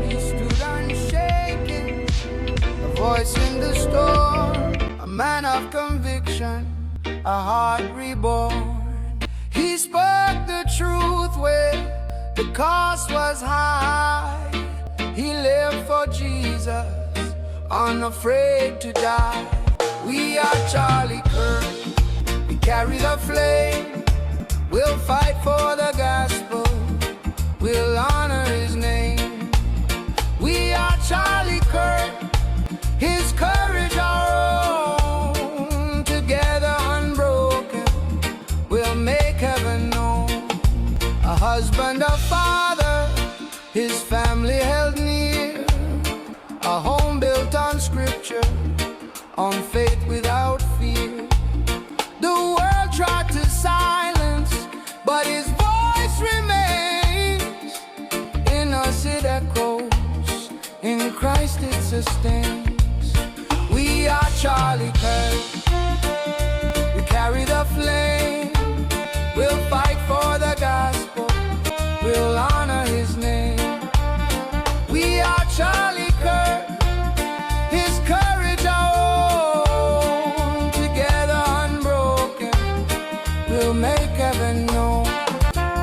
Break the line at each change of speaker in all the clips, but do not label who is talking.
He stood unshaken, a voice in the storm, a man of conviction, a heart reborn. He spoke the truth when the cost was high. He lived for Jesus, unafraid to die. We are Charlie Kirk, we carry the flame. We'll fight for the gospel, we'll honor his name. We are Charlie Kirk, his courage our own. Together unbroken, we'll make heaven known. A husband, a father, his family held near. A home built on scripture, on faith without fear. The world tried to silence, but his voice remains. In us it echoes, in Christ it sustains. We are Charlie Kirk, we carry the flame. We'll fight for the gospel, we'll honor his name. We are Charlie Kirk, his courage our own. Together unbroken, we'll make heaven known.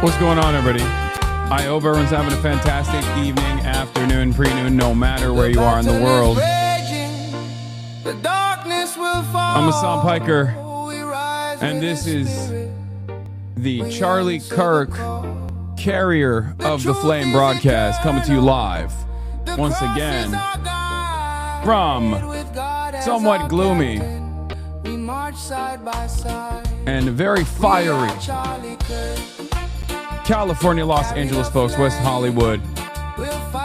What's going on, everybody? I hope everyone's having a fantastic evening, afternoon, pre-noon, no matter where you are in the world.
The darkness will fall.
I'm Hassan Piker, and this is the Charlie Kirk Carrier of the Flame broadcast, coming to you live once again from somewhat gloomy and very fiery California, Los Angeles, folks, West Hollywood,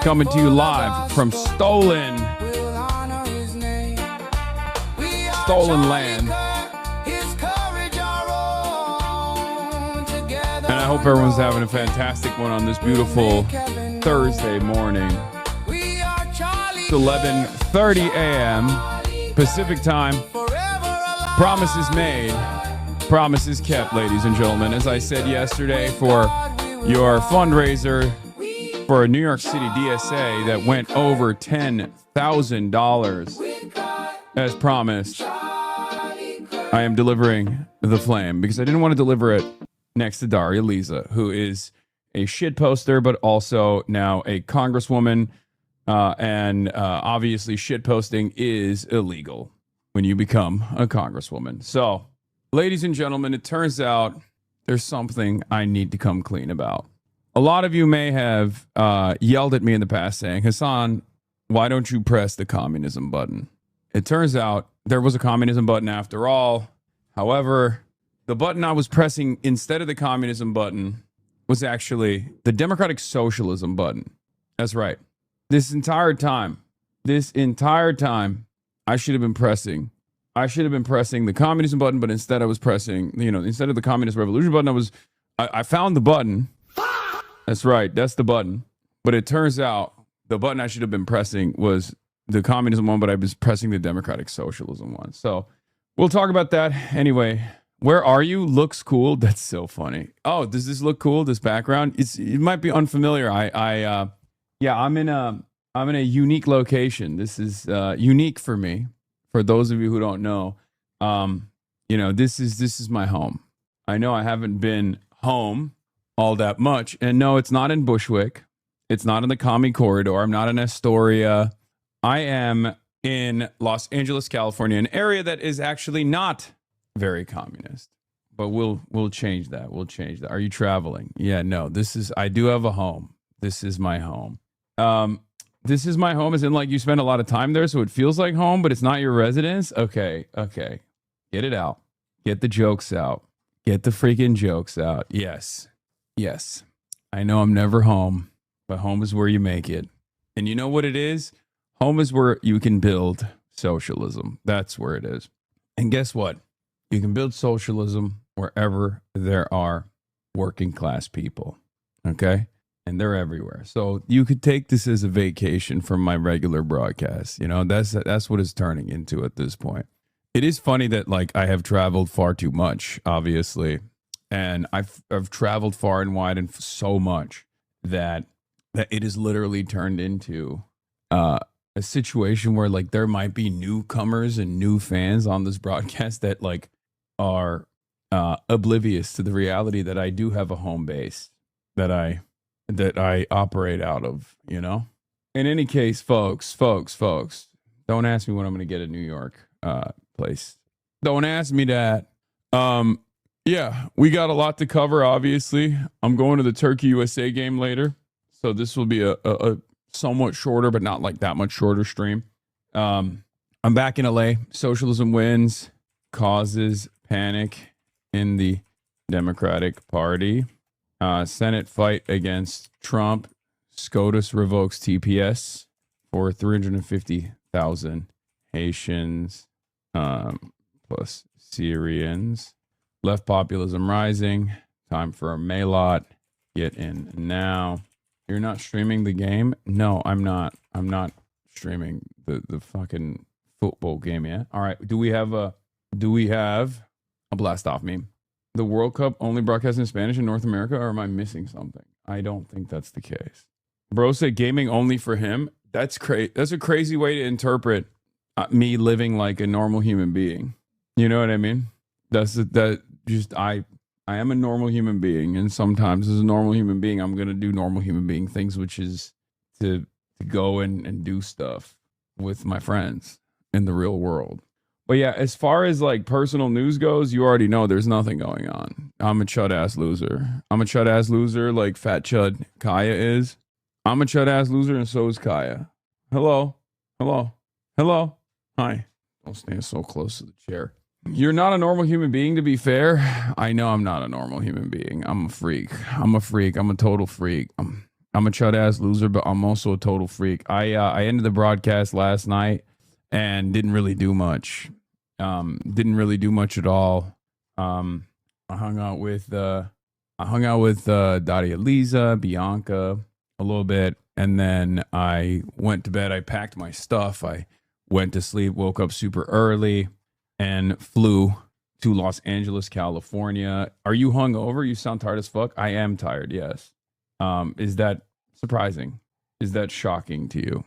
coming to you live from stolen land. And I hope everyone's having a fantastic one on this beautiful Thursday morning. It's 11:30 a.m. Pacific time. Promises made, promises kept, ladies and gentlemen. As I said yesterday, for your fundraiser for a New York City DSA that went over $10,000, as promised, I am delivering the flame because I didn't want to deliver it next to Daria Lisa, who is a shit poster, but also now a congresswoman. And obviously shit posting is illegal when you become a congresswoman. So, ladies and gentlemen, it turns out there's something I need to come clean about. A lot of you may have yelled at me in the past saying, Hassan, why don't you press the communism button? It turns out there was a communism button after all. However, the button I was pressing instead of the communism button was actually the democratic socialism button. That's right. This entire time, I should have been pressing the communism button, but instead I was pressing, instead of the communist revolution button, I found the button. That's right. That's the button. But it turns out the button I should have been pressing was the communism one, but I was pressing the democratic socialism one. So we'll talk about that. Anyway, where are you? Looks cool. That's so funny. Oh, does this look cool? This background? It might be unfamiliar. I'm in a unique location. This is unique for me. For those of you who don't know, this is my home. I know I haven't been home all that much, and no, it's not in Bushwick. It's not in the Commie Corridor. I'm not in Astoria. I am in Los Angeles, California, an area that is actually not very communist. But we'll change that. We'll change that. Are you traveling? Yeah, no. I do have a home. This is my home. This is my home as in like you spend a lot of time there, so it feels like home, but it's not your residence. Okay. Get it out. Get the jokes out. Get the freaking jokes out. Yes. I know I'm never home, but home is where you make it. And you know what it is? Home is where you can build socialism. That's where it is. And guess what? You can build socialism wherever there are working class people. Okay? And they're everywhere. So you could take this as a vacation from my regular broadcast. That's what it's turning into at this point. It is funny that I have traveled far too much, obviously. and I've traveled far and wide and so much that it has literally turned into a situation where like there might be newcomers and new fans on this broadcast that like are oblivious to the reality that I do have a home base that I operate out of, you know? In any case, folks, don't ask me when I'm going to get a New York place. Don't ask me that. Yeah, we got a lot to cover, obviously. I'm going to the Turkey USA game later, so this will be a somewhat shorter, but not like that much shorter stream. I'm back in LA. Socialism wins, causes panic in the Democratic Party. Senate fight against Trump. SCOTUS revokes TPS for 350,000 Haitians plus Syrians. Left populism rising. Time for a MELAT. Get in now. You're not streaming the game? No, I'm not. I'm not streaming the fucking football game yet. All right. Do we have a blast off meme? The World Cup only broadcast in Spanish in North America, or am I missing something? I don't think that's the case. Bro said gaming only for him. That's crazy. That's a crazy way to interpret me living like a normal human being. You know what I mean? I am a normal human being, and sometimes as a normal human being, I'm gonna do normal human being things, which is to go and do stuff with my friends in the real world. But yeah, as far as like personal news goes, you already know there's nothing going on. I'm a chud ass loser. I'm a chud ass loser like fat chud Kaya is. I'm a chud ass loser, and so is Kaya. Hello. Hi. Don't stand so close to the chair. You're not a normal human being, to be fair. I know I'm not a normal human being. I'm a freak. I'm a total freak. I'm a chud ass loser, but I'm also a total freak. I ended the broadcast last night and didn't really do much. Didn't really do much at all. I hung out with Daria Lisa, Bianca a little bit, and then I went to bed. I packed my stuff. I went to sleep, woke up super early, and flew to Los Angeles, California. Are you hungover? You sound tired as fuck. I am tired, yes. Is that surprising? Is that shocking to you?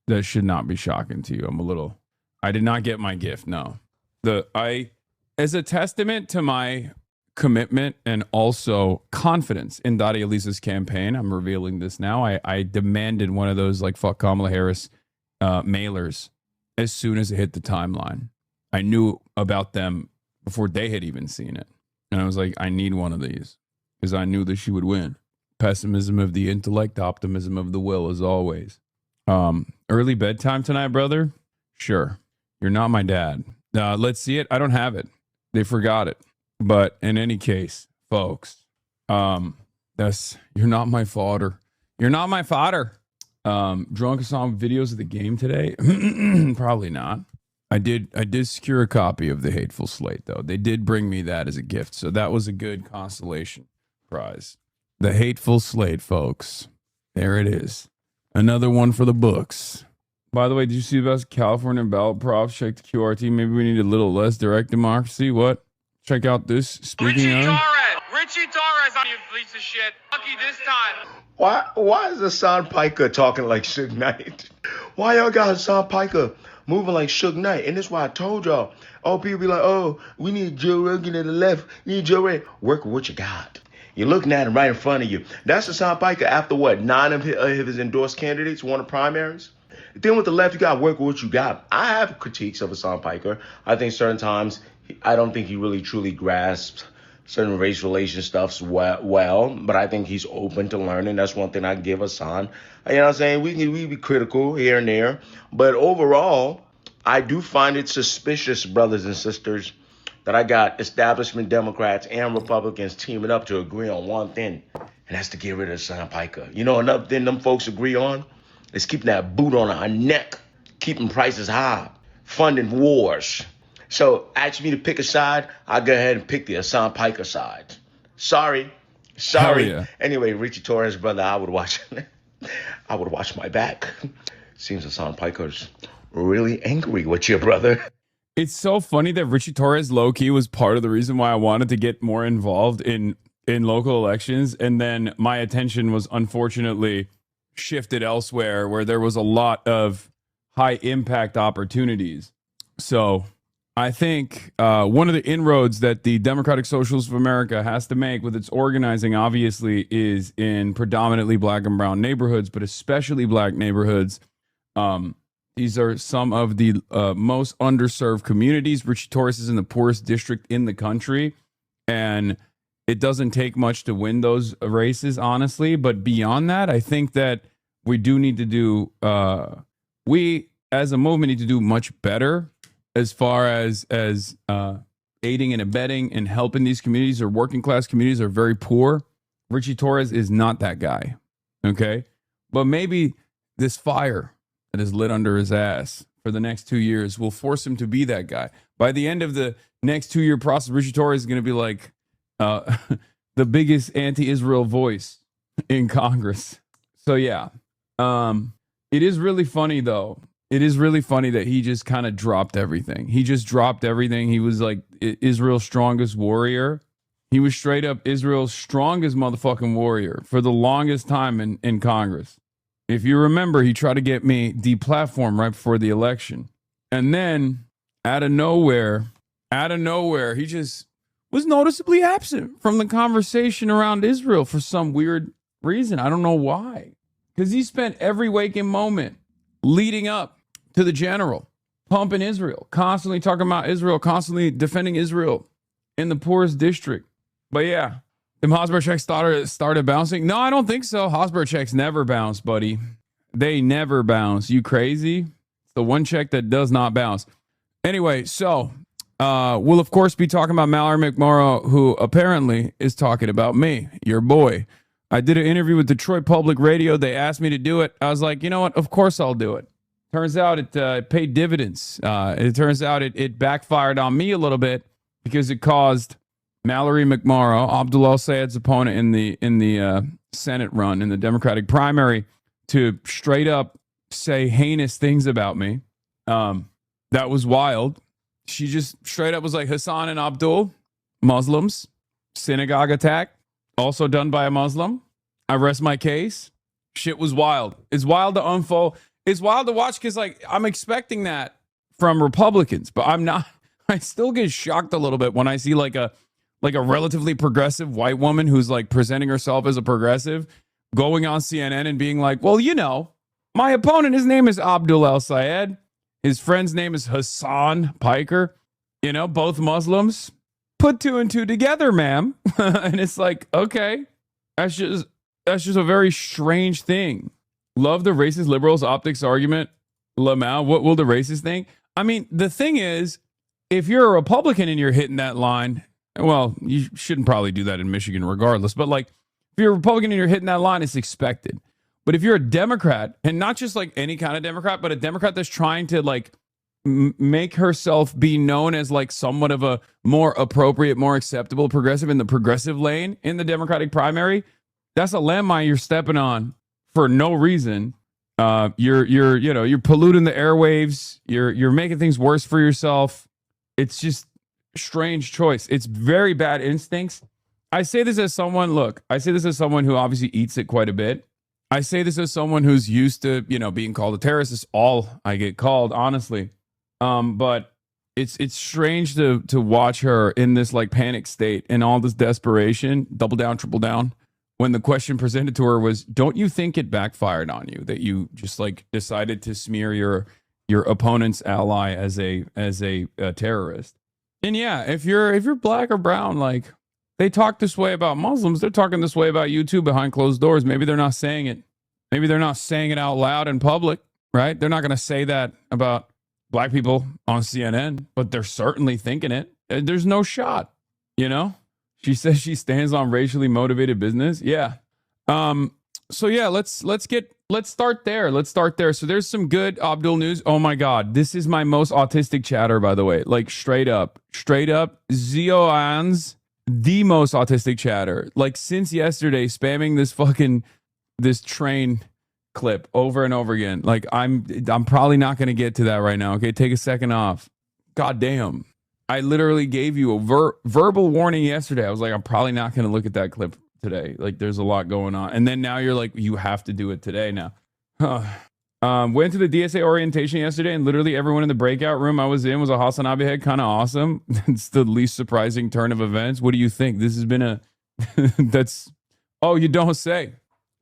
That should not be shocking to you. I did not get my gift, no. As a testament to my commitment and also confidence in Daria Lisa's campaign, I'm revealing this now. I demanded one of those like fuck Kamala Harris mailers as soon as it hit the timeline. I knew about them before they had even seen it. And I was like, I need one of these because I knew that she would win. Pessimism of the intellect, optimism of the will, as always. Early bedtime tonight, brother? Sure. You're not my dad. Let's see it. I don't have it. They forgot it. But in any case, folks, you're not my fodder. You're not my fodder. Drunk saw videos of the game today. Probably not. I did secure a copy of The Hateful Slate, though. They did bring me that as a gift, so that was a good consolation prize. The Hateful Slate, folks. There it is. Another one for the books. By the way, did you see about California ballot props? Check the QRT. Maybe we need a little less direct democracy. What? Check out this. Speaking of...
Richie Torres on you, piece of shit. Lucky this time.
Why is Hassan Piker talking like Suge Knight? Why y'all got Hassan Piker moving like Suge Knight? And that's why I told y'all. Oh, people be like, oh, we need Joe Rogan to the left. We need Joe Rogan. Work with what you got. You're looking at him right in front of you. That's Hassan Piker after what? 9 of his endorsed candidates won the primaries? Then with the left, you got to work with what you got. I have critiques of Hassan Piker. I think certain times, I don't think he really truly grasps certain race relation stuffs well, but I think he's open to learning. That's one thing I give Hassan. You know what I'm saying? We be critical here and there, but overall, I do find it suspicious, brothers and sisters, that I got establishment Democrats and Republicans teaming up to agree on one thing, and that's to get rid of Hassan Piker. You know, another thing them folks agree on is keeping that boot on our neck, keeping prices high, funding wars. So ask me to pick a side, I'll go ahead and pick the Hassan Piker side. Sorry.
Yeah.
Anyway, Richie Torres, brother, I would watch my back. Seems Hassan Piker's really angry with you, brother.
It's so funny that Richie Torres low-key was part of the reason why I wanted to get more involved in local elections, and then my attention was unfortunately shifted elsewhere where there was a lot of high impact opportunities. So I think one of the inroads that the Democratic Socialists of America has to make with its organizing, obviously, is in predominantly black and brown neighborhoods, but especially black neighborhoods. These are some of the most underserved communities. Richie Torres is in the poorest district in the country, and it doesn't take much to win those races, honestly. But beyond that, I think that we do need to do, we as a movement need to do much better as far as aiding and abetting and helping these communities, or working class communities, are very poor. Richie Torres is not that guy, okay? But maybe this fire that is lit under his ass for the next 2 years will force him to be that guy. By the end of the next 2-year process, Richie Torres is going to be like the biggest anti-Israel voice in Congress. So yeah, it is really funny though. It is really funny that he just kind of dropped everything. He just dropped everything. He was like Israel's strongest warrior. He was straight up Israel's strongest motherfucking warrior for the longest time in Congress. If you remember, he tried to get me deplatformed right before the election. And then out of nowhere, he just was noticeably absent from the conversation around Israel for some weird reason. I don't know why. Because he spent every waking moment leading up to the general, pumping Israel, constantly talking about Israel, constantly defending Israel in the poorest district. But yeah, them Hosmer checks started bouncing. No, I don't think so. Hosmer checks never bounce, buddy. They never bounce. You crazy? It's the one check that does not bounce. Anyway, so we'll of course be talking about Mallory McMorrow, who apparently is talking about me, your boy. I did an interview with Detroit Public Radio. They asked me to do it. I was like, you know what? Of course I'll do it. Turns out it paid dividends. It turns out it backfired on me a little bit because it caused Mallory McMorrow, Abdul Sayed's opponent in the Senate run in the Democratic primary, to straight up say heinous things about me. That was wild. She just straight up was like, Hasan and Abdul, Muslims, synagogue attack, also done by a Muslim. I rest my case. Shit was wild. It's wild to unfold. It's wild to watch because like I'm expecting that from Republicans, but I'm not. I still get shocked a little bit when I see like a relatively progressive white woman who's like presenting herself as a progressive going on CNN and being like, well, you know, my opponent, his name is Abdul Sayed. His friend's name is Hassan Piker. You know, both Muslims. Put 2 and 2 together, ma'am. And it's like, okay, that's just a very strange thing. Love the racist liberals optics argument. Lamau, what will the racists think? I mean, the thing is, if you're a Republican and you're hitting that line, well, you shouldn't probably do that in Michigan regardless, but like if you're a Republican and you're hitting that line, it's expected. But if you're a Democrat, and not just like any kind of Democrat, but a Democrat that's trying to like make herself be known as like somewhat of a more appropriate, more acceptable progressive in the progressive lane in the Democratic primary, that's a landmine you're stepping on for no reason. You're polluting the airwaves. You're making things worse for yourself. It's just strange choice. It's very bad instincts. I say this as someone who obviously eats it quite a bit. I say this as someone who's used to, being called a terrorist. Is all I get called, honestly. But it's strange to watch her in this like panic state and all this desperation, double down, triple down, when the question presented to her was, don't you think it backfired on you that you just like decided to smear your opponent's ally as a terrorist? And yeah, if you're black or brown, like they talk this way about Muslims, they're talking this way about you too behind closed doors. Maybe they're not saying it. Maybe they're not saying it out loud in public, right? They're not going to say that about black people on CNN, but they're certainly thinking it. There's no shot, She says she stands on racially motivated business. Yeah. So yeah, let's start there. Let's start there. So there's some good Abdul news. Oh my God. This is my most autistic chatter, by the way. Like straight up. Zioan's the most autistic chatter. Like since yesterday, spamming this train clip over and over again. Like I'm probably not going to get to that right now. Okay. Take a second off. God damn. I literally gave you a verbal warning yesterday. I was like, I'm probably not going to look at that clip today. Like, there's a lot going on. And then now you're like, you have to do it today now. Went to the DSA orientation yesterday, and literally everyone in the breakout room I was in was a HasanAbi head. Kind of awesome. It's the least surprising turn of events. What do you think? This has been a... that's... Oh, you don't say.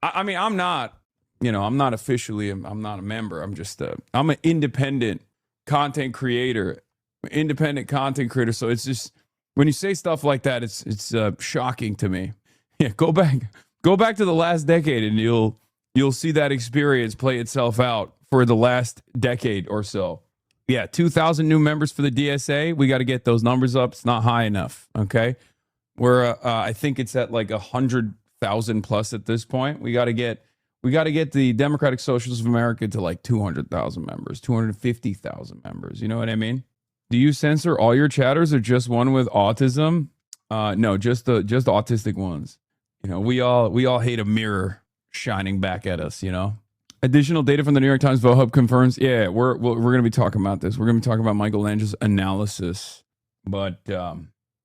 I mean, I'm not, I'm not officially, I'm not a member. I'm just, I'm an independent content creator. So it's just, when you say stuff like that, it's shocking to me. Yeah, go back to the last decade, and you'll see that experience play itself out for the last decade or so. Yeah, 2,000 new members for the DSA. We got to get those numbers up. It's not high enough. Okay, I think it's at like 100,000 plus at this point. We got to get the Democratic Socialists of America to like 200,000 members, 250,000 members. You know what I mean? Do you censor all your chatters or just one with autism? No, just autistic ones. We all hate a mirror shining back at us. Additional data from the New York Times Vote Hub confirms. Yeah, we're going to be talking about this. We're going to be talking about Michelangelo's analysis. But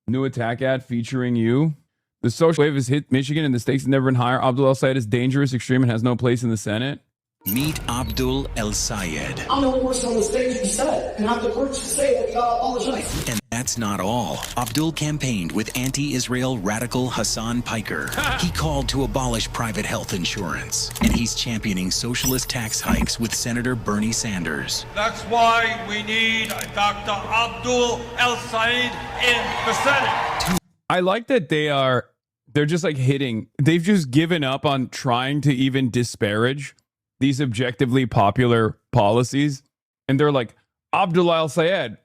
new attack ad featuring you. The social wave has hit Michigan, and the stakes have never been higher. Abdul El-Sayed is dangerous, extreme, and has no place in the Senate.
Meet Abdul El-Sayed.
I'm the worst on the stage to be said, and have the courage to say that we gotta apologize.
And that's not all. Abdul campaigned with anti-Israel radical Hassan Piker. He called to abolish private health insurance, and he's championing socialist tax hikes with Senator Bernie Sanders.
That's why we need Dr. Abdul El-Sayed in the Senate.
I like that they're just like they've just given up on trying to even disparage these objectively popular policies. And they're like, Abdul El-Sayed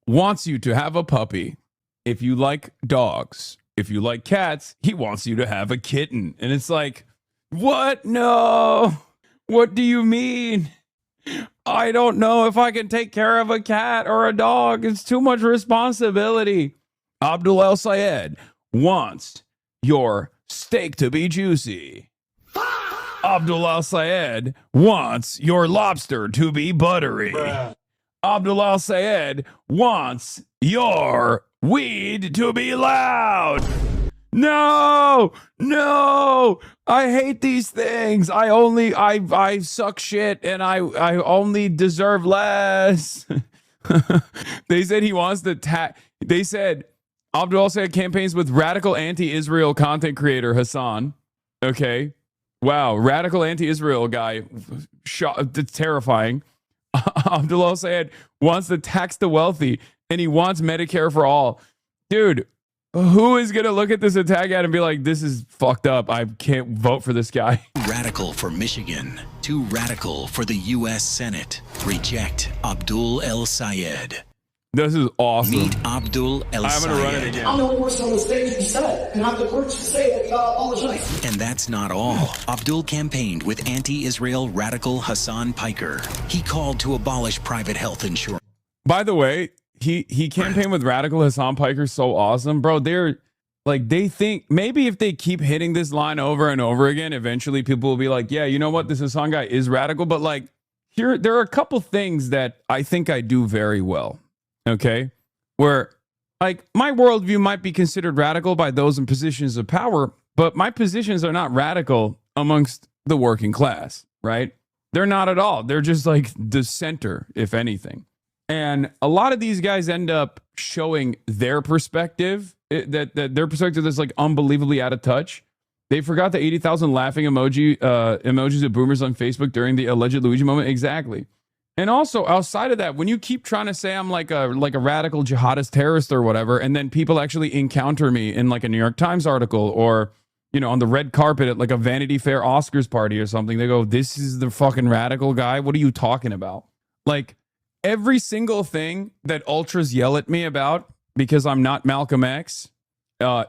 wants you to have a puppy. If you like dogs, if you like cats, he wants you to have a kitten. And it's like, what? No. What do you mean? I don't know if I can take care of a cat or a dog. It's too much responsibility. Abdul El-Sayed wants your steak to be juicy. Abdul El-Sayed wants your lobster to be buttery. Abdul El-Sayed wants your weed to be loud. No, I hate these things. I suck shit, and I only deserve less. They said he wants to they said Abdul El-Sayed campaigns with radical anti-Israel content creator Hassan. Okay. Wow. Radical anti-Israel guy. That's terrifying. Abdul El-Sayed wants to tax the wealthy, and he wants Medicare for all. Dude, who is going to look at this attack ad and be like, this is fucked up. I can't vote for this guy.
Radical for Michigan. Too radical for the U.S. Senate. Reject Abdul El-Sayed.
This is awesome.
Meet Abdul El-Sayed.
I'm going to run it again.
I'm the worst on the stage to be said, and have the courage to say that we gotta apologize.
And that's not all. Abdul campaigned with anti-Israel radical Hassan Piker. He called to abolish private health insurance.
By the way, he campaigned with radical Hassan Piker. So awesome, bro. They think maybe if they keep hitting this line over and over again, eventually people will be like, yeah, you know what? This Hassan guy is radical. But like, there are a couple things that I think I do very well. Okay, where like my worldview might be considered radical by those in positions of power, but my positions are not radical amongst the working class, right? They're not at all. They're just like the center, if anything. And a lot of these guys end up showing their perspective, that their perspective is like unbelievably out of touch. They forgot the 80,000 laughing emojis of boomers on Facebook during the alleged Luigi moment. Exactly. And also outside of that, when you keep trying to say I'm like a radical jihadist terrorist or whatever, and then people actually encounter me in like a New York Times article or, on the red carpet at like a Vanity Fair Oscars party or something, they go, this is the fucking radical guy. What are you talking about? Like every single thing that ultras yell at me about because I'm not Malcolm X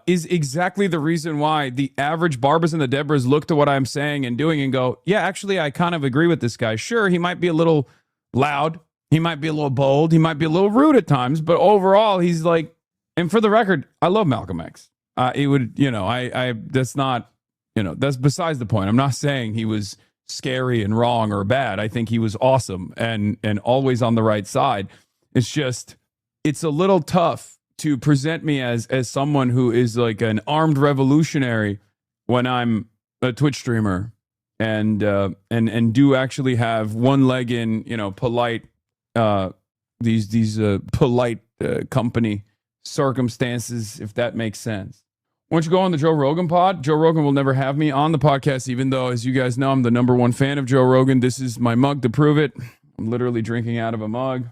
is exactly the reason why the average Barbas and the Debras look to what I'm saying and doing and go, yeah, actually, I kind of agree with this guy. Sure, he might be a little loud, he might be a little bold, he might be a little rude at times, but overall he's like, and for the record, I love Malcolm X. It would, that's not, that's besides the point. I'm not saying he was scary and wrong or bad. I think he was awesome and always on the right side. It's just it's a little tough to present me as someone who is like an armed revolutionary when I'm a Twitch streamer and do actually have one leg in, you know, polite these polite company circumstances, if that makes sense. Why don't you go on the Joe Rogan pod? Joe Rogan will never have me on the podcast, even though, as you guys know, I'm the #1 fan of Joe Rogan. This is my mug to prove it. I'm literally drinking out of a mug.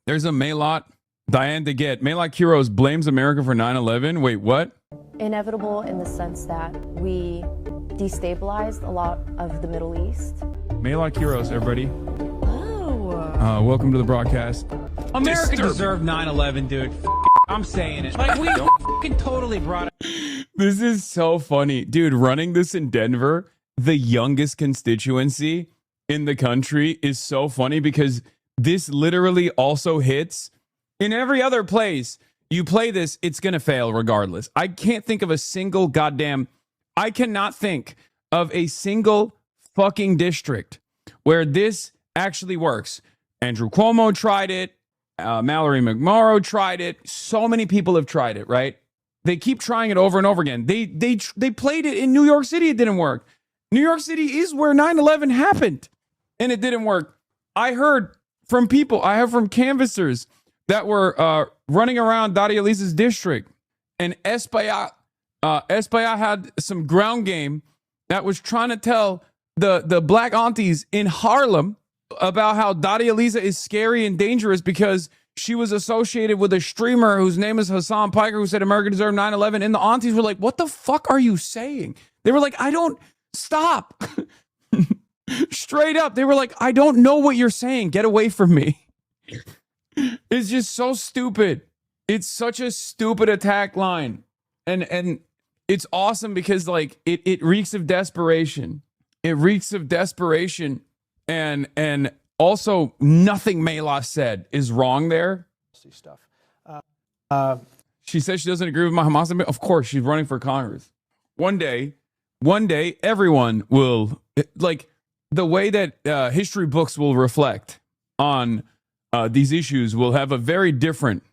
There's a MELAT. Diane DeGette. MELAT Quiros blames America for 9/11. Wait, what?
Inevitable in the sense that we destabilized a lot of the Middle East.
MELAT Quiros, everybody.
Oh.
Welcome to the broadcast.
America deserved 9/11, dude. I'm saying it. Like, we fucking totally brought it.
This is so funny. Dude, running this in Denver, the youngest constituency in the country, is so funny because this literally also hits in every other place. You play this, it's going to fail regardless. I can't think of a single I cannot think of a single fucking district where this actually works. Andrew Cuomo tried it. Mallory McMorrow tried it. So many people have tried it, right? They keep trying it over and over again. They played it in New York City. It didn't work. New York City is where 9/11 happened, and it didn't work. I heard from people. I have from canvassers that were running around Daria Lisa's district, and Espaillat had some ground game that was trying to tell the black aunties in Harlem about how Daria Lisa is scary and dangerous because she was associated with a streamer whose name is Hasan Piker, who said America deserved 9/11. And the aunties were like, what the fuck are you saying? They were like, I don't stop. Straight up. They were like, I don't know what you're saying. Get away from me. It's just so stupid. It's such a stupid attack line. And it's awesome because like it reeks of desperation. It reeks of desperation. And also nothing Mayla said is wrong there.
Stuff.
She says she doesn't agree with my Hamas. Of course, she's running for Congress. One day, everyone will, like, the way that history books will reflect on these issues will have a very different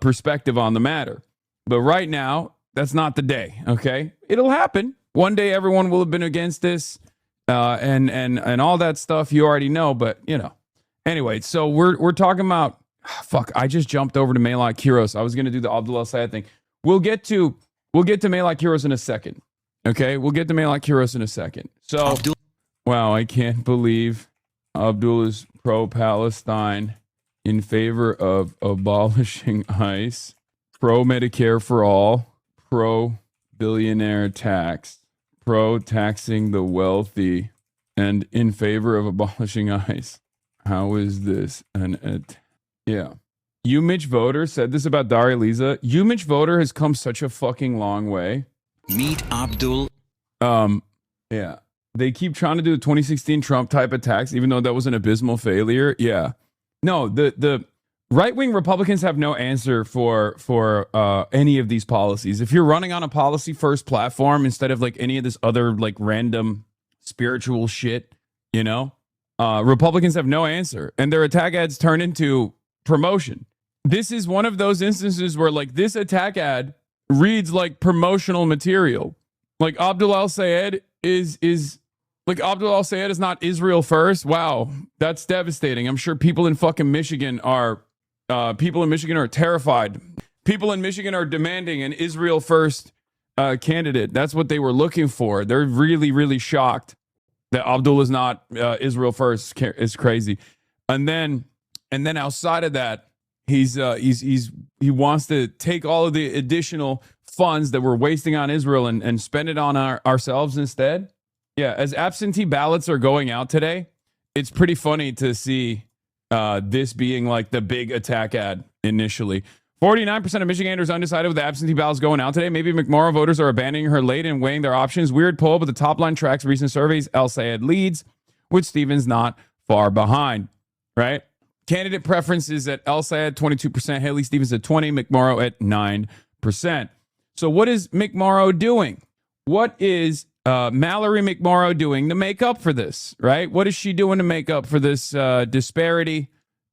perspective on the matter. But right now, that's not the day, okay? It'll happen. One day, everyone will have been against this. And all that stuff you already know, but you know. Anyway, so we're talking about I just jumped over to MELAT Quiros. I was gonna do the Abdul El-Sayed thing. We'll get to MELAT Quiros in a second. Okay, we'll get to MELAT Quiros in a second. So wow, I can't believe Abdul is pro-Palestine, in favor of abolishing ICE, pro-Medicare for all, pro-billionaire tax, pro-taxing the wealthy, and in favor of abolishing ICE. How is this yeah. Mitch Voter said this about Daria Lisa. Mitch Voter has come such a fucking long way.
Meet Abdul.
Yeah. They keep trying to do the 2016 Trump type attacks, even though that was an abysmal failure. Yeah. No, the right-wing Republicans have no answer for any of these policies. If you're running on a policy-first platform instead of like any of this other like random spiritual shit, you know, Republicans have no answer, and their attack ads turn into promotion. This is one of those instances where like this attack ad reads like promotional material. Like Abdul El-Sayed is not Israel first. Wow, that's devastating. I'm sure people in fucking Michigan are terrified. People in Michigan are demanding an Israel first candidate. That's what they were looking for. They're really, really shocked that Abdul is not Israel first. Is crazy. And then outside of that, he wants to take all of the additional funds that we're wasting on Israel and spend it on ourselves instead. Yeah, as absentee ballots are going out today, it's pretty funny to see this being like the big attack ad initially. 49% of Michiganders undecided with the absentee ballots going out today. Maybe McMorrow voters are abandoning her late and weighing their options. Weird poll, but the top line tracks recent surveys. El-Sayed leads, with Stevens not far behind, right? Candidate preferences at El-Sayed 22%, Haley Stevens at 20%, McMorrow at 9%. So what is McMorrow doing? What is Mallory McMorrow doing to make up for this, right? What is she doing to make up for this disparity?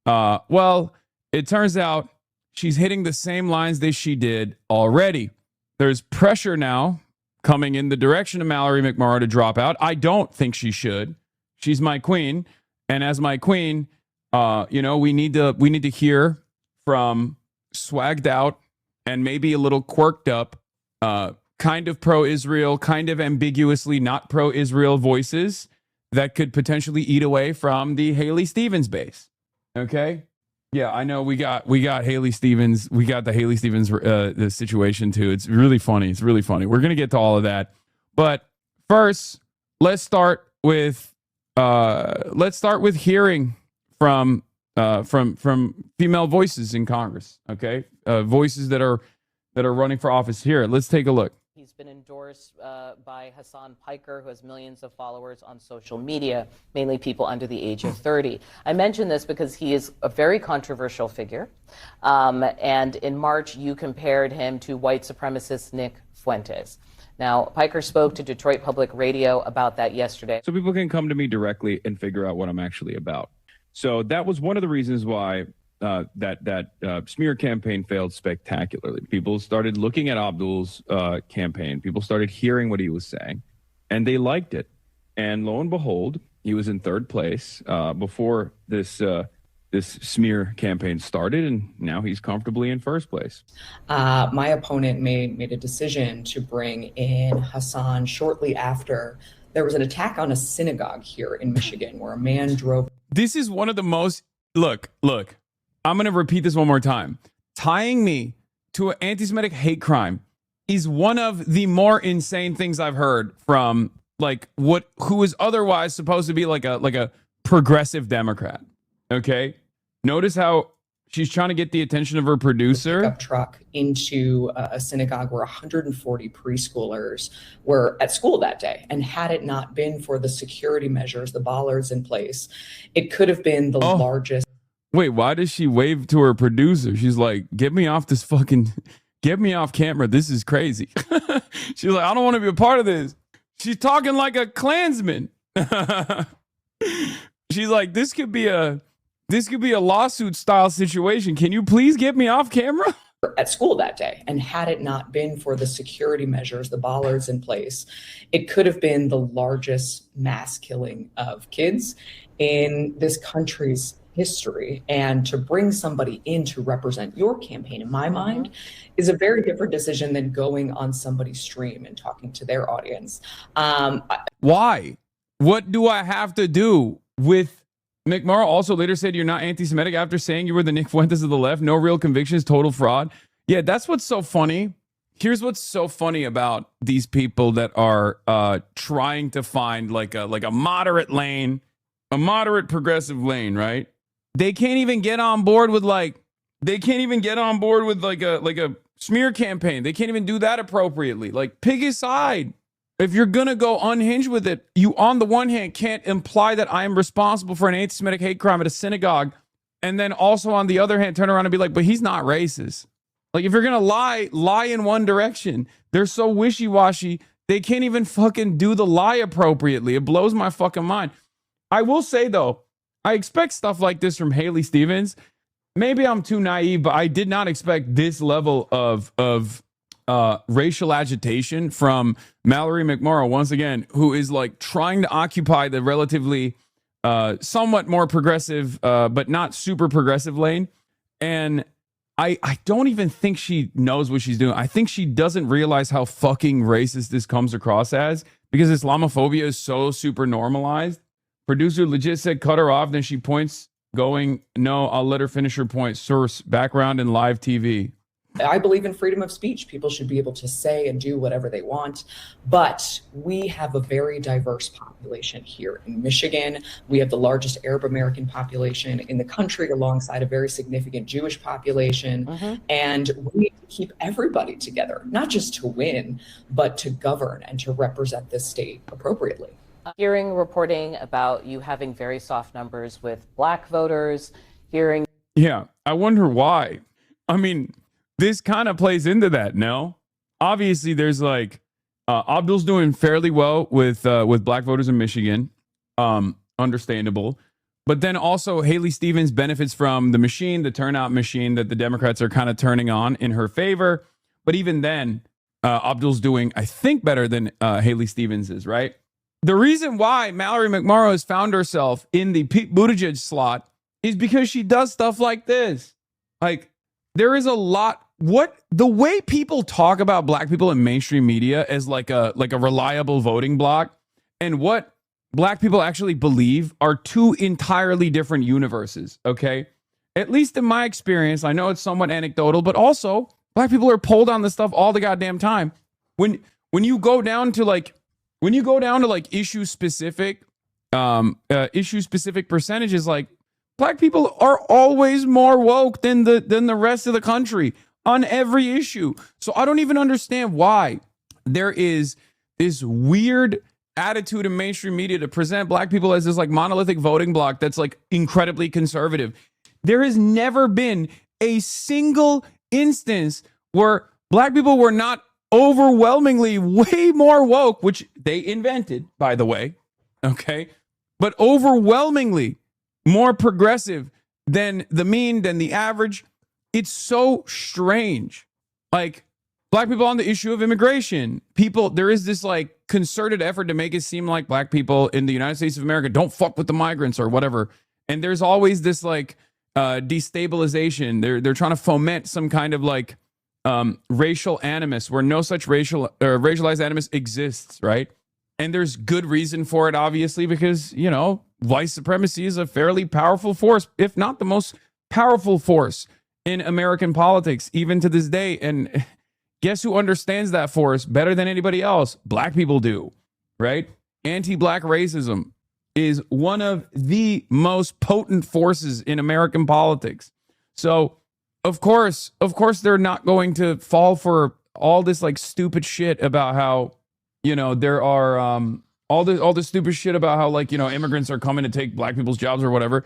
Well, it turns out she's hitting the same lines that she did already. There's pressure now coming in the direction of Mallory McMorrow to drop out. I don't think she should. She's my queen, and as my queen, we need to hear from swagged out and maybe a little quirked up, kind of pro-Israel, kind of ambiguously not pro-Israel voices that could potentially eat away from the Haley Stevens base. Okay. Yeah, I know we got Haley Stevens. We got the Haley Stevens the situation too. It's really funny. It's really funny. We're gonna get to all of that, but first, let's start with hearing from female voices in Congress. Okay, voices that are running for office here. Let's take a look.
He's been endorsed by Hasan Piker, who has millions of followers on social media, mainly people under the age of 30. I mention this because he is a very controversial figure. And in March, you compared him to white supremacist Nick Fuentes. Now, Piker spoke to Detroit Public Radio about that yesterday.
So people can come to me directly and figure out what I'm actually about. So that was one of the reasons why that smear campaign failed spectacularly. People started looking at Abdul's campaign. People started hearing what he was saying, and they liked it. And lo and behold, he was in third place before this smear campaign started, and now he's comfortably in first place.
My opponent made a decision to bring in Hasan shortly after there was an attack on a synagogue here in Michigan where a man drove.
This is one of the most look. I'm going to repeat this one more time. Tying me to an anti-Semitic hate crime is one of the more insane things I've heard from who is otherwise supposed to be like a progressive Democrat. Okay. Notice how she's trying to get the attention of her producer.
Pickup truck into a synagogue where 140 preschoolers were at school that day. And had it not been for the security measures, the bollards in place, it could have been the largest.
Wait, why does she wave to her producer? She's like, get me off camera. This is crazy. She's like, I don't want to be a part of this. She's talking like a Klansman. She's like, this could be a lawsuit style situation. Can you please get me off camera?
At school that day. And had it not been for the security measures, the bollards in place, it could have been the largest mass killing of kids in this country's history. And to bring somebody in to represent your campaign, in my mind, is a very different decision than going on somebody's stream and talking to their audience.
Why? What do I have to do with McMorrow? Also later said you're not anti-Semitic after saying you were the Nick Fuentes of the left. No real convictions, total fraud. Yeah, that's what's so funny. Here's what's so funny about these people that are trying to find like a moderate lane, a moderate progressive lane, right? They can't even get on board with a smear campaign. They can't even do that appropriately. Like, pick a side. If you're going to go unhinged with it, you on the one hand can't imply that I am responsible for an anti-Semitic hate crime at a synagogue. And then also on the other hand, turn around and be like, but he's not racist. Like, if you're going to lie in one direction. They're so wishy-washy. They can't even fucking do the lie appropriately. It blows my fucking mind. I will say, though, I expect stuff like this from Haley Stevens. Maybe I'm too naive, but I did not expect this level of racial agitation from Mallory McMorrow, once again, who is like trying to occupy the relatively somewhat more progressive, but not super progressive lane. And I don't even think she knows what she's doing. I think she doesn't realize how fucking racist this comes across as, because Islamophobia is so super normalized. Producer legit said cut her off. Then she points going, no, I'll let her finish her point. Source, background in live TV.
I believe in freedom of speech. People should be able to say and do whatever they want. But we have a very diverse population here in Michigan. We have the largest Arab American population in the country alongside a very significant Jewish population. And we need to keep everybody together, not just to win, but to govern and to represent this state appropriately.
Hearing reporting about you having very soft numbers with black voters, hearing.
Yeah, I wonder why. I mean, this kind of plays into that, no? Obviously, there's like Abdul's doing fairly well with black voters in Michigan. Understandable. But then also Haley Stevens benefits from the machine, the turnout machine that the Democrats are kind of turning on in her favor. But even then, Abdul's doing, I think, better than Haley Stevens is, right? The reason why Mallory McMorrow has found herself in the Pete Buttigieg slot is because she does stuff like this. Like, there is a lot. The way people talk about black people in mainstream media as like a reliable voting bloc, and what black people actually believe are two entirely different universes, okay? At least in my experience, I know it's somewhat anecdotal, but also black people are polled on this stuff all the goddamn time. When you go down to issue specific percentages, like, black people are always more woke than the rest of the country on every issue. So I don't even understand why there is this weird attitude in mainstream media to present black people as this like monolithic voting bloc that's like incredibly conservative. There has never been a single instance where black people were not overwhelmingly way more woke, which they invented, by the way, okay, but overwhelmingly more progressive than the mean, than the average. It's so strange. Like, black people on the issue of immigration, there is this like concerted effort to make it seem like black people in the United States of America don't fuck with the migrants or whatever. And there's always this like destabilization. They're trying to foment some kind of like racial animus where no such racialized animus exists, right? And there's good reason for it, obviously, because, you know, white supremacy is a fairly powerful force, if not the most powerful force in American politics, even to this day. And guess who understands that force better than anybody else? Black people do, right? Anti-black racism is one of the most potent forces in American politics. So, of course, they're not going to fall for all this like stupid shit about how, you know, there are all this stupid shit about how, like, you know, immigrants are coming to take black people's jobs or whatever.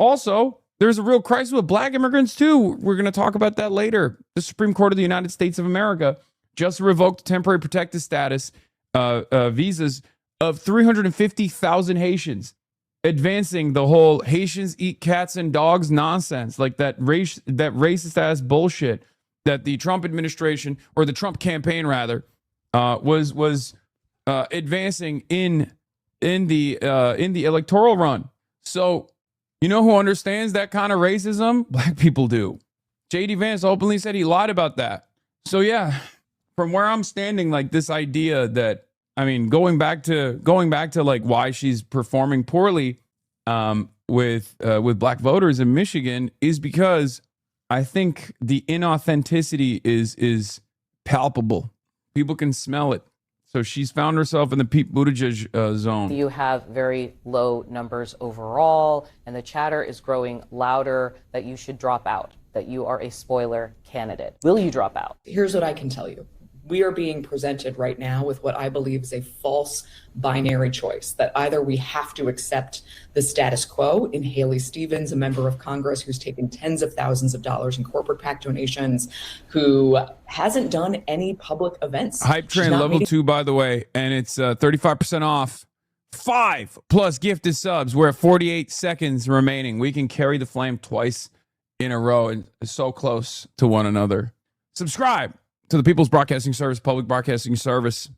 Also, there's a real crisis with black immigrants too. We're going to talk about that later. The Supreme Court of the United States of America just revoked temporary protected status visas of 350,000 Haitians, advancing the whole Haitians eat cats and dogs nonsense, like that racist ass bullshit that the Trump administration, or the Trump campaign rather, was advancing in the electoral run. So, you know who understands that kind of racism? Black people do. J.D. Vance openly said he lied about that. So yeah, from where I'm standing, like, this idea that, I mean, going back to like why she's performing poorly with black voters in Michigan is because I think the inauthenticity is palpable. People can smell it. So she's found herself in the Pete Buttigieg zone.
You have very low numbers overall, and the chatter is growing louder that you should drop out, that you are a spoiler candidate. Will you drop out?
Here's what I can tell you. We are being presented right now with what I believe is a false binary choice, that either we have to accept the status quo in Haley Stevens, a member of Congress who's taken tens of thousands of dollars in corporate PAC donations, who hasn't done any public events.
Hype Train level 2, by the way, and it's 35% off. 5+ gifted subs. We're at 48 seconds remaining. We can carry the flame twice in a row and so close to one another. Subscribe to the People's Broadcasting Service, public broadcasting service,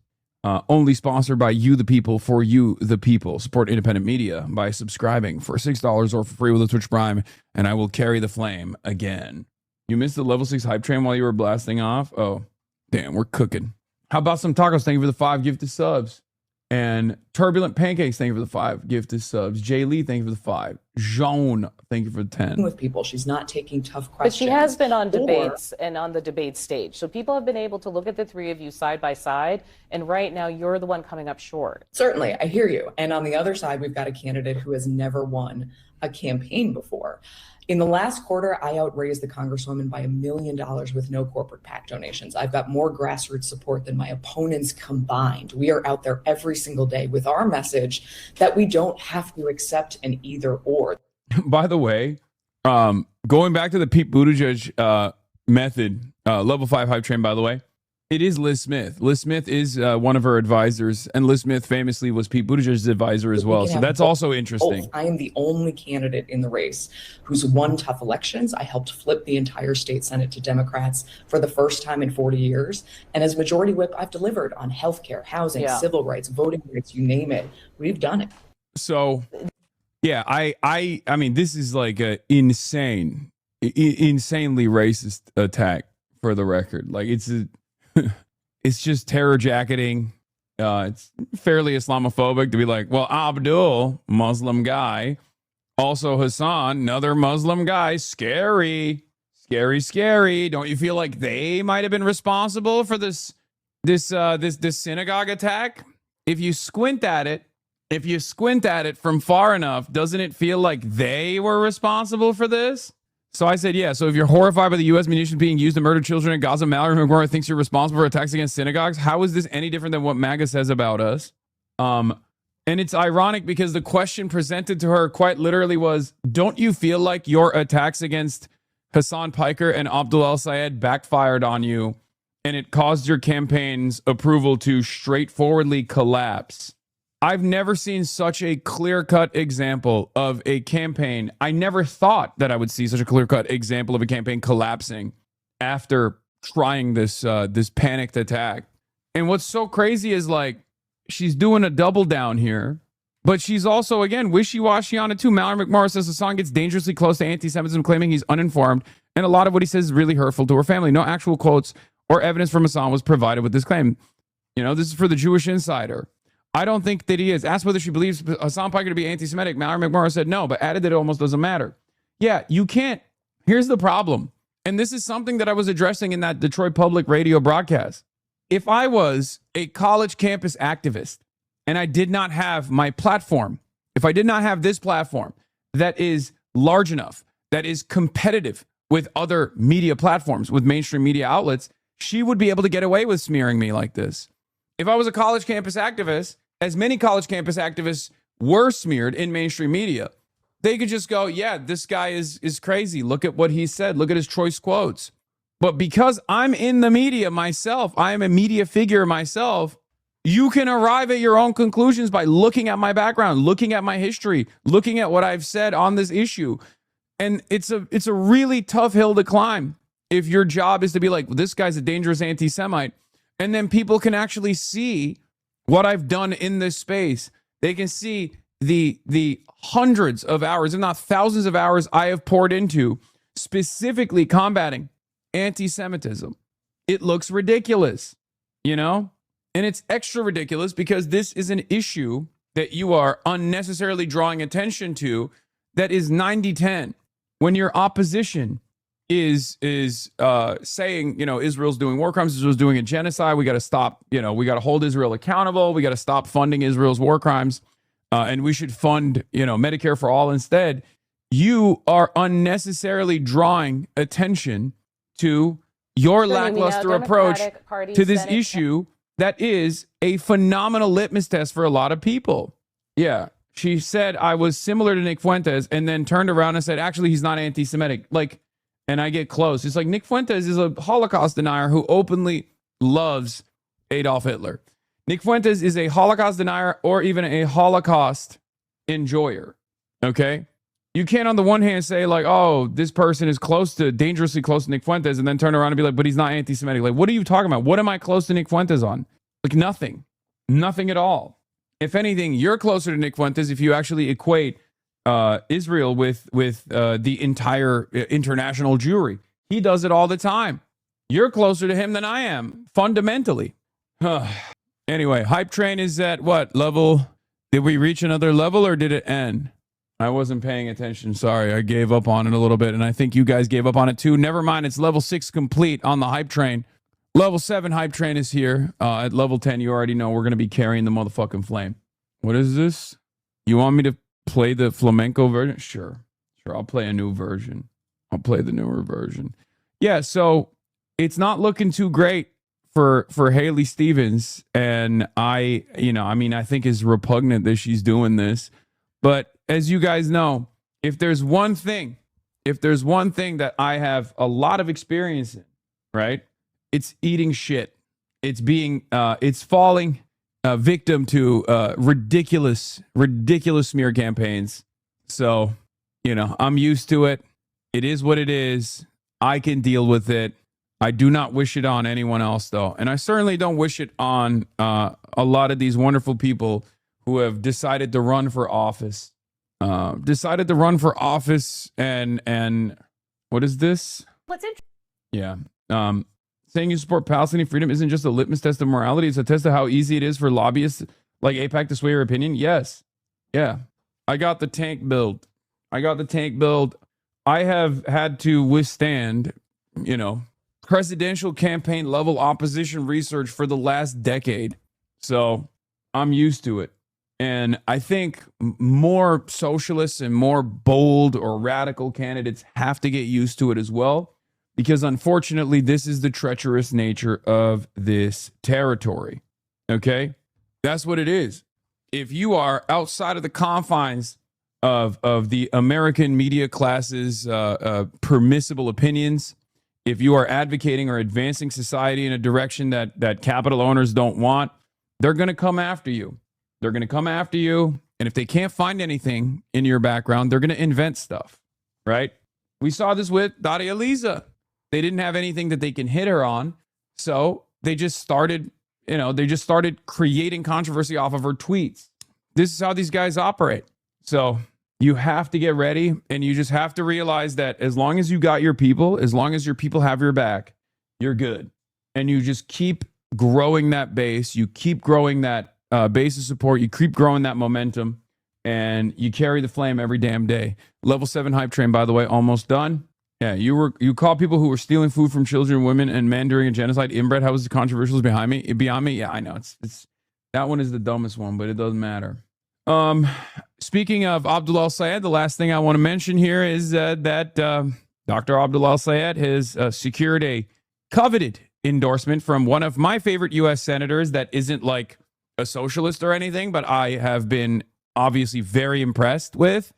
only sponsored by you, the people, for you, the people. Support independent media by subscribing for $6 or for free with a Twitch Prime, and I will carry the flame again. You missed the level 6 hype train while you were blasting off? Oh, damn, we're cooking. How about some tacos? Thank you for the 5 gifted subs. And Turbulent Pancakes, thank you for the 5 gifted subs. Jay Lee, thank you for the 5. Joan, thank you for the 10.
With people, she's not taking tough questions.
But she has been on debates and on the debate stage. So people have been able to look at the three of you side by side. And right now, you're the one coming up short.
Certainly, I hear you. And on the other side, we've got a candidate who has never won a campaign before. In the last quarter, I outraised the Congresswoman by $1 million with no corporate PAC donations. I've got more grassroots support than my opponents combined. We are out there every single day with our message that we don't have to accept an either or.
By the way, going back to the Pete Buttigieg method, level 5 hype train, by the way, It is Liz Smith. Liz Smith is one of her advisors, and Liz Smith famously was Pete Buttigieg's advisor as well. So that's also interesting.
I am the only candidate in the race who's won tough elections. I helped flip the entire state Senate to Democrats for the first time in 40 years. And as majority whip, I've delivered on healthcare, housing, civil rights, voting rights, you name it. We've done it.
So, yeah, I mean, this is like a insanely racist attack, for the record. Like, it's just terror jacketing. It's fairly Islamophobic to be like, well, Abdul, Muslim guy, also Hasan, another Muslim guy, scary. Don't you feel like they might have been responsible for this synagogue attack? If you squint at it from far enough, doesn't it feel like they were responsible for this? So I said, yeah. So if you're horrified by the U.S. munitions being used to murder children in Gaza, Mallory McMorrow thinks you're responsible for attacks against synagogues. How is this any different than what MAGA says about us? And it's ironic because the question presented to her quite literally was, don't you feel like your attacks against Hasan Piker and Abdul El-Sayed backfired on you and it caused your campaign's approval to straightforwardly collapse? I've never seen such a clear-cut example of a campaign. I never thought that I would see such a clear-cut example of a campaign collapsing after trying this panicked attack. And what's so crazy is, like, she's doing a double down here, but she's also, again, wishy-washy on it too. Mallory McMorrow says the song gets dangerously close to anti-Semitism, claiming he's uninformed, and a lot of what he says is really hurtful to her family. No actual quotes or evidence from Hasan was provided with this claim. You know, this is for the Jewish Insider. I don't think that he is. Asked whether she believes Hasan Piker to be anti-Semitic, Mallory McMorrow said no, but added that it almost doesn't matter. Yeah, you can't. Here's the problem. And this is something that I was addressing in that Detroit Public Radio broadcast. If I was a college campus activist and I did not have my platform, if I did not have this platform that is large enough, that is competitive with other media platforms, with mainstream media outlets, she would be able to get away with smearing me like this. If I was a college campus activist, as many college campus activists were smeared in mainstream media, they could just go, yeah, this guy is crazy. Look at what he said. Look at his choice quotes. But because I'm in the media myself, I am a media figure myself, you can arrive at your own conclusions by looking at my background, looking at my history, looking at what I've said on this issue. And it's a really tough hill to climb if your job is to be like, well, this guy's a dangerous anti-Semite. And then people can actually see what I've done in this space. They can see the hundreds of hours, if not thousands of hours, I have poured into specifically combating anti-Semitism. It looks ridiculous, you know? And it's extra ridiculous because this is an issue that you are unnecessarily drawing attention to that is 90-10. When your opposition is saying, you know, Israel's doing war crimes, Israel's doing a genocide, we got to stop, you know, we got to hold Israel accountable, we got to stop funding Israel's war crimes, and we should fund, you know, Medicare for all instead. You are unnecessarily drawing attention to your lackluster approach to this issue that is a phenomenal litmus test for a lot of people. Yeah, she said I was similar to Nick Fuentes and then turned around and said, actually, he's not anti-Semitic. Like, and I get close. It's like Nick Fuentes is a Holocaust denier who openly loves Adolf Hitler. Nick Fuentes is a Holocaust denier or even a Holocaust enjoyer. Okay? You can't on the one hand say like, oh, this person is dangerously close to Nick Fuentes, and then turn around and be like, but he's not anti-Semitic. Like, what are you talking about? What am I close to Nick Fuentes on? Like nothing. Nothing at all. If anything, you're closer to Nick Fuentes if you actually equate Israel with the entire international Jewry. He does it all the time. You're closer to him than I am, fundamentally. Anyway, Hype Train is at what level? Did we reach another level or did it end? I wasn't paying attention. Sorry, I gave up on it a little bit, and I think you guys gave up on it too. Never mind, it's level 6 complete on the Hype Train. Level 7 Hype Train is here. At level 10, you already know we're going to be carrying the motherfucking flame. What is this? You want me to play the flamenco version? Sure, I'll play a new version. I'll play the newer version. Yeah, so it's not looking too great for Haley Stevens, and I think it's repugnant that she's doing this. But as you guys know, if there's one thing that I have a lot of experience in, right? It's eating shit. it's falling victim to ridiculous smear campaigns. So, you know, I'm used to it. It is what it is. I can deal with it. I do not wish it on anyone else, though. And I certainly don't wish it on a lot of these wonderful people who have decided to run for office. And what is this?
What's interesting?
Yeah. Saying you support Palestinian freedom isn't just a litmus test of morality. It's a test of how easy it is for lobbyists like AIPAC to sway your opinion. Yes. Yeah. I got the tank build. I have had to withstand, you know, presidential campaign level opposition research for the last decade. So I'm used to it. And I think more socialists and more bold or radical candidates have to get used to it as well. Because unfortunately, this is the treacherous nature of this territory. Okay? That's what it is. If you are outside of the confines of the American media class's permissible opinions, if you are advocating or advancing society in a direction that capital owners don't want, they're going to come after you. And if they can't find anything in your background, they're going to invent stuff, right? We saw this with Daria Lisa. They didn't have anything that they can hit her on. So they just started creating controversy off of her tweets. This is how these guys operate. So you have to get ready, and you just have to realize that as long as you got your people, as long as your people have your back, you're good. And you just keep growing that base. You keep growing that base of support. You keep growing that momentum, and you carry the flame every damn day. Level 7 hype train, by the way, almost done. Yeah, you call people who were stealing food from children, women, and men during a genocide inbred. How was the controversial beyond me? Yeah, I know. It's that one is the dumbest one, but it doesn't matter. Speaking of Abdul al-Sayed, the last thing I want to mention here is that Dr. Abdul al-Sayed has secured a coveted endorsement from one of my favorite U.S. senators that isn't like a socialist or anything, but I have been obviously very impressed with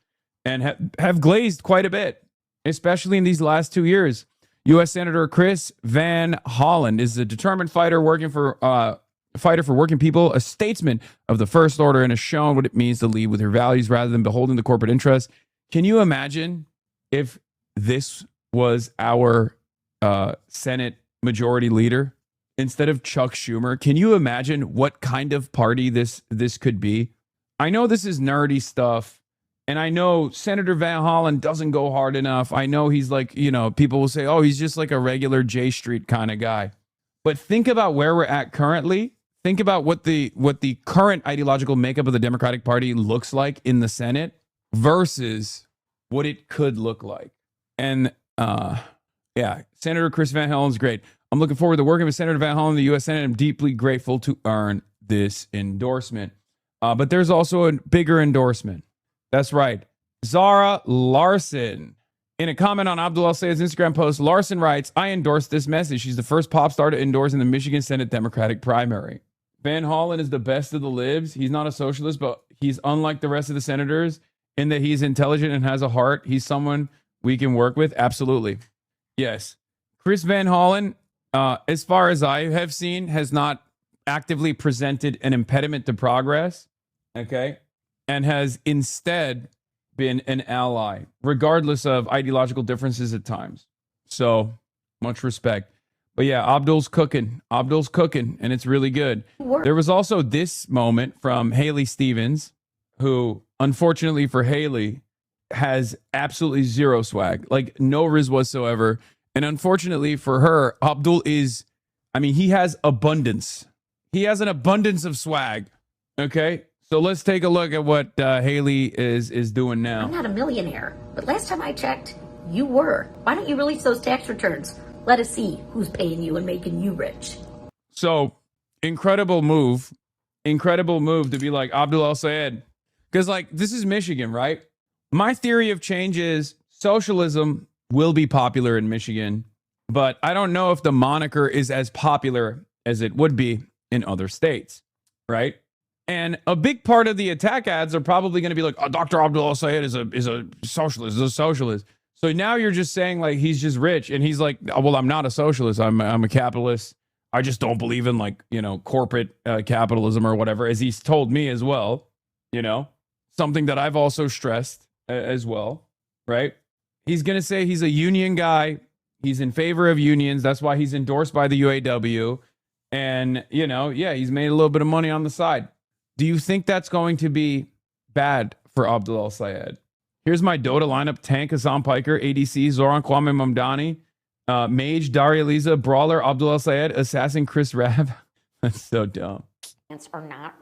and have glazed quite a bit, especially in these last 2 years. U.S. Senator Chris Van Hollen is a determined fighter for working people, a statesman of the first order, and has shown what it means to lead with your values rather than beholden to corporate interests. Can you imagine if this was our Senate majority leader instead of Chuck Schumer? Can you imagine what kind of party this could be? I know this is nerdy stuff, and I know Senator Van Hollen doesn't go hard enough. I know he's like, you know, people will say, oh, he's just like a regular J Street kind of guy. But think about where we're at currently. Think about what the current ideological makeup of the Democratic Party looks like in the Senate versus what it could look like. And yeah, Senator Chris Van Hollen's great. I'm looking forward to working with Senator Van Hollen in the U.S. Senate. I'm deeply grateful to earn this endorsement. But there's also a bigger endorsement. That's right. Zara Larson. In a comment on Abdul al-Sayed's Instagram post, Larson writes, I endorse this message. She's the first pop star to endorse in the Michigan Senate Democratic primary. Van Hollen is the best of the libs. He's not a socialist, but he's unlike the rest of the senators in that he's intelligent and has a heart. He's someone we can work with. Absolutely. Yes. Chris Van Hollen, as far as I have seen, has not actively presented an impediment to progress. Okay. And has instead been an ally, regardless of ideological differences at times. So much respect. But yeah, Abdul's cooking, and it's really good. There was also this moment from Haley Stevens, who, unfortunately for Haley, has absolutely zero swag, like no riz whatsoever. And unfortunately for her, Abdul is, I mean, he has abundance. He has an abundance of swag. Okay. So let's take a look at what Haley is doing now.
I'm not a millionaire, but last time I checked, you were. Why don't you release those tax returns? Let us see who's paying you and making you rich.
So incredible move to be like Abdul al-Sayed. Because like, this is Michigan, right? My theory of change is socialism will be popular in Michigan, but I don't know if the moniker is as popular as it would be in other states, right? And a big part of the attack ads are probably going to be like, oh, Dr. Abdul al-Sayed is a socialist, So now you're just saying like he's just rich, and he's like, oh, well, I'm not a socialist. I'm a capitalist. I just don't believe in like, corporate capitalism or whatever, as he's told me as well, something that I've also stressed as well, right? He's going to say he's a union guy. He's in favor of unions. That's why he's endorsed by the UAW. And, he's made a little bit of money on the side. Do you think that's going to be bad for Abdul El-Sayed? Here's my Dota lineup: Tank, Hasan Piker, ADC, Zoran, Kwame Mamdani, Mage, Daria Liza, Brawler, Abdul El-Sayed, Assassin, Chris Rav. That's so dumb.
Are not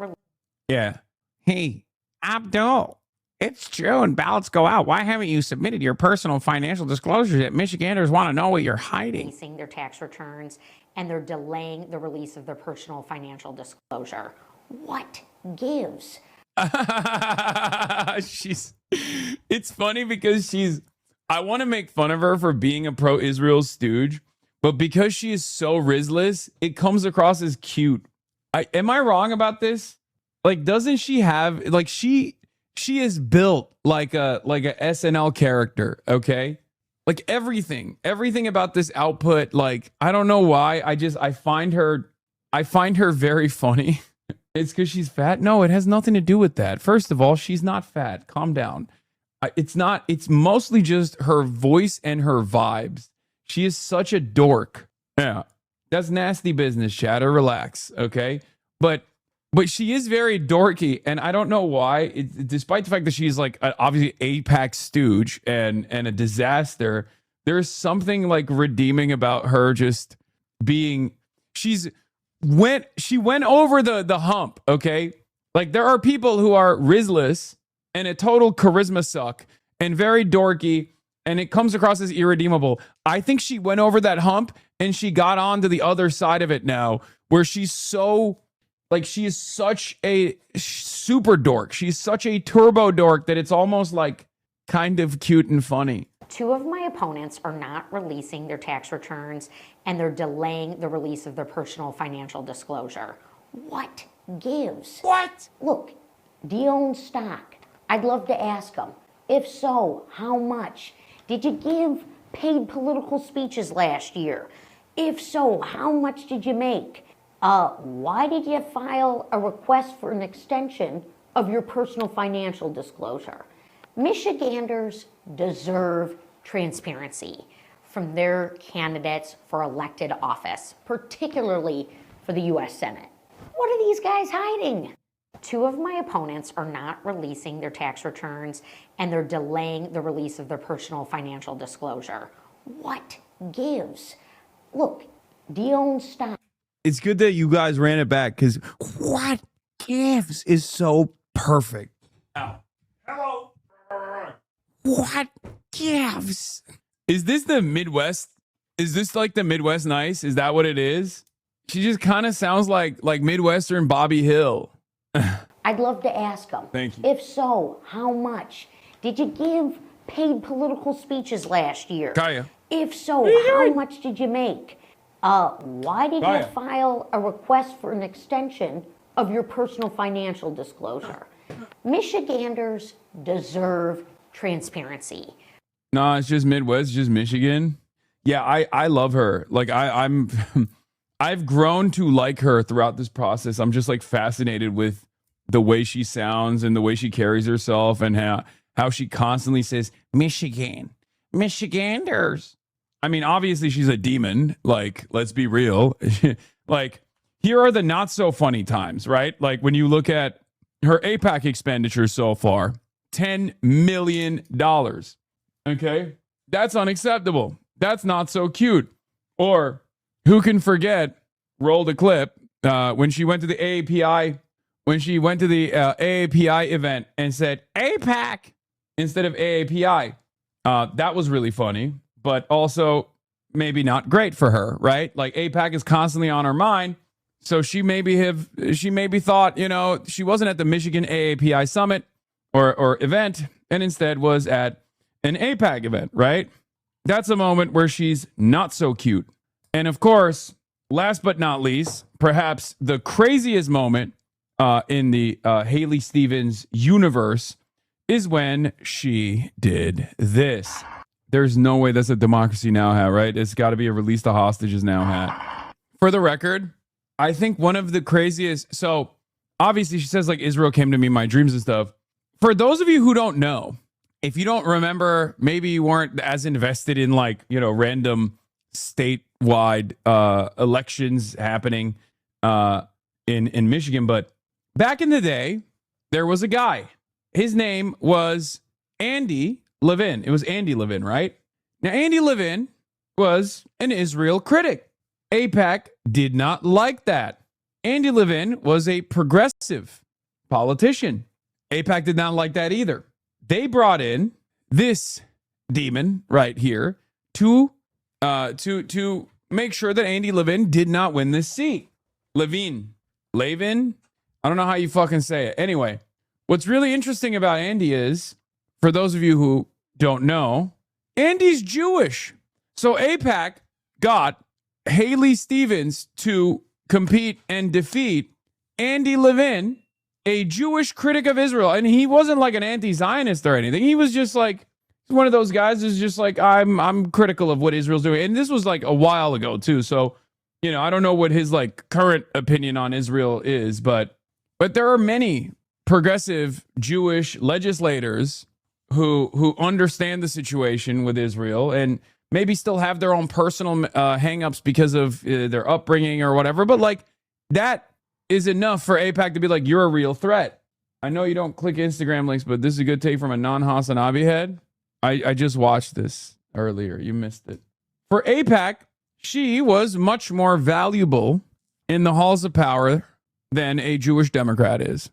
Yeah.
Hey, Abdul, it's June. Ballots go out. Why haven't you submitted your personal financial disclosures yet? Michiganders want to know what you're hiding.
releasing their tax returns, and they're delaying the release of their personal financial disclosure. What gives?
It's funny because I want to make fun of her for being a pro-Israel stooge, but because she is so Rizless, it comes across as cute. Am I wrong about this? Like, doesn't she have, like, she is built like a SNL character, okay? Like everything about this output, like, I don't know why. I find her very funny. It's because she's fat? No, it has nothing to do with that. First of all, she's not fat. Calm down. It's mostly just her voice and her vibes. She is such a dork. Yeah. That's nasty business, chatter. Relax, okay? But she is very dorky, and I don't know why. Despite the fact that she's like obviously APAC stooge and a disaster, there's something like redeeming about her just being. She went over the hump, okay? Like, there are people who are Rizless and a total charisma suck and very dorky, and it comes across as irredeemable. I think she went over that hump and she got on to the other side of it now, where she's so, like, she is such a super dork. She's such a turbo dork that it's almost like kind of cute and funny.
Two of my opponents are not releasing their tax returns, and they're delaying the release of their personal financial disclosure. What gives?
What?
Look, do you own stock? I'd love to ask them. If so, how much? Did you give paid political speeches last year? If so, how much did you make? Why did you file a request for an extension of your personal financial disclosure? Michiganders deserve transparency from their candidates for elected office, particularly for the U.S. Senate. What are these guys hiding? Two of my opponents are not releasing their tax returns, and they're delaying the release of their personal financial disclosure. What gives? Look, do you own stock?
It's good that you guys ran it back, because what gives is so perfect.
Now, hello.
What gives? Is this the Midwest? Is this like the Midwest Nice? Is that what it is? She just kind of sounds like Midwestern Bobby Hill.
I'd love to ask them.
Thank you.
If so, how much? Did you give paid political speeches last year?
Kaya.
If so, how much did you make? Why did you file a request for an extension of your personal financial disclosure? Michiganders deserve transparency.
No, it's just Midwest, just Michigan. Yeah, I love her. Like I'm I've grown to like her throughout this process. I'm just like fascinated with the way she sounds and the way she carries herself, and how she constantly says Michigan, Michiganders. I mean, obviously she's a demon. Like, let's be real. Like, here are the not so funny times, right? Like when you look at her APAC expenditures so far, $10 million. Okay, that's unacceptable. That's not so cute. Or who can forget? Roll the clip when she went to the AAPI. When she went to the AAPI event and said APAC instead of AAPI. That was really funny, but also maybe not great for her, right? Like APAC is constantly on her mind. So she maybe thought, she wasn't at the Michigan AAPI summit or event, and instead was at an APAC event, right? That's a moment where she's not so cute. And of course, last but not least, perhaps the craziest moment in the Haley Stevens universe is when she did this. There's no way that's a Democracy Now! Hat, right? It's got to be a Release the Hostages Now! Hat. for the record, I think one of the craziest. So obviously, she says like Israel came to me in my dreams and stuff. For those of you who don't know, if you don't remember, maybe you weren't as invested in like, you know, random statewide elections happening in Michigan. But back in the day, there was a guy. His name was Andy Levin. It was Andy Levin, right? Now, Andy Levin was an Israel critic. AIPAC did not like that. Andy Levin was a progressive politician. AIPAC did not like that either. They brought in this demon right here to make sure that Andy Levin did not win this seat. Levin, I don't know how you fucking say it. Anyway, what's really interesting about Andy is, for those of you who don't know, Andy's Jewish. So AIPAC got Haley Stevens to compete and defeat Andy Levin, a Jewish critic of Israel. And he wasn't like an anti-Zionist or anything. He was just like one of those guys who's just like, I'm critical of what Israel's doing. And this was like a while ago too. So, you know, I don't know what his like current opinion on Israel is, but there are many progressive Jewish legislators who understand the situation with Israel and maybe still have their own personal hangups because of their upbringing or whatever. But like that is enough for AIPAC to be like, you're a real threat. I know you don't click Instagram links, but this is a good take from a non-HasanAbi head. I just watched this earlier. You missed it. For AIPAC, she was much more valuable in the halls of power than a Jewish Democrat is,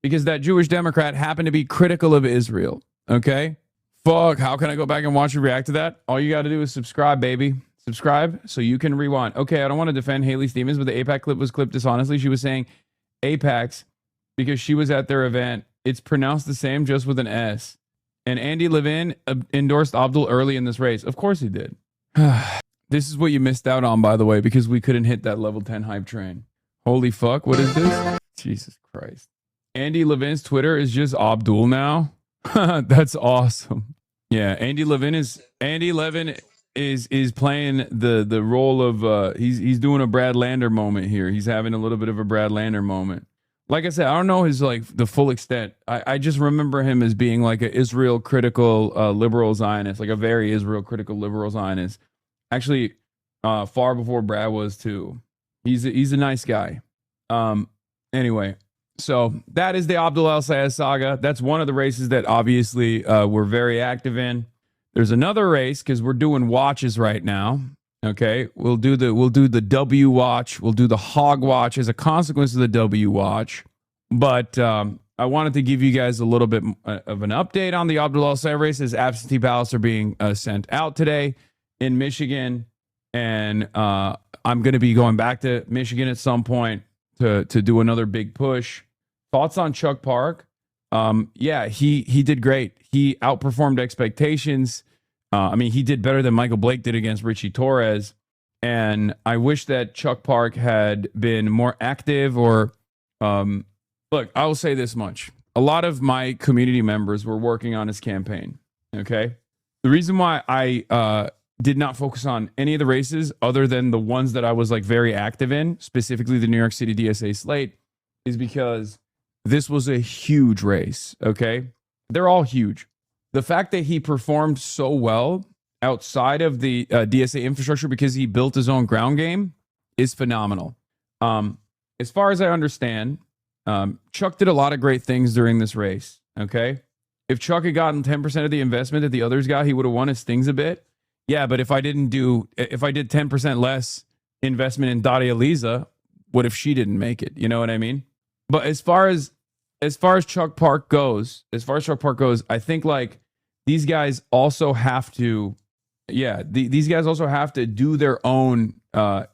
because that Jewish Democrat happened to be critical of Israel. Okay? Fuck, how can I go back and watch you react to that? All you got to do is subscribe, baby. Subscribe so you can rewind. Okay, I don't want to defend Haley Stevens, but the AIPAC clip was clipped dishonestly. She was saying AIPAC's because she was at their event. It's pronounced the same, just with an S. And Andy Levin endorsed Abdul early in this race. Of course he did. This is what you missed out on, by the way, because we couldn't hit that level 10 hype train. Holy fuck, what is this? Jesus Christ. Andy Levin's Twitter is just Abdul now. That's awesome. Yeah, Andy Levin is playing the role of he's doing a Brad Lander moment here. He's having a little bit of a Brad Lander moment. Like I said, I don't know his like the full extent. I just remember him as being like an Israel critical liberal Zionist, like a very Israel critical liberal Zionist. Actually, far before Brad was too. He's a nice guy. Anyway, so that is the Abdul El-Sayed saga. That's one of the races that obviously we're very active in. There's another race because we're doing watches right now. Okay, we'll do the W watch. We'll do the hog watch as a consequence of the W watch. But I wanted to give you guys a little bit of an update on the Abdul El-Sayed race, as absentee ballots are being sent out today in Michigan, and I'm going to be going back to Michigan at some point to do another big push. Thoughts on Chuck Park? Yeah, he did great. He outperformed expectations. I mean, he did better than Michael Blake did against Richie Torres. And I wish that Chuck Park had been more active or, look, I will say this much. A lot of my community members were working on his campaign. Okay. The reason why I did not focus on any of the races other than the ones that I was like very active in, specifically the New York City DSA slate, is because this was a huge race. Okay. They're all huge. The fact that he performed so well outside of the DSA infrastructure because he built his own ground game is phenomenal. As far as I understand, Chuck did a lot of great things during this race. Okay. If Chuck had gotten 10% of the investment that the others got, he would have won his stings a bit. Yeah, but if I did 10% less investment in Daria Lisa, what if she didn't make it? You know what I mean? But as far as Chuck Park goes, I think like these guys also have to, these guys also have to do their own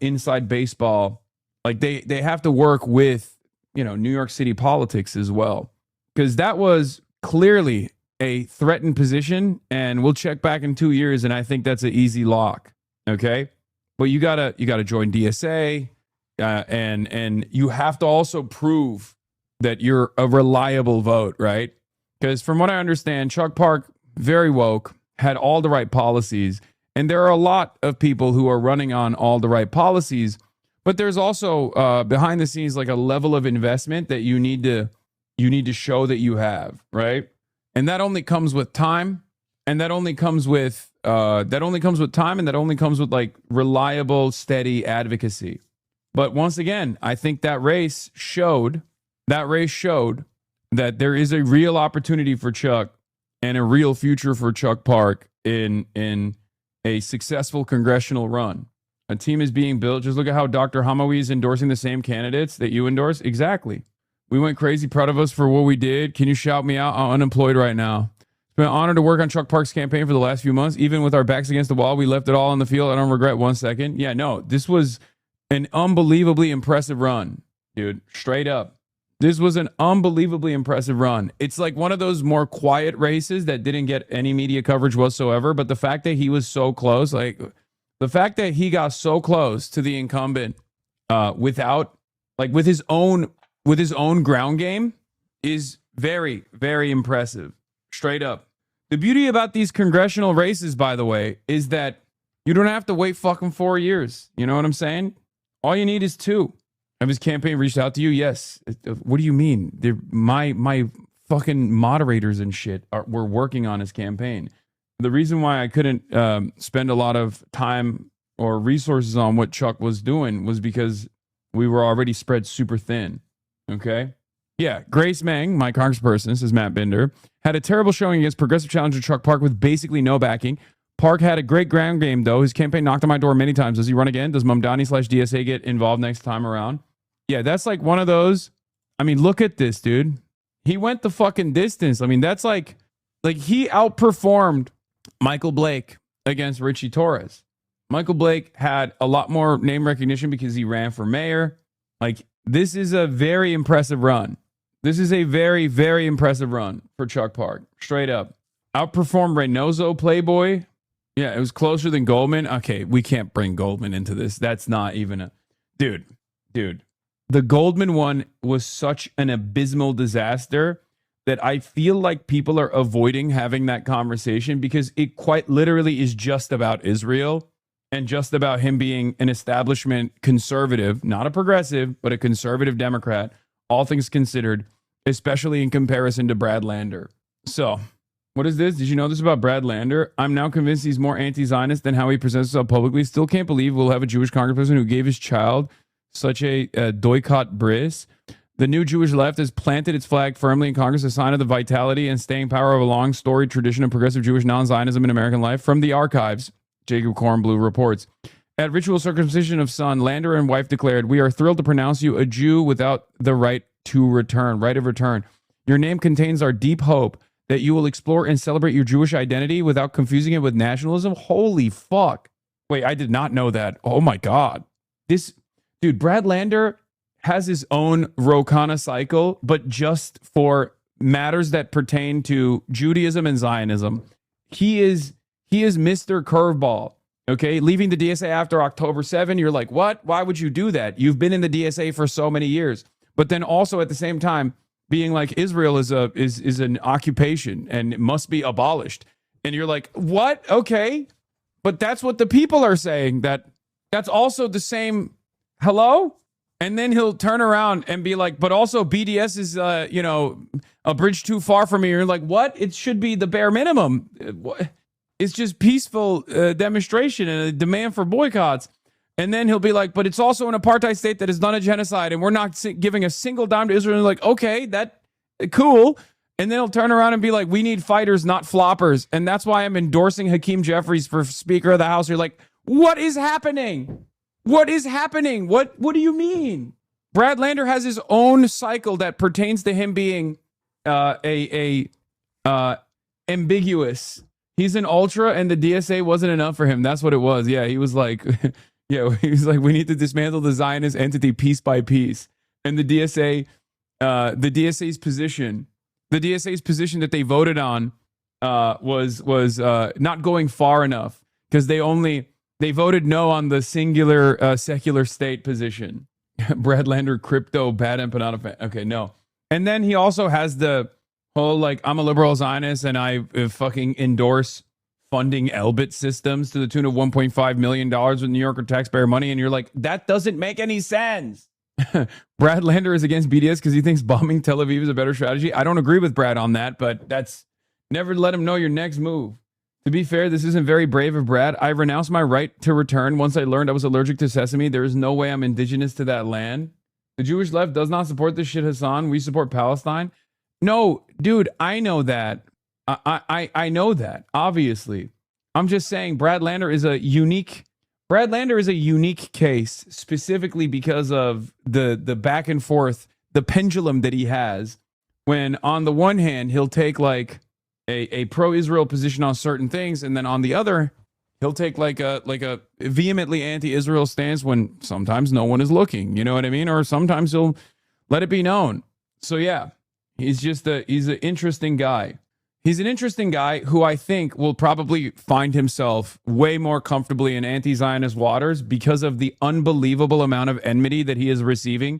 inside baseball. Like they have to work with, New York City politics as well, because that was clearly a threatened position, and we'll check back in 2 years, and I think that's an easy lock. Okay, but you gotta join DSA, and you have to also prove that you're a reliable vote, right? Because from what I understand, Chuck Park, very woke, had all the right policies, and there are a lot of people who are running on all the right policies, But there's also behind the scenes like a level of investment that you need to show that you have, right? And that only comes with time, and that only comes with time, and that only comes with like reliable, steady advocacy. But once again, I think that race showed that there is a real opportunity for Chuck and a real future for Chuck Park in a successful congressional run. A team is being built. Just look at how Dr. Hamawi is endorsing the same candidates that you endorse. Exactly. We went crazy, proud of us for what we did. Can you shout me out? I'm unemployed right now. It's been an honor to work on Chuck Park's campaign for the last few months. Even with our backs against the wall, we left it all on the field. I don't regret 1 second. Yeah, no, this was an unbelievably impressive run, dude. Straight up. This was an unbelievably impressive run. It's like one of those more quiet races that didn't get any media coverage whatsoever. But the fact that he was so close, like the fact that he got so close to the incumbent without, like with his own ground game is very, very impressive. Straight up. The beauty about these congressional races, by the way, is that you don't have to wait fucking 4 years. You know what I'm saying? All you need is 2. Have his campaign reached out to you? Yes. What do you mean? They're my fucking moderators and shit were working on his campaign. The reason why I couldn't spend a lot of time or resources on what Chuck was doing was because we were already spread super thin. Okay? Yeah, Grace Meng, my congressperson, this is Matt Binder, had a terrible showing against progressive challenger Chuck Park with basically no backing. Park had a great ground game, though. His campaign knocked on my door many times. Does he run again? Does Mamdani/DSA get involved next time around? Yeah, that's like one of those. I mean, look at this, dude. He went the fucking distance. I mean, that's like he outperformed Michael Blake against Richie Torres. Michael Blake had a lot more name recognition because he ran for mayor. Like, this is a very impressive run. This is a very, very impressive run for Chuck Park. Straight up. Outperformed Reynoso, Playboy. Yeah, it was closer than Goldman. Okay, we can't bring Goldman into this. That's not even a... Dude. The Goldman one was such an abysmal disaster that I feel like people are avoiding having that conversation because it quite literally is just about Israel and just about him being an establishment conservative, not a progressive, but a conservative Democrat, all things considered, especially in comparison to Brad Lander. So, what is this? Did you know this about Brad Lander? I'm now convinced he's more anti-Zionist than how he presents himself publicly. Still can't believe we'll have a Jewish congressperson who gave his child such a doikot bris. The new Jewish left has planted its flag firmly in Congress, a sign of the vitality and staying power of a long storied tradition of progressive Jewish non-Zionism in American life. From the archives, Jacob Kornblue reports. At ritual circumcision of son, Lander and wife declared, "We are thrilled to pronounce you a Jew without the right of return. Your name contains our deep hope that you will explore and celebrate your Jewish identity without confusing it with nationalism." Holy fuck. Wait, I did not know that. Oh my God. Dude, Brad Lander has his own Rokana cycle, but just for matters that pertain to Judaism and Zionism. He is Mr. Curveball. Okay, leaving the DSA after October 7, you're like, what? Why would you do that? You've been in the DSA for so many years. But then also at the same time, being like Israel is an occupation and it must be abolished. And you're like, what? Okay. But that's what the people are saying. That's also the same. Hello? And then he'll turn around and be like, but also BDS is, a bridge too far from me. You're like, what? It should be the bare minimum. It's just peaceful demonstration and a demand for boycotts. And then he'll be like, but it's also an apartheid state that has done a genocide and we're not giving a single dime to Israel. And like, okay, cool. And then he'll turn around and be like, we need fighters, not floppers. And that's why I'm endorsing Hakeem Jeffries for Speaker of the House. You're like, what is happening? What is happening? What do you mean? Brad Lander has his own cycle that pertains to him being ambiguous. He's an ultra and the DSA wasn't enough for him. That's what it was. Yeah, he was like, we need to dismantle the Zionist entity piece by piece. And the DSA's position that they voted on was not going far enough because they voted no on the singular secular state position. Brad Lander, crypto, bad empanada fan. Okay, no. And then he also has the whole, like, I'm a liberal Zionist and I fucking endorse funding Elbit systems to the tune of $1.5 million with New Yorker taxpayer money. And you're like, that doesn't make any sense. Brad Lander is against BDS because he thinks bombing Tel Aviv is a better strategy. I don't agree with Brad on that, but that's never let him know your next move. To be fair, this isn't very brave of Brad. I renounced my right to return once I learned I was allergic to sesame. There is no way I'm indigenous to that land. The Jewish left does not support this shit, Hasan. We support Palestine. No, dude, I know that. I know that, obviously. I'm just saying Brad Lander is a unique case specifically because of the back and forth, the pendulum that he has when on the one hand he'll take like a pro-Israel position on certain things, and then on the other he'll take like a vehemently anti-Israel stance when sometimes no one is looking, you know what I mean? Or sometimes he'll let it be known. So yeah, he's an interesting guy. He's an interesting guy who I think will probably find himself way more comfortably in anti-Zionist waters because of the unbelievable amount of enmity that he is receiving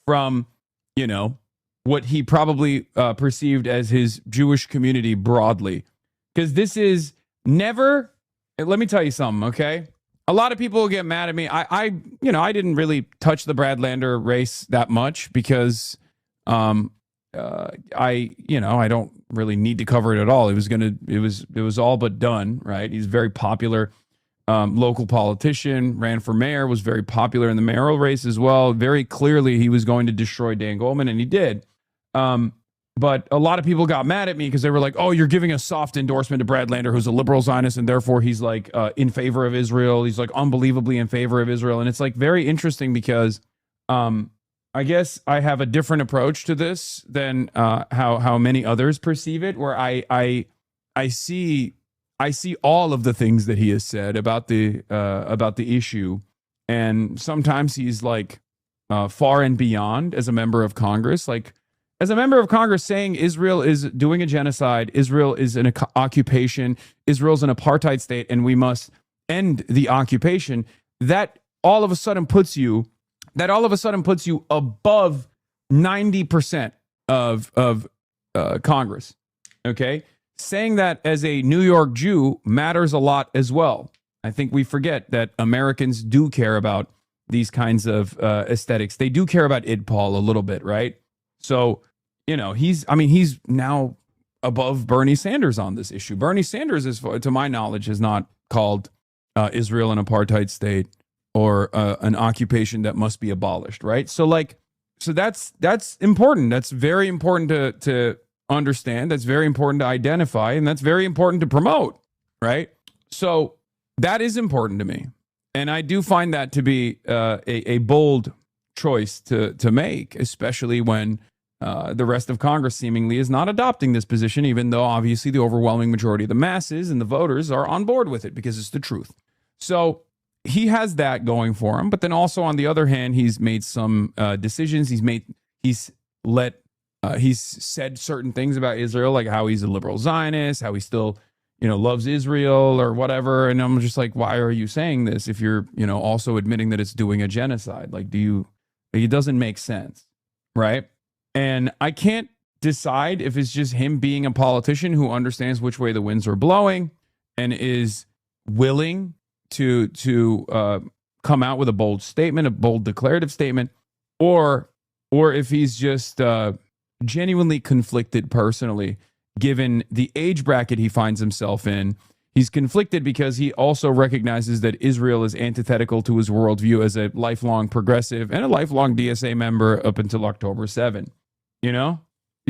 from, you know, what he probably perceived as his Jewish community broadly. Because this is never, let me tell you something, okay? A lot of people will get mad at me. I didn't really touch the Brad Lander race that much because I don't really need to cover it at all. It was all but done, right? He's a very popular local politician, ran for mayor, was very popular in the mayoral race as well. Very clearly he was going to destroy Dan Goldman, and he did. But a lot of people got mad at me because they were like, oh, you're giving a soft endorsement to Brad Lander, who's a liberal Zionist, and therefore he's like in favor of Israel. He's like unbelievably in favor of Israel. And it's like very interesting because I guess I have a different approach to this than how many others perceive it, where I see all of the things that he has said about the issue, and sometimes he's like far and beyond as a member of Congress. Like as a member of Congress saying Israel is doing a genocide, Israel is an occupation, Israel's an apartheid state, and we must end the occupation. That all of a sudden puts you above 90% of Congress. Okay, saying that as a New York Jew matters a lot as well. I think we forget that Americans do care about these kinds of aesthetics. They do care about IDPOL a little bit, right? So, you know, he's now above Bernie Sanders on this issue. Bernie Sanders, as far to my knowledge, has not called Israel an apartheid state or an occupation that must be abolished, right? So that's important. That's very important to understand. That's very important to identify, and that's very important to promote, right? So that is important to me, and I do find that to be a bold choice to make, especially when the rest of Congress seemingly is not adopting this position, even though obviously the overwhelming majority of the masses and the voters are on board with it because it's the truth. So he has that going for him, but then also on the other hand, he's made some decisions. He's said certain things about Israel, like how he's a liberal Zionist, how he still, loves Israel or whatever. And I'm just like, why are you saying this if you're, also admitting that it's doing a genocide? Like, it doesn't make sense, right? And I can't decide if it's just him being a politician who understands which way the winds are blowing and is willing to come out with a bold statement, a bold declarative statement, or if he's just genuinely conflicted personally, given the age bracket he finds himself in. He's conflicted because he also recognizes that Israel is antithetical to his worldview as a lifelong progressive and a lifelong DSA member up until October 7. You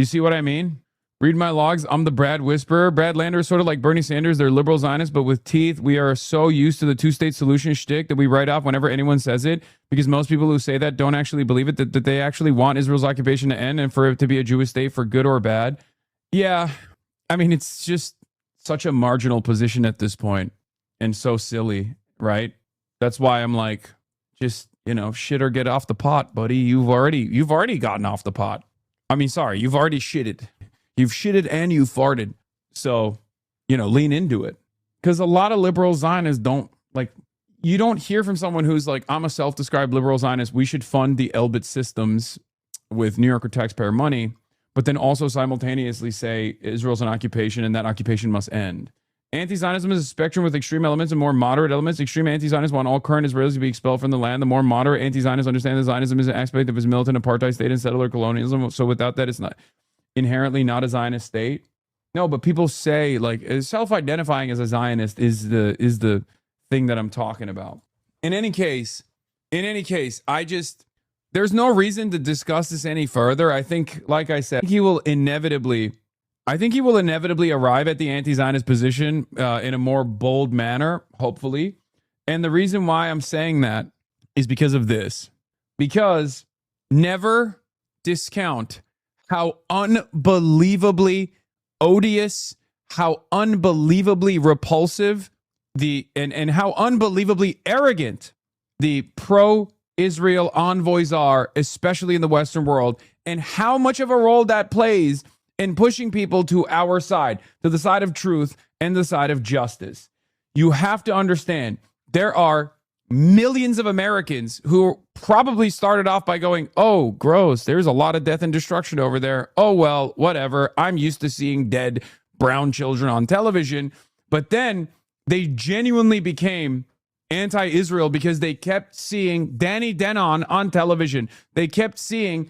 see what I mean? Read my logs. I'm the Brad Whisperer. Brad Lander is sort of like Bernie Sanders. They're liberal Zionists, but with teeth. We are so used to the two-state solution shtick that we write off whenever anyone says it, because most people who say that don't actually believe it, that they actually want Israel's occupation to end and for it to be a Jewish state for good or bad. Yeah, it's just such a marginal position at this point and so silly, right? That's why I'm like, just, shit or get off the pot, buddy. You've already gotten off the pot. Sorry, you've already shitted. You've shitted and you farted. So, lean into it. Because a lot of liberal Zionists you don't hear from someone who's like, I'm a self-described liberal Zionist. We should fund the Elbit systems with New Yorker taxpayer money, but then also simultaneously say Israel's an occupation and that occupation must end. Anti-Zionism is a spectrum with extreme elements and more moderate elements. Extreme anti-Zionists want all current Israelis to be expelled from the land. The more moderate anti-Zionists understand that Zionism is an aspect of his militant apartheid state and settler colonialism. So without that, it's not inherently not a Zionist state. No, but people say like self-identifying as a Zionist is the thing that I'm talking about. In any case, there's no reason to discuss this any further. I think, like I said, he will inevitably arrive at the anti-Zionist position in a more bold manner, hopefully. And the reason why I'm saying that is because of this. Because never discount how unbelievably odious, how unbelievably repulsive and how unbelievably arrogant the pro-Israel envoys are, especially in the Western world, and how much of a role that plays in pushing people to our side, to the side of truth and the side of justice. You have to understand, there are millions of Americans who probably started off by going, oh, gross, there's a lot of death and destruction over there. Oh, well, whatever. I'm used to seeing dead brown children on television. But then they genuinely became anti-Israel because they kept seeing Danny Denon on television. They kept seeing,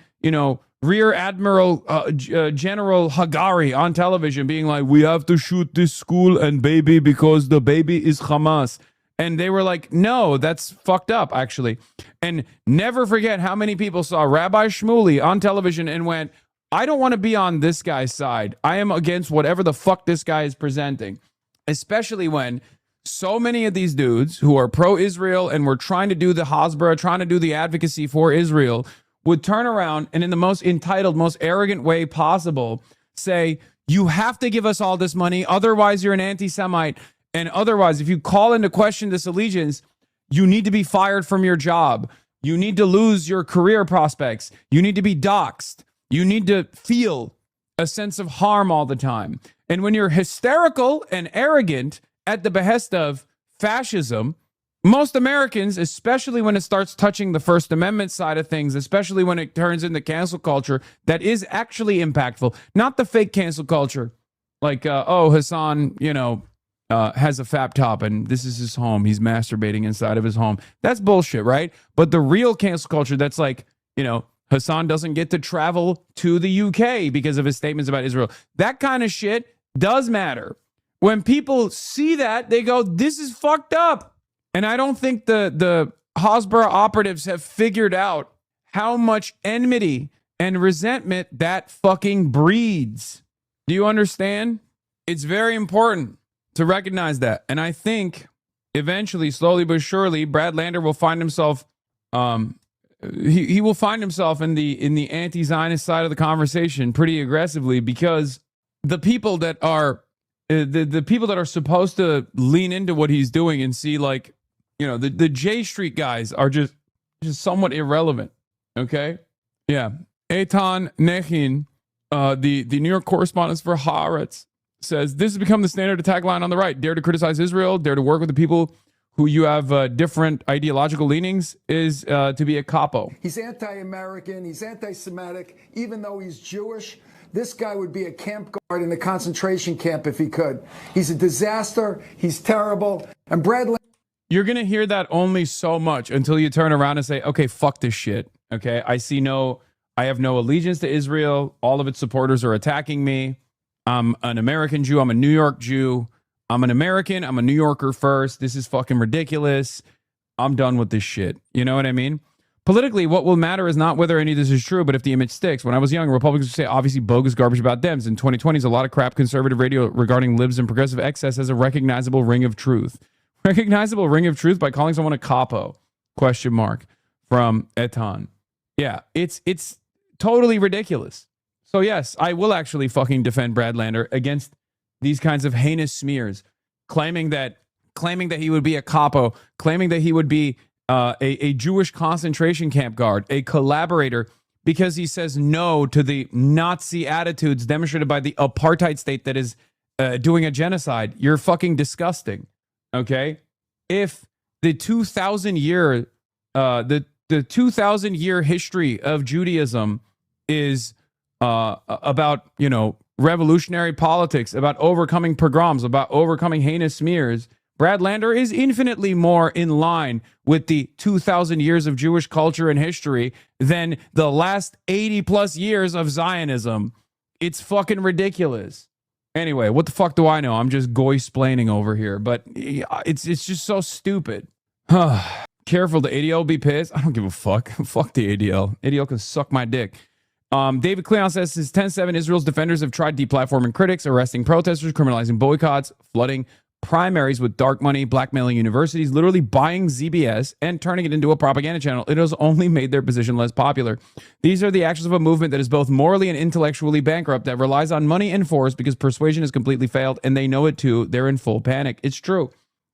Rear Admiral General Hagari on television being like, we have to shoot this school and baby because the baby is Hamas. And they were like, no, that's fucked up, actually. And never forget how many people saw Rabbi Shmuley on television and went, I don't want to be on this guy's side. I am against whatever the fuck this guy is presenting. Especially when so many of these dudes who are pro-Israel and were trying to do the Hasbara, trying to do the advocacy for Israel, would turn around and in the most entitled, most arrogant way possible, say, you have to give us all this money, otherwise you're an anti-Semite. And otherwise, if you call into question this allegiance, you need to be fired from your job. You need to lose your career prospects. You need to be doxxed. You need to feel a sense of harm all the time. And when you're hysterical and arrogant at the behest of fascism, most Americans, especially when it starts touching the First Amendment side of things, especially when it turns into cancel culture that is actually impactful, not the fake cancel culture like, Hasan, has a fap top and this is his home. He's masturbating inside of his home. That's bullshit, right? But the real cancel culture that's like, Hasan doesn't get to travel to the UK because of his statements about Israel. That kind of shit does matter. When people see that, they go, this is fucked up. And I don't think the Hasbara operatives have figured out how much enmity and resentment that fucking breeds. Do you understand? It's very important to recognize that. And I think eventually, slowly but surely, Brad Lander will find himself, he will find himself in the anti-Zionist side of the conversation pretty aggressively, because the people that are the people that are supposed to lean into what he's doing and see, like, the J Street guys are just somewhat irrelevant. Okay, yeah. Eitan Nechin, the New York correspondent for Haaretz, says this has become the standard attack line on the right. Dare to criticize Israel, dare to work with the people who you have different ideological leanings is to be a capo.
He's anti-American, he's anti-Semitic, even though he's Jewish. This guy would be a camp guard in a concentration camp if he could. He's a disaster, he's terrible, and Bradley...
You're going to hear that only so much until you turn around and say, okay, fuck this shit. Okay, I have no allegiance to Israel. All of its supporters are attacking me. I'm an American Jew. I'm a New York Jew. I'm an American. I'm a New Yorker first. This is fucking ridiculous. I'm done with this shit. You know what I mean? Politically, what will matter is not whether any of this is true, but if the image sticks. When I was young, Republicans would say obviously bogus garbage about Dems. In 2020s, a lot of crap conservative radio regarding libs and progressive excess as a recognizable ring of truth. Recognizable ring of truth by calling someone a capo? ? From Etan. Yeah, it's totally ridiculous. So yes, I will actually fucking defend Brad Lander against these kinds of heinous smears, claiming that he would be a capo, claiming that he would be a Jewish concentration camp guard, a collaborator, because he says no to the Nazi attitudes demonstrated by the apartheid state that is doing a genocide. You're fucking disgusting. Okay, if the 2,000-year the 2,000-year history of Judaism is about revolutionary politics, about overcoming pogroms, about overcoming heinous smears, Brad Lander is infinitely more in line with the 2,000 years of Jewish culture and history than the last 80 plus years of Zionism. It's fucking ridiculous. Anyway, what the fuck do I know? I'm just goy-splaining over here, but it's just so stupid. Careful, the ADL will be pissed. I don't give a fuck. Fuck the ADL. ADL can suck my dick. David Cleon says, since 10/7, Israel's defenders have tried deplatforming critics, arresting protesters, criminalizing boycotts, flooding primaries with dark money, blackmailing universities, literally buying ZBS and turning it into a propaganda channel. It has only made their position less popular. These are the actions of a movement that is both morally and intellectually bankrupt, that relies on money and force because persuasion has completely failed, and they know it too. They're in full panic. It's true.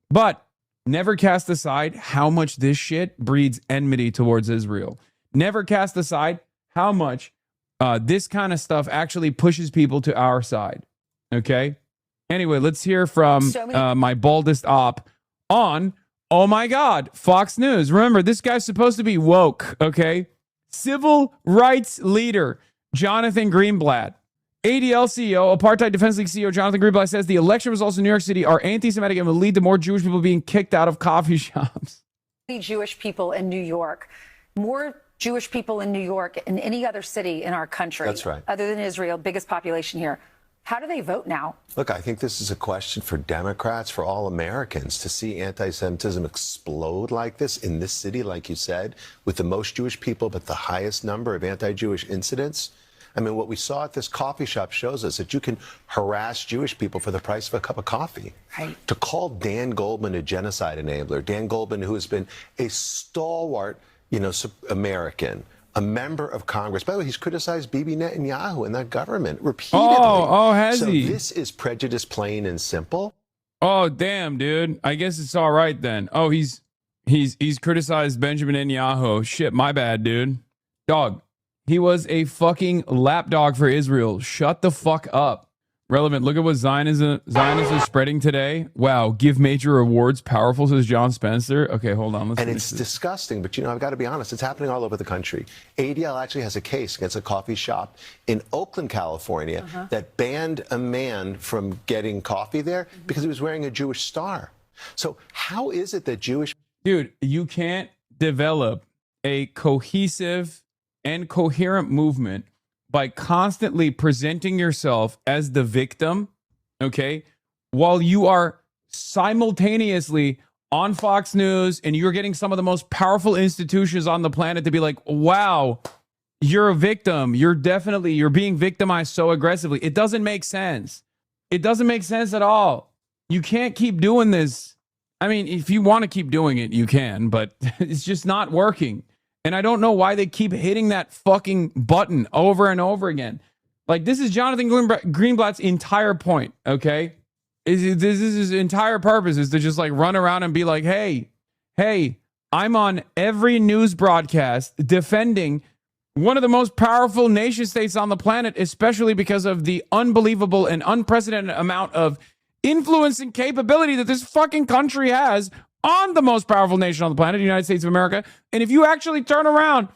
But never cast aside how much this shit breeds enmity towards Israel. Never cast aside how much this kind of stuff actually pushes people to our side. Okay? Anyway, let's hear from my baldest op on, oh my God, Fox News. Remember, this guy's supposed to be woke, okay? Civil rights leader, Jonathan Greenblatt. ADL CEO, Apartheid Defense League CEO Jonathan Greenblatt says the election results in New York City are anti-Semitic and will lead to more Jewish people being kicked out of coffee shops.
Jewish people in New York, more Jewish people in New York than any other city in our country.
That's right.
Other than Israel, biggest population here. How do they vote now?
Look, I think this is a question for Democrats, for all Americans, to see anti-Semitism explode like this in this city, like you said, with the most Jewish people but the highest number of anti-Jewish incidents. I mean, what we saw at this coffee shop shows us that you can harass Jewish people for the price of a cup of coffee.
Right.
To call Dan Goldman a genocide enabler, Dan Goldman, who has been a stalwart, American, a member of Congress. By the way, he's criticized Bibi Netanyahu and that government repeatedly.
Oh, has he?
So this is prejudice, plain and simple.
Oh, damn, dude. I guess it's all right then. Oh, he's criticized Benjamin Netanyahu. Shit, my bad, dude. Dog, he was a fucking lapdog for Israel. Shut the fuck up. Relevant. Look at what Zionism is spreading today. Wow. Give major awards. Powerful, says John Spencer. Okay, hold on.
And it's disgusting, but I've got to be honest, it's happening all over the country. ADL actually has a case against a coffee shop in Oakland, California, that banned a man from getting coffee there because he was wearing a Jewish star. So how is it that Jewish...
Dude, you can't develop a cohesive and coherent movement by constantly presenting yourself as the victim, okay, while you are simultaneously on Fox News and you're getting some of the most powerful institutions on the planet to be like, wow, you're a victim. You're being victimized so aggressively. It doesn't make sense. It doesn't make sense at all. You can't keep doing this. I mean, if you want to keep doing it, you can, but it's just not working. And I don't know why they keep hitting that fucking button over and over again. Like, this is Jonathan Greenblatt's entire point, okay? This is his entire purpose, is to just like run around and be like, hey, I'm on every news broadcast defending one of the most powerful nation states on the planet, especially because of the unbelievable and unprecedented amount of influence and capability that this fucking country has on the most powerful nation on the planet, the United States of America. And if you actually turn around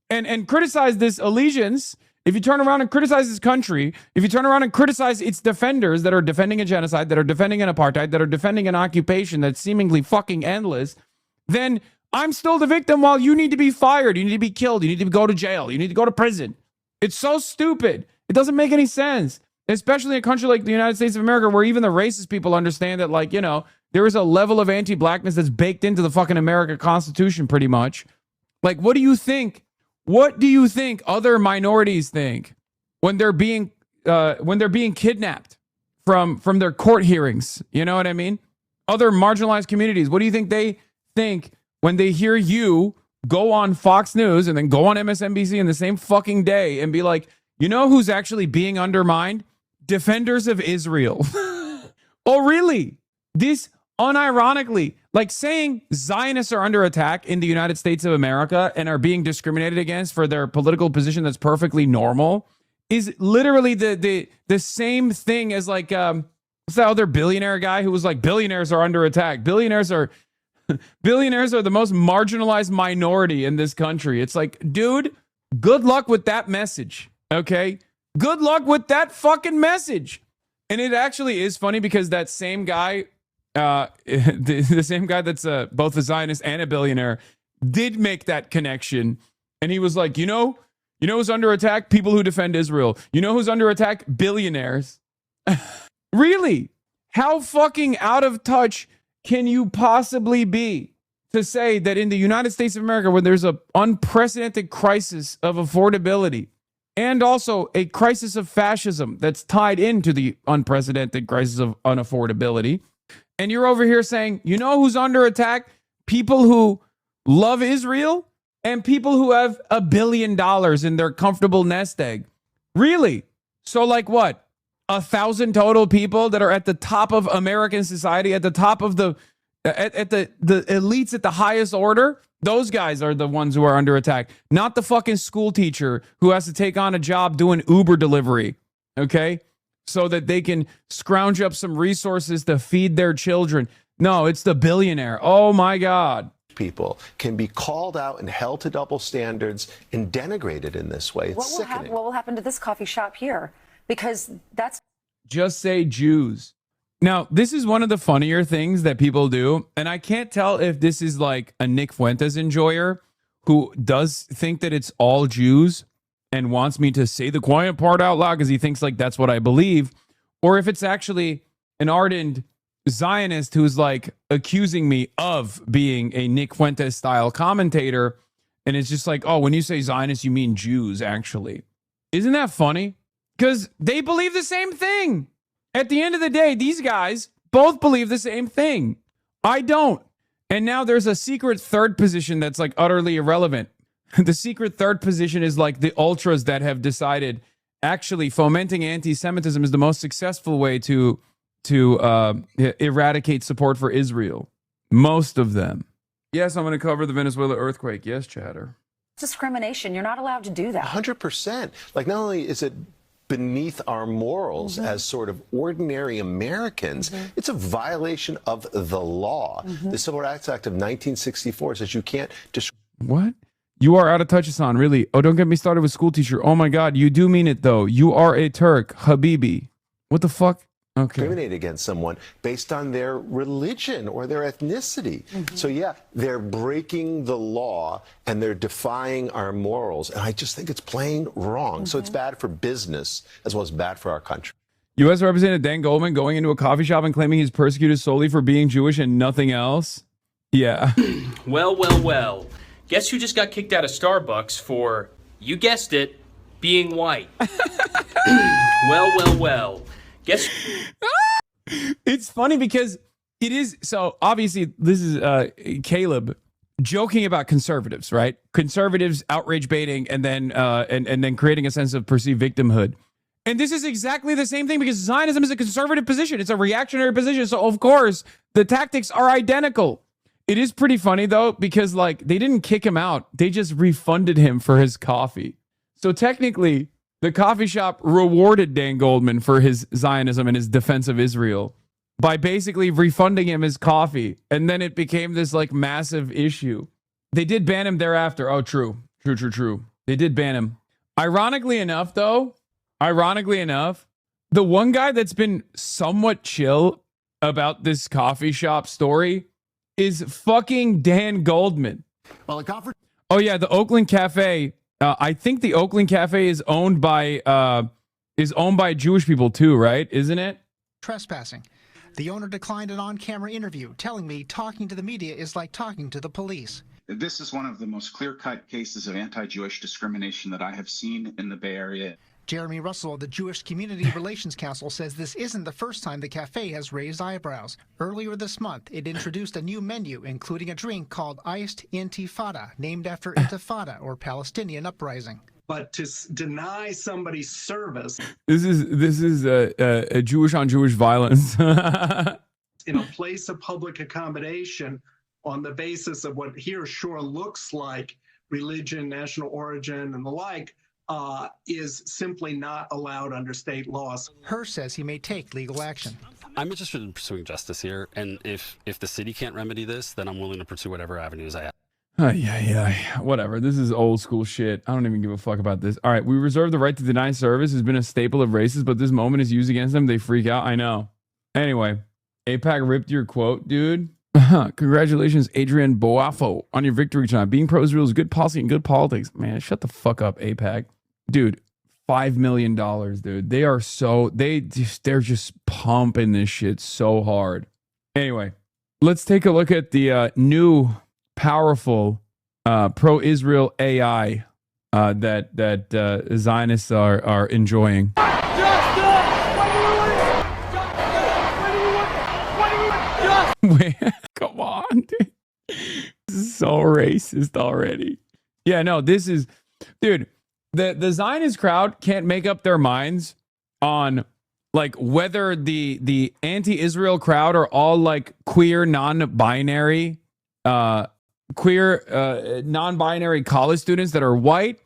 and criticize this allegiance, if you turn around and criticize this country, if you turn around and criticize its defenders that are defending a genocide, that are defending an apartheid, that are defending an occupation that's seemingly fucking endless, then I'm still the victim while you need to be fired. You need to be killed. You need to go to jail. You need to go to prison. It's so stupid. It doesn't make any sense, especially in a country like the United States of America, where even the racist people understand that, like, there is a level of anti-blackness that's baked into the fucking American Constitution, pretty much. Like, what do you think? What do you think other minorities think when they're being kidnapped from their court hearings? You know what I mean? Other marginalized communities. What do you think they think when they hear you go on Fox News and then go on MSNBC in the same fucking day and be like, you know who's actually being undermined? Defenders of Israel. Oh, really? This unironically, like saying Zionists are under attack in the United States of America and are being discriminated against for their political position that's perfectly normal, is literally the same thing as like what's that other billionaire guy who was like, billionaires are under attack. Billionaires are the most marginalized minority in this country. It's like, dude, good luck with that message. Okay, Good luck with that fucking message. And it actually is funny because that same guy, the same guy that's both a Zionist and a billionaire, did make that connection. And he was like, you know who's under attack? People who defend Israel. You know who's under attack? Billionaires. Really? How fucking out of touch can you possibly be to say that in the United States of America, where there's an unprecedented crisis of affordability and also a crisis of fascism that's tied into the unprecedented crisis of unaffordability, and you're over here saying, you know who's under attack? People who love Israel and people who have $1 billion in their comfortable nest egg. Really? So like what? 1,000 total people that are at the top of American society, at the top of the elites at the highest order? Those guys are the ones who are under attack, not the fucking school teacher who has to take on a job doing Uber delivery, okay? So that they can scrounge up some resources to feed their children. No, it's the billionaire. Oh my God.
People can be called out and held to double standards and denigrated in this way. It's sickening.
What will happen to this coffee shop here? Because that's...
Just say Jews. Now, this is one of the funnier things that people do, and I can't tell if this is like a Nick Fuentes enjoyer who does think that it's all Jews and wants me to say the quiet part out loud because he thinks like that's what I believe, or if it's actually an ardent Zionist who's like accusing me of being a Nick Fuentes style commentator, and it's just like, oh, when you say Zionist, you mean Jews, actually. Isn't that funny? Because they believe the same thing. At the end of the day, these guys both believe the same thing. I don't. And now there's a secret third position that's like utterly irrelevant. The secret third position is like the ultras that have decided actually fomenting anti-Semitism is the most successful way to eradicate support for Israel. Most of them. Yes, I'm going to cover the Venezuela earthquake. Yes, Chatter.
discrimination. You're not allowed to do that.
100%. Like, not only is it beneath our morals as sort of ordinary Americans, it's a violation of the law. The Civil Rights Act of 1964 says you can't
What? You are out of touch, Hasan, really. Oh, don't get me started with school teacher. Oh my God, you do mean it though. You are a Turk, Habibi. What the fuck? Okay.
Discriminate against someone based on their religion or their ethnicity. So yeah, they're breaking the law and they're defying our morals. And I just think it's plain wrong. So it's bad for business as well as bad for our country.
U.S. Representative Dan Goldman going into a coffee shop and claiming he's persecuted solely for being Jewish and nothing else. Yeah.
Well. Guess who just got kicked out of Starbucks for, you guessed it, being white? Well. Guess.
It's funny because it is, so obviously this is Caleb joking about conservatives, right? Conservatives outrage baiting and then creating a sense of perceived victimhood. And this is exactly the same thing because Zionism is a conservative position. It's a reactionary position. So of course the tactics are identical. It is pretty funny though, because like they didn't kick him out. They just refunded him for his coffee. So technically the coffee shop rewarded Dan Goldman for his Zionism and his defense of Israel by basically refunding him his coffee. And then it became this like massive issue. They did ban him thereafter. Oh, true. They did ban him. Ironically enough, the one guy that's been somewhat chill about this coffee shop story is fucking Dan Goldman.
Well, the conference.
Oh yeah, the Oakland Cafe. I think the Oakland Cafe is owned by Jewish people too, right? Isn't it?
Trespassing. The owner declined an on-camera interview, telling me talking to the media is like talking to the police.
This is one of the most clear-cut cases of anti-Jewish discrimination that I have seen in the Bay Area.
Jeremy Russell of the Jewish Community Relations Council says this isn't the first time the cafe has raised eyebrows. Earlier this month, it introduced a new menu, including a drink called Iced Intifada, named after Intifada, or Palestinian uprising.
But to deny somebody service...
This is a Jewish on Jewish violence.
in a place of public accommodation on the basis of what here sure looks like religion, national origin, and the like, is simply not allowed under state laws.
Hirsch says he may take legal action.
I'm interested in pursuing justice here, and if the city can't remedy this, then I'm willing to pursue whatever avenues I have.
Yeah. Whatever. This is old school shit. I don't even give a fuck about this. All right. We reserve the right to deny service has been a staple of races, but this moment is used against them. They freak out. I know. Anyway, APAC ripped your quote, dude. Congratulations, Adrian Boafo, on your victory tonight. Being pro-Israel is good policy and good politics. Man, shut the fuck up, APAC. Dude, $5 million, dude. They are so, they're just pumping this shit so hard. Anyway, let's take a look at the new powerful pro-Israel AI that Zionists are enjoying. Wait, come on, dude. This is so racist already. Yeah, no, this is, dude, the Zionist crowd can't make up their minds on like whether the anti-Israel crowd are all like queer, non-binary, non-binary college students that are white,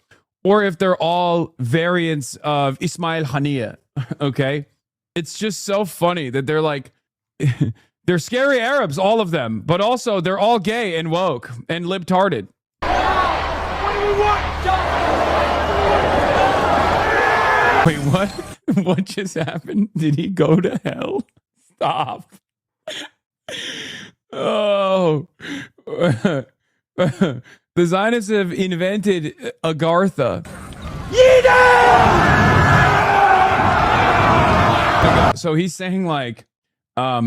or if they're all variants of Ismail Haniyeh. Okay, it's just so funny that they're like. They're scary Arabs, all of them, but also they're all gay and woke and libtarded. Wait, what? What just happened? Did he go to hell? Stop. Oh. The Zionists have invented Agartha. So he's saying like,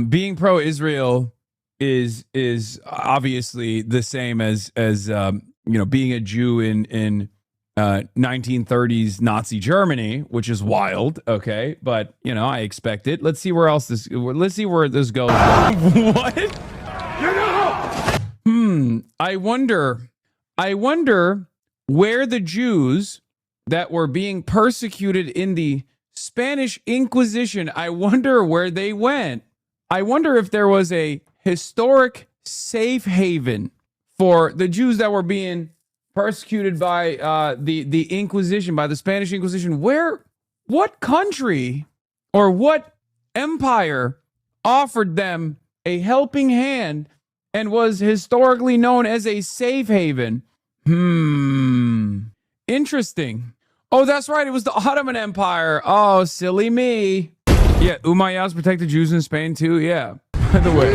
being pro-Israel is obviously the same as being a Jew in 1930s Nazi Germany, which is wild. Okay, but I expect it. Let's see where this goes. What? I wonder where the Jews that were being persecuted in the Spanish Inquisition, I wonder where they went. I wonder if there was a historic safe haven for the Jews that were being persecuted by the Inquisition, by the Spanish Inquisition. What country or what empire offered them a helping hand and was historically known as a safe haven? Interesting. Oh, that's right. It was the Ottoman Empire. Oh, silly me. Yeah, Umayyads protected Jews in Spain too. Yeah. By the way,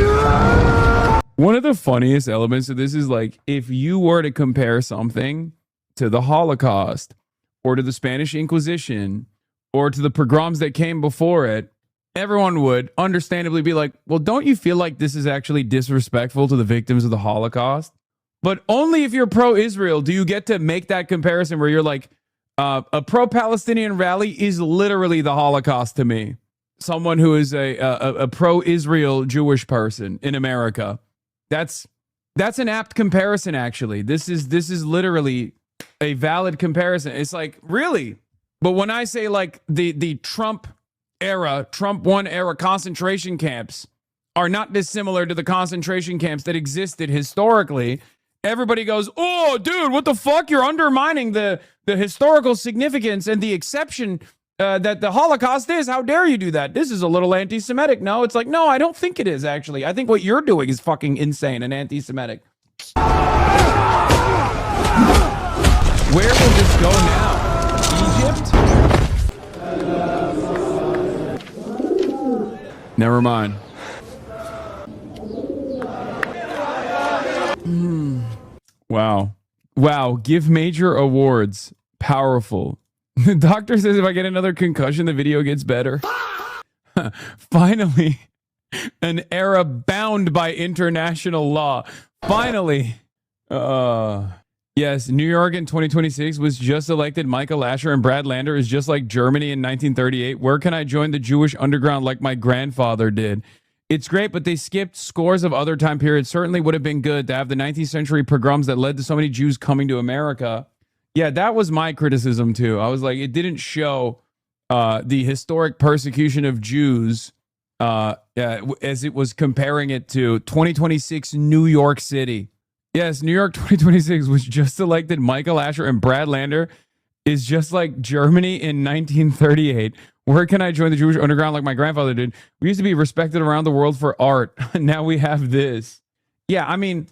one of the funniest elements of this is like if you were to compare something to the Holocaust or to the Spanish Inquisition or to the pogroms that came before it, everyone would understandably be like, well, don't you feel like this is actually disrespectful to the victims of the Holocaust? But only if you're pro-Israel do you get to make that comparison where you're like, a pro-Palestinian rally is literally the Holocaust to me. Someone who is a pro-Israel Jewish person in America. That's an apt comparison, actually. This is literally a valid comparison. It's like, really? But when I say like the Trump 1 era concentration camps are not dissimilar to the concentration camps that existed historically, everybody goes, oh, dude, what the fuck? You're undermining the historical significance and the exception that the Holocaust is. How dare you do that? This is a little anti-Semitic. No, it's like, no, I don't think it is, actually. I think what you're doing is fucking insane and anti-Semitic. Where will this go now? Egypt? Never mind. Wow. Give major awards. Powerful. The doctor says if I get another concussion, the video gets better. Finally, an era bound by international law. Finally. Yes, New York in 2026 was just elected. Michael Asher and Brad Lander is just like Germany in 1938. Where can I join the Jewish underground like my grandfather did? It's great, but they skipped scores of other time periods. Certainly would have been good to have the 19th century pogroms that led to so many Jews coming to America. Yeah, that was my criticism too. I was like, it didn't show the historic persecution of Jews as it was comparing it to 2026 New York City. Yes, New York 2026 was just elected. Michael Asher and Brad Lander is just like Germany in 1938. Where can I join the Jewish underground like my grandfather did? We used to be respected around the world for art. Now we have this. Yeah, I mean,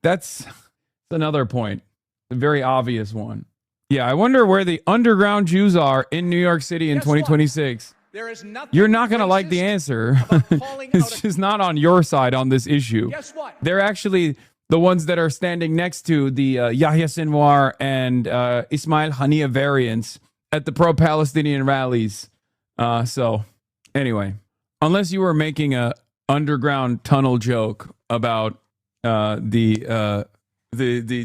that's another point. A very obvious one. Yeah, I wonder where the underground Jews are in New York City in 2026.
There is nothing
You're not going to like the answer. It's just not on your side on this issue.
Guess what?
They're actually the ones that are standing next to the Yahya Sinwar and Ismail Haniyeh variants at the pro-Palestinian rallies. So, anyway, unless you were making a underground tunnel joke about the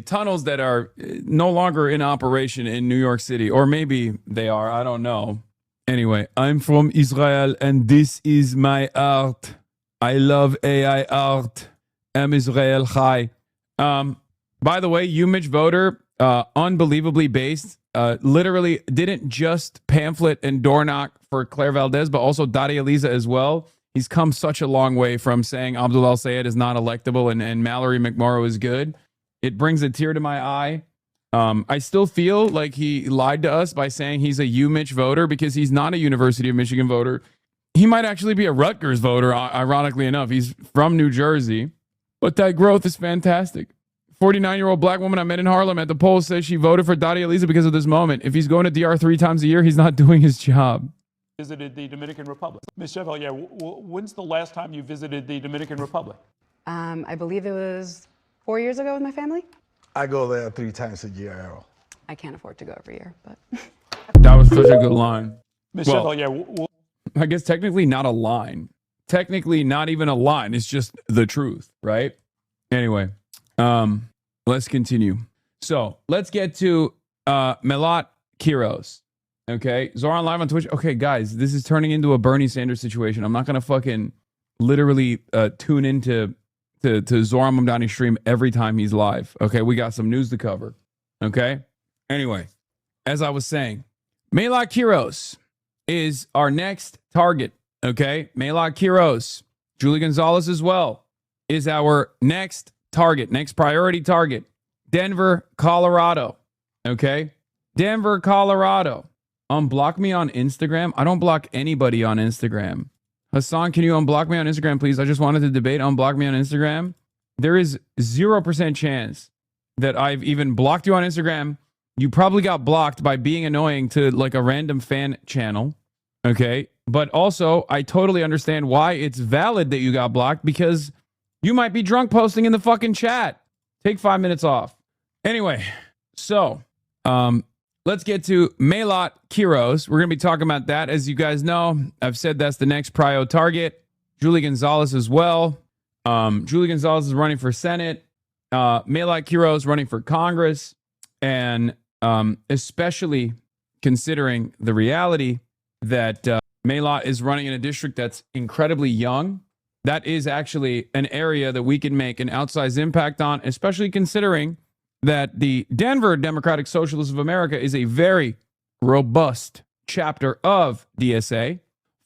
tunnels that are no longer in operation in New York City, or maybe they are, I don't know. Anyway, I'm from Israel and this is my art. I love AI art. I'm Israel Chai. By the way, UMich voter, unbelievably based, literally didn't just pamphlet and door knock for Claire Valdez, but also Daria Liza as well. He's come such a long way from saying Abdul Al-Sayed is not electable and Mallory McMorrow is good. It brings a tear to my eye. I still feel like he lied to us by saying he's a UMich voter because he's not a University of Michigan voter. He might actually be a Rutgers voter, ironically enough. He's from New Jersey. But that growth is fantastic. 49-year-old black woman I met in Harlem at the polls says she voted for Daria Liza because of this moment. If he's going to DR 3 times a year, he's not doing his job.
Visited the Dominican Republic. Ms. Chevalier, when's the last time you visited the Dominican Republic?
I believe it was 4 years ago with my family.
I go there 3 times a year, Errol.
I can't afford to go every year, but.
That was such a good line.
Ms.
Well,
Chevalier,
I guess technically not a line. Technically not even a line. It's just the truth, right? Anyway, let's continue. So let's get to Melat Kiros. Okay, Zoran live on Twitch. Okay, guys, this is turning into a Bernie Sanders situation. I'm not gonna fucking literally tune into to Zoran Mamdani's stream every time he's live. Okay, we got some news to cover. Okay, anyway, as I was saying, Melat Kiros is our next target. Okay, Melat Kiros, Julie Gonzalez as well, is our next target, next priority target. Denver, Colorado. Okay, Denver, Colorado. Unblock me on Instagram. I don't block anybody on Instagram. Hasan, can you unblock me on Instagram, please? I just wanted to debate. Unblock me on Instagram. There is 0% chance that I've even blocked you on Instagram. You probably got blocked by being annoying to like a random fan channel. Okay. But also, I totally understand why it's valid that you got blocked because you might be drunk posting in the fucking chat. Take 5 minutes off. Anyway, so let's get to Melat Kiros. We're going to be talking about that. As you guys know, I've said that's the next prio target. Julie Gonzalez as well. Julie Gonzalez is running for Senate. Melat Kiros running for Congress. And especially considering the reality that Melat is running in a district that's incredibly young. That is actually an area that we can make an outsized impact on, especially considering that the Denver Democratic Socialists of America is a very robust chapter of DSA.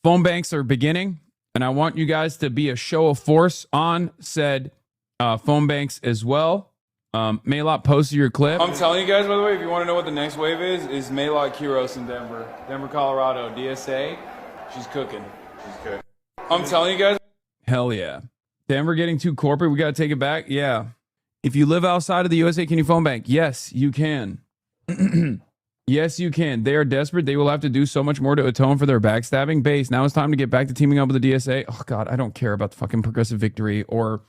Phone banks are beginning, and I want you guys to be a show of force on said phone banks as well. Melat, post your clip. I'm telling you guys, by the way, if you want to know what the next wave is Melat Kiros in Denver. Denver, Colorado. DSA, she's cooking. She's good. I'm telling you guys. Hell yeah. Denver getting too corporate. We got to take it back. Yeah. If you live outside of the USA, can you phone bank? Yes, you can. Yes, you can. They are desperate. They will have to do so much more to atone for their backstabbing base. Now it's time to get back to teaming up with the DSA. Oh, God, I don't care about the fucking Progressive Victory or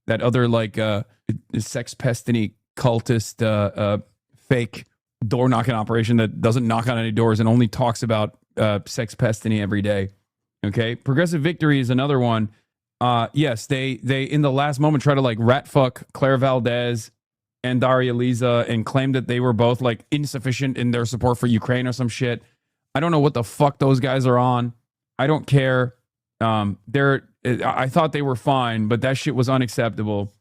that other, like, sex pestiny cultist fake door knocking operation that doesn't knock on any doors and only talks about sex pestiny every day. Okay? Progressive Victory is another one. Yes, they in the last moment try to like rat fuck Claire Valdez and Daria Liza and claim that they were both like insufficient in their support for Ukraine or some shit. I don't know what the fuck those guys are on. I don't care. I thought they were fine, but that shit was unacceptable.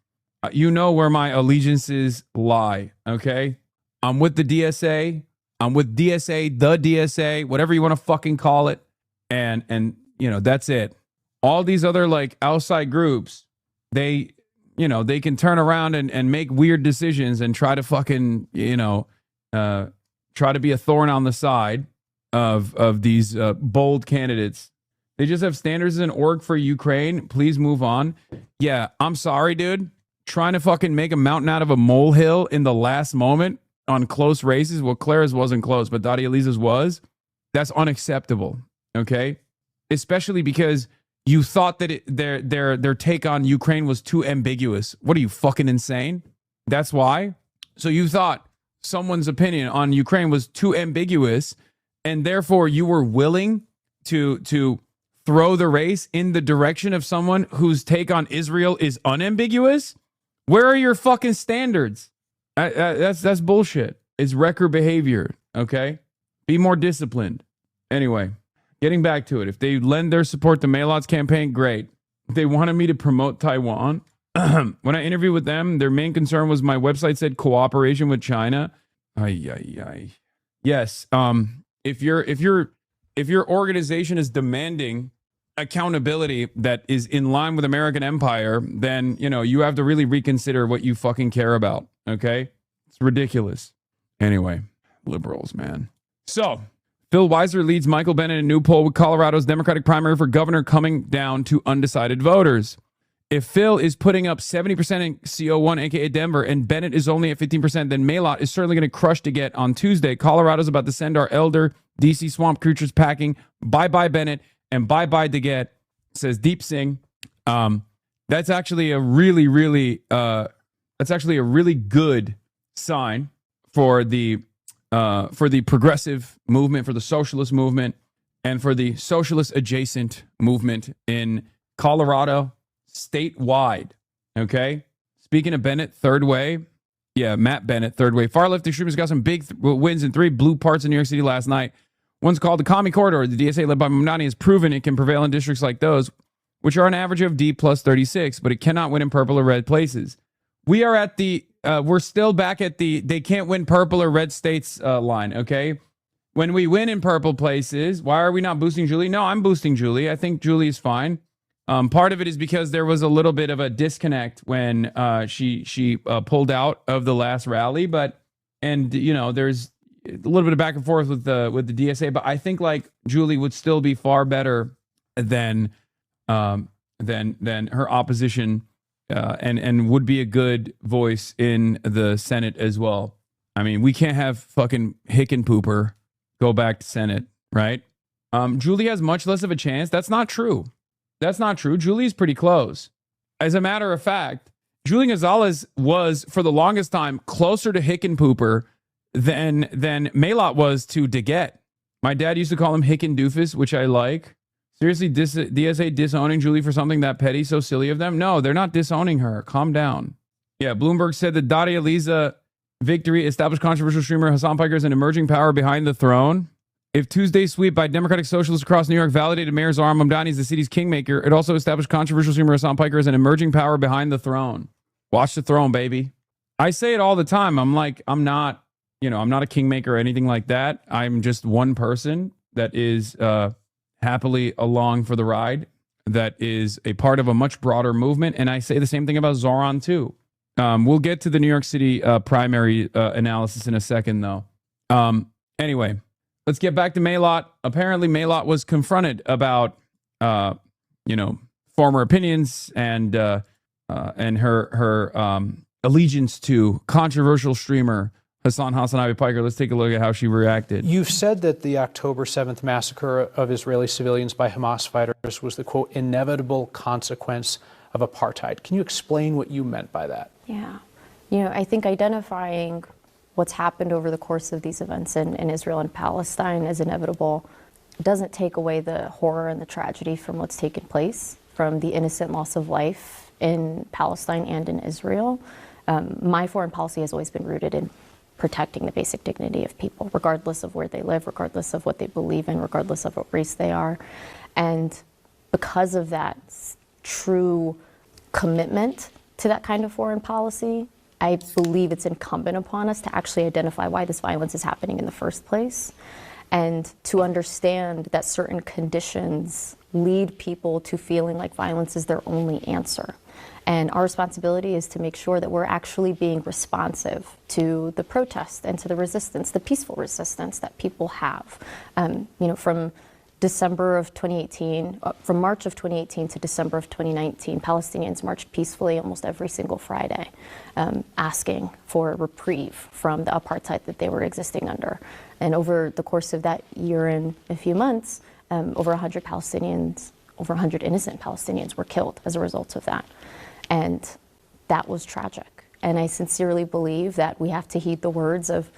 You know where my allegiances lie, okay? I'm with the DSA. I'm with DSA, the DSA, whatever you want to fucking call it. And you know, that's it. All these other like outside groups, they can turn around and make weird decisions and try to fucking, try to be a thorn on the side of these bold candidates. They just have standards and org for Ukraine. Please move on. Yeah, I'm sorry, dude. trying to fucking make a mountain out of a molehill in the last moment on close races. Well, Clara's wasn't close, but Dottie Eliza's was. That's unacceptable. Okay, especially because you thought that their take on Ukraine was too ambiguous. What are you, fucking insane? That's why. So you thought someone's opinion on Ukraine was too ambiguous, and therefore you were willing to throw the race in the direction of someone whose take on Israel is unambiguous? Where are your fucking standards? That's bullshit. It's wrecker behavior, okay? Be more disciplined. Anyway, getting back to it. If they lend their support to MELAT's campaign, great. If they wanted me to promote Taiwan, when I interviewed with them, their main concern was my website said cooperation with China. Yes. If your organization is demanding accountability that is in line with American empire, then, you know, you have to really reconsider what you fucking care about. Okay? It's ridiculous. Anyway, liberals, man. So, Phil Weiser leads Michael Bennet in a new poll with Colorado's Democratic primary for governor coming down to undecided voters. If Phil is putting up 70% in CO1, aka Denver, and Bennett is only at 15%, then MELAT is certainly going to crush to get on Tuesday. Colorado's about to send our elder DC swamp creatures packing. Bye-bye Bennett and bye-bye to get, says Deep Singh. That's actually a really good sign for the progressive movement, for the socialist movement, and for the socialist adjacent movement in Colorado statewide. Okay. Speaking of Bennett, third way. Yeah, Matt Bennett, third way. Far left extremists got some big wins in 3 blue parts in New York City last night. One's called the Commie Corridor. The DSA led by Mamdani has proven it can prevail in districts like those, which are an average of D plus 36, but it cannot win in purple or red places. We are at the, we're still back at the, they can't win purple or red states line, okay? When we win in purple places, why are we not boosting Julie? No, I'm boosting Julie. I think Julie is fine. Part of it is because there was a little bit of a disconnect when she pulled out of the last rally, and you know, there's a little bit of back and forth with the DSA, but I think like Julie would still be far better than her opposition, and would be a good voice in the Senate as well. I mean, we can't have fucking Hickenpooper go back to Senate, right? Julie has much less of a chance. That's not true. That's not true. Julie's pretty close. As a matter of fact, Julie Gonzalez was, for the longest time, closer to Hickenpooper than MELAT was to DeGette. My dad used to call him Hicken Doofus, which I like. Seriously, DSA disowning Julie for something that petty, so silly of them? No, they're not disowning her. Calm down. Yeah, Bloomberg said that Dottie Eliza victory established controversial streamer Hasan Piker as an emerging power behind the throne. If Tuesday's sweep by Democratic Socialists across New York validated Mayor Zohran Mamdani as the city's kingmaker, it also established controversial streamer Hasan Piker as an emerging power behind the throne. Watch the throne, baby. I say it all the time. I'm not a kingmaker or anything like that. I'm just one person that is happily along for the ride, that is a part of a much broader movement. And I say the same thing about Zohran too. We'll get to the New York City primary analysis in a second, though. Anyway, let's get back to MELAT. Apparently, MELAT was confronted about, former opinions and her allegiance to controversial streamer HasanAbi Piker. Let's take a look at how she reacted.
You've said that the October 7th massacre of Israeli civilians by Hamas fighters was the, quote, inevitable consequence of apartheid. Can you explain what you meant by that?
Yeah. I think identifying what's happened over the course of these events in Israel and Palestine as inevitable doesn't take away the horror and the tragedy from what's taken place, from the innocent loss of life in Palestine and in Israel. My foreign policy has always been rooted in protecting the basic dignity of people, regardless of where they live, regardless of what they believe in, regardless of what race they are. And because of that true commitment to that kind of foreign policy, I believe it's incumbent upon us to actually identify why this violence is happening in the first place, and to understand that certain conditions lead people to feeling like violence is their only answer. And our responsibility is to make sure that we're actually being responsive to the protest and to the resistance, the peaceful resistance that people have. From December of 2018, from March of 2018 to December of 2019, Palestinians marched peacefully almost every single Friday, asking for a reprieve from the apartheid that they were existing under. And over the course of that year and a few months, over 100 Palestinians, over 100 innocent Palestinians were killed as a result of that. And that was tragic. And I sincerely believe that we have to heed the words of,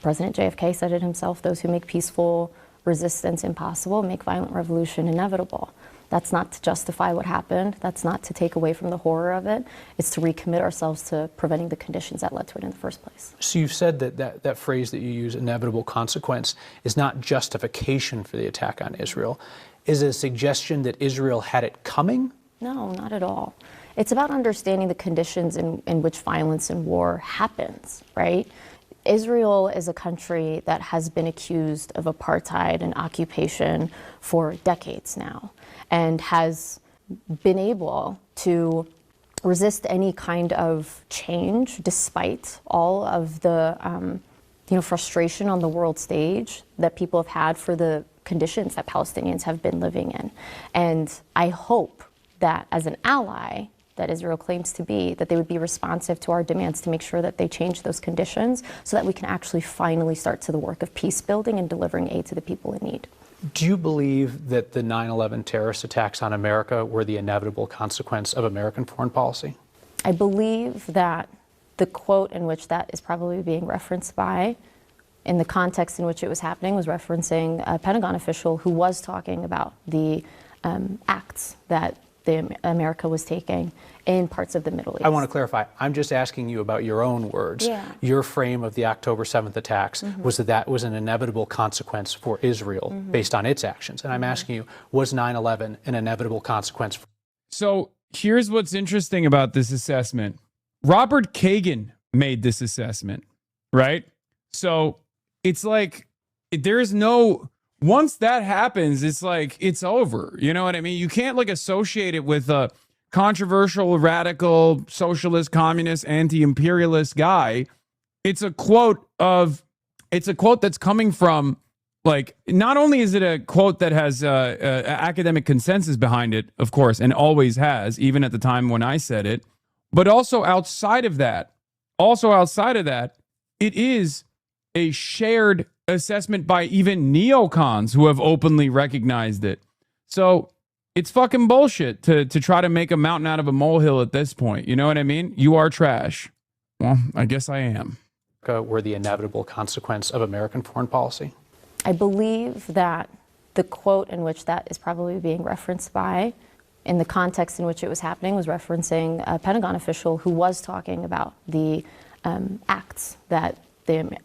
President JFK said it himself, those who make peaceful resistance impossible make violent revolution inevitable. That's not to justify what happened. That's not to take away from the horror of it. It's to recommit ourselves to preventing the conditions that led to it in the first place.
So you've said that phrase that you use, inevitable consequence, is not justification for the attack on Israel. Is it a suggestion that Israel had it coming?
No, not at all. It's about understanding the conditions in which violence and war happens, right? Israel is a country that has been accused of apartheid and occupation for decades now, and has been able to resist any kind of change despite all of the frustration on the world stage that people have had for the conditions that Palestinians have been living in. And I hope that as an ally that Israel claims to be, that they would be responsive to our demands to make sure that they change those conditions so that we can actually finally start to the work of peace building and delivering aid to the people in need.
Do you believe that the 9/11 terrorist attacks on America were the inevitable consequence of American foreign policy?
I believe that the quote in which that is probably being referenced by, in the context in which it was happening, was referencing a Pentagon official who was talking about the acts that America was taking in parts of the Middle East.
I want to clarify. I'm just asking you about your own words.
Yeah.
Your frame of the October 7th attacks was that was an inevitable consequence for Israel based on its actions. And I'm asking you, was 9/11 an inevitable consequence?
So here's what's interesting about this assessment. Robert Kagan made this assessment, right? So it's like there's no... Once that happens, it's like, it's over. You know what I mean? You can't associate it with a controversial, radical, socialist, communist, anti-imperialist guy. It's a quote that's coming from, not only is it a quote that has academic consensus behind it, of course, and always has, even at the time when I said it, but also outside of that, it is a shared assessment by even neocons who have openly recognized it. So it's fucking bullshit to try to make a mountain out of a molehill at this point. You know what I mean? You are trash. Well, I guess I am.
Were the inevitable consequence of American foreign policy?
I believe that the quote in which that is probably being referenced by, in the context in which it was happening, was referencing a Pentagon official who was talking about the acts that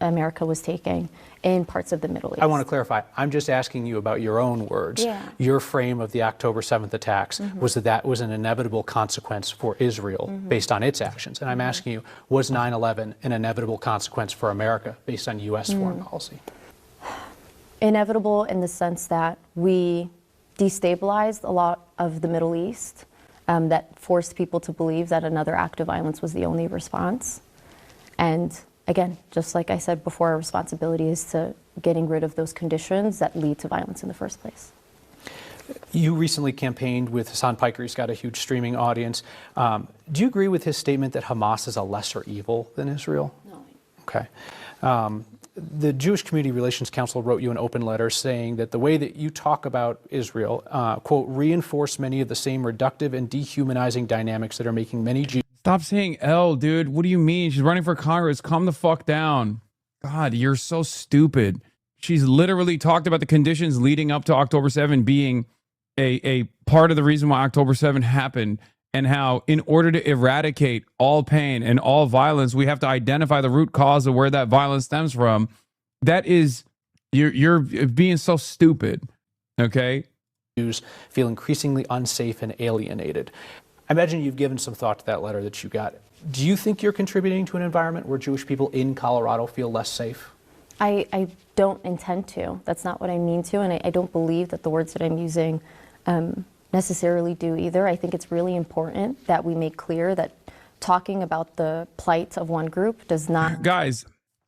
America was taking in parts of the Middle East.
I want to clarify. I'm just asking you about your own words.
Yeah.
Your frame of the October 7th attacks was that was an inevitable consequence for Israel based on its actions. And I'm asking you, was 9/11 an inevitable consequence for America based on U.S. foreign policy?
Inevitable in the sense that we destabilized a lot of the Middle East, that forced people to believe that another act of violence was the only response. And again, just like I said before, our responsibility is to getting rid of those conditions that lead to violence in the first place.
You recently campaigned with Hasan Piker. He's got a huge streaming audience. Do you agree with his statement that Hamas is a lesser evil than Israel?
No.
Okay. The Jewish Community Relations Council wrote you an open letter saying that the way that you talk about Israel, quote, reinforce many of the same reductive and dehumanizing dynamics that are making many Jews...
Stop saying L, dude. What do you mean? She's running for Congress. Calm the fuck down. God, you're so stupid. She's literally talked about the conditions leading up to October 7 being a part of the reason why October 7 happened, and how in order to eradicate all pain and all violence, we have to identify the root cause of where that violence stems from. That is, you're being so stupid, okay?
Jews feel increasingly unsafe and alienated. I imagine you've given some thought to that letter that you got. Do you think you're contributing to an environment where Jewish people in Colorado feel less safe?
I don't intend to. That's not what I mean to, and I don't believe that the words that I'm using necessarily do either. I think it's really important that we make clear that talking about the plight of one group does not...
Guys,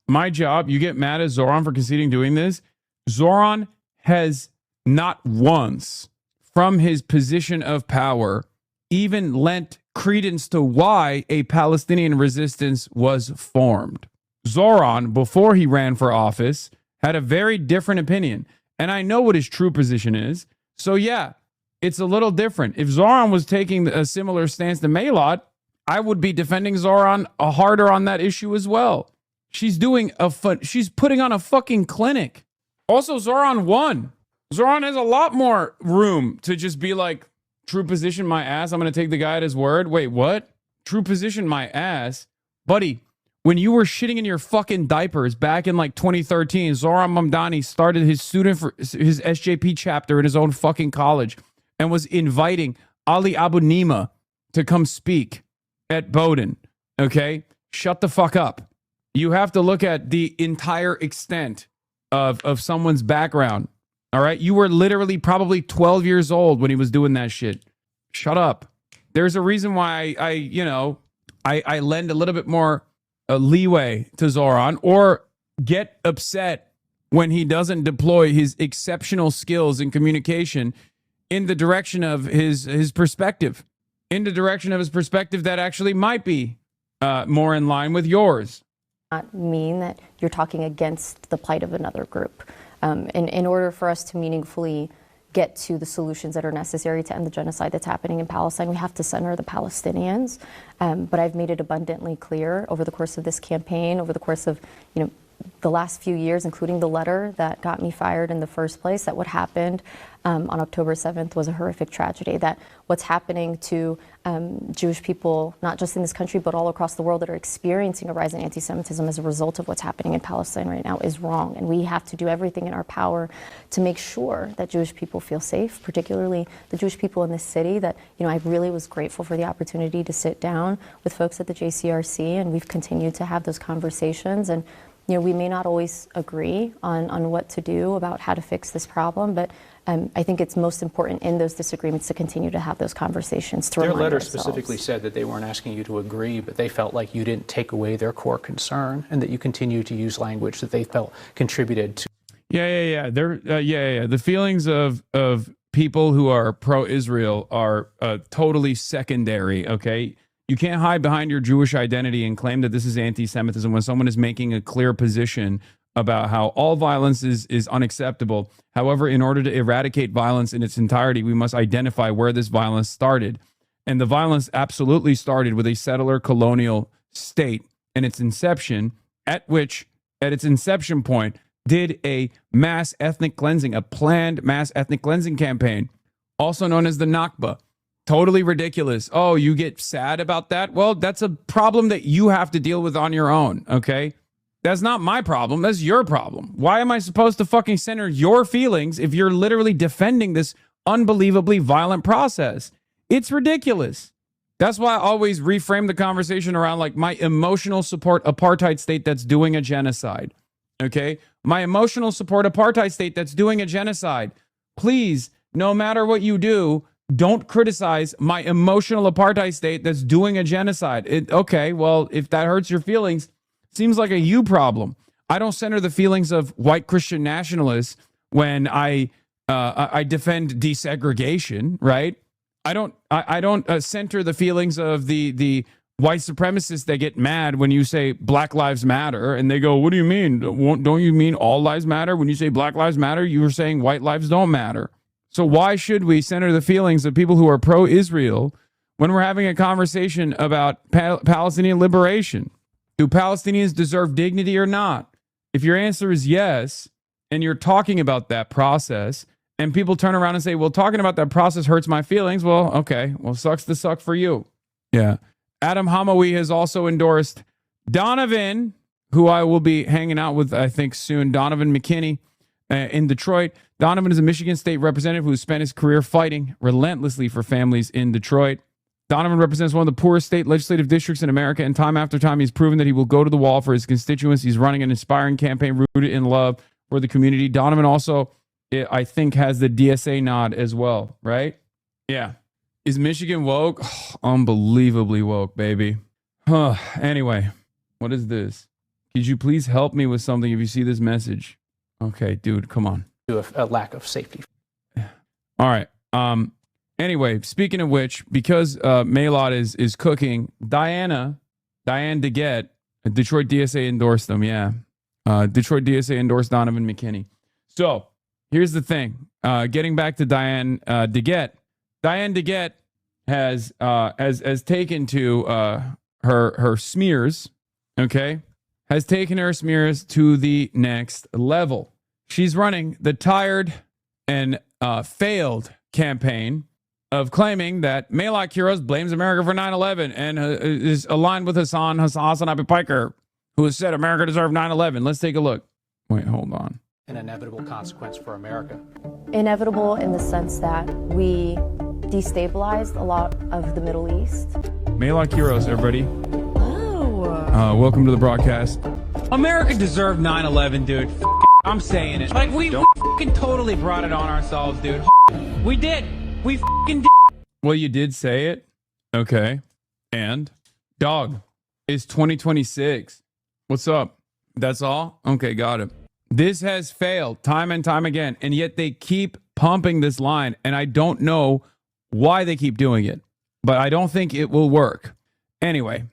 my job, you get mad at Zoran for conceding doing this. Zoran has not once from his position of power even lent credence to why a Palestinian resistance was formed. Zoran, before he ran for office, had a very different opinion. And I know what his true position is. So yeah, it's a little different. If Zoran was taking a similar stance to MELAT, I would be defending Zoran harder on that issue as well. She's putting on a fucking clinic. Also, Zoran won. Zoran has a lot more room to just be like, true position my ass. I'm going to take the guy at his word. Wait, what? True position my ass? Buddy, when you were shitting in your fucking diapers back in like 2013, Zoran Mamdani started his SJP chapter in his own fucking college and was inviting Ali Abu Nima to come speak at Bowdoin. Okay? Shut the fuck up. You have to look at the entire extent of someone's background. All right? You were literally probably 12 years old when he was doing that shit. Shut up. There's a reason why I lend a little bit more leeway to Zoran, or get upset when he doesn't deploy his exceptional skills in communication in the direction of his perspective, in the direction of his perspective that actually might be more in line with yours.
Not mean that you're talking against the plight of another group. In order for us to meaningfully get to the solutions that are necessary to end the genocide that's happening in Palestine, we have to center the Palestinians. But I've made it abundantly clear over the course of this campaign, over the course of the last few years, including the letter that got me fired in the first place, that what happened on October 7th was a horrific tragedy, that what's happening to Jewish people, not just in this country, but all across the world, that are experiencing a rise in anti-Semitism as a result of what's happening in Palestine right now is wrong. And we have to do everything in our power to make sure that Jewish people feel safe, particularly the Jewish people in this city. That, I really was grateful for the opportunity to sit down with folks at the JCRC, and we've continued to have those conversations. And we may not always agree on what to do about how to fix this problem, but I think it's most important in those disagreements to continue to have those conversations. To
Their
remind
letter
ourselves.
specifically said that they weren't asking you to agree, but they felt like you didn't take away their core concern, and that you continue to use language that they felt contributed to.
Yeah. The feelings of people who are pro-Israel are totally secondary, okay? You can't hide behind your Jewish identity and claim that this is anti-Semitism when someone is making a clear position about how all violence is unacceptable. However, in order to eradicate violence in its entirety, we must identify where this violence started. And the violence absolutely started with a settler colonial state and its inception, at its inception point, did a mass ethnic cleansing, a planned mass ethnic cleansing campaign, also known as the Nakba. Totally ridiculous. Oh, you get sad about that? Well, that's a problem that you have to deal with on your own, okay? That's not my problem. That's your problem. Why am I supposed to fucking center your feelings if you're literally defending this unbelievably violent process? It's ridiculous. That's why I always reframe the conversation around like my emotional support apartheid state that's doing a genocide, okay? My emotional support apartheid state that's doing a genocide. Please, no matter what you do, don't criticize my emotional apartheid state that's doing a genocide. Okay, well, if that hurts your feelings, seems like a you problem. I don't center the feelings of white Christian nationalists when I defend desegregation, right? I don't center the feelings of the white supremacists that get mad when you say Black Lives Matter, and they go, "What do you mean? Don't you mean all lives matter? When you say Black Lives Matter, you were saying white lives don't matter." So why should we center the feelings of people who are pro-Israel when we're having a conversation about Palestinian liberation? Do Palestinians deserve dignity or not? If your answer is yes, and you're talking about that process, and people turn around and say, well, talking about that process hurts my feelings, well, okay, well, sucks to suck for you. Yeah. Adam Hamawi has also endorsed Donovan, who I will be hanging out with, I think, soon, Donovan McKinney in Detroit. Donovan is a Michigan State representative who spent his career fighting relentlessly for families in Detroit. Donovan represents one of the poorest state legislative districts in America, and time after time, he's proven that he will go to the wall for his constituents. He's running an inspiring campaign rooted in love for the community. Donovan also, I think, has the DSA nod as well, right? Yeah. Is Michigan woke? Oh, unbelievably woke, baby. Anyway, what is this? Could you please help me with something if you see this message? Okay, dude, come on.
A lack of safety.
All right. Anyway, speaking of which, because MELAT is cooking, Diane DeGette, Detroit DSA endorsed them. Yeah. Detroit DSA endorsed Donovan McKinney. So here's the thing. Getting back to Diane DeGette. Diane DeGette has taken to her smears, okay? Has taken her smears to the next level. She's running the tired and failed campaign of claiming that MELAT Kuros blames America for 9/11 and is aligned with HasanAbi Piker, who has said America deserved 9/11. Let's take a look. Wait, hold on.
An inevitable consequence for America.
Inevitable in the sense that we destabilized a lot of the Middle East.
MELAT Kuros, everybody.
Oh.
Welcome to the broadcast.
America deserved 9/11, dude. I'm saying it. Like, we fucking totally brought it on ourselves, dude. We did. We fucking did.
Well, you did say it. Okay. And? Dog, it's 2026. What's up? That's all? Okay, got it. This has failed time and time again, and yet they keep pumping this line, and I don't know why they keep doing it, but I don't think it will work. Anyway,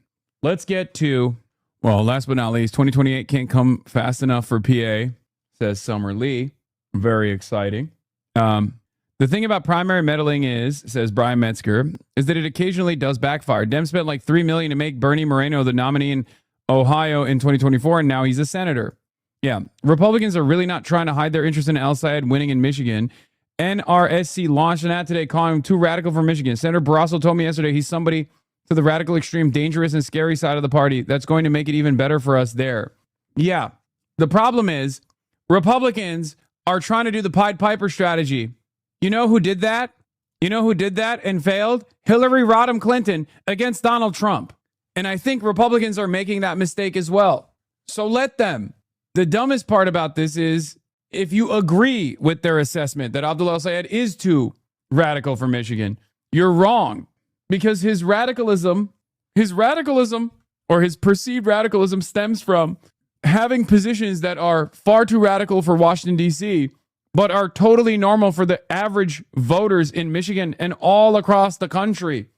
let's get to, well, last but not least, 2028 can't come fast enough for PA, says Summer Lee. Very exciting. The thing about primary meddling is, says Brian Metzger, is that it occasionally does backfire. Dem spent like $3 million to make Bernie Moreno the nominee in Ohio in 2024, and now he's a senator. Yeah, Republicans are really not trying to hide their interest in El-Sayed winning in Michigan. NRSC launched an ad today calling him too radical for Michigan. Senator Barrasso told me yesterday he's somebody to the radical extreme, dangerous and scary side of the party. That's going to make it even better for us there. Yeah, the problem is Republicans are trying to do the Pied Piper strategy. You know who did that? You know who did that and failed? Hillary Rodham Clinton against Donald Trump. And I think Republicans are making that mistake as well. So let them. The dumbest part about this is if you agree with their assessment that Abdul El-Sayed is too radical for Michigan, you're wrong. Because his radicalism or his perceived radicalism stems from having positions that are far too radical for Washington, D.C., but are totally normal for the average voters in Michigan and all across the country.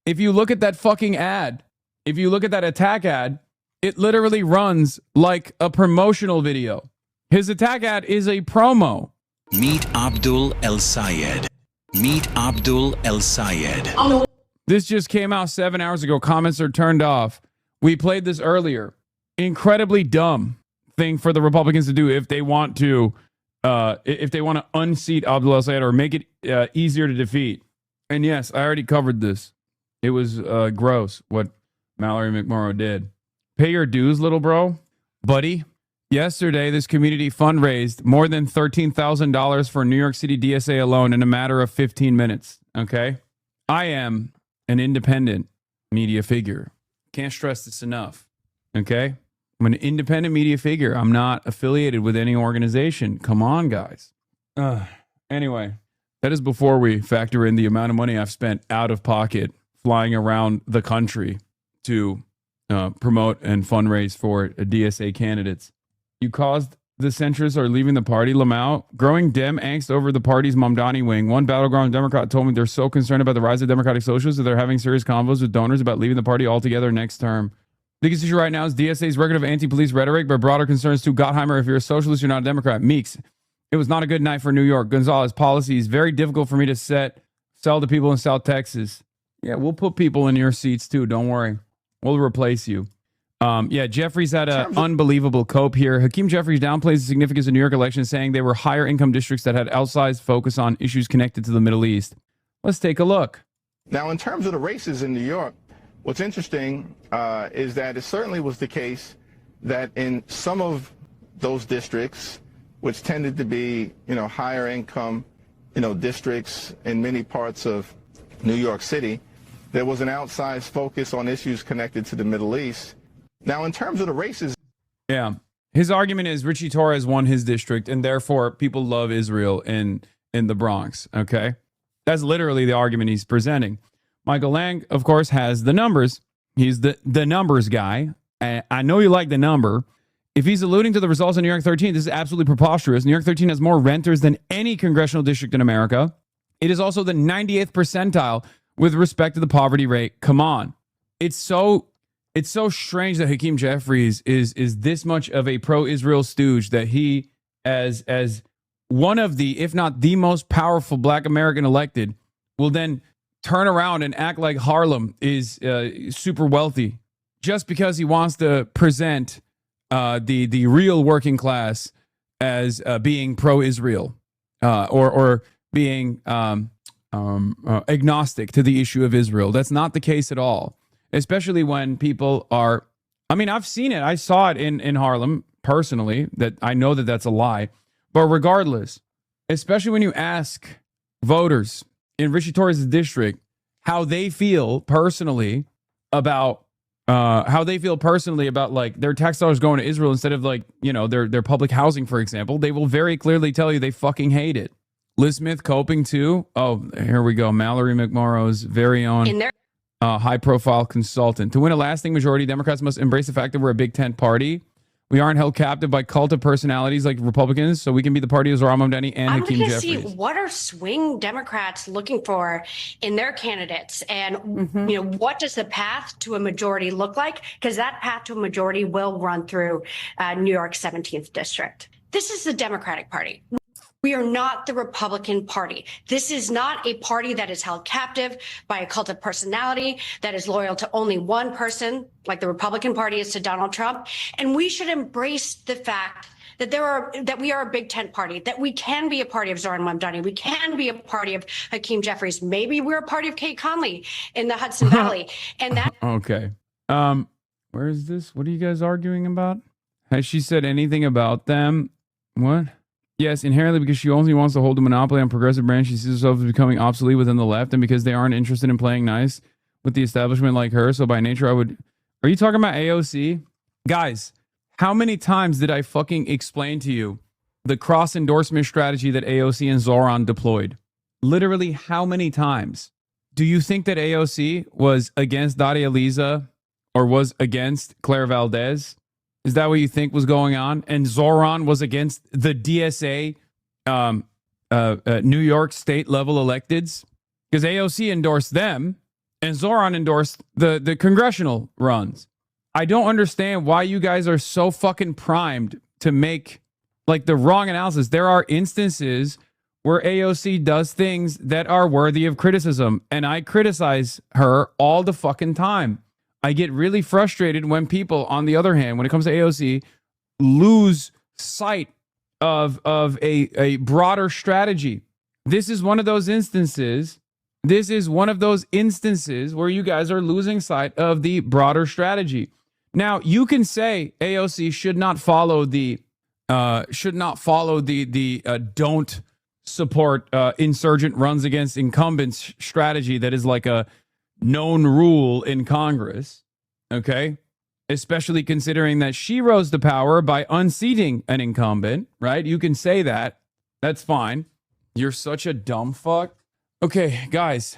If you look at that fucking ad, if you look at that attack ad, it literally runs like a promotional video. His attack ad is a promo.
Meet Abdul El-Sayed. Meet Abdul El-Sayed.
This just came out 7 hours ago. Comments are turned off. We played this earlier. Incredibly dumb thing for the Republicans to do if they want to unseat Abdul El-Sayed or make it easier to defeat. And yes, I already covered this. It was gross what Mallory McMorrow did. Pay your dues, little bro. Buddy, yesterday this community fundraised more than $13,000 for New York City DSA alone in a matter of 15 minutes. Okay? I am an independent media figure. Can't stress this enough. Okay? I'm an independent media figure. I'm not affiliated with any organization. Come on, guys. Anyway, that is before we factor in the amount of money I've spent out of pocket flying around the country to promote and fundraise for DSA candidates. You caused the centrists are leaving the party, Lamau. Growing Dem angst over the party's Mamdani wing. One battleground Democrat told me they're so concerned about the rise of Democratic socialists that they're having serious convos with donors about leaving the party altogether next term. Biggest issue right now is DSA's record of anti-police rhetoric, but broader concerns too. Gottheimer, if you're a socialist, you're not a Democrat. Meeks, it was not a good night for New York. Gonzalez, policies, very difficult for me to sell to people in South Texas. Yeah, we'll put people in your seats too. Don't worry. We'll replace you. Jeffries had an unbelievable cope here. Hakeem Jeffries downplays the significance of New York elections, saying they were higher income districts that had outsized focus on issues connected to the Middle East. Let's take a look.
Now, in terms of the races in New York, what's interesting is that it certainly was the case that in some of those districts, which tended to be, higher income, districts in many parts of New York City, there was an outsized focus on issues connected to the Middle East. Now, in terms of the races...
Yeah. His argument is Richie Torres won his district, and therefore people love Israel in the Bronx, okay? That's literally the argument he's presenting. Michael Lang, of course, has the numbers. He's the numbers guy. I know you like the number. If he's alluding to the results in New York 13, this is absolutely preposterous. New York 13 has more renters than any congressional district in America. It is also the 98th percentile with respect to the poverty rate. Come on. It's so strange that Hakeem Jeffries is this much of a pro-Israel stooge that he, as one of the, if not the most powerful black American elected, will then turn around and act like Harlem is super wealthy just because he wants to present the real working class as being pro-Israel or being agnostic to the issue of Israel. That's not the case at all, especially when people are, I mean, I've seen it. I saw it in Harlem personally, that I know that that's a lie. But regardless, especially when you ask voters in Richie Torres' district how they feel personally about like their tax dollars going to Israel instead of like, you know, their public housing, for example, they will very clearly tell you they fucking hate it. Liz Smith coping too. Oh, here we go. Mallory McMorrow's very own high-profile consultant. To win a lasting majority, Democrats must embrace the fact that we're a Big Tent party. We aren't held captive by cult of personalities like Republicans, so we can be the party of Zohran Mamdani and
I'm
Hakeem
looking to
Jeffries.
see what are swing Democrats looking for in their candidates, and you know, what does the path to a majority look like? Because that path to a majority will run through New York's 17th district. This is the Democratic Party. We are not the Republican Party. This is not a party that is held captive by a cult of personality, that is loyal to only one person, like the Republican Party is to Donald Trump. And we should embrace the fact that we are a Big Tent party, that we can be a party of Zohran Mamdani, we can be a party of Hakeem Jeffries. Maybe we're a party of Kate Conley in the Hudson Valley. And that
Okay. Where is this? What are you guys arguing about? Has she said anything about them? What? Yes, inherently because she only wants to hold a monopoly on progressive branch, she sees herself as becoming obsolete within the left, and because they aren't interested in playing nice with the establishment like her. So by nature, I would... Are you talking about AOC? Guys, how many times did I fucking explain to you the cross-endorsement strategy that AOC and Zohran deployed? Literally, how many times? Do you think that AOC was against Daria Liza or was against Claire Valdez? Is that what you think was going on? And Zohran was against the DSA New York state level electeds? Because AOC endorsed them and Zohran endorsed the congressional runs. I don't understand why you guys are so fucking primed to make like the wrong analysis. There are instances where AOC does things that are worthy of criticism, and I criticize her all the fucking time. I get really frustrated when people, on the other hand, when it comes to AOC, lose sight of a broader strategy. This is one of those instances. This is one of those instances where you guys are losing sight of the broader strategy. Now, you can say AOC should not follow the don't support insurgent runs against incumbents strategy that is like a known rule in Congress, okay? Especially considering that she rose to power by unseating an incumbent, right? You can say that. That's fine. You're such a dumb fuck. Okay, guys,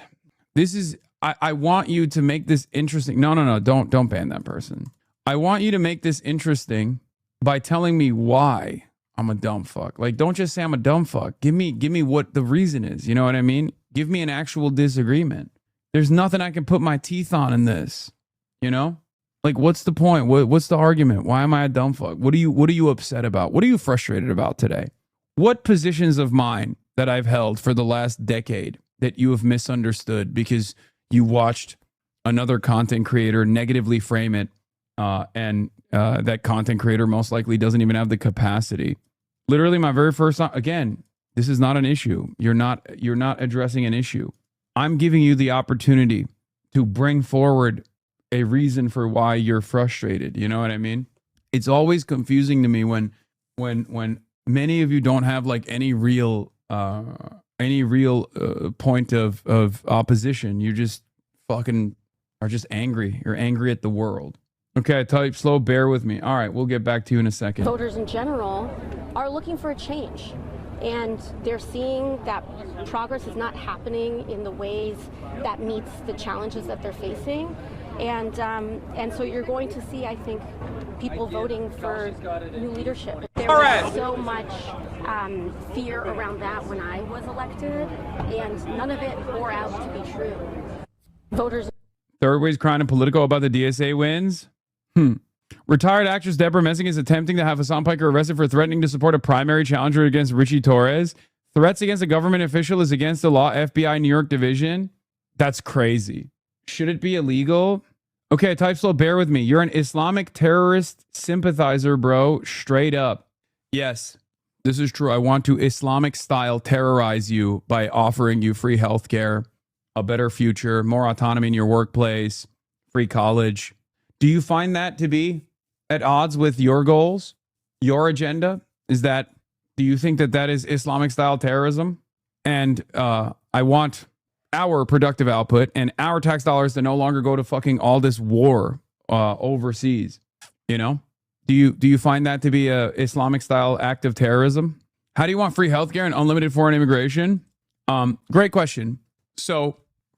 this is... I want you to make this interesting. No, don't ban that person. I want you to make this interesting by telling me why I'm a dumb fuck. Like, don't just say I'm a dumb fuck. Give me what the reason is. You know what I mean? Give me an actual disagreement. There's nothing I can put my teeth on in this. You know? Like, what's the point? What's the argument? Why am I a dumb fuck? What are you upset about? What are you frustrated about today? What positions of mine that I've held for the last decade that you have misunderstood because you watched another content creator negatively frame it, and that content creator most likely doesn't even have the capacity. Literally, my very first time, again, this is not an issue. You're not addressing an issue. I'm giving you the opportunity to bring forward a reason for why you're frustrated. You know what I mean? It's always confusing to me when many of you don't have like any real point of opposition. You just fucking are just angry. You're angry at the world. Okay, type slow, bear with me. All right, we'll get back to you in a second.
Voters in general are looking for a change, and they're seeing that progress is not happening in the ways that meets the challenges that they're facing. And so you're going to see, I think, people voting for new leadership. There
All
was
right.
so much fear around that when I was elected, and none of it bore out to be true. Voters.
Third Way's crying in Politico about the DSA wins. Retired actress Deborah Messing is attempting to have Hasan Piker arrested for threatening to support a primary challenger against Richie Torres. Threats against a government official is against the law. FBI New York Division. That's crazy. Should it be illegal? Okay, type slow, bear with me. You're an Islamic terrorist sympathizer, bro. Straight up. Yes, this is true. I want to Islamic style terrorize you by offering you free healthcare, a better future, more autonomy in your workplace, free college. Do you find that to be at odds with your goals, your agenda? Do you think that is Islamic style terrorism? And I want our productive output and our tax dollars to no longer go to fucking all this war overseas. You know, do you find that to be a Islamic style act of terrorism? How do you want free healthcare and unlimited foreign immigration? Great question. So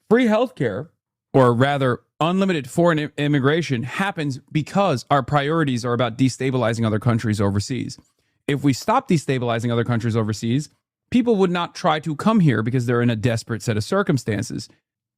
free healthcare, or rather unlimited foreign immigration, happens because our priorities are about destabilizing other countries overseas. If we stop destabilizing other countries overseas, people would not try to come here because they're in a desperate set of circumstances.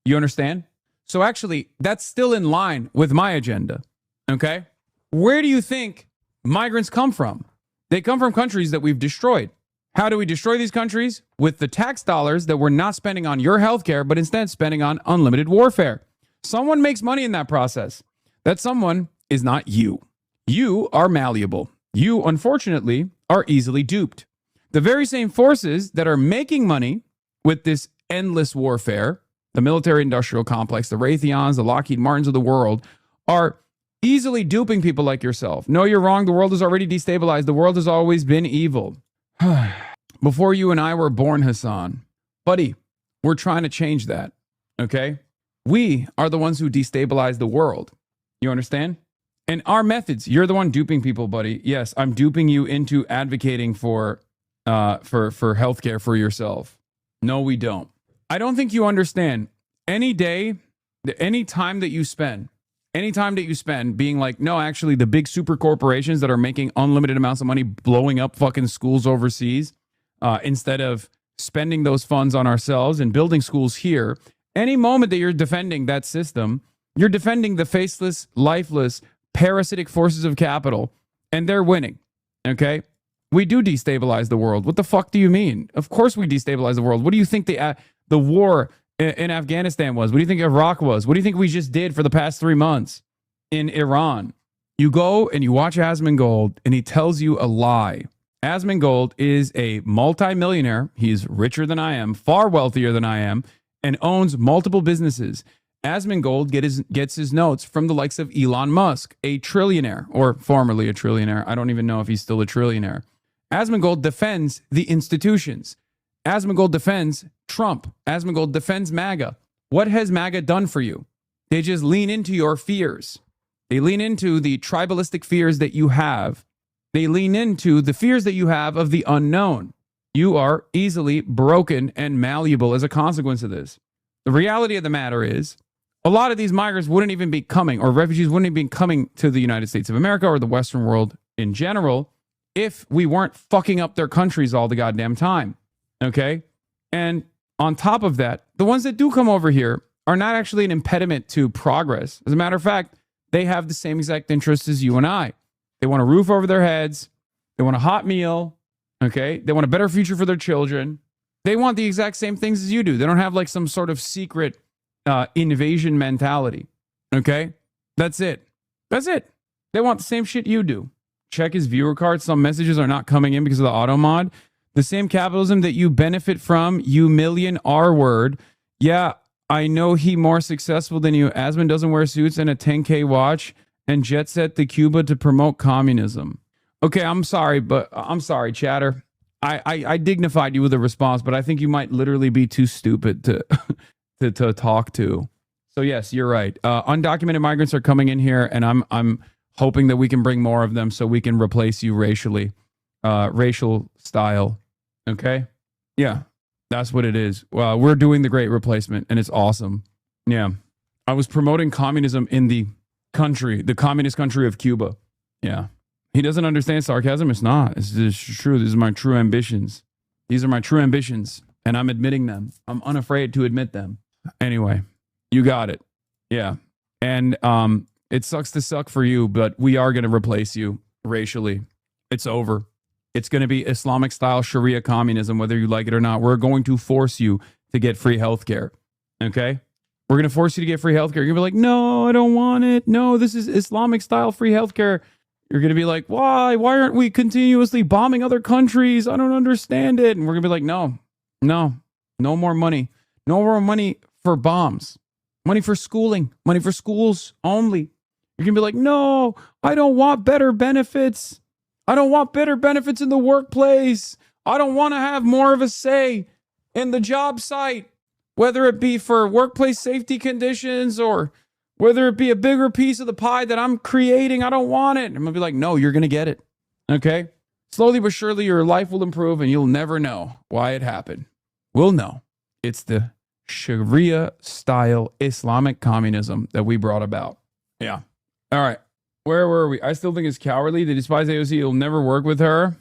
You understand? So actually, that's still in line with my agenda. Okay? Where do you think migrants come from? They come from countries that we've destroyed. How do we destroy these countries? With the tax dollars that we're not spending on your healthcare, but instead spending on unlimited warfare. Someone makes money in that process. That someone is not you. You are malleable. You, unfortunately, are easily duped. The very same forces that are making money with this endless warfare, the military-industrial complex, the Raytheons, the Lockheed Martins of the world, are easily duping people like yourself. No, you're wrong. The world is already destabilized. The world has always been evil. Before you and I were born, Hasan, buddy, we're trying to change that, okay? We are the ones who destabilize the world. You understand? And our methods, you're the one duping people, buddy. Yes, I'm duping you into advocating for healthcare for yourself. No, we don't. I don't think you understand. Any time that you spend being like, no, actually, the big super corporations that are making unlimited amounts of money blowing up fucking schools overseas, instead of spending those funds on ourselves and building schools here, any moment that you're defending that system, you're defending the faceless, lifeless, parasitic forces of capital, and they're winning. Okay? We do destabilize the world. What the fuck do you mean? Of course we destabilize the world. What do you think the war in Afghanistan was? What do you think Iraq was? What do you think we just did for the past 3 months in Iran? You go and you watch Asmongold, and he tells you a lie. Asmongold is a multimillionaire. He's richer than I am, far wealthier than I am, and owns multiple businesses. Asmongold gets his notes from the likes of Elon Musk, a trillionaire, or formerly a trillionaire. I don't even know if he's still a trillionaire. Asmongold defends the institutions. Asmongold defends Trump. Asmongold defends MAGA. What has MAGA done for you? They just lean into your fears. They lean into the tribalistic fears that you have. They lean into the fears that you have of the unknown. You are easily broken and malleable as a consequence of this. The reality of the matter is, a lot of these migrants wouldn't even be coming, or refugees wouldn't even be coming to the United States of America or the Western world in general, if we weren't fucking up their countries all the goddamn time. Okay? And on top of that, the ones that do come over here are not actually an impediment to progress. As a matter of fact, they have the same exact interests as you and I. They want a roof over their heads. They want a hot meal. Okay? They want a better future for their children. They want the exact same things as you do. They don't have like some sort of secret invasion mentality. Okay? That's it. That's it. They want the same shit you do. Check his viewer card. Some messages are not coming in because of the auto mod. The same capitalism that you benefit from, you million R word. Yeah, I know he more successful than you. Asmon doesn't wear suits and a 10K watch and jet set to Cuba to promote communism. Okay, I'm sorry, chatter. I dignified you with a response, but I think you might literally be too stupid to talk to. So yes, you're right. Undocumented migrants are coming in here, and I'm hoping that we can bring more of them so we can replace you racially, racial style. Okay? Yeah, that's what it is. We're doing the great replacement, and it's awesome. Yeah. I was promoting communism in the country, the communist country of Cuba. Yeah. He doesn't understand sarcasm. It's not. It's just true. These are my true ambitions. These are my true ambitions. And I'm admitting them. I'm unafraid to admit them. Anyway, you got it. Yeah. And it sucks to suck for you, but we are going to replace you racially. It's over. It's going to be Islamic style Sharia communism, whether you like it or not. We're going to force you to get free healthcare. Okay? We're going to force you to get free healthcare. You're going to be like, no, I don't want it. No, this is Islamic style free healthcare. You're going to be like, why? Why aren't we continuously bombing other countries? I don't understand it. And we're going to be like, no more money. No more money for bombs. Money for schooling. Money for schools only. You're going to be like, no, I don't want better benefits. I don't want better benefits in the workplace. I don't want to have more of a say in the job site, whether it be for workplace safety conditions or whether it be a bigger piece of the pie that I'm creating. I don't want it. I'm going to be like, no, you're going to get it. Okay? Slowly but surely, your life will improve and you'll never know why it happened. We'll know. It's the Sharia-style Islamic communism that we brought about. Yeah. All right. Where were we? I still think it's cowardly. They despise AOC. It'll never work with her.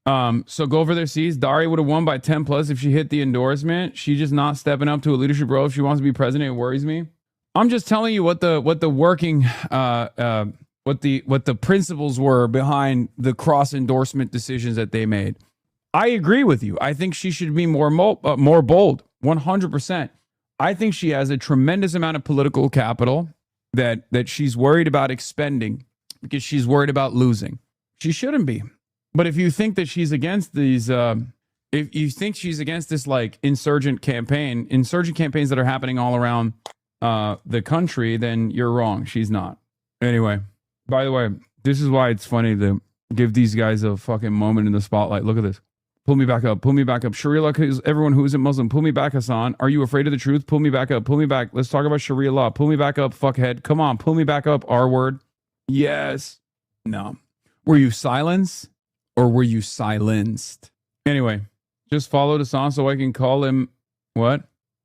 So go over there, sees. Dari would have won by 10 plus if she hit the endorsement. She's just not stepping up to a leadership role. If she wants to be president, it worries me. I'm just telling you what the working what the principles were behind the cross endorsement decisions that they made. I agree with you. I think she should be more bold. 100%. I think she has a tremendous amount of political capital that she's worried about expending because she's worried about losing. She shouldn't be. But if you think that she's against these, if you think she's against this like insurgent campaigns that are happening all around the country, then you're wrong. She's not. Anyway, by the way, this is why it's funny to give these guys a fucking moment in the spotlight. Look at this. Pull me back up. Pull me back up. Sharia law is everyone who isn't Muslim. Pull me back, Hasan. Are you afraid of the truth? Pull me back up. Pull me back. Let's talk about Sharia law. Pull me back up, fuckhead. Come on. Pull me back up, R word. Yes. No. Were you silenced or were you silenced? Anyway, just followed Hasan so I can call him what?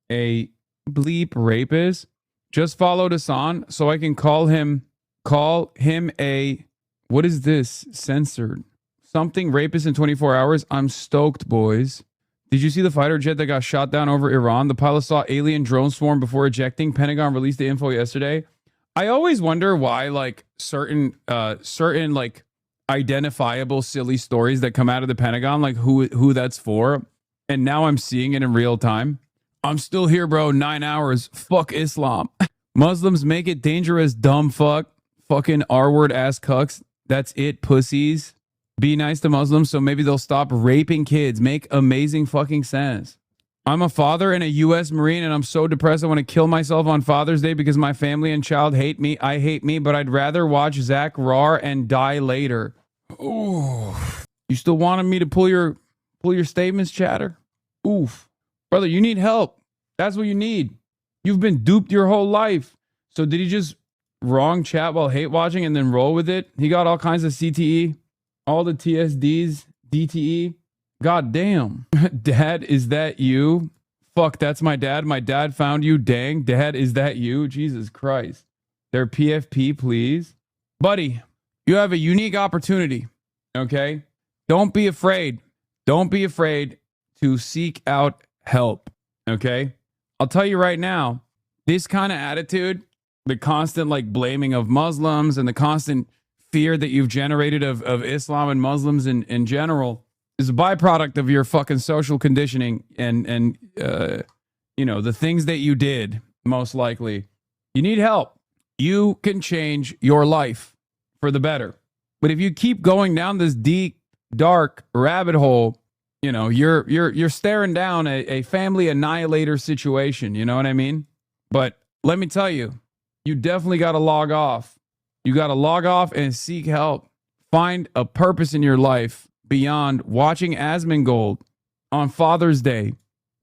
A bleep rapist. Just followed Hasan so I can call him a, what is this? Censored. Something rapist in 24 hours. I'm stoked, boys. Did you see the fighter jet that got shot down over Iran? The pilot saw alien drone swarm before ejecting. Pentagon released the info yesterday. I always wonder why like certain like identifiable silly stories that come out of the Pentagon, like who that's for. And now I'm seeing it in real time. I'm still here, bro. 9 hours. Fuck Islam. Muslims make it dangerous, dumb fuck. Fucking R-word ass cucks. That's it, pussies. Be nice to Muslims so maybe they'll stop raping kids. Make amazing fucking sense. I'm a father and a U.S. Marine and I'm so depressed I want to kill myself on Father's Day because my family and child hate me. I hate me, but I'd rather watch Zach roar and die later. Ooh. You still wanted me to pull your statements, chatter? Oof. Brother, you need help. That's what you need. You've been duped your whole life. So did he just wrong chat while hate watching and then roll with it? He got all kinds of CTE. All the TSDs, DTE. God damn. Dad, is that you? Fuck, that's my dad. My dad found you. Dang. Dad, is that you? Jesus Christ. Their PFP, please. Buddy, you have a unique opportunity. Okay? Don't be afraid. Don't be afraid to seek out help. Okay? I'll tell you right now, this kind of attitude, the constant like blaming of Muslims and the constant fear that you've generated of Islam and Muslims in general is a byproduct of your fucking social conditioning and you know, the things that you did, most likely. You need help. You can change your life for the better. But if you keep going down this deep, dark rabbit hole, you know, you're staring down a family annihilator situation. You know what I mean? But let me tell you, you definitely got to log off. You got to log off and seek help. Find a purpose in your life beyond watching Asmongold on Father's Day.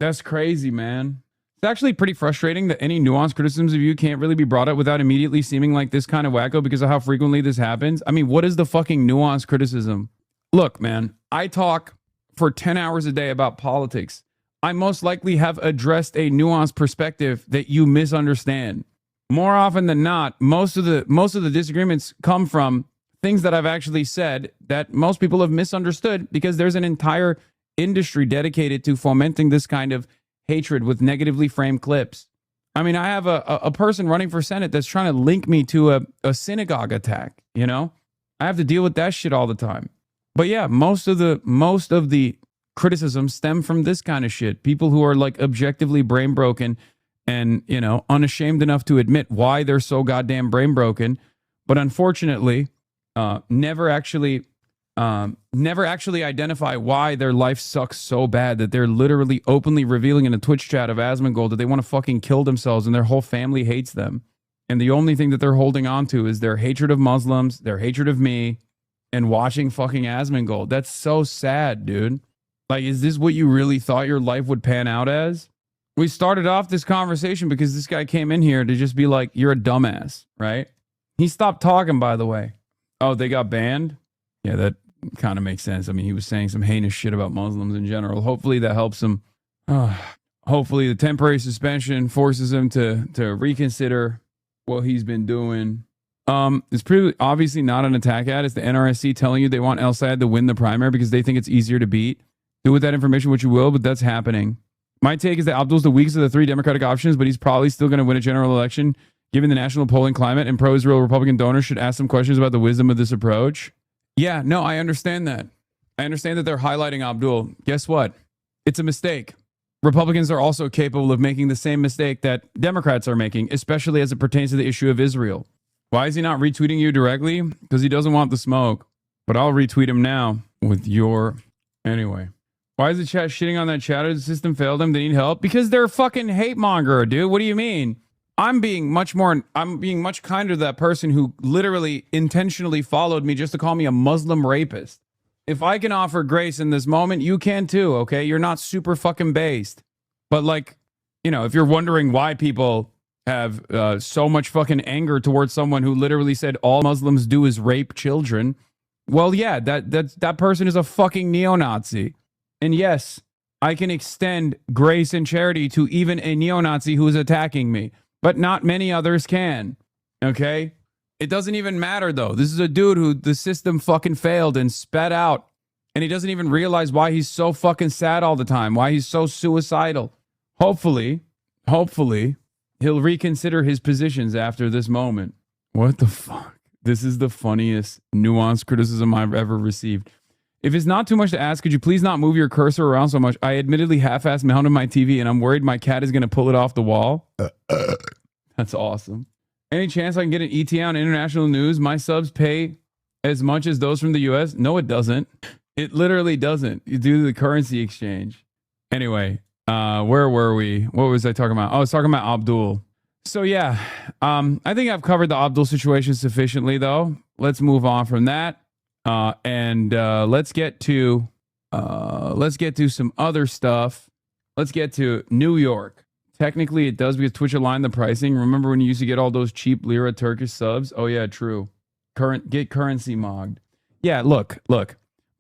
That's crazy, man. It's actually pretty frustrating that any nuanced criticisms of you can't really be brought up without immediately seeming like this kind of wacko because of how frequently this happens. I mean, what is the fucking nuanced criticism? Look, man, I talk for 10 hours a day about politics. I most likely have addressed a nuanced perspective that you misunderstand. More often than not, most of the disagreements come from things that I've actually said that most people have misunderstood because there's an entire industry dedicated to fomenting this kind of hatred with negatively framed clips. I mean, I have a person running for Senate that's trying to link me to a synagogue attack, you know? I have to deal with that shit all the time. But yeah, most of the criticism stem from this kind of shit. People who are like objectively brain broken and, you know, unashamed enough to admit why they're so goddamn brain broken, but unfortunately, never actually identify why their life sucks so bad that they're literally openly revealing in a Twitch chat of Asmongold that they want to fucking kill themselves and their whole family hates them. And the only thing that they're holding on to is their hatred of Muslims, their hatred of me, and watching fucking Asmongold. That's so sad, dude. Like, is this what you really thought your life would pan out as? We started off this conversation because this guy came in here to just be like, you're a dumbass, right? He stopped talking, by the way. Oh, they got banned? Yeah, that kind of makes sense. I mean, he was saying some heinous shit about Muslims in general. Hopefully that helps him. Hopefully the temporary suspension forces him to reconsider what he's been doing. It's pretty obviously not an attack ad. It's the NRSC telling you they want El Sayed to win the primary because they think it's easier to beat. Do with that information what you will, but that's happening. My take is that Abdul's the weakest of the three Democratic options, but he's probably still going to win a general election. Given the national polling climate and pro-Israel Republican donors should ask some questions about the wisdom of this approach. Yeah, no, I understand that. I understand that they're highlighting Abdul. Guess what? It's a mistake. Republicans are also capable of making the same mistake that Democrats are making, especially as it pertains to the issue of Israel. Why is he not retweeting you directly? Because he doesn't want the smoke. But I'll retweet him now with your... Anyway. Why is the chat shitting on that chatter? The system failed them. They need help? Because they're a fucking hate monger, dude. What do you mean? I'm being much kinder to that person who literally intentionally followed me just to call me a Muslim rapist. If I can offer grace in this moment, you can too, okay? You're not super fucking based. But like, you know, if you're wondering why people have so much fucking anger towards someone who literally said all Muslims do is rape children, well, yeah, that person is a fucking neo-Nazi. And yes, I can extend grace and charity to even a neo-Nazi who is attacking me. But not many others can, okay? It doesn't even matter, though. This is a dude who the system fucking failed and spat out. And he doesn't even realize why he's so fucking sad all the time, why he's so suicidal. Hopefully, he'll reconsider his positions after this moment. What the fuck? This is the funniest, nuanced criticism I've ever received. If it's not too much to ask, could you please not move your cursor around so much? I admittedly half-assed mounted my TV, and I'm worried my cat is going to pull it off the wall. That's awesome. Any chance I can get an ETA on international news? My subs pay as much as those from the U.S.? No, it doesn't. It literally doesn't. You do the currency exchange. Anyway, where were we? What was I talking about? Oh, I was talking about Abdul. So yeah, I think I've covered the Abdul situation sufficiently, though. Let's move on from that. And let's get to some other stuff. Let's get to New York. Technically, it does because Twitch aligned the pricing. Remember when you used to get all those cheap lira Turkish subs? Oh yeah, true. Get currency mogged. Yeah, look.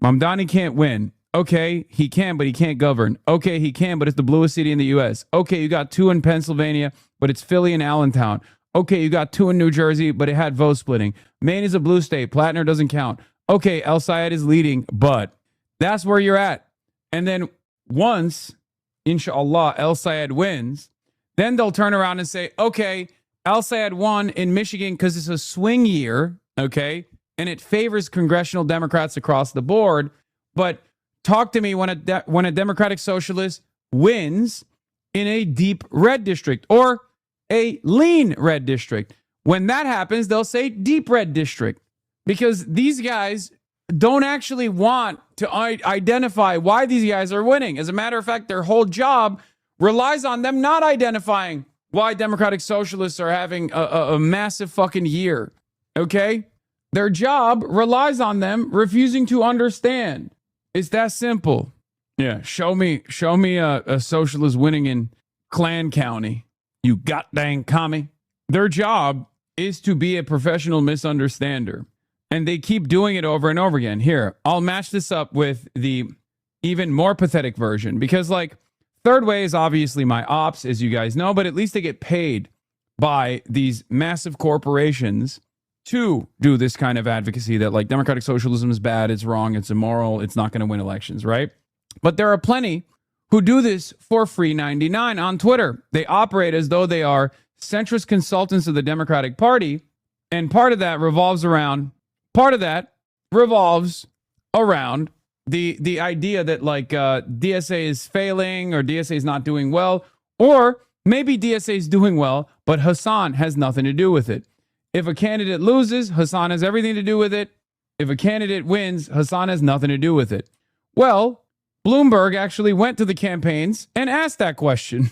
Mamdani can't win. Okay, he can, but he can't govern. Okay, he can, but it's the bluest city in the U.S. Okay, you got 2 in Pennsylvania, but it's Philly and Allentown. Okay, you got 2 in New Jersey, but it had vote splitting. Maine is a blue state. Plattner doesn't count. Okay, El Sayed is leading, but that's where you're at. And then once, inshallah, El Sayed wins, then they'll turn around and say, okay, El Sayed won in Michigan because it's a swing year, okay, and it favors congressional Democrats across the board. But talk to me when a Democratic Socialist wins in a deep red district or a lean red district. When that happens, they'll say deep red district. Because these guys don't actually want to identify why these guys are winning. As a matter of fact, their whole job relies on them not identifying why Democratic Socialists are having a massive fucking year. Okay? Their job relies on them refusing to understand. It's that simple. Yeah, show me a socialist winning in Klan County. You goddamn commie. Their job is to be a professional misunderstander. And they keep doing it over and over again. Here, I'll match this up with the even more pathetic version. Because, like, Third Way is obviously my ops, as you guys know. But at least they get paid by these massive corporations to do this kind of advocacy that like democratic socialism is bad, it's wrong, it's immoral, it's not going to win elections, right? But there are plenty who do this for free 99 on Twitter. They operate as though they are centrist consultants of the Democratic Party, and part of that revolves around the idea that like DSA is failing or DSA is not doing well, or maybe DSA is doing well, but Hasan has nothing to do with it. If a candidate loses, Hasan has everything to do with it. If a candidate wins, Hasan has nothing to do with it. Well, Bloomberg actually went to the campaigns and asked that question.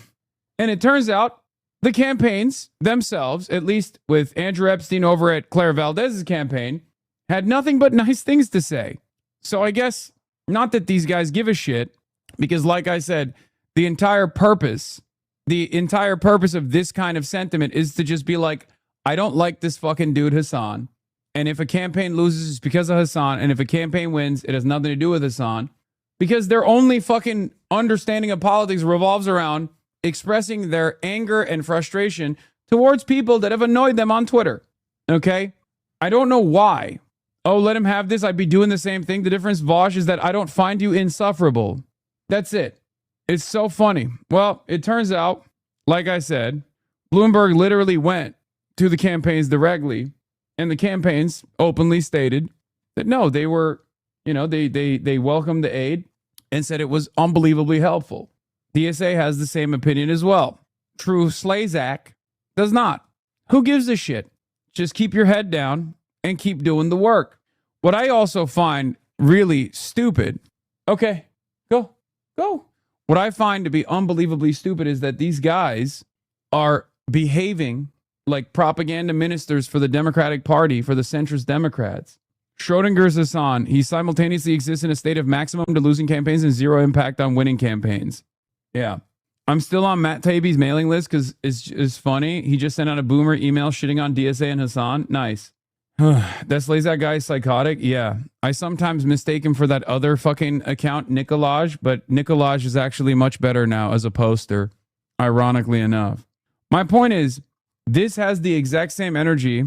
And it turns out the campaigns themselves, at least with Andrew Epstein over at Claire Valdez's campaign, had nothing but nice things to say. So I guess not that these guys give a shit, because like I said, the entire purpose of this kind of sentiment is to just be like, I don't like this fucking dude Hasan. And if a campaign loses, it's because of Hasan. And if a campaign wins, it has nothing to do with Hasan. Because their only fucking understanding of politics revolves around expressing their anger and frustration towards people that have annoyed them on Twitter. Okay? I don't know why. Oh, let him have this. I'd be doing the same thing. The difference, Vosh, is that I don't find you insufferable. That's it. It's so funny. Well, it turns out, like I said, Bloomberg literally went to the campaigns directly, and the campaigns openly stated that no, they were, they welcomed the aid and said it was unbelievably helpful. DSA has the same opinion as well. True Slazak does not. Who gives a shit? Just keep your head down and keep doing the work. What I also find really stupid, okay, go. What I find to be unbelievably stupid is that these guys are behaving like propaganda ministers for the Democratic Party, for the centrist Democrats. Schrodinger's Hasan, he simultaneously exists in a state of maximum to losing campaigns and zero impact on winning campaigns. Yeah. I'm still on Matt Taibbi's mailing list because it's funny. He just sent out a boomer email shitting on DSA and Hasan. Nice. That Slazak guy is psychotic. Yeah. I sometimes mistake him for that other fucking account, Nicolaj, but Nicolaj is actually much better now as a poster, ironically enough. My point is, this has the exact same energy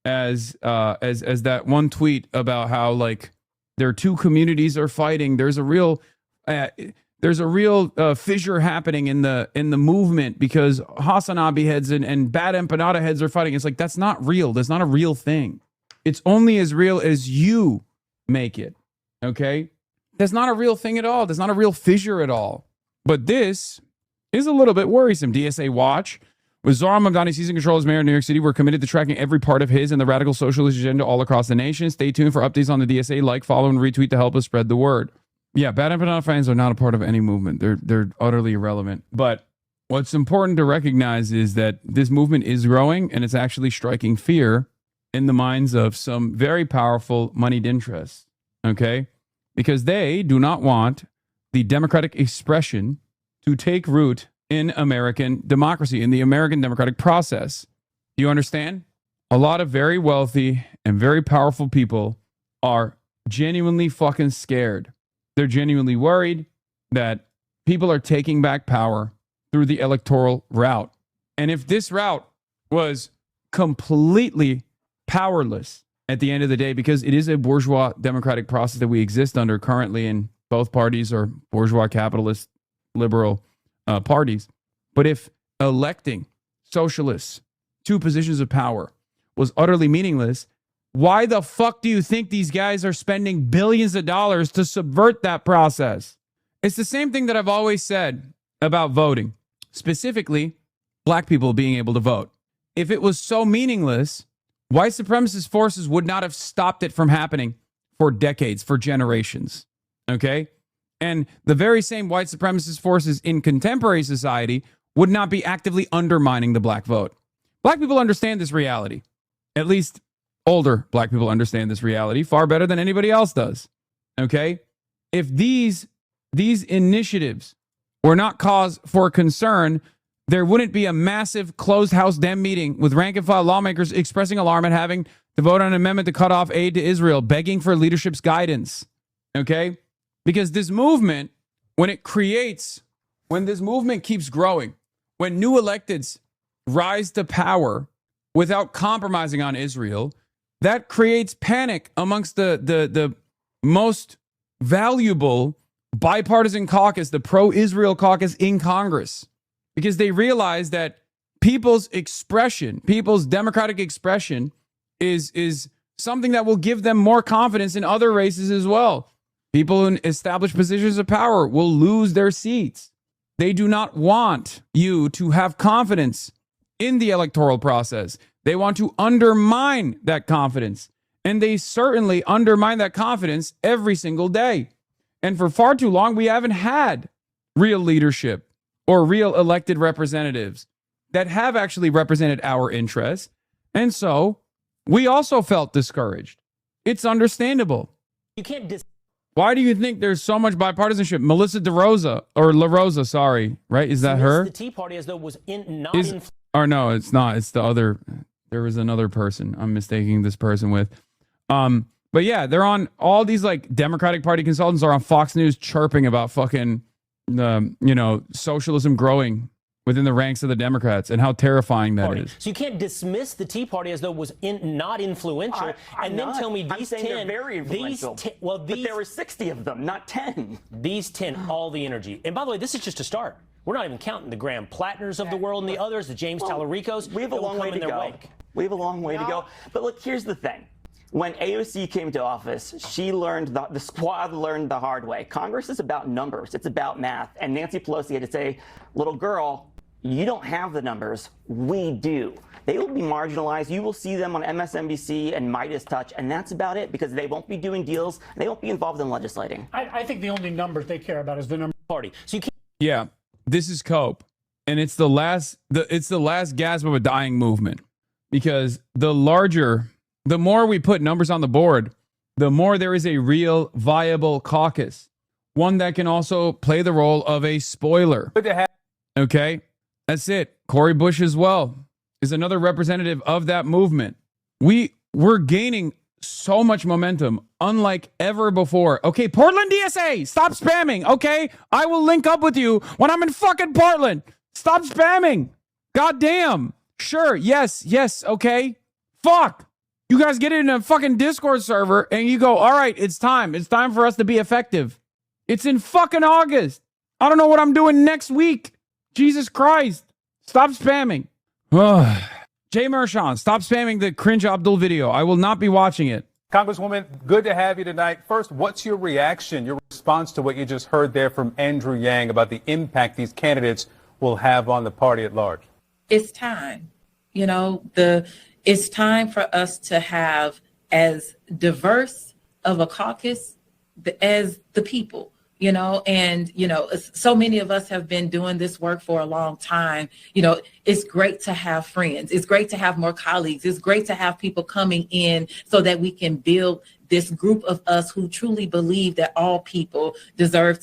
as that one tweet about how like their two communities are fighting. There's a real fissure happening in the movement because HasanAbi heads and Bad Empanada heads are fighting. It's like, that's not real. That's not a real thing. It's only as real as you make it. Okay? That's not a real thing at all. That's not a real fissure at all. But this is a little bit worrisome. DSA watch. With Zohran Mamdani seizing control as mayor of New York City, we're committed to tracking every part of his and the radical socialist agenda all across the nation. Stay tuned for updates on the DSA. Like, follow, and retweet to help us spread the word. Yeah, Bad Empanada fans are not a part of any movement. They're utterly irrelevant. But what's important to recognize is that this movement is growing, and it's actually striking fear in the minds of some very powerful moneyed interests. Okay? Because they do not want the democratic expression to take root in American democracy, in the American democratic process. Do you understand? A lot of very wealthy and very powerful people are genuinely fucking scared. They're genuinely worried that people are taking back power through the electoral route. And if this route was completely powerless at the end of the day, because it is a bourgeois democratic process that we exist under currently, and both parties are bourgeois capitalist liberal parties. But if electing socialists to positions of power was utterly meaningless, why the fuck do you think these guys are spending billions of dollars to subvert that process? It's the same thing that I've always said about voting, specifically black people being able to vote. If it was so meaningless, white supremacist forces would not have stopped it from happening for decades, for generations. Okay? And the very same white supremacist forces in contemporary society would not be actively undermining the black vote. Black people understand this reality. At least older black people understand this reality far better than anybody else does. Okay? If these initiatives were not cause for concern, there wouldn't be a massive closed house Dem meeting with rank and file lawmakers expressing alarm at having to vote on an amendment to cut off aid to Israel, begging for leadership's guidance. Okay? Because this movement, when this movement keeps growing, when new electeds rise to power without compromising on Israel, that creates panic amongst the most valuable bipartisan caucus, the pro-Israel caucus in Congress, because they realize that people's expression, people's democratic expression is something that will give them more confidence in other races as well. People in established positions of power will lose their seats. They do not want you to have confidence in the electoral process. They want to undermine that confidence. And they certainly undermine that confidence every single day. And for far too long, we haven't had real leadership or real elected representatives that have actually represented our interests. And so we also felt discouraged. It's understandable.
You can't
Why do you think there's so much bipartisanship? Melissa DeRosa, or La Rosa, sorry, right? Is that her?
The Tea Party as though it was
Or no, it's not. It's the other. There was another person I'm mistaking this person with. But yeah, they're on all these like Democratic Party consultants are on Fox News chirping about fucking, socialism growing within the ranks of the Democrats and how terrifying that is.
So you can't dismiss the Tea Party as though it was not influential,
I'm
then
not.
tell me
I'm
these
saying
10,
they're very influential.
but
there were 60 of them, not 10.
These 10, all the energy. And by the way, this is just a start. We're not even counting the Graham Plattners of the world and the others, the James Tallaricos.
We have a long way to go. We have a long way to go. But look, here's the thing. When AOC came to office, she learned, the squad learned the hard way. Congress is about numbers. It's about math. And Nancy Pelosi had to say, little girl, you don't have the numbers. We do. They will be marginalized. You will see them on MSNBC and Midas Touch, and that's about it because they won't be doing deals. They won't be involved in legislating.
I think the only numbers they care about is the number
party. So you can't.
Yeah, this is cope, and it's the last gasp of a dying movement, because the more we put numbers on the board, the more there is a real viable caucus, one that can also play the role of a spoiler. Okay, that's it. Cori Bush as well is another representative of that movement. We're gaining so much momentum, unlike ever before. Okay, Portland DSA, stop spamming. Okay, I will link up with you when I'm in fucking Portland. Stop spamming. God damn. Sure. Yes. Okay. Fuck. You guys get in a fucking Discord server and you go, all right, it's time. It's time for us to be effective. It's in fucking August. I don't know what I'm doing next week. Jesus Christ. Stop spamming. Jay Mershon, stop spamming the cringe Abdul video. I will not be watching it.
Congresswoman, good to have you tonight. First, what's your reaction, your response to what you just heard there from Andrew Yang about the impact these candidates will have on the party at large?
It's time. It's time for us to have as diverse of a caucus as the people. So many of us have been doing this work for a long time. It's great to have friends. It's great to have more colleagues. It's great to have people coming in so that we can build this group of us who truly believe that all people deserve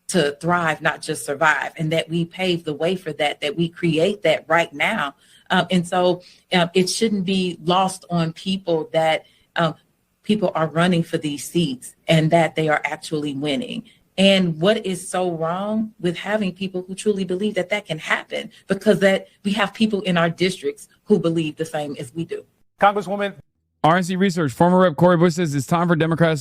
to thrive, not just survive, and that we pave the way for that we create that right now. It shouldn't be lost on people that people are running for these seats and that they are actually winning. And what is so wrong with having people who truly believe that can happen, because that we have people in our districts who believe the same as we do.
Congresswoman.
RNC Research, former Rep. Cori Bush says it's time for democratic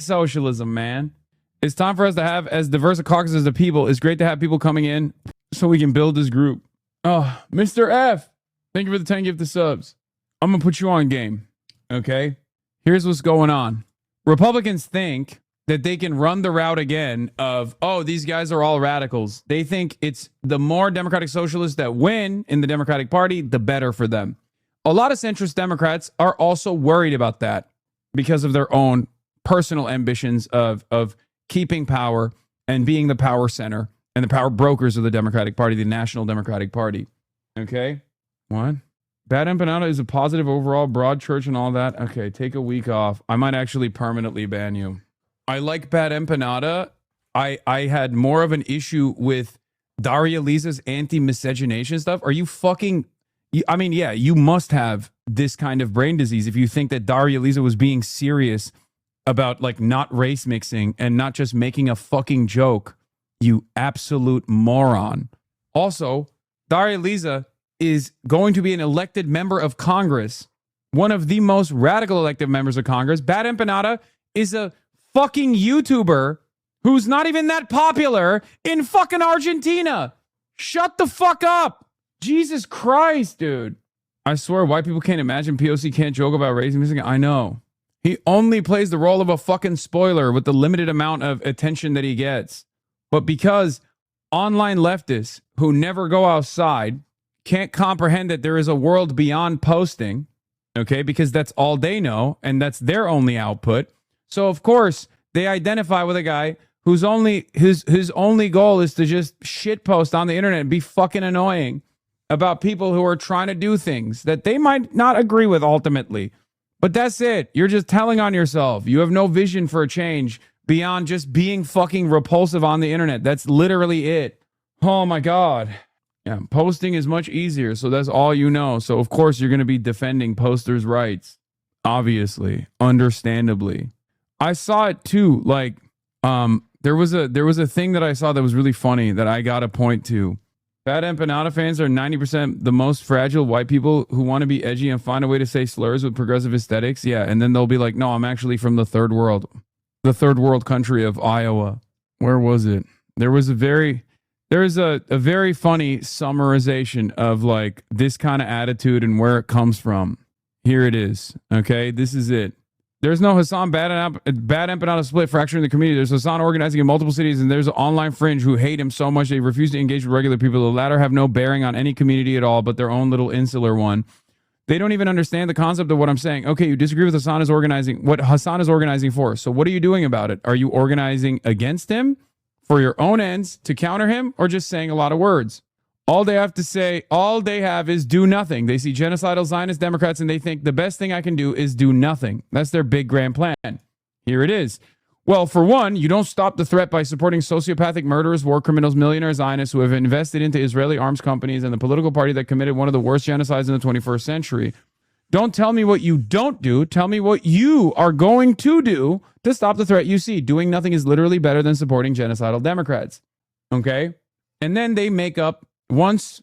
socialism, man. It's time for us to have as diverse a caucus as the people. It's great to have people coming in so we can build this group. Oh, Mr. F, thank you for the 10 gift of subs. I'm going to put you on game, okay? Here's what's going on. Republicans think that they can run the route again of, these guys are all radicals. They think it's the more democratic socialists that win in the Democratic Party, the better for them. A lot of centrist Democrats are also worried about that because of their own personal ambitions of keeping power and being the power center and the power brokers of the Democratic Party, the National Democratic Party. Okay? What? Bad Empanada is a positive overall, broad church and all that. Okay, take a week off. I might actually permanently ban you. I like Bad Empanada. I had more of an issue with Daria Liza's anti-miscegenation stuff. Are you fucking... you must have this kind of brain disease if you think that Daria Liza was being serious about not race mixing and not just making a fucking joke. You absolute moron. Also, Daria Liza is going to be an elected member of Congress one of the most radical elected members of Congress. Bad Empanada is a fucking YouTuber who's not even that popular in fucking Argentina. Shut the fuck up. Jesus Christ, dude. I swear white people can't imagine POC can't joke about raising missing. I know. He only plays the role of a fucking spoiler with the limited amount of attention that he gets. But because online leftists who never go outside can't comprehend that there is a world beyond posting, okay, because that's all they know and that's their only output. So of course they identify with a guy whose only his only goal is to just shit post on the internet and be fucking annoying about people who are trying to do things that they might not agree with ultimately. But that's it. You're just telling on yourself. You have no vision for a change beyond just being fucking repulsive on the internet. That's literally it. Oh my God. Yeah, posting is much easier, so that's all you know. So of course you're going to be defending posters' rights. Obviously, understandably. I saw it too. Like, there was a thing that I saw that was really funny that I got to point to. Bad Empanada fans are 90% the most fragile white people who want to be edgy and find a way to say slurs with progressive aesthetics. Yeah, and then they'll be like, no, I'm actually from the third world country of Iowa. Where was it? There is a very funny summarization of like this kind of attitude and where it comes from. Here it is. Okay, this is it. There's no Hasan Bad Empanada split fracturing the community. There's Hasan organizing in multiple cities, and there's an online fringe who hate him so much they refuse to engage with regular people. The latter have no bearing on any community at all, but their own little insular one. They don't even understand the concept of what I'm saying. Okay, you disagree with Hasan is organizing, what Hasan is organizing for. So what are you doing about it? Are you organizing against him for your own ends to counter him, or just saying a lot of words? All they have is do nothing. They see genocidal Zionist Democrats and they think the best thing I can do is do nothing. That's their big grand plan. Here it is. Well, for one, you don't stop the threat by supporting sociopathic murderers, war criminals, millionaire Zionists who have invested into Israeli arms companies and the political party that committed one of the worst genocides in the 21st century. Don't tell me what you don't do. Tell me what you are going to do to stop the threat you see. Doing nothing is literally better than supporting genocidal Democrats. Okay? And then they make up, once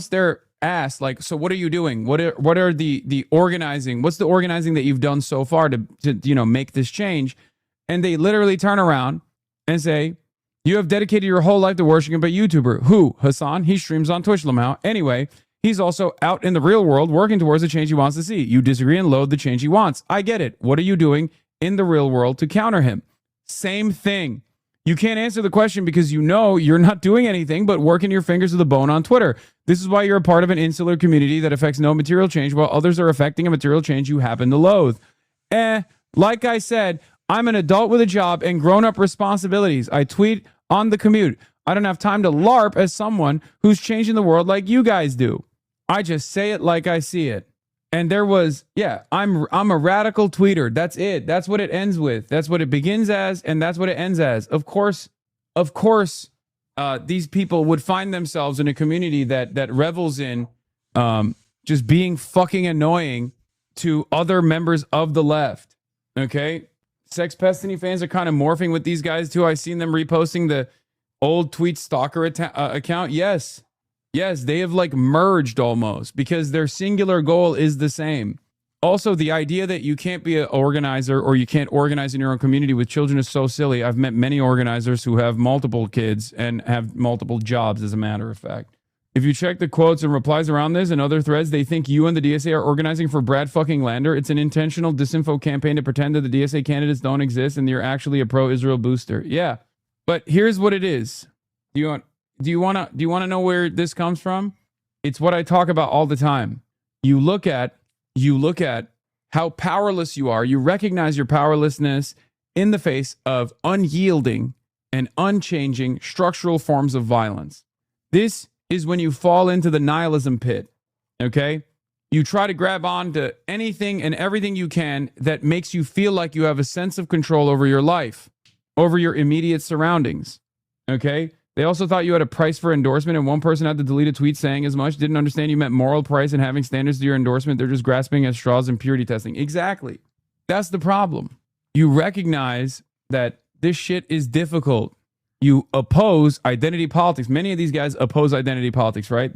they're asked, like, so what are you doing? What are the organizing? What's the organizing that you've done so far to make this change? And they literally turn around and say, you have dedicated your whole life to worshiping a YouTuber. Who? Hasan. He streams on Twitch Lamau. Anyway, he's also out in the real world working towards the change he wants to see. You disagree and loathe the change he wants. I get it. What are you doing in the real world to counter him? Same thing. You can't answer the question because you know you're not doing anything but working your fingers to the bone on Twitter. This is why you're a part of an insular community that affects no material change while others are affecting a material change you happen to loathe. Like I said, I'm an adult with a job and grown-up responsibilities. I tweet on the commute. I don't have time to LARP as someone who's changing the world like you guys do. I just say it like I see it. And there was, I'm a radical tweeter. That's it. That's what it ends with. That's what it begins as, and that's what it ends as. Of course, these people would find themselves in a community that revels in just being fucking annoying to other members of the left. Okay? Sex Pestiny fans are kind of morphing with these guys too. I've seen them reposting the old tweet stalker account. Yes, they have like merged almost because their singular goal is the same. Also, the idea that you can't be an organizer or you can't organize in your own community with children is so silly. I've met many organizers who have multiple kids and have multiple jobs, as a matter of fact. If you check the quotes and replies around this and other threads, they think you and the DSA are organizing for Brad fucking Lander. It's an intentional disinfo campaign to pretend that the DSA candidates don't exist and you're actually a pro-Israel booster. Yeah, but here's what it is. Do you want to know where this comes from? It's what I talk about all the time. You look at how powerless you are. You recognize your powerlessness in the face of unyielding and unchanging structural forms of violence. This is when you fall into the nihilism pit, okay? You try to grab on to anything and everything you can that makes you feel like you have a sense of control over your life, over your immediate surroundings, okay? They also thought you had a price for endorsement, and one person had to delete a tweet saying as much. Didn't understand you meant moral price and having standards to your endorsement. They're just grasping at straws and purity testing. Exactly. That's the problem. You recognize that this shit is difficult. You oppose identity politics. Many of these guys oppose identity politics, right?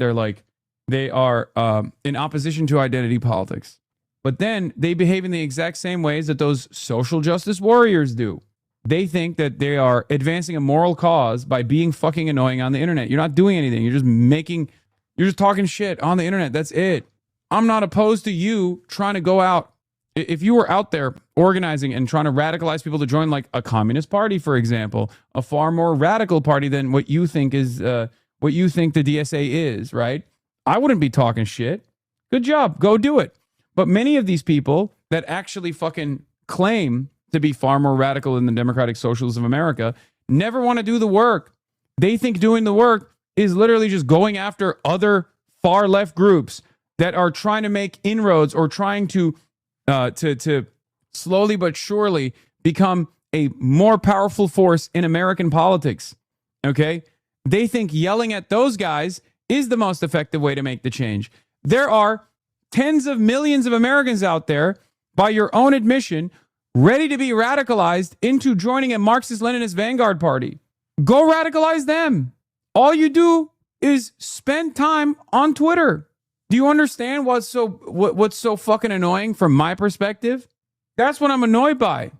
They are in opposition to identity politics. But then they behave in the exact same ways that those social justice warriors do. They think that they are advancing a moral cause by being fucking annoying on the internet. You're not doing anything. You're just talking shit on the internet. That's it. I'm not opposed to you trying to go out. If you were out there organizing and trying to radicalize people to join like a communist party, for example, a far more radical party than what you think is what you think the DSA is, right? I wouldn't be talking shit. Good job. Go do it. But many of these people that actually fucking claim to be far more radical than the Democratic Socialists of America never want to do the work. They think doing the work is literally just going after other far left groups that are trying to make inroads or trying to slowly but surely become a more powerful force in American politics. Okay? They think yelling at those guys is the most effective way to make the change. There are tens of millions of Americans out there, by your own admission, ready to be radicalized into joining a Marxist-Leninist vanguard party. Go radicalize them. All you do is spend time on Twitter. Do you understand what's so fucking annoying from my perspective? That's what I'm annoyed by.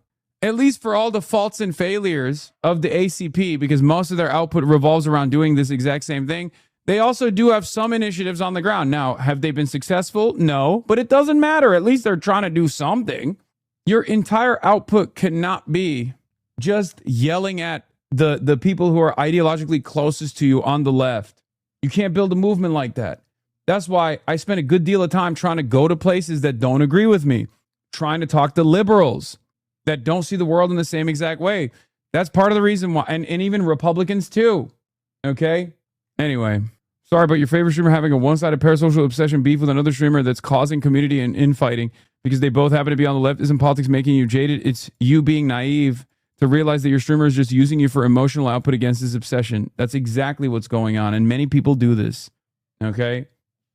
At least for all the faults and failures of the ACP, because most of their output revolves around doing this exact same thing. They also do have some initiatives on the ground. Now, have they been successful? No, but it doesn't matter. At least they're trying to do something. Your entire output cannot be just yelling at the people who are ideologically closest to you on the left. You can't build a movement like that. That's why I spent a good deal of time trying to go to places that don't agree with me, trying to talk to liberals that don't see the world in the same exact way. That's part of the reason why, and even Republicans too. Okay? Anyway, sorry about your favorite streamer having a one-sided parasocial obsession beef with another streamer that's causing community and infighting because they both happen to be on the left. Isn't politics making you jaded? It's you being naive to realize that your streamer is just using you for emotional output against his obsession. That's exactly what's going on, and many people do this. Okay?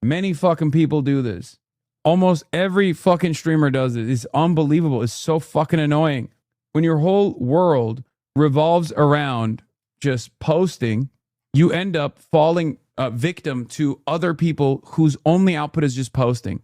Many fucking people do this. Almost every fucking streamer does it. It's unbelievable. It's so fucking annoying. When your whole world revolves around just posting, you end up falling victim to other people whose only output is just posting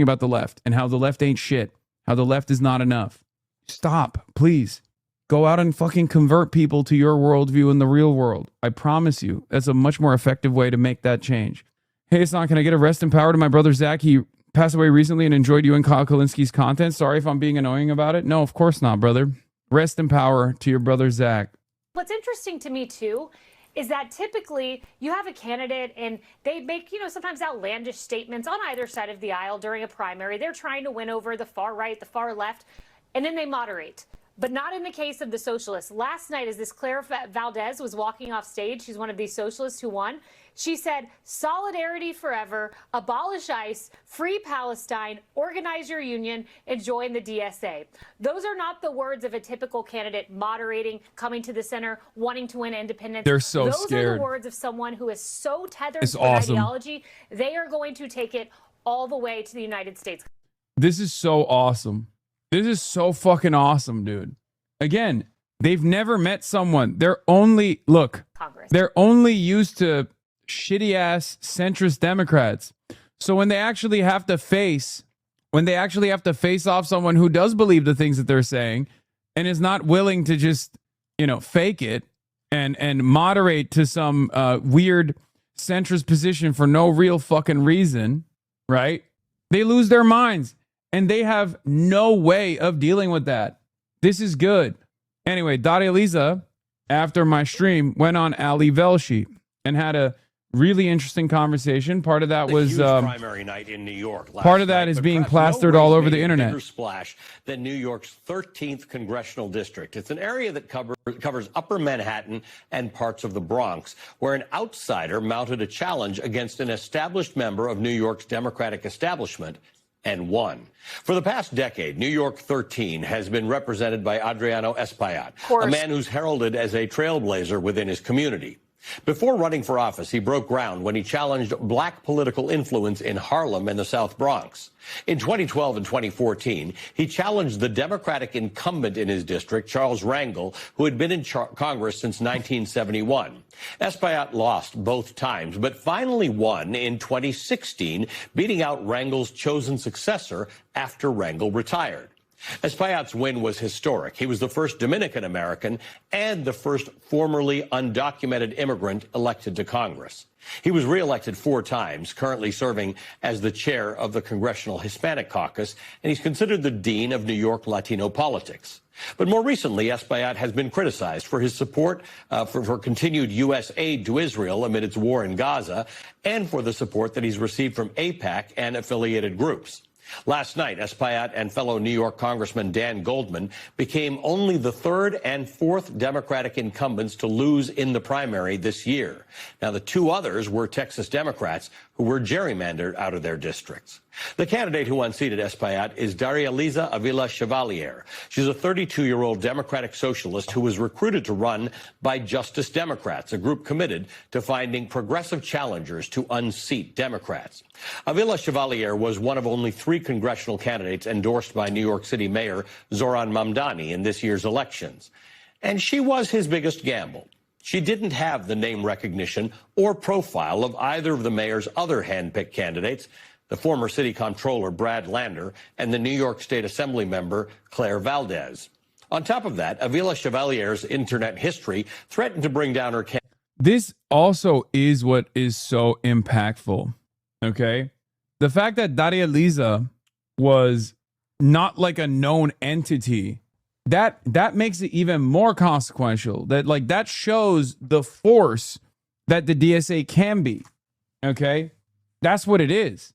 about the left and how the left ain't shit, how the left is not enough. Stop, please. Go out and fucking convert people to your worldview in the real world. I promise you, that's a much more effective way to make that change. Hey, Hassan, can I get a rest in power to my brother Zach? He passed away recently and enjoyed you and Kyle Kalinski's content. Sorry if I'm being annoying about it. No, of course not, brother. Rest in power to your brother Zach.
What's interesting to me, too, is that typically you have a candidate and they make, sometimes outlandish statements on either side of the aisle during a primary. They're trying to win over the far right, the far left, and then they moderate. But not in the case of the socialists. Last night, as this Claire Valdez was walking off stage, she's one of these socialists who won, she said, solidarity forever, abolish ICE, free Palestine, organize your union, and join the DSA. Those are not the words of a typical candidate moderating, coming to the center, wanting to win independence.
They're so
Those
scared.
are the words of someone who is so tethered
It's
to
awesome.
an ideology, they are going to take it all the way to the United States.
This is so awesome. This is so fucking awesome, dude. Again, they've never met someone. They're only used to shitty ass centrist Democrats. So when they actually have to face off someone who does believe the things that they're saying and is not willing to just, fake it and moderate to some weird centrist position for no real fucking reason, right? They lose their minds and they have no way of dealing with that. This is good. Anyway, Daria Lisa, after my stream, went on Ali Velshi and had a really interesting conversation. Part of that was
primary night in New York.
Part of that is being plastered all over the internet.
Bigger splash than New York's 13th congressional district. It's an area that covers Upper Manhattan and parts of the Bronx, where an outsider mounted a challenge against an established member of New York's Democratic establishment and won. For the past decade, New York 13 has been represented by Adriano Espaillat, a man who's heralded as a trailblazer within his community. Before running for office, he broke ground when he challenged black political influence in Harlem and the South Bronx. In 2012 and 2014, he challenged the Democratic incumbent in his district, Charles Rangel, who had been in Congress since 1971. Espaillat lost both times, but finally won in 2016, beating out Rangel's chosen successor after Rangel retired. Espaillat's win was historic. He was the first Dominican-American and the first formerly undocumented immigrant elected to Congress. He was reelected 4 times, currently serving as the chair of the Congressional Hispanic Caucus, and he's considered the dean of New York Latino politics. But more recently, Espaillat has been criticized for his support for continued U.S. aid to Israel amid its war in Gaza, and for the support that he's received from AIPAC and affiliated groups. Last night, Espaillat and fellow New York Congressman Dan Goldman became only the 3rd and 4th Democratic incumbents to lose in the primary this year. Now, the 2 others were Texas Democrats who were gerrymandered out of their districts. The candidate who unseated Espaillat is Daria-Liza Avila Chevalier. She's a 32-year-old Democratic socialist who was recruited to run by Justice Democrats, a group committed to finding progressive challengers to unseat Democrats. Avila Chevalier was one of only 3 congressional candidates endorsed by New York City Mayor Zoran Mamdani in this year's elections. And she was his biggest gamble. She didn't have the name recognition or profile of either of the mayor's other hand-picked candidates, the former city comptroller Brad Lander and the New York State Assembly member Claire Valdez. On top of that, Avila Chevalier's internet history threatened to bring down her candidate.
This also is what is so impactful, okay? The fact that Daria-Liza was not like a known entity, that makes it even more consequential. That shows the force that the DSA can be, okay? That's what it is.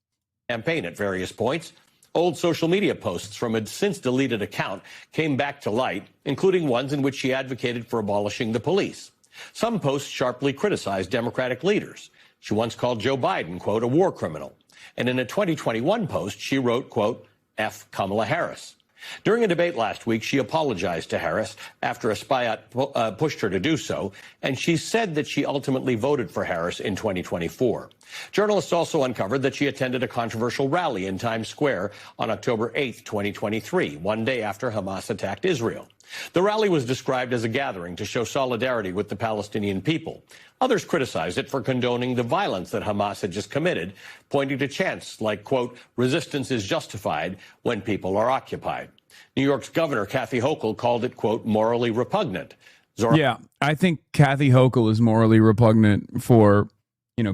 Campaign at various points. Old social media posts from a since-deleted account came back to light, including ones in which she advocated for abolishing the police. Some posts sharply criticized Democratic leaders. She once called Joe Biden, quote, a war criminal. And in a 2021 post, she wrote, quote, F. Kamala Harris. During a debate last week, she apologized to Harris after Espaillat pushed her to do so, and she said that she ultimately voted for Harris in 2024. Journalists also uncovered that she attended a controversial rally in Times Square on October 8, 2023, one day after Hamas attacked Israel. The rally was described as a gathering to show solidarity with the Palestinian people. Others criticized it for condoning the violence that Hamas had just committed, pointing to chants like, quote, resistance is justified when people are occupied. New York's Governor Kathy Hochul called it, quote, morally repugnant.
Yeah, I think Kathy Hochul is morally repugnant for,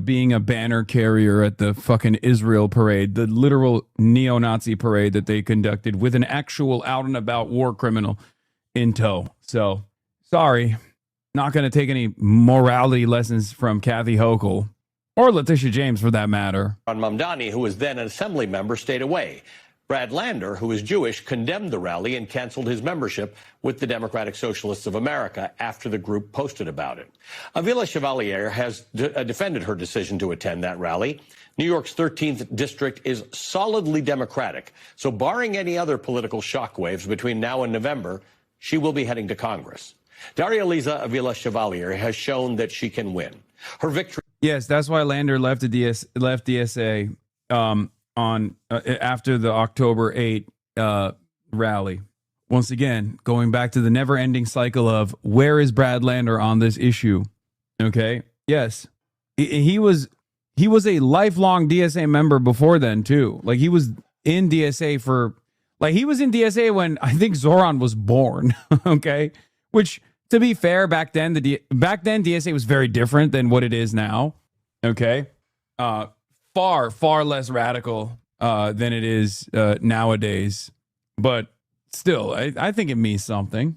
being a banner carrier at the fucking Israel parade, the literal neo-Nazi parade that they conducted with an actual out-and-about war criminal in tow. So, sorry, not going to take any morality lessons from Kathy Hochul, or Letitia James for that matter.
Mamdani, who was then an assembly member, stayed away. Brad Lander, who is Jewish, condemned the rally and canceled his membership with the Democratic Socialists of America after the group posted about it. Avila Chevalier has defended her decision to attend that rally. New York's 13th district is solidly Democratic, so barring any other political shockwaves between now and November, she will be heading to Congress. Daria-Liza Avila Chevalier has shown that she can win. Her victory.
Yes, that's why Lander left DSA after the October 8 rally. Once again, going back to the never-ending cycle of where is Brad Lander on this issue? Okay, yes, he was a lifelong DSA member before then too. Like he was in DSA he was in DSA when I think Zoran was born. Okay, which to be fair, back then DSA was very different than what it is now. Okay, far less radical than it is nowadays, but still, I think it means something.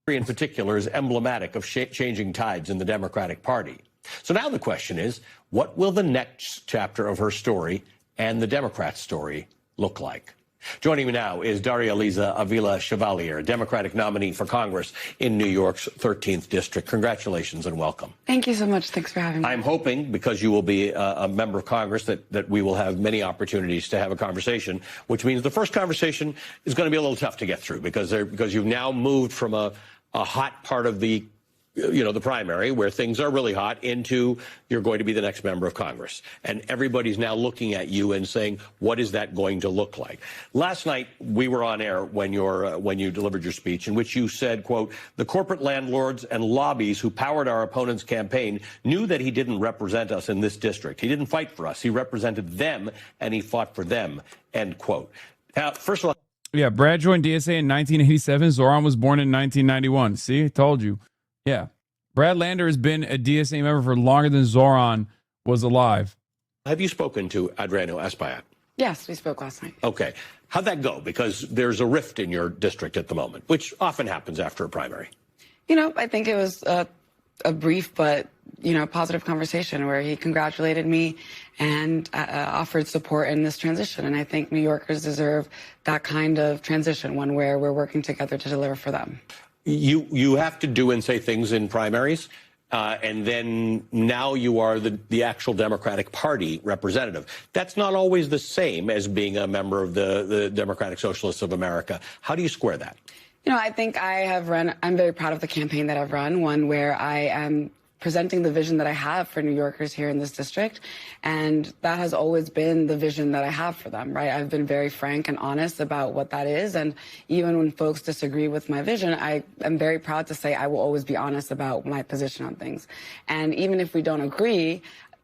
In particular is emblematic of changing tides in the Democratic Party. So now the question is, what will the next chapter of her story and the Democrat story look like? Joining me now is Daria-Liza Avila Chevalier, Democratic nominee for Congress in New York's 13th District. Congratulations and welcome.
Thank you so much. Thanks for having me.
I'm hoping, because you will be a member of Congress, that we will have many opportunities to have a conversation, which means the first conversation is going to be a little tough to get through because you've now moved from a hot part of the the primary, where things are really hot, into you're going to be the next member of Congress. And everybody's now looking at you and saying, what is that going to look like? Last night, we were on air when you delivered your speech, in which you said, quote, the corporate landlords and lobbies who powered our opponent's campaign knew that he didn't represent us in this district. He didn't fight for us. He represented them, and he fought for them, end quote. Now, first of all,
yeah, Brad joined DSA in 1987. Zoran was born in 1991. See, I told you. Yeah. Brad Lander has been a DSA member for longer than Zoran was alive.
Have you spoken to Adriano Espaillat?
Yes, we spoke last night.
Okay. How'd that go? Because there's a rift in your district at the moment, which often happens after a primary.
I think it was a brief but, positive conversation where he congratulated me and offered support in this transition. And I think New Yorkers deserve that kind of transition, one where we're working together to deliver for them.
You have to do and say things in primaries, and then now you are the actual Democratic Party representative. That's not always the same as being a member of the Democratic Socialists of America. How do you square that?
I think I'm very proud of the campaign that I've run, one where I am presenting the vision that I have for New Yorkers here in this district. And that has always been the vision that I have for them, right? I've been very frank and honest about what that is. And even when folks disagree with my vision, I am very proud to say I will always be honest about my position on things. And even if we don't agree,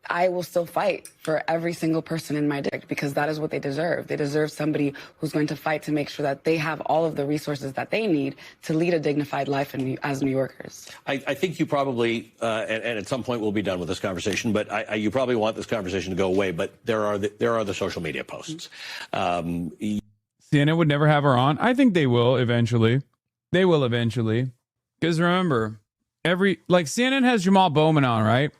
I will still fight for every single person in my district, because that is what they deserve. They deserve somebody who's going to fight to make sure that they have all of the resources that they need to lead a dignified life as New Yorkers.
I think you probably, and at some point we'll be done with this conversation, but you probably want this conversation to go away. But there are the social media posts.
CNN would never have her on. I think they will eventually. They will eventually. Because remember, CNN has Jamal Bowman on, right?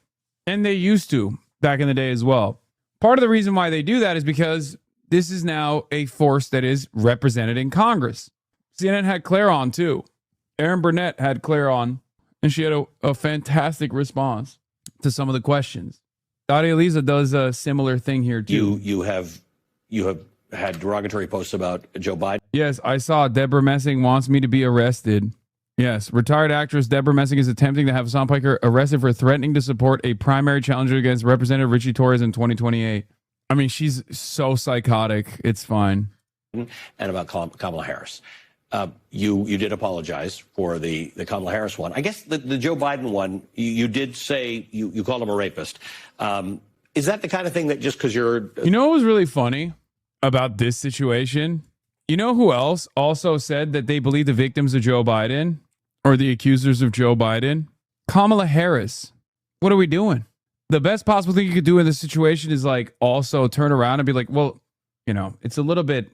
And they used to back in the day as well. Part of the reason why they do that is because this is now a force that is represented in Congress. CNN had Claire on too. Erin Burnett had Claire on, and she had a fantastic response to some of the questions. Daria Lisa does a similar thing here too.
You have had derogatory posts about Joe Biden.
Yes, I saw Deborah Messing wants me to be arrested. Yes, retired actress Deborah Messing is attempting to have Hasan Piker arrested for threatening to support a primary challenger against Representative Richie Torres in 2028. I mean, she's so psychotic. It's fine.
And about Kamala Harris. You did apologize for the Kamala Harris one. I guess the Joe Biden one, you did say you called him a rapist. Is that the kind of thing that just because you're...
You know what was really funny about this situation? You know who else also said that they believe the victims of Joe Biden or the accusers of Joe Biden? Kamala Harris. What are we doing? The best possible thing you could do in this situation is also turn around and be like, well, it's a little bit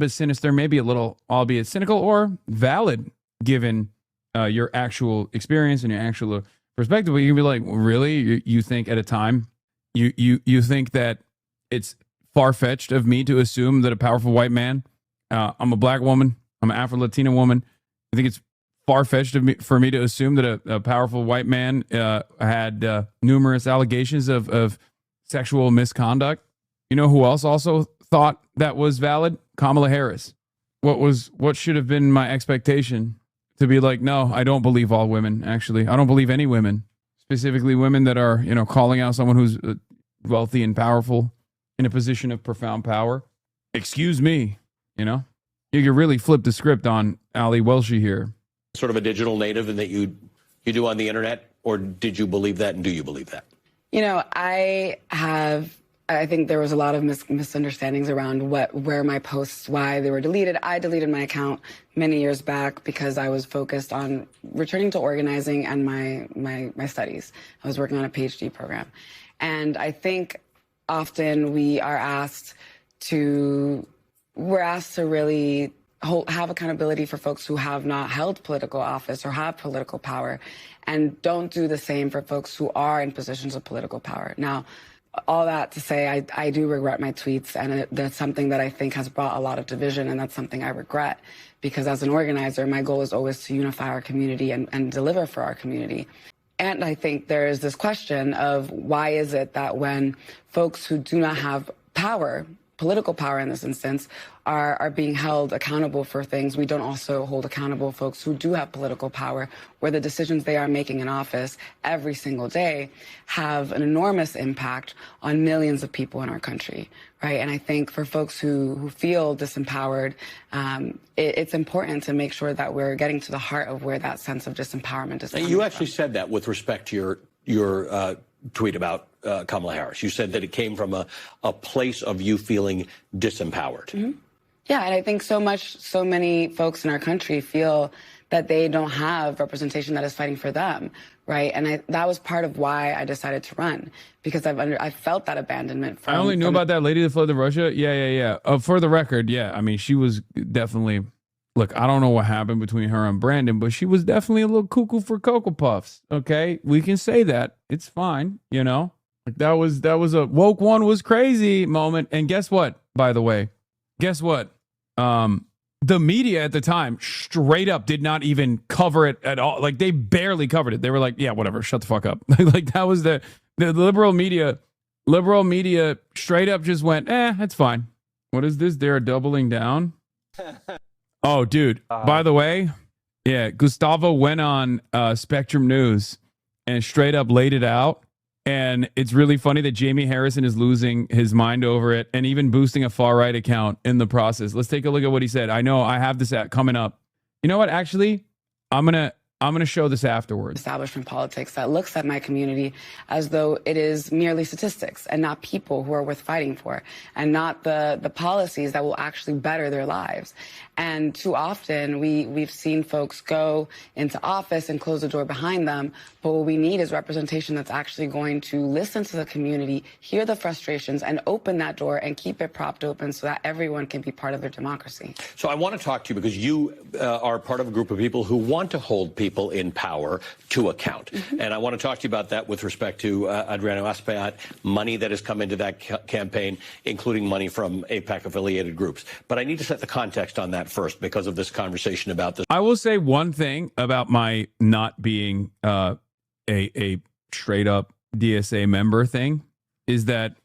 sinister, maybe a little, albeit cynical, or valid given your actual experience and your actual perspective. But you can be like, really? You think at a time, you think that it's far-fetched of me to assume that a powerful white man, I'm a black woman, I'm an Afro-Latina woman, I think it's far-fetched for me to assume that a powerful white man had numerous allegations of sexual misconduct. You know who else also thought that was valid? Kamala Harris. What should have been my expectation? To be like, no, I don't believe all women, actually. I don't believe any women, specifically women that are, calling out someone who's wealthy and powerful in a position of profound power. Excuse me, You could really flip the script on Ali Welshi here.
Sort of a digital native in that you do on the internet, or did you believe that, and do you believe that?
I think there was a lot of misunderstandings around where my posts, why they were deleted. I deleted my account many years back because I was focused on returning to organizing and my studies. I was working on a PhD program. And I think often we're asked to really have accountability for folks who have not held political office or have political power, and don't do the same for folks who are in positions of political power. Now, all that to say, I do regret my tweets, and that's something that I think has brought a lot of division, and that's something I regret, because as an organizer, my goal is always to unify our community and deliver for our community. And I think there is this question of why is it that when folks who do not have power, political power in this instance are being held accountable for things, we don't also hold accountable folks who do have political power, where the decisions they are making in office every single day have an enormous impact on millions of people in our country, right? And I think for folks who feel disempowered, it's important to make sure that we're getting to the heart of where that sense of disempowerment is coming
You actually
from.
said that with respect to your tweet about Kamala Harris. You said that it came from a place of you feeling disempowered.
Mm-hmm. Yeah, and I think so many folks in our country feel that they don't have representation that is fighting for them, right? And that was part of why I decided to run, because I felt that abandonment.
I only knew about that lady that fled to Russia. Yeah. For the record, yeah. I mean, she was definitely. Look, I don't know what happened between her and Brandon, but she was definitely a little cuckoo for Cocoa Puffs. Okay, we can say that. It's fine, you know. Like that was a woke one was crazy moment. And guess what? By the way, guess what? The media at the time straight up did not even cover it at all. Like they barely covered it. They were like, yeah, whatever, shut the fuck up. Like that was the liberal media. Liberal media straight up just went, that's fine. What is this? They're doubling down. Oh, dude. By the way, yeah, Gustavo went on Spectrum News and straight up laid it out. And it's really funny that Jamie Harrison is losing his mind over it and even boosting a far-right account in the process. Let's take a look at what he said. I know I have this coming up. You know what? Actually, I'm gonna show this afterwards.
Establishment politics that looks at my community as though it is merely statistics and not people who are worth fighting for, and not the policies that will actually better their lives. And too often we've seen folks go into office and close the door behind them. But what we need is representation that's actually going to listen to the community, hear the frustrations, and open that door and keep it propped open so that everyone can be part of their democracy.
So I want to talk to you because you are part of a group of people who want to hold people in power to account. Mm-hmm. And I want to talk to you about that with respect to Adriano Espaillat, money that has come into that campaign, including money from AIPAC-affiliated groups. But I need to set the context on that first because of this conversation about this.
I will say one thing about my not being a straight up DSA member thing is that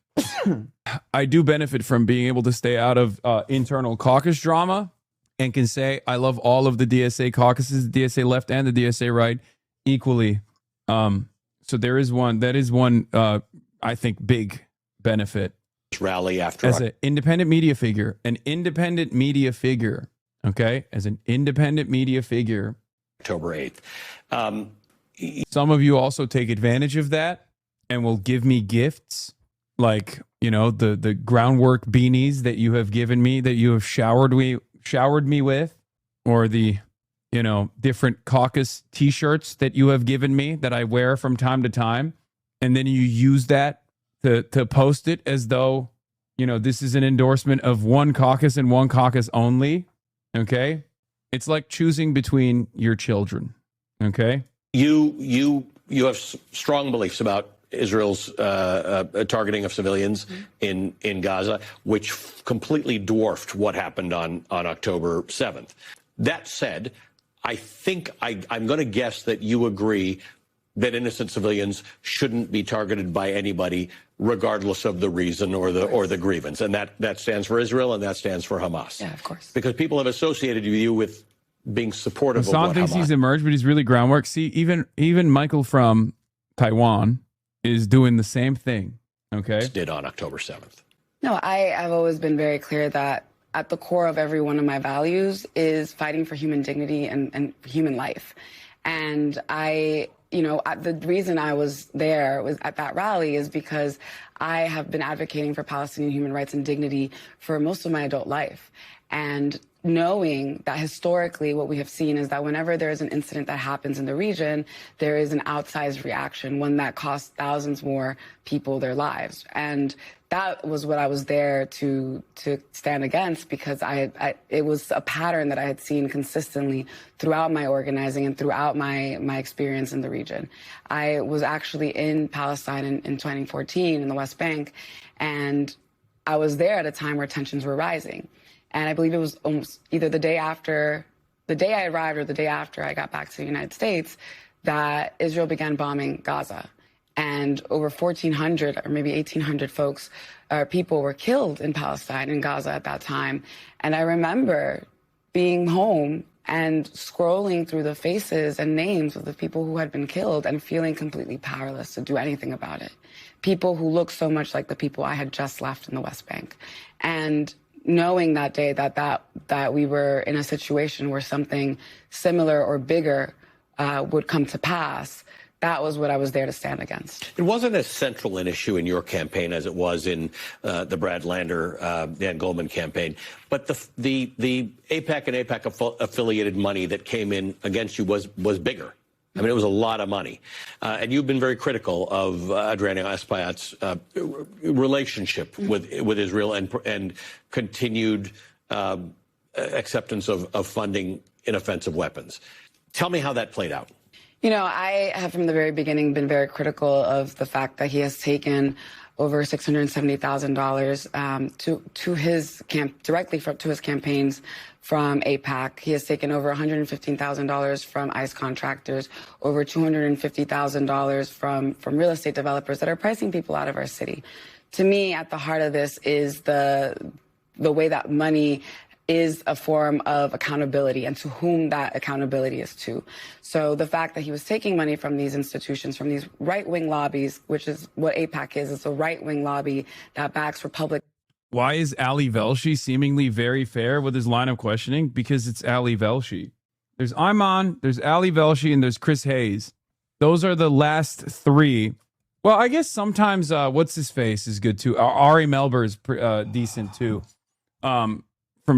I do benefit from being able to stay out of internal caucus drama and can say I love all of the DSA caucuses, the DSA left and the DSA right equally. So there is one, that is one, I think, big benefit.
Rally after
as an independent media figure, okay? As an independent media figure.
October 8th.
Some of you also take advantage of that and will give me gifts like, you know, the groundwork beanies that you have given me, that you have showered me with, or the, you know, different caucus t-shirts that you have given me that I wear from time to time. And then you use that to post it as though, you know, this is an endorsement of one caucus and one caucus only. Okay. It's like choosing between your children. Okay.
You have strong beliefs about Israel's targeting of civilians in Gaza, which completely dwarfed what happened on October 7th. That said, I think I'm going to guess that you agree that innocent civilians shouldn't be targeted by anybody, regardless of the reason or the grievance. And that stands for Israel and that stands for Hamas.
Yeah, of course.
Because people have associated you with being supportive of
Hassan
what
thinks
Hamas.
he's emerged, but he's really groundwork. See, even Michael from Taiwan is doing the same thing. Okay.
Did on October 7th.
No, I've always been very clear that at the core of every one of my values is fighting for human dignity and human life. And the reason I was there was at that rally is because I have been advocating for Palestinian human rights and dignity for most of my adult life. And knowing that historically what we have seen is that whenever there is an incident that happens in the region, there is an outsized reaction, one that costs thousands more people their lives. And that was what I was there to stand against, because it was a pattern that I had seen consistently throughout my organizing and throughout my experience in the region. I was actually in Palestine in 2014 in the West Bank, and I was there at a time where tensions were rising. And I believe it was almost either the day I arrived or the day after I got back to the United States that Israel began bombing Gaza. and over 1,400 or maybe 1,800 folks, people were killed in Palestine, in Gaza at that time. And I remember being home and scrolling through the faces and names of the people who had been killed and feeling completely powerless to do anything about it. People who looked so much like the people I had just left in the West Bank. And knowing that day that we were in a situation where something similar or bigger would come to pass, that was what I was there to stand against.
It wasn't as central an issue in your campaign as it was in the Brad Lander, Dan Goldman campaign. But the AIPAC and AIPAC affiliated money that came in against you was bigger. I mean, it was a lot of money. And you've been very critical of Adriana Espaillat's relationship with Israel and continued acceptance of funding inoffensive weapons. Tell me how that played out.
You know, I have from the very beginning been very critical of the fact that he has taken over $670,000 to his directly to his campaigns from AIPAC. He has taken over $115,000 from ICE contractors, over $250,000 from real estate developers that are pricing people out of our city. To me, at the heart of this is the way that money is a form of accountability and to whom that accountability is to. So the fact that he was taking money from these institutions, from these right-wing lobbies, which is what AIPAC is, it's a right-wing lobby that backs Republicans.
Why is Ali Velshi seemingly very fair with his line of questioning? Because it's Ali Velshi. There's Ayman, there's Ali Velshi, and there's Chris Hayes. Those are the last three. Well, I guess sometimes what's his face is good too. Ari Melber is decent too. From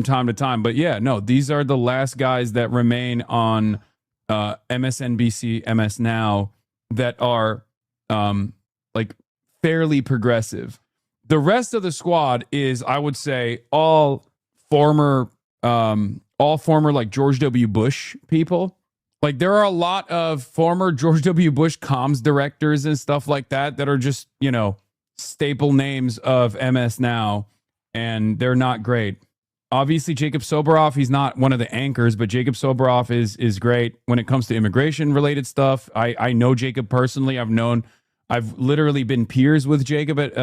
time to time. But yeah, no, these are the last guys that remain on MSNBC, MS Now, that are like fairly progressive. The rest of the squad is, I would say, all former like George W. Bush people. Like there are a lot of former George W. Bush comms directors and stuff like that are just, you know, staple names of MS Now, and they're not great. Obviously, Jacob Soboroff, he's not one of the anchors, but Jacob Soboroff is great when it comes to immigration-related stuff. I know Jacob personally. I've literally been peers with Jacob at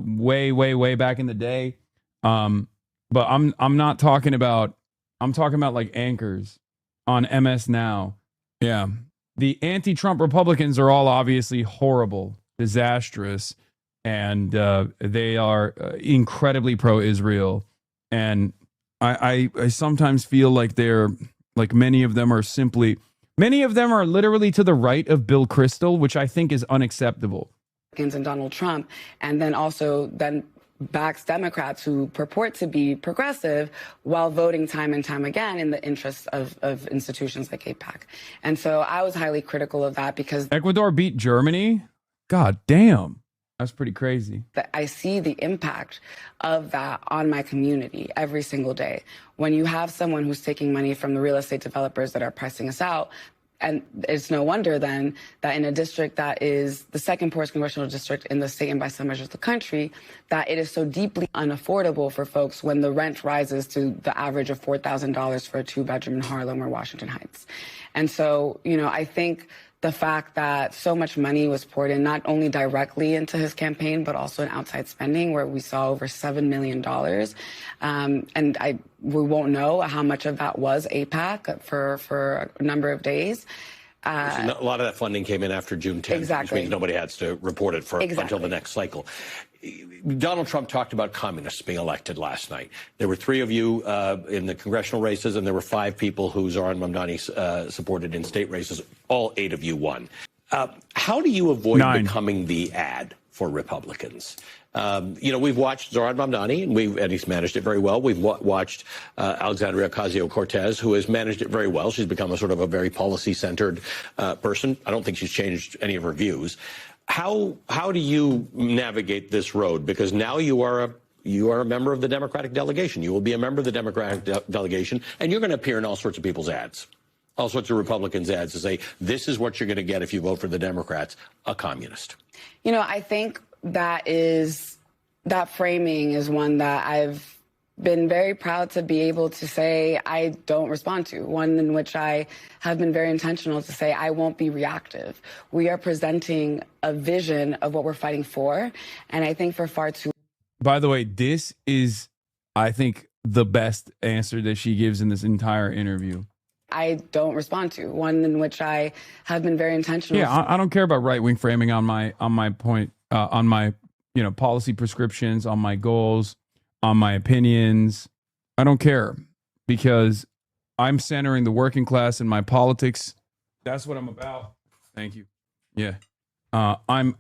way back in the day. But I'm not talking about. I'm talking about like anchors on MS Now. Yeah, the anti-Trump Republicans are all obviously horrible, disastrous, and they are incredibly pro-Israel. And I sometimes feel like many of them are literally to the right of Bill Kristol, which I think is unacceptable.
And Donald Trump, and then also backs Democrats who purport to be progressive while voting time and time again in the interests of institutions like AIPAC. And so I was highly critical of that because
Ecuador beat Germany? God damn. That's pretty crazy.
I see the impact of that on my community every single day. When you have someone who's taking money from the real estate developers that are pricing us out, and it's no wonder then that in a district that is the second poorest congressional district in the state and by some measures the country, that it is so deeply unaffordable for folks when the rent rises to the average of $4,000 for a 2-bedroom in Harlem or Washington Heights. And so, you know, I think the fact that so much money was poured in, not only directly into his campaign, but also in outside spending, where we saw over $7 million. And we won't know how much of that was AIPAC for a number of days.
A lot of that funding came in after June 10th,
exactly.
Which means nobody has to report it until the next cycle. Donald Trump talked about communists being elected last night. There were 3 of you in the congressional races, and there were 5 people who Zohran Mamdani supported in state races. All 8 of you won. How do you avoid becoming the ad for Republicans? You know, we've watched Zohran Mamdani, and he's managed it very well. We've watched Alexandria Ocasio-Cortez, who has managed it very well. She's become a sort of a very policy-centered person. I don't think she's changed any of her views. How do you navigate this road? Because now you are a member of the Democratic delegation. You will be a member of the Democratic delegation, and you're going to appear in all sorts of people's ads, all sorts of Republicans' ads to say, this is what you're going to get if you vote for the Democrats, a communist.
You know, I think that framing is one that I've been very proud to be able to say I don't respond to, one in which I have been very intentional to say I won't be reactive. We are presenting a vision of what we're fighting for, and I think for far too.
By the way, this is, I think, the best answer that she gives in this entire interview.
I don't respond to, one in which I have been very intentional.
Yeah, I don't care about right-wing framing on my point, on my policy prescriptions, on my goals, on my opinions. I don't care, because I'm centering the working class in my politics. That's what I'm about. Thank you. Yeah, I'm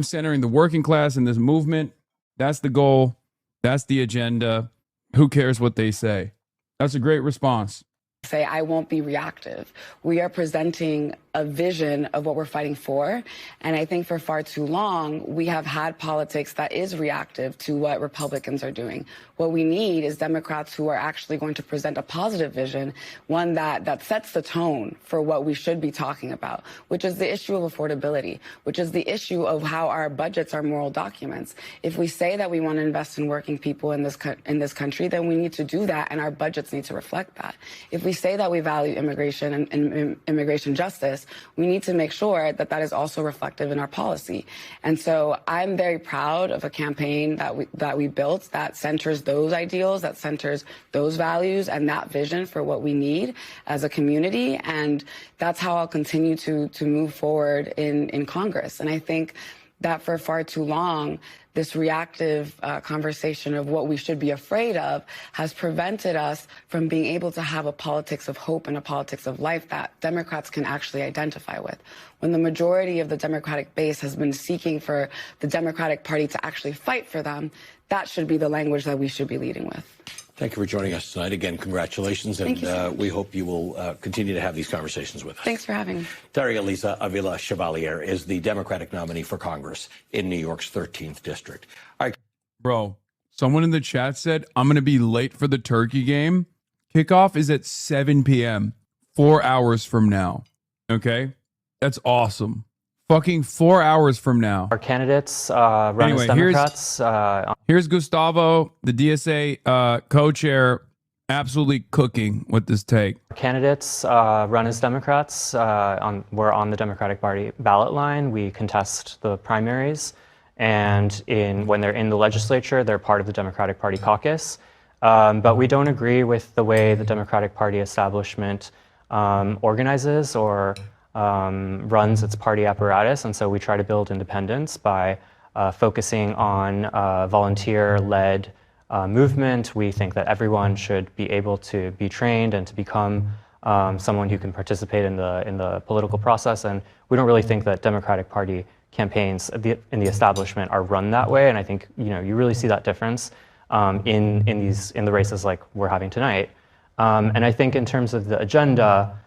centering the working class in this movement. That's the goal. That's the agenda. Who cares what they say? That's a great response.
Say I won't be reactive. We are presenting a vision of what we're fighting for. And I think for far too long, we have had politics that is reactive to what Republicans are doing. What we need is Democrats who are actually going to present a positive vision, one that sets the tone for what we should be talking about, which is the issue of affordability, which is the issue of how our budgets are moral documents. If we say that we want to invest in working people in this country, then we need to do that, and our budgets need to reflect that. If we say that we value immigration and immigration justice, we need to make sure that that is also reflective in our policy. And so I'm very proud of a campaign that we built that centers those ideals, that centers those values and that vision for what we need as a community. And that's how I'll continue to move forward in Congress. And I think that for far too long, this reactive conversation of what we should be afraid of has prevented us from being able to have a politics of hope and a politics of life that Democrats can actually identify with. When the majority of the Democratic base has been seeking for the Democratic Party to actually fight for them, that should be the language that we should be leading with.
Thank you for joining us tonight. Again, congratulations, and we hope you will continue to have these conversations with us.
Thanks for having me.
Daria Lisa Avila Chevalier is the Democratic nominee for Congress in New York's 13th District. All right.
Bro, someone in the chat said, I'm going to be late for the turkey game. Kickoff is at 7 p.m., 4 hours from now. Okay? That's awesome. Fucking 4 hours from now.
Our candidates run as Democrats.
Here's Gustavo, the DSA co-chair, absolutely cooking with this take.
Candidates run as Democrats. We're on the Democratic Party ballot line. We contest the primaries. And when they're in the legislature, they're part of the Democratic Party caucus. But we don't agree with the way the Democratic Party establishment organizes or runs its party apparatus, and so we try to build independence by focusing on volunteer-led movement. We think that everyone should be able to be trained and to become someone who can participate in the political process, and we don't really think that Democratic Party campaigns in the establishment are run that way. And I think you really see that difference in the races like we're having tonight. And I think in terms of the agenda,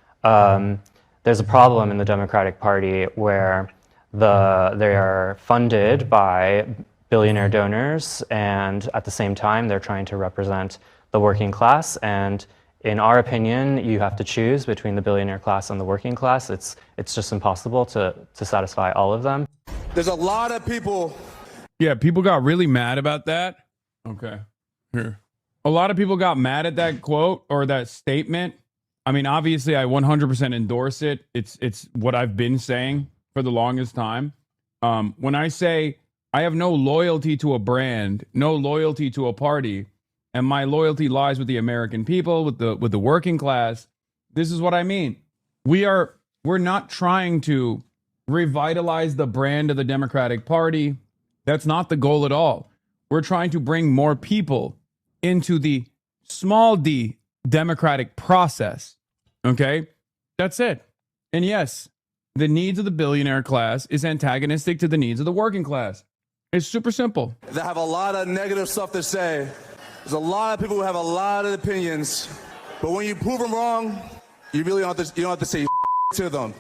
there's a problem in the Democratic Party where they are funded by billionaire donors, and at the same time they're trying to represent the working class. And in our opinion, you have to choose between the billionaire class and the working class. It's just impossible to satisfy all of them.
There's a lot of people.
Yeah, people got really mad about that. Okay, here. A lot of people got mad at that quote or that statement. I mean, obviously, I 100% endorse it. It's what I've been saying for the longest time. When I say I have no loyalty to a brand, no loyalty to a party, and my loyalty lies with the American people, with the working class, this is what I mean. We're not trying to revitalize the brand of the Democratic Party. That's not the goal at all. We're trying to bring more people into the small d democratic process. Okay? That's it. And yes, the needs of the billionaire class is antagonistic to the needs of the working class. It's super simple.
That have a lot of negative stuff to say. There's a lot of people who have a lot of opinions, but when you prove them wrong, you really don't have to say to them.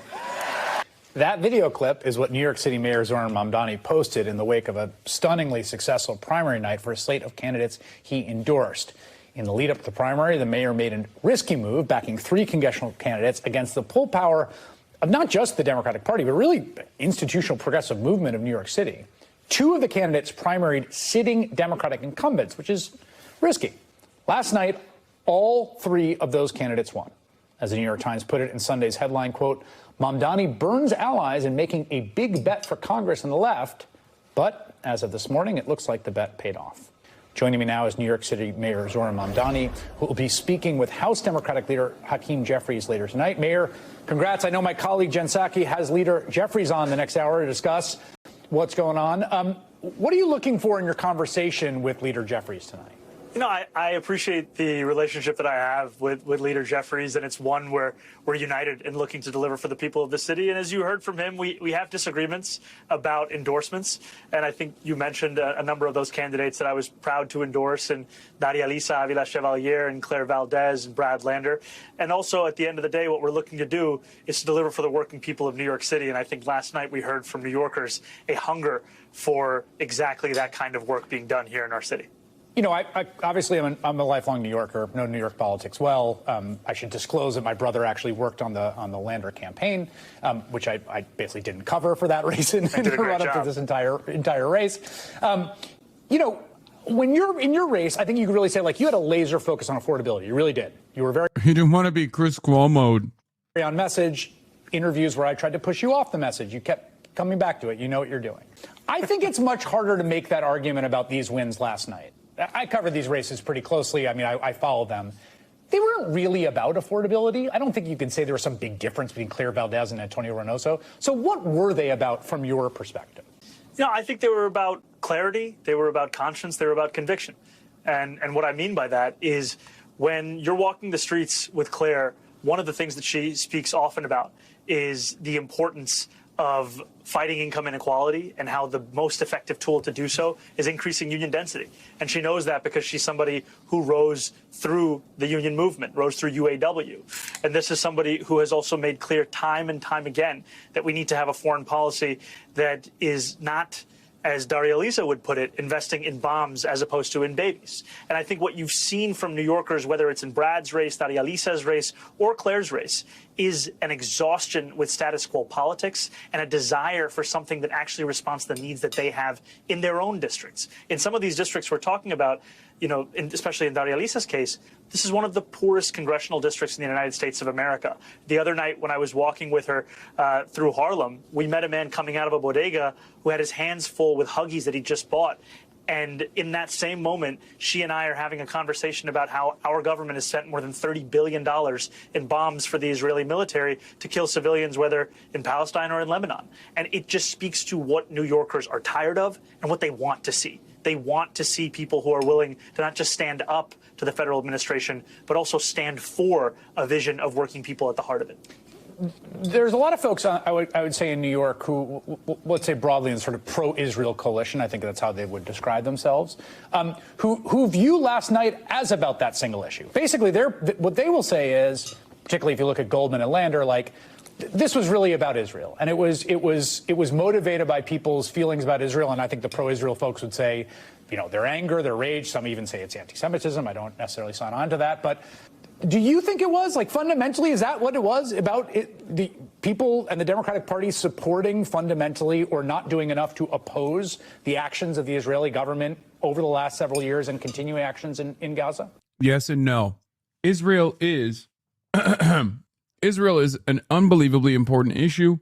That video clip is what New York City Mayor Zohran Mamdani posted in the wake of a stunningly successful primary night for a slate of candidates he endorsed. In the lead up to the primary, the mayor made a risky move, backing 3 congressional candidates against the pull power of not just the Democratic Party, but really the institutional progressive movement of New York City. 2 of the candidates primaried sitting Democratic incumbents, which is risky. Last night, all three of those candidates won. As the New York Times put it in Sunday's headline, quote, Mamdani burns allies in making a big bet for Congress and the left. But as of this morning, it looks like the bet paid off. Joining me now is New York City Mayor Zohran Mamdani, who will be speaking with House Democratic leader Hakeem Jeffries later tonight. Mayor, congrats. I know my colleague Jen Psaki has leader Jeffries on the next hour to discuss what's going on. What are you looking for in your conversation with leader Jeffries tonight?
You know, I appreciate the relationship that I have with Leader Jeffries, and it's one where we're united in looking to deliver for the people of the city. And as you heard from him, we have disagreements about endorsements. And I think you mentioned a number of those candidates that I was proud to endorse, and Daria Lisa Avila Chevalier and Claire Valdez and Brad Lander. And also, at the end of the day, what we're looking to do is to deliver for the working people of New York City. And I think last night we heard from New Yorkers a hunger for exactly that kind of work being done here in our city.
You know, obviously I'm a lifelong New Yorker, know New York politics well. I should disclose that my brother actually worked on the Lander campaign, which I basically didn't cover for that reason in the run up to this entire race. You know, when you're in your race, I think you could really say, like, you had a laser focus on affordability. You really did. You were very
He didn't want to be Chris Cuomo.
on message. Interviews where I tried to push you off the message, you kept coming back to it. You know what you're doing. I think it's much harder to make that argument about these wins last night. I covered these races pretty closely. I mean, I follow them. They weren't really about affordability. I don't think you could say there was some big difference between Claire Valdez and Antonio Reynoso. So what were they about from your perspective?
You know, I think they were about clarity. They were about conscience. They were about conviction. And what I mean by that is when you're walking the streets with Claire, one of the things that she speaks often about is the importance of fighting income inequality and how the most effective tool to do so is increasing union density. And she knows that because she's somebody who rose through the union movement, rose through UAW. And this is somebody who has also made clear time and time again that we need to have a foreign policy that is not, as Daria Lisa would put it, investing in bombs as opposed to in babies. And I think what you've seen from New Yorkers, whether it's in Brad's race, Daria Lisa's race, or Claire's race, is an exhaustion with status quo politics and a desire for something that actually responds to the needs that they have in their own districts. In some of these districts we're talking about, you know, especially in Daria Lisa's case, this is one of the poorest congressional districts in the United States of America. The other night when I was walking with her through Harlem, we met a man coming out of a bodega who had his hands full with Huggies that he just bought. And in that same moment, she and I are having a conversation about how our government has spent more than $30 billion in bombs for the Israeli military to kill civilians, whether in Palestine or in Lebanon. And it just speaks to what New Yorkers are tired of and what they want to see. They want to see people who are willing to not just stand up to the federal administration, but also stand for a vision of working people at the heart of it.
There's a lot of folks, I would say, in New York who, let's say broadly, in the sort of pro-Israel coalition, I think that's how they would describe themselves, who view last night as about that single issue. Basically, what they will say is, particularly if you look at Goldman and Lander, like, this was really about Israel, and it was motivated by people's feelings about Israel. And I think the pro-Israel folks would say, you know, their anger, their rage. Some even say it's anti-Semitism. I don't necessarily sign on to that, but do you think it was, like, fundamentally, is that what it was about the people and the Democratic Party supporting fundamentally or not doing enough to oppose the actions of the Israeli government over the last several years and continuing actions in Gaza?
Yes and no. Israel is Israel is an unbelievably important issue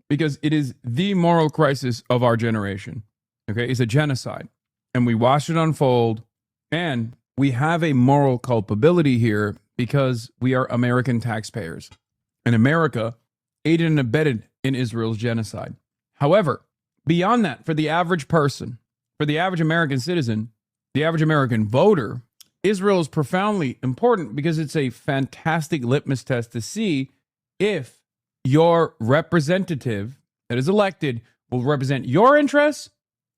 because it is the moral crisis of our generation. Okay, it's a genocide, and we watched it unfold, and we have a moral culpability here because we are American taxpayers, and America aided and abetted in Israel's genocide. However, beyond that, for the average person, for the average American citizen, the average American voter, Israel is profoundly important because it's a fantastic litmus test to see if your representative that is elected will represent your interests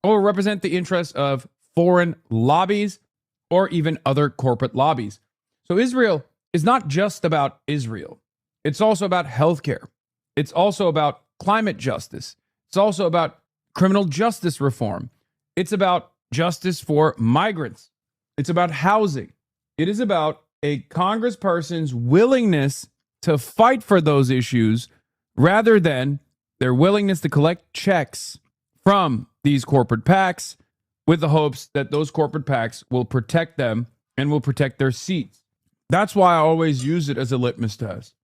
or represent the interests of foreign lobbies or even other corporate lobbies. So Israel is not just about Israel. It's also about healthcare. It's also about climate justice. It's also about criminal justice reform. It's about justice for migrants. It's about housing. It is about a congressperson's willingness to fight for those issues rather than their willingness to collect checks from these corporate PACs with the hopes that those corporate PACs will protect them and will protect their seats. That's why I always use it as a litmus test.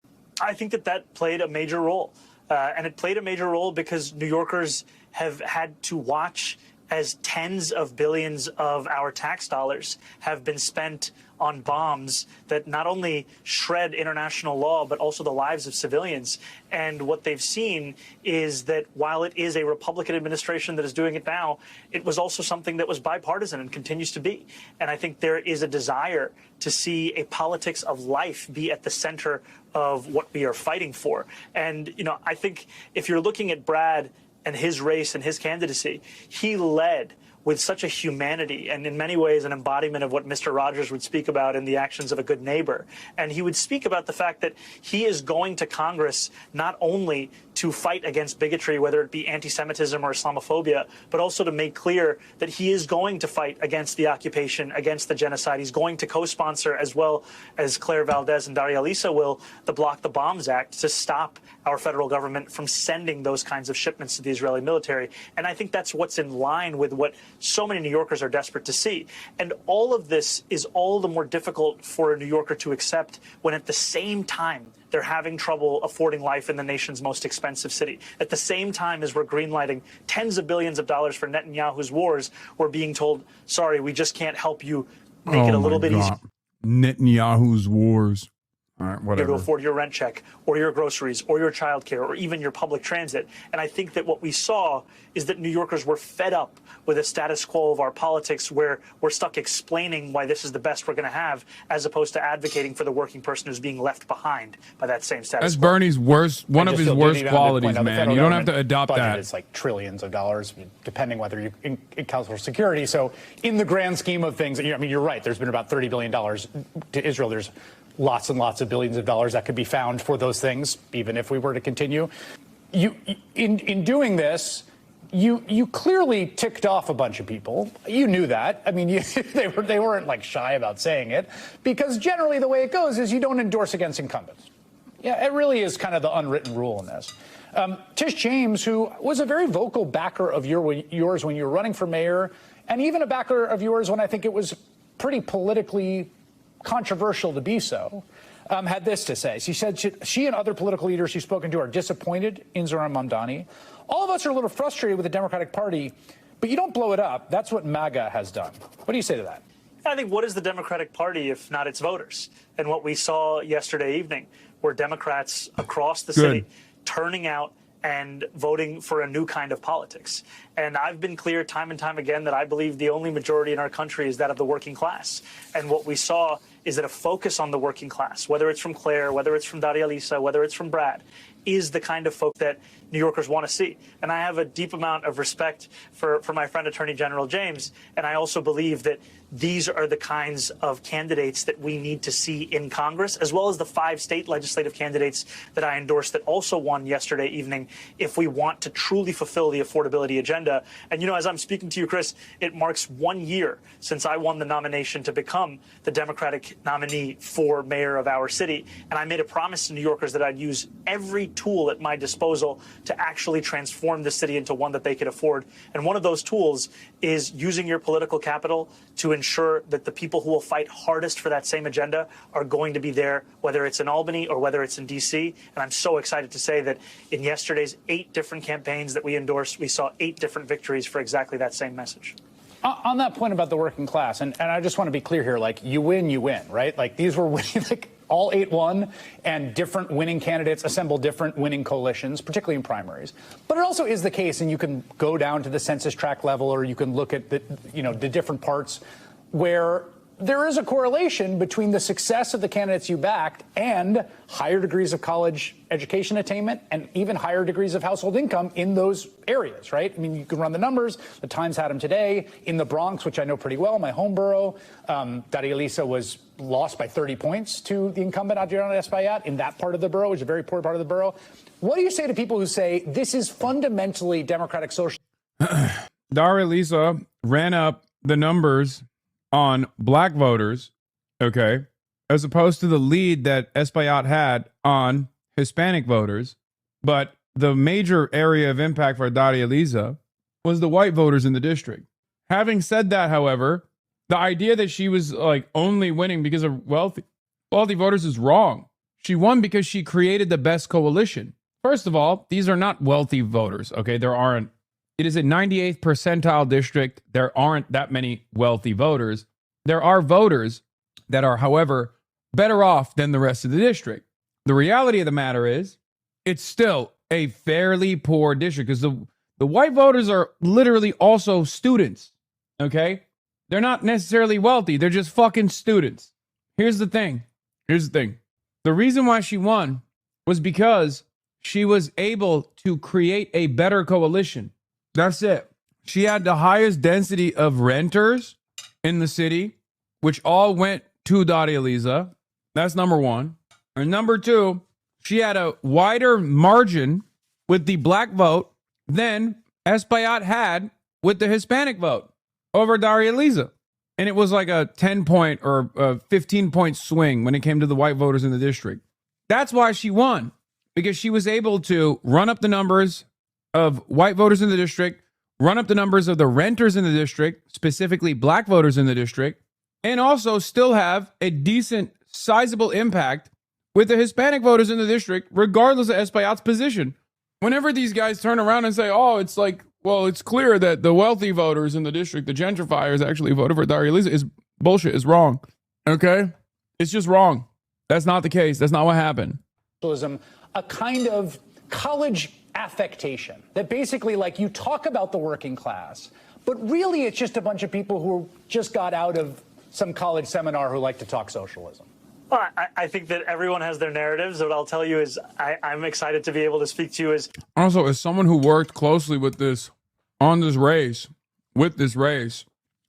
I think that played a major role. And it played a major role because New Yorkers have had to watch as tens of billions of our tax dollars have been spent on bombs that not only shred international law, but also the lives of civilians. And what they've seen is that while it is a Republican administration that is doing it now, it was also something that was bipartisan and continues to be. And I think there is a desire to see a politics of life be at the center of what we are fighting for. And, I think if you're looking at Brad and his race and his candidacy, he led with such a humanity and in many ways an embodiment of what Mr. Rogers would speak about in the actions of a good neighbor. And he would speak about the fact that he is going to Congress not only to fight against bigotry, whether it be anti-Semitism or Islamophobia, but also to make clear that he is going to fight against the occupation, against the genocide. He's going to co-sponsor, as well as Claire Valdez and Daria Lisa will, the Block the Bombs Act to stop our federal government from sending those kinds of shipments to the Israeli military. And I think that's what's in line with what so many New Yorkers are desperate to see. And all of this is all the more difficult for a New Yorker to accept when at the same time they're having trouble affording life in the nation's most expensive city. At the same time as we're greenlighting tens of billions of dollars for Netanyahu's wars, we're being told, sorry, we just can't help you make it a little bit easier.
Netanyahu's wars. All right, whatever.
To afford your rent check or your groceries or your childcare or even your public transit. And I think that what we saw is that New Yorkers were fed up with a status quo of our politics where we're stuck explaining why this is the best we're going to have, as opposed to advocating for the working person who's being left behind by that same status
That's
quo.
Bernie's worst, one of his worst qualities, man. You don't have to adopt that.
It's like trillions of dollars, depending whether you account for security. So in the grand scheme of things, you're right. There's been about $30 billion to Israel. There's lots and lots of billions of dollars that could be found for those things, even if we were to continue. In doing this, you clearly ticked off a bunch of people. You knew that. I mean, they weren't like shy about saying it, because generally the way it goes is you don't endorse against incumbents. Yeah, it really is kind of the unwritten rule in this. Tish James, who was a very vocal backer of yours when you were running for mayor, and even a backer of yours when I think it was pretty politically controversial to be so, had this to say. She said she and other political leaders she's spoken to are disappointed in Zohran Mamdani. All of us are a little frustrated with the Democratic Party, but you don't blow it up. That's what MAGA has done. What do you say to that?
I think, what is the Democratic Party if not its voters? And what we saw yesterday evening were Democrats across the city turning out and voting for a new kind of politics. And I've been clear time and time again that I believe the only majority in our country is that of the working class. And what we saw is that a focus on the working class, whether it's from Claire, whether it's from Daria Lisa, whether it's from Brad, is the kind of folk that New Yorkers want to see. And I have a deep amount of respect for my friend Attorney General James. And I also believe that these are the kinds of candidates that we need to see in Congress, as well as the 5 state legislative candidates that I endorsed that also won yesterday evening, if we want to truly fulfill the affordability agenda. And, as I'm speaking to you, Chris, it marks 1 year since I won the nomination to become the Democratic nominee for mayor of our city. And I made a promise to New Yorkers that I'd use every tool at my disposal to actually transform the city into one that they could afford. And one of those tools is using your political capital to ensure that the people who will fight hardest for that same agenda are going to be there, whether it's in Albany or whether it's in D.C. And I'm so excited to say that in yesterday's 8 different campaigns that we endorsed, we saw 8 different victories for exactly that same message.
On that point about the working class, and I just want to be clear here, like, you win, right? Like, these were winning, like, all 8 won, and different winning candidates assemble different winning coalitions, particularly in primaries. But it also is the case, and you can go down to the census tract level, or you can look at the different parts where there is a correlation between the success of the candidates you backed and higher degrees of college education attainment and even higher degrees of household income in those areas, right? I mean, you can run the numbers. The Times had them today. In the Bronx, which I know pretty well, my home borough, Daria Lisa was lost by 30 points to the incumbent Adriana Espaillat in that part of the borough, which is a very poor part of the borough. What do you say to people who say this is fundamentally democratic social?
Daria Lisa ran up the numbers on black voters, okay, as opposed to the lead that Espaillat had on Hispanic voters. But the major area of impact for Daria Lisa was the white voters in the district. Having said that, however, The idea that she was like only winning because of wealthy voters is wrong. She won because she created the best coalition. First of all, these are not wealthy voters, okay? It is a 98th percentile district. There aren't that many wealthy voters. There are voters that are, however, better off than the rest of the district. The reality of the matter is it's still a fairly poor district because the white voters are literally also students, okay? They're not necessarily wealthy. They're just fucking students. Here's the thing. The reason why she won was because she was able to create a better coalition. That's it. She had the highest density of renters in the city, which all went to Daria Lisa. That's number one. And number two, she had a wider margin with the black vote than Espaillat had with the Hispanic vote over Daria Lisa. And it was like a 10-point or a 15-point swing when it came to the white voters in the district. That's why she won, because she was able to run up the numbers of white voters in the district, run up the numbers of the renters in the district, specifically black voters in the district, and also still have a decent, sizable impact with the Hispanic voters in the district, regardless of Espaillat's position. Whenever these guys turn around and say, oh, it's like, well, it's clear that the wealthy voters in the district, the gentrifiers, actually voted for Daria Lisa, is bullshit, is wrong. Okay? It's just wrong. That's not the case. That's not what happened.
A kind of college affectation that basically, like, you talk about the working class, but really it's just a bunch of people who just got out of some college seminar who like to talk socialism.
Well, I think that everyone has their narratives. What I'll tell you is I'm excited to be able to speak to you as...
Also, as someone who worked closely with this race,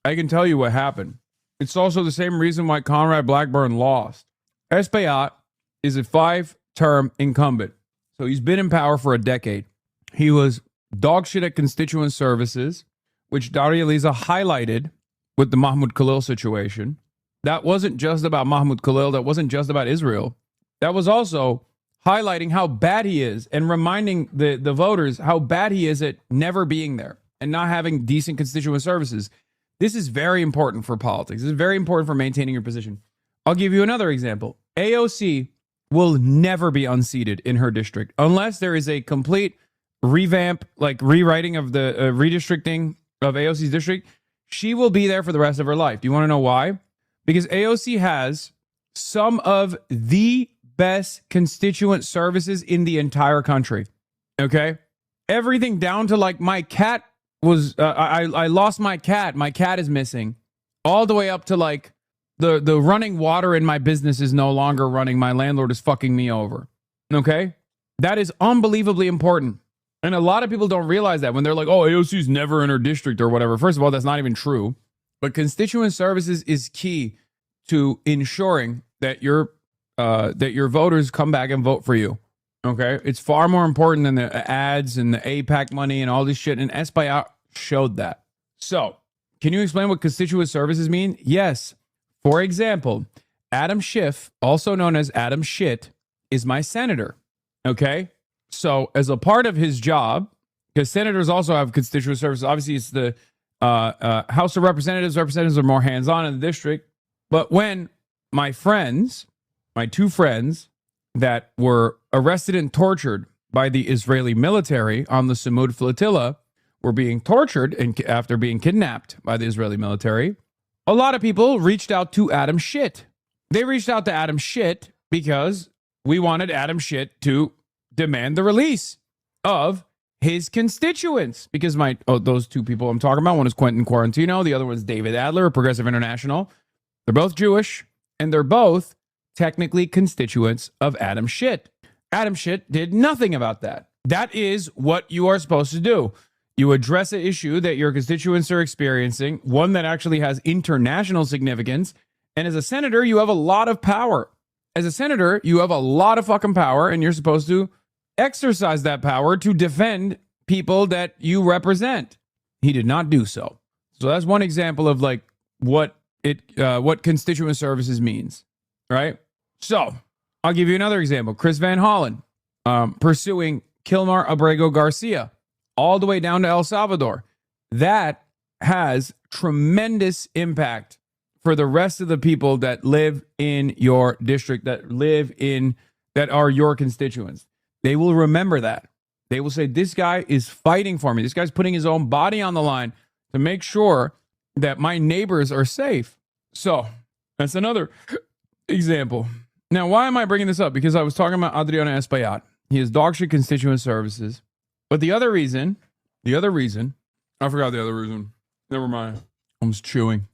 I can tell you what happened. It's also the same reason why Conrad Blackburn lost. Espaillat is a 5-term incumbent. So he's been in power for a decade. He was dog shit at constituent services, which Daria Lisa highlighted with the Mahmoud Khalil situation. That wasn't just about Mahmoud Khalil. That wasn't just about Israel. That was also highlighting how bad he is and reminding the voters how bad he is at never being there and not having decent constituent services. This is very important for politics. This is very important for maintaining your position. I'll give you another example. AOC will never be unseated in her district unless there is a complete revamp, like rewriting of the redistricting of AOC's district. She will be there for the rest of her life. Do you want to know why? Because AOC has some of the best constituent services in the entire country. Okay? Everything down to like my cat was, I lost my cat. My cat is missing. All the way up to like the running water in my business is no longer running. My landlord is fucking me over. Okay? That is unbelievably important. And a lot of people don't realize that when they're like, oh, AOC's never in her district or whatever. First of all, that's not even true. But constituent services is key to ensuring that your voters come back and vote for you. Okay? It's far more important than the ads and the AIPAC money and all this shit. And Espaillat showed that. So, can you explain what constituent services mean? Yes. For example, Adam Schiff, also known as Adam Schitt, is my senator. Okay? So, as a part of his job, because senators also have constituent services, obviously it's the House of Representatives. Representatives are more hands-on in the district. But when my two friends that were arrested and tortured by the Israeli military on the Samud flotilla were being tortured and after being kidnapped by the Israeli military, a lot of people reached out to Adam Schitt. They reached out to Adam Schitt because we wanted Adam Schitt to demand the release of his constituents, because those two people I'm talking about, one is Quentin Quarantino, the other one is David Adler of Progressive International. They're both Jewish, and they're both technically constituents of Adam Schitt. Adam Schitt did nothing about that. That is what you are supposed to do. You address an issue that your constituents are experiencing, one that actually has international significance, and as a senator, you have a lot of power. As a senator, you have a lot of fucking power, and you're supposed to exercise that power to defend people that you represent. He did not do so. So that's one example of like what constituent services means, right? So I'll give you another example. Chris Van Hollen pursuing Kilmar Abrego Garcia all the way down to El Salvador. That has tremendous impact for the rest of the people that live in your district, that are your constituents. They will remember that. They will say, this guy is fighting for me. This guy's putting his own body on the line to make sure that my neighbors are safe. So that's another example. Now, why am I bringing this up? Because I was talking about Adriano Espaillat. He has dog shit constituent services. But the other reason, I forgot the other reason. Never mind. I was chewing.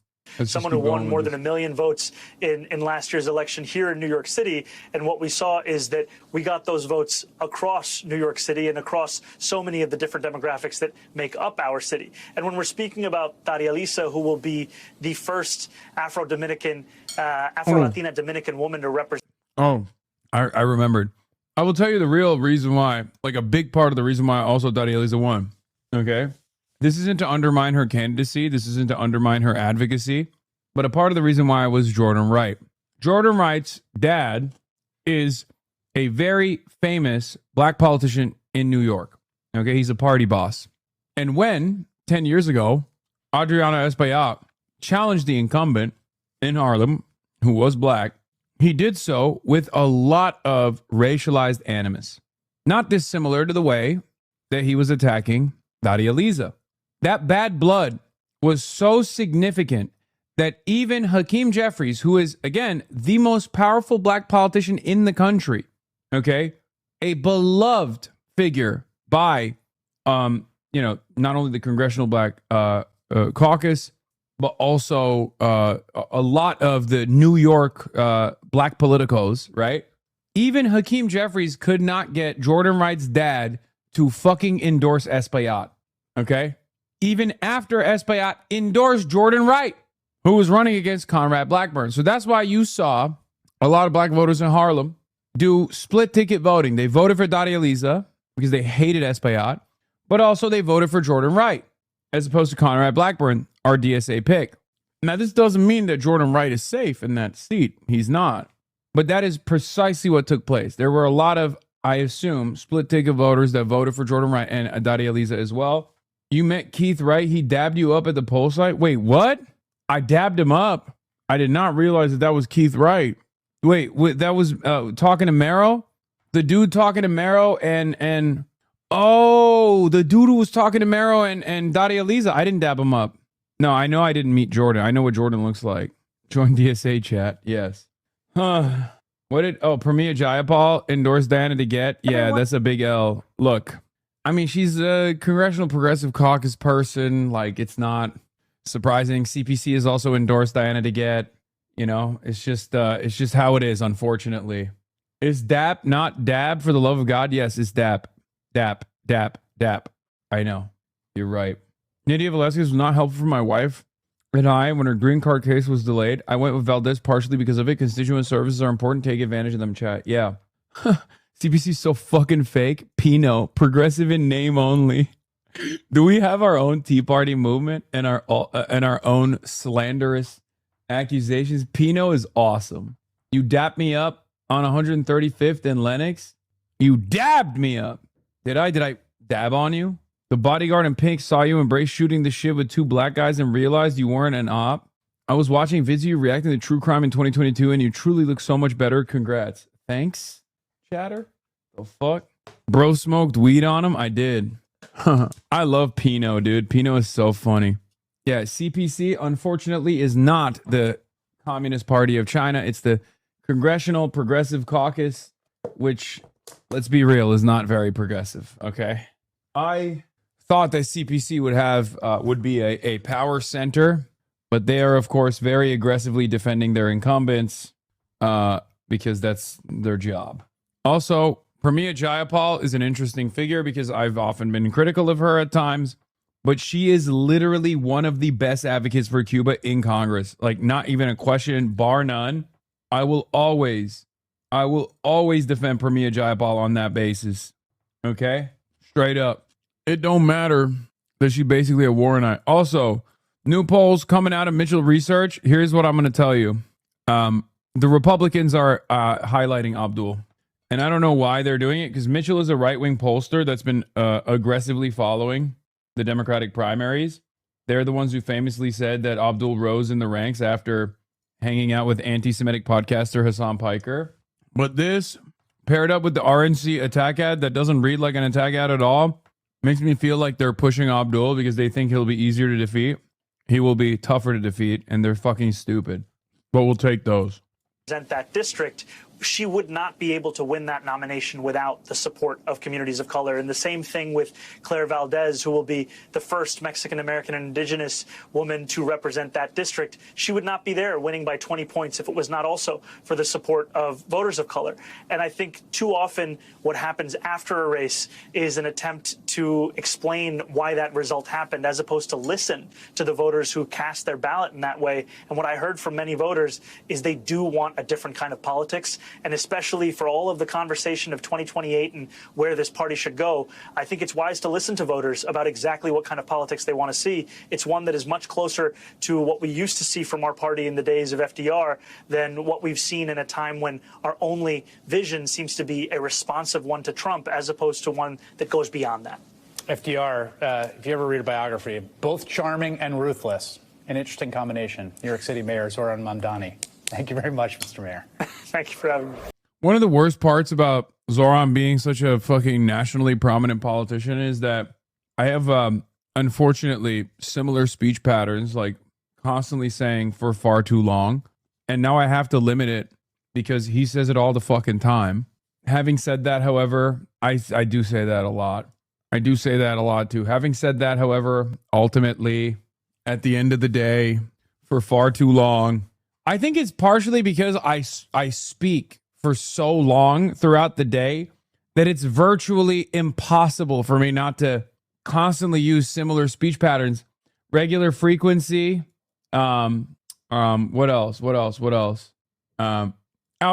Someone who won more than 1 million votes in last year's election here in New York City. And what we saw is that we got those votes across New York City and across so many of the different demographics that make up our city. And when we're speaking about Daria Lisa, who will be the first Afro-Latina Dominican woman to represent.
Oh, I remembered. I will tell you the real reason why, like a big part of the reason why also Daria Lisa won. Okay? This isn't to undermine her candidacy. This isn't to undermine her advocacy. But a part of the reason why was Jordan Wright. Jordan Wright's dad is a very famous black politician in New York. Okay, he's a party boss. And when, 10 years ago, Adriano Espaillat challenged the incumbent in Harlem, who was black, he did so with a lot of racialized animus. Not dissimilar to the way that he was attacking Daria Lisa. That bad blood was so significant that even Hakeem Jeffries, who is, again, the most powerful black politician in the country, okay, a beloved figure by, not only the Congressional Black Caucus, but also a lot of the New York black politicos, right? Even Hakeem Jeffries could not get Jordan Wright's dad to fucking endorse Espaillat, okay? Even after Espaillat endorsed Jordan Wright, who was running against Conrad Blackburn. So that's why you saw a lot of black voters in Harlem do split ticket voting. They voted for Daria Lisa because they hated Espaillat, but also they voted for Jordan Wright as opposed to Conrad Blackburn, our DSA pick. Now, this doesn't mean that Jordan Wright is safe in that seat. He's not. But that is precisely what took place. There were a lot of, I assume, split ticket voters that voted for Jordan Wright and Daria Lisa as well. You met Keith Wright. He dabbed you up at the poll site. Wait, what? I dabbed him up. I did not realize that was Keith Wright. Wait, that was talking to Mero? The dude talking to Mero and oh, the dude who was talking to Mero and Daria Lisa. I didn't dab him up. No, I know I didn't meet Jordan. I know what Jordan looks like. Join DSA chat. Yes. Pramila Jayapal endorsed Diana DeGette. Yeah, that's a big L. Look, I mean, she's a Congressional Progressive Caucus person. Like, it's not surprising. CPC has also endorsed Diana DeGette. You know, it's just how it is, unfortunately. Is DAP not DAB, for the love of God? Yes, it's DAP. DAP. I know. You're right. Nydia Velasquez was not helpful for my wife and I when her green card case was delayed. I went with Valdez partially because of it. Constituent services are important. Take advantage of them, chat. Yeah. CPC is so fucking fake. Pinot, progressive in name only. Do we have our own Tea Party movement and our own slanderous accusations? Pinot is awesome. You dapped me up on 135th and Lenox. You dabbed me up. Did I dab on you? The bodyguard in pink saw you embrace shooting the shit with two black guys and realized you weren't an op. I was watching vids of you reacting to true crime in 2022 and you truly look so much better. Congrats. Thanks, chatter. The fuck? Bro smoked weed on him? I did. I love Pinot, dude. Pinot is so funny. Yeah, CPC, unfortunately, is not the Communist Party of China. It's the Congressional Progressive Caucus, which, let's be real, is not very progressive, okay? I thought that CPC would be a power center, but they are, of course, very aggressively defending their incumbents because that's their job. Also, Pramila Jayapal is an interesting figure because I've often been critical of her at times, but she is literally one of the best advocates for Cuba in Congress. Like, not even a question, bar none. I will always defend Pramila Jayapal on that basis. Okay? Straight up. It don't matter that she basically a Warrenite. Also, new polls coming out of Mitchell Research. Here's what I'm going to tell you. The Republicans are highlighting Abdul. And I don't know why they're doing it, because Mitchell is a right-wing pollster that's been aggressively following the Democratic primaries. They're the ones who famously said that Abdul rose in the ranks after hanging out with anti-Semitic podcaster Hasan Piker. But this, paired up with the RNC attack ad that doesn't read like an attack ad at all, makes me feel like they're pushing Abdul because they think he'll be easier to defeat. He will be tougher to defeat, and they're fucking stupid. But we'll take those.
That district, she would not be able to win that nomination without the support of communities of color. And the same thing with Claire Valdez, who will be the first Mexican-American and indigenous woman to represent that district. She would not be there winning by 20 points if it was not also for the support of voters of color. And I think too often what happens after a race is an attempt to explain why that result happened, as opposed to listen to the voters who cast their ballot in that way. And what I heard from many voters is they do want a different kind of politics. And especially for all of the conversation of 2028 and where this party should go, I think it's wise to listen to voters about exactly what kind of politics they want to see. It's one that is much closer to what we used to see from our party in the days of FDR than what we've seen in a time when our only vision seems to be a responsive one to Trump, as opposed to one that goes beyond that.
FDR, if you ever read a biography, both charming and ruthless. An interesting combination. New York City Mayor Zohran Mamdani. Thank you very much, Mr. Mayor.
Thank you for having me.
One of the worst parts about Zohran being such a fucking nationally prominent politician is that I have, unfortunately, similar speech patterns, like constantly saying for far too long. And now I have to limit it because he says it all the fucking time. Having said that, however, I do say that a lot. I do say that a lot too. Having said that, however, ultimately, at the end of the day, for far too long, I think it's partially because I speak for so long throughout the day that it's virtually impossible for me not to constantly use similar speech patterns. Regular frequency. What else? Out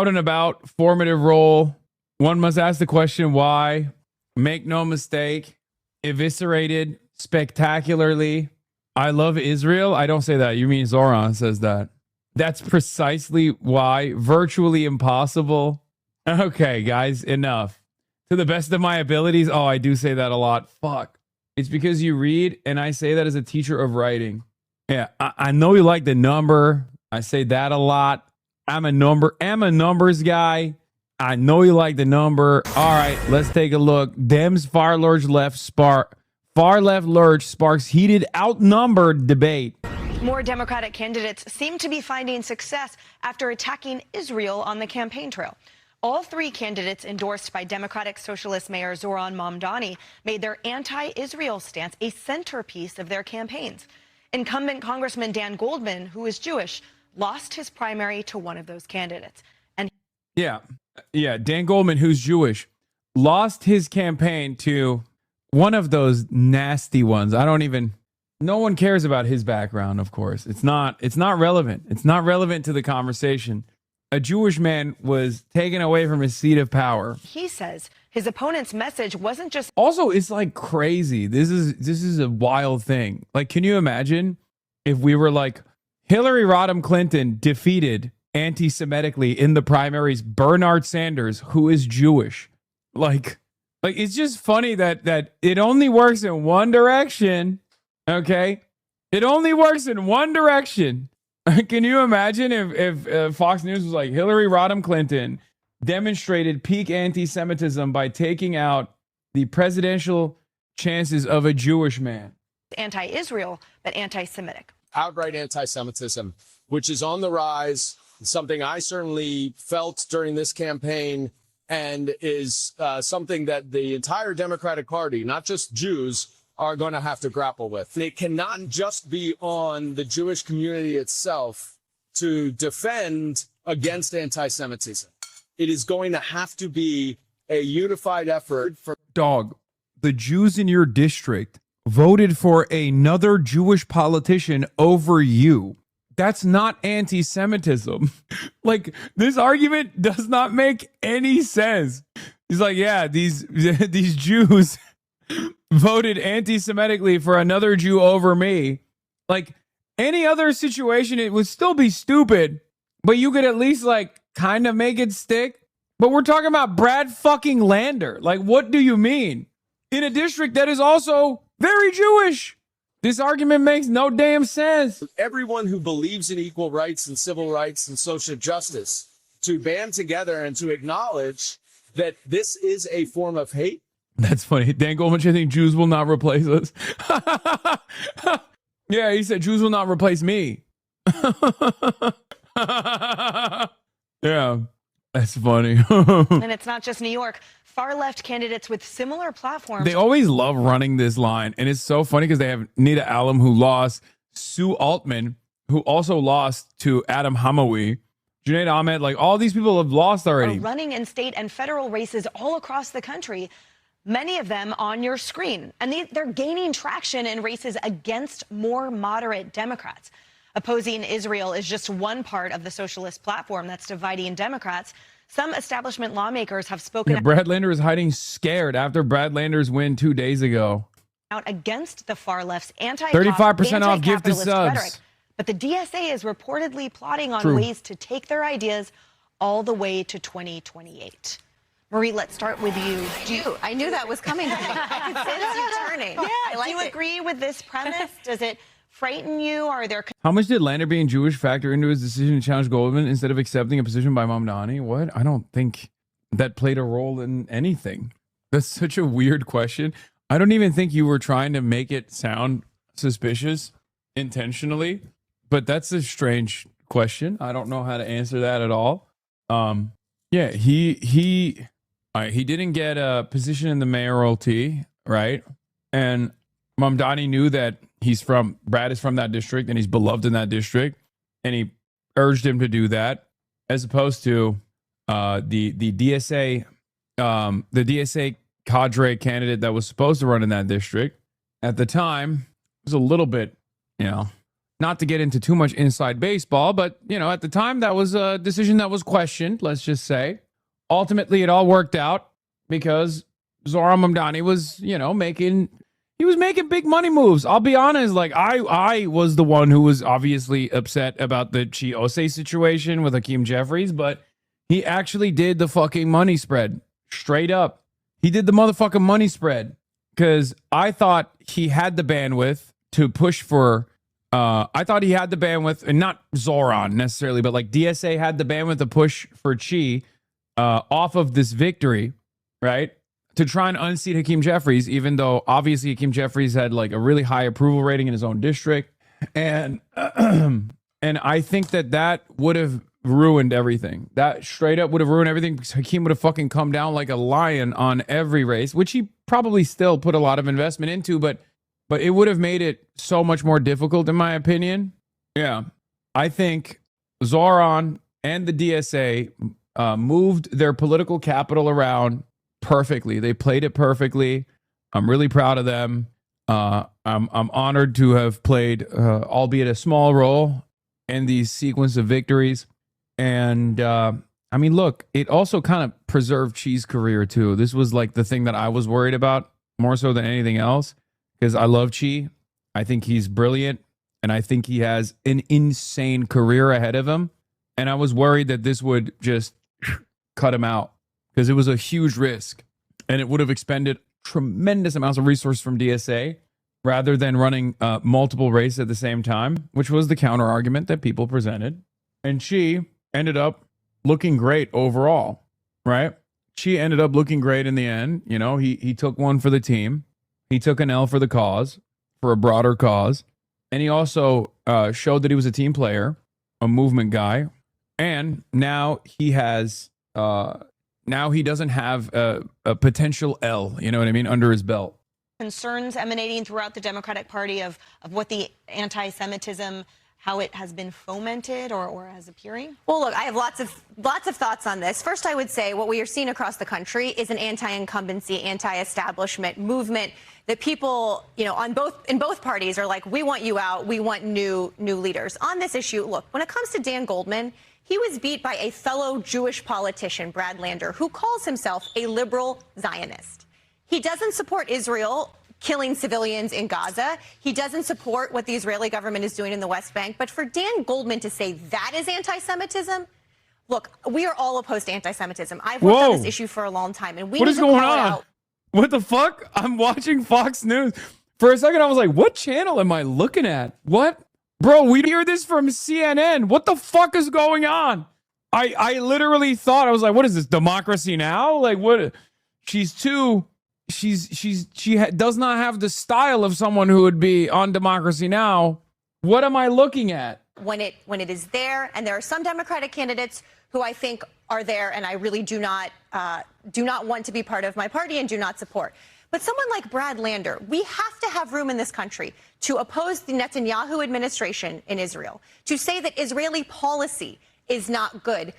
and about, formative role. One must ask the question why. Make no mistake. Eviscerated spectacularly. I love Israel. I don't say that. You mean Zohran says that. That's precisely why. Virtually impossible. Okay, guys, enough. To the best of my abilities. Oh, I do say that a lot. Fuck. It's because you read, and I say that as a teacher of writing. Yeah, I know you like the number. I say that a lot. I'm a numbers guy. I know you like the number. All right, let's take a look. Dems far left lurch sparks heated outnumbered debate.
More Democratic candidates seem to be finding success after attacking Israel on the campaign trail. All three candidates endorsed by Democratic Socialist Mayor Zohran Mamdani made their anti-Israel stance a centerpiece of their campaigns. Incumbent Congressman Dan Goldman, who is Jewish, lost his primary to one of those candidates. And
Yeah, Dan Goldman, who's Jewish, lost his campaign to one of those nasty ones. No one cares about his background, of course. It's not relevant. It's not relevant to the conversation. A Jewish man was taken away from his seat of power.
he says his opponent's message wasn't just
Also, it's like crazy. This is a wild thing. Like, can you imagine if we were like Hillary Rodham Clinton defeated anti-Semitically in the primaries Bernard Sanders, who is Jewish? Like it's just funny that it only works in one direction. Okay, it only works in one direction. Can you imagine if Fox News was like Hillary Rodham Clinton demonstrated peak anti-Semitism by taking out the presidential chances of a Jewish man?
anti-Israel, but anti-Semitic.
Outright anti-Semitism, which is on the rise, something I certainly felt during this campaign, and is something that the entire Democratic Party, not just Jews, are going to have to grapple with. And it cannot just be on the Jewish community itself to defend against anti-Semitism. It is going to have to be a unified effort for...
Dog, the Jews in your district voted for another Jewish politician over you. That's not anti-Semitism. Like, this argument does not make any sense. He's like, yeah, these Jews voted anti-Semitically for another Jew over me. Like, any other situation, it would still be stupid, but you could at least, like, kind of make it stick. But we're talking about Brad fucking Lander. Like, what do you mean? In a district that is also very Jewish. This argument makes no damn sense.
Everyone who believes in equal rights and civil rights and social justice to band together and to acknowledge that this is a form of hate.
That's funny. Dan Goldman, I think Jews will not replace us. Yeah, he said Jews will not replace me. Yeah, that's funny.
And it's not just New York. Far-left candidates with similar platforms.
They always love running this line. And it's so funny because they have Nita Allam, who lost, Sue Altman, who also lost to Adam Hamawi, Junaid Ahmed. Like, all these people have lost already.
Are running in state and federal races all across the country, many of them on your screen. And they're gaining traction in races against more moderate Democrats. Opposing Israel is just one part of the socialist platform that's dividing Democrats. Some establishment lawmakers have spoken
Brad Lander is hiding scared after Brad Lander's win 2 days ago.
out against the far left's
35% off gifted subs.
rhetoric. But the DSA is reportedly plotting on ways to take their ideas all the way to 2028. Marie, let's start with you.
I knew that was coming. I could sense you turning.
Yeah,
I like
do you agree with this premise? Does it frighten you? Are there
How much did Lander being Jewish factor into his decision to challenge Goldman instead of accepting a position by Mamdani? What? I don't think that played a role in anything. That's such a weird question. I don't even think you were trying to make it sound suspicious intentionally, but that's a strange question. I don't know how to answer that at all. Yeah, he didn't get a position in the mayoralty, right? And Mamdani knew that Brad is from that district and he's beloved in that district, and he urged him to do that, as opposed to the DSA cadre candidate that was supposed to run in that district at the time. It was a little bit, not to get into too much inside baseball, but at the time that was a decision that was questioned, let's just say. Ultimately, it all worked out because Zohran Mamdani was, making big money moves. I'll be honest, like I was the one who was obviously upset about the Chiose situation with Hakeem Jeffries, but he actually did the fucking money spread. Straight up. He did the motherfucking money spread because I thought he had the bandwidth to push for I thought he had the bandwidth, and not Zoran necessarily, but like DSA had the bandwidth to push for Chi off of this victory, right? To try and unseat Hakeem Jeffries, even though obviously Hakeem Jeffries had like a really high approval rating in his own district. And and I think that would have ruined everything. That straight up would have ruined everything because Hakeem would have fucking come down like a lion on every race, which he probably still put a lot of investment into, but it would have made it so much more difficult, in my opinion. Yeah. I think Zoran and the DSA moved their political capital around perfectly. They played it perfectly. I'm really proud of them. I'm honored to have played, albeit a small role, in these sequence of victories. And I mean, look, it also kind of preserved Chi's career too. This was like the thing that I was worried about more so than anything else, because I love Chi. I think he's brilliant, and I think he has an insane career ahead of him. And I was worried that this would just cut him out because it was a huge risk, and it would have expended tremendous amounts of resources from DSA rather than running multiple races at the same time, which was the counter argument that people presented. And Chi ended up looking great overall, right? Chi ended up looking great in the end. He took one for the team. He took an L for the cause, for a broader cause. And he also showed that he was a team player, a movement guy. And now he has, now he doesn't have a potential L, you know what I mean, under his belt.
concerns emanating throughout the Democratic Party of what the anti-Semitism, how it has been fomented or as appearing?
Well, look, I have lots of thoughts on this. First, I would say what we are seeing across the country is an anti-incumbency, anti-establishment movement that people, in both parties are like, we want you out, we want new leaders. On this issue, look, when it comes to Dan Goldman, he was beat by a fellow Jewish politician, Brad Lander, who calls himself a liberal Zionist. He doesn't support Israel killing civilians in Gaza. He doesn't support what the Israeli government is doing in the West Bank. But for Dan Goldman to say that is anti-Semitism, look, we are all opposed to anti-Semitism. I've worked on this issue for a long time, and we need to call it out.
What the fuck? I'm watching Fox News. For a second, I was like, what channel am I looking at? What? Bro, we hear this from CNN. What the fuck is going on? I literally thought, I was like, what is this, Democracy Now? Like, what? She's too, she does not have the style of someone who would be on Democracy Now. What am I looking at?
When it is there, and there are some Democratic candidates who I think are there, and I really do not want to be part of my party and do not support. But someone like Brad Lander, we have to have room in this country to oppose the Netanyahu administration in Israel, to say that Israeli policy is not good.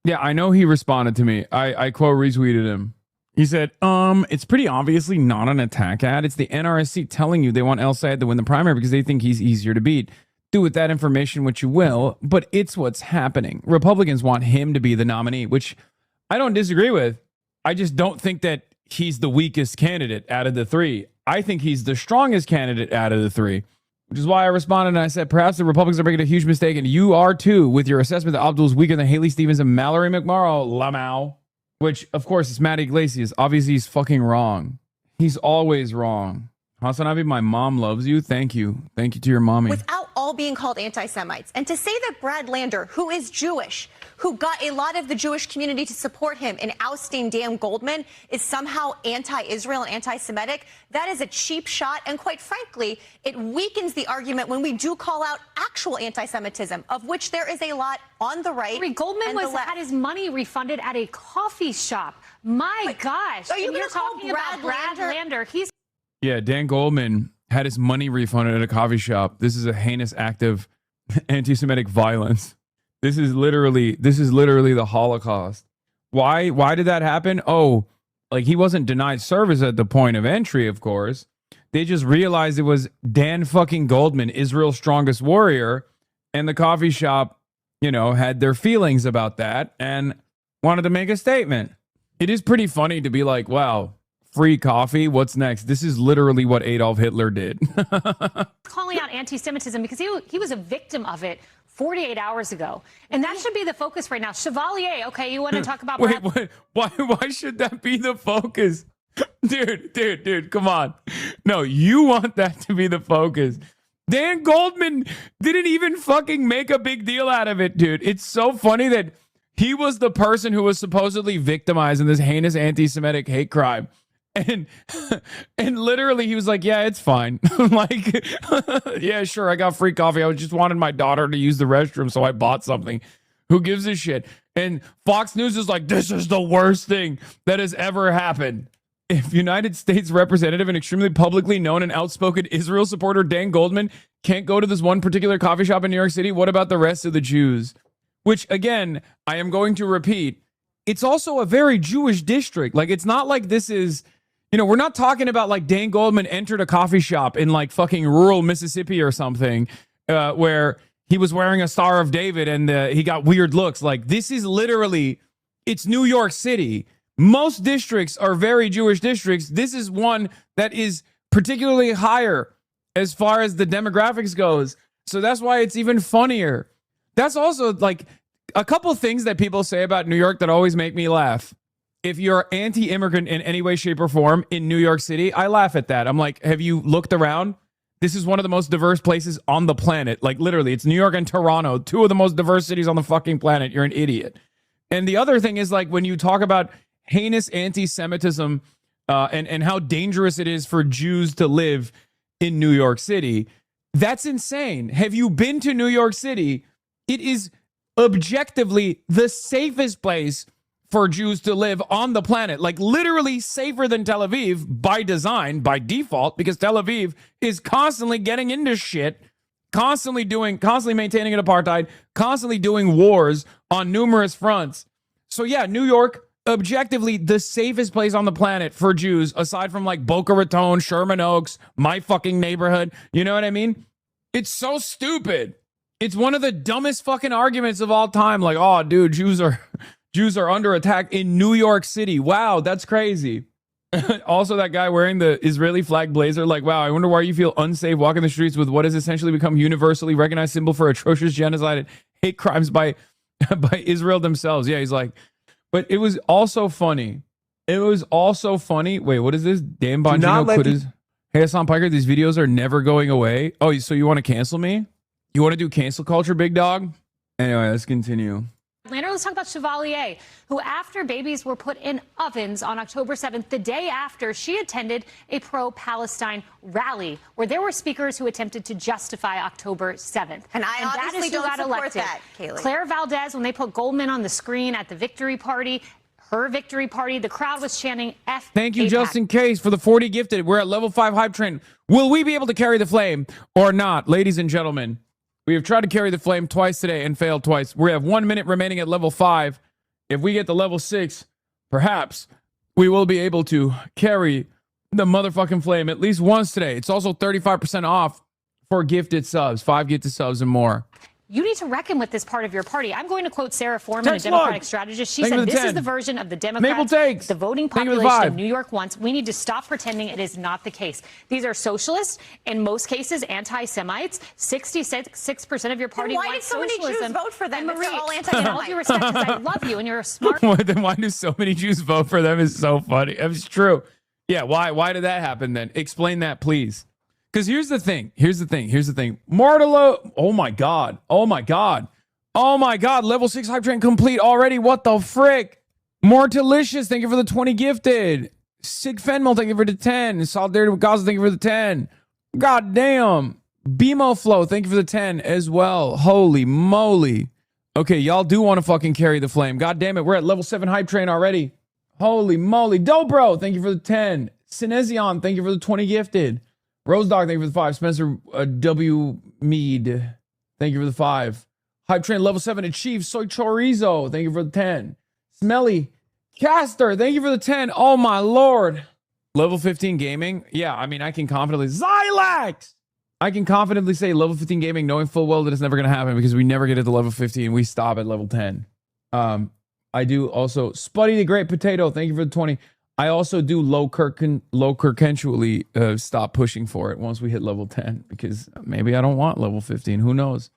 Yeah, I know he responded to me. I quote retweeted him. He said, it's pretty obviously not an attack ad. It's the NRSC telling you they want El Sayed to win the primary because they think he's easier to beat. Do with that information what you will, but it's what's happening. Republicans want him to be the nominee, which I don't disagree with. I just don't think that he's the weakest candidate out of the three. I think he's the strongest candidate out of the three, which is why I responded and I said, perhaps the Republicans are making a huge mistake, and you are too, with your assessment that Abdul's weaker than Haley Stevens and Mallory McMorrow, Lamau. Which, of course, is Matt Iglesias. Obviously, he's fucking wrong. He's always wrong. HasanAbi, my mom loves you. Thank you. Thank you to your mommy.
Without all being called anti-Semites. And to say that Brad Lander, who is Jewish, who got a lot of the Jewish community to support him in ousting Dan Goldman, is somehow anti-Israel and anti-Semitic, that is a cheap shot. And quite frankly, it weakens the argument when we do call out actual anti-Semitism, of which there is a lot on the right.
Goldman had his money refunded at a coffee shop. My gosh.
Are you
you're talking about Brad Lander. He's
Yeah, Dan Goldman had his money refunded at a coffee shop. This is a heinous act of anti-Semitic violence. This is literally the Holocaust. Why did that happen? Oh, like he wasn't denied service at the point of entry, of course. They just realized it was Dan fucking Goldman, Israel's strongest warrior, and the coffee shop, had their feelings about that and wanted to make a statement. It is pretty funny to be like, wow, free coffee, what's next? This is literally what Adolf Hitler did.
calling out anti-Semitism because he was a victim of it 48 hours ago. And that should be the focus right now. Chevalier, okay, you want to talk about...
Wait, why should that be the focus? Dude, come on. No, you want that to be the focus. Dan Goldman didn't even fucking make a big deal out of it, dude. It's so funny that he was the person who was supposedly victimized in this heinous anti-Semitic hate crime. And literally he was like, yeah, it's fine. Like, yeah, sure, I got free coffee. I just wanted my daughter to use the restroom, so I bought something. Who gives a shit? And Fox News is like, this is the worst thing that has ever happened. If United States Representative and extremely publicly known and outspoken Israel supporter Dan Goldman can't go to this one particular coffee shop in New York City, what about the rest of the Jews? Which, again, I am going to repeat, it's also a very Jewish district. Like, it's not like this is... we're not talking about like Dan Goldman entered a coffee shop in like fucking rural Mississippi or something where he was wearing a Star of David and he got weird looks. Like, this is literally, it's New York City. Most districts are very Jewish districts. This is one that is particularly higher as far as the demographics goes. So that's why it's even funnier. That's also like a couple things that people say about New York that always make me laugh. If you're anti-immigrant in any way, shape, or form in New York City, I laugh at that. I'm like, have you looked around? This is one of the most diverse places on the planet. Like, literally, it's New York and Toronto, two of the most diverse cities on the fucking planet. You're an idiot. And the other thing is, like, when you talk about heinous anti-Semitism and how dangerous it is for Jews to live in New York City, that's insane. Have you been to New York City? It is objectively the safest place for Jews to live on the planet, like literally safer than Tel Aviv by design, by default, because Tel Aviv is constantly getting into shit, constantly maintaining an apartheid, constantly doing wars on numerous fronts. So yeah, New York, objectively the safest place on the planet for Jews, aside from like Boca Raton, Sherman Oaks, my fucking neighborhood. You know what I mean? It's so stupid. It's one of the dumbest fucking arguments of all time. Like, oh, dude, Jews are under attack in New York City. Wow, that's crazy. Also, that guy wearing the Israeli flag blazer, like, wow, I wonder why you feel unsafe walking the streets with what has essentially become universally recognized symbol for atrocious genocide and hate crimes by Israel themselves. Yeah, he's like, but it was also funny. Wait, what is this? Dan Bongino quit his... Hey, Hassan Piker, these videos are never going away. Oh, so you want to cancel me? You want to do cancel culture, big dog? Anyway, let's continue.
Atlanta, let's talk about Chevalier, who after babies were put in ovens on October 7th, the day after, she attended a pro-Palestine rally where there were speakers who attempted to justify October 7th.
And I obviously don't support that, Kaylee.
Claire Valdez, when they put Goldman on the screen at the victory party, her victory party, the crowd was chanting F.
Thank you,
AIPAC.
Justin Case, for the 40 gifted. We're at level 5 hype train. Will we be able to carry the flame or not, ladies and gentlemen? We have tried to carry the flame twice today and failed twice. We have 1 minute remaining at level 5. If we get to level 6, perhaps we will be able to carry the motherfucking flame at least once today. It's also 35% off for gifted subs, 5 gifted subs and more.
You need to reckon with this part of your party. I'm going to quote Sarah Foreman,
Text
a Democratic
log.
strategist. She
Thank you
said,
for the
this is
10.
the version of the
Maple
Democrats
takes.
the voting
Thank you for the
population
5.
of New York wants. We need to stop pretending it is not the case. These are socialists, in most cases anti-Semites. 66% of your party
Then why
wants
did so many Jews
socialism.
vote for them
And
if they're
Marie,
all
in
anti-Semite?
all due respect, because I love you and you're a smart
Then why do so many Jews vote for them is so funny. It's true. Yeah, why did that happen then? Explain that, please. Because here's the thing. Martelo, oh my God. Level 6 hype train complete already. What the frick? Mortalicious, thank you for the 20 gifted. Sig Fenmel, thank you for the 10. Solidarity with Gaza, thank you for the 10. God damn. BMO Flow, thank you for the 10 as well. Holy moly. Okay, y'all do want to fucking carry the flame. God damn it, we're at level 7 hype train already. Holy moly. Dobro, thank you for the 10. Cinezion, thank you for the 20 gifted. Rose Dog, thank you for the 5. Spencer W. Mead, thank you for the 5. Hype train level 7 achieved. Soy Chorizo, thank you for the 10. Smelly Caster, thank you for the 10. Oh my lord. Level 15 gaming. Yeah, I mean, I can confidently Zylax. I can confidently say level 15 gaming, knowing full well that it's never going to happen because we never get it to level 15. We stop at level 10. I do also Spuddy the Great Potato. Thank you for the 20. I also do low Kirkentually stop pushing for it once we hit level 10 because maybe I don't want level 15. Who knows?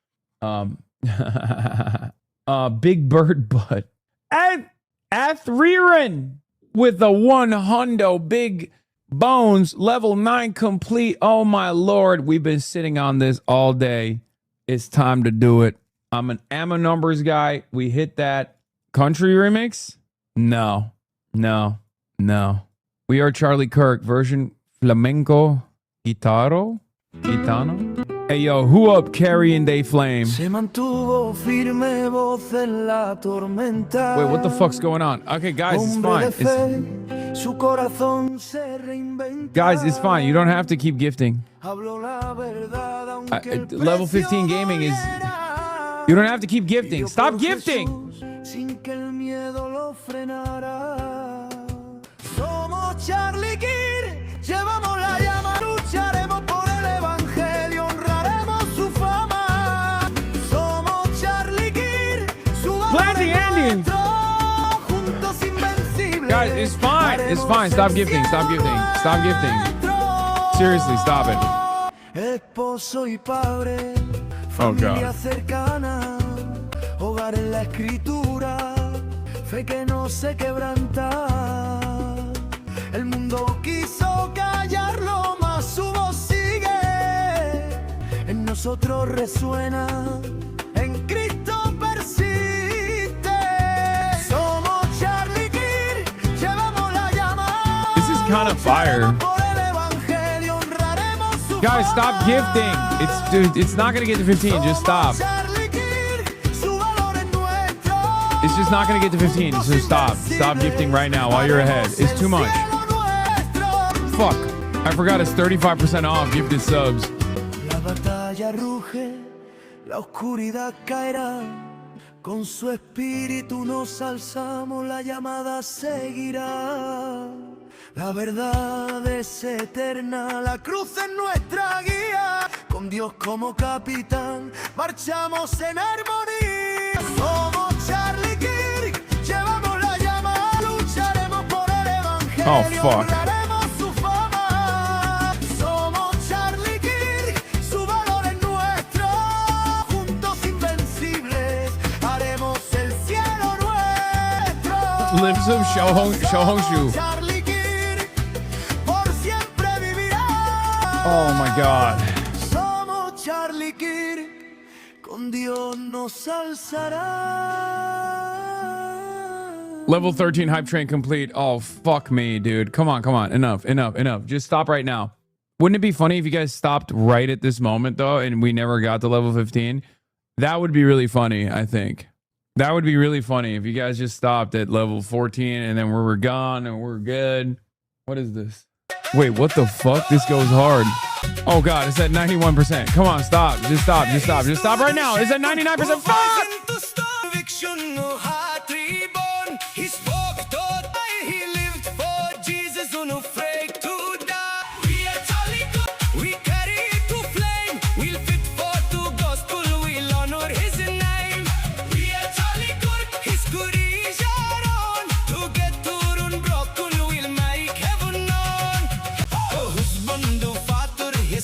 Big Bird Butt. And Athriran with the 1 hundo big bones, level 9 complete. Oh my lord, we've been sitting on this all day. It's time to do it. I'm an ammo numbers guy. We hit that. Country remix? No. We are Charlie Kirk, version flamenco guitaro? Gitano? Hey yo, who up carrying they flame? Wait, what the fuck's going on? Okay, guys, it's fine. Guys, it's fine. You don't have to keep gifting. Level 15 gaming is... You don't have to keep gifting. Stop gifting!
Charlie Kirk, llevamos la llama, lucharemos por el evangelio, honraremos su fama. Somos Charlie Kirk, su valor juntos invencibles.
Guys, it's fine. It's fine. Stop gifting. Stop gifting. Stop gifting. Seriously, stop it.
Esposo y padre,
Oh
familia
god.
cercana, hogar en la escritura, fe que no se quebranta. El mundo quiso callarlo, mas su voz sigue. En nosotros resuena, en Cristo persiste. Somos Charlie Kirk, llevamos la llama.
This is kind of fire. Guys, stop gifting. It's not gonna get to 15. Just stop. It's just not gonna get to 15. So stop. Stop gifting right now while you're ahead. It's too much. Fuck. I forgot it's 35% off gifted subs.
La batalla ruge, la oscuridad caerá. Con su espíritu nos alzamos, la llamada seguirá. La verdad es eterna, la cruz es nuestra guía. Con Dios como capitán, marchamos en armonía. Somos Charlie Kirk, llevamos la llama, lucharemos por el evangelio.
Oh, fuck.
Honraremos su fama. Somos Charlie Kirk, su valor es nuestro. Juntos invencibles, haremos el cielo nuestro.
Lives of Shohonshu.
Charlie Kirk, por siempre vivirá.
Oh my God.
Somos Charlie Kirk, con Dios nos alzará.
Level 13 hype train complete. Oh, fuck me, dude. Come on, come on. Enough. Just stop right now. Wouldn't it be funny if you guys stopped right at this moment, though, and we never got to level 15? That would be really funny, I think. That would be really funny if you guys just stopped at level 14 and then we're gone and we're good. What is this? Wait, what the fuck? This goes hard. Oh, God, it's at 91%. Come on, stop. Just stop. Just stop. Just stop right now. It's at 99%. Fuck!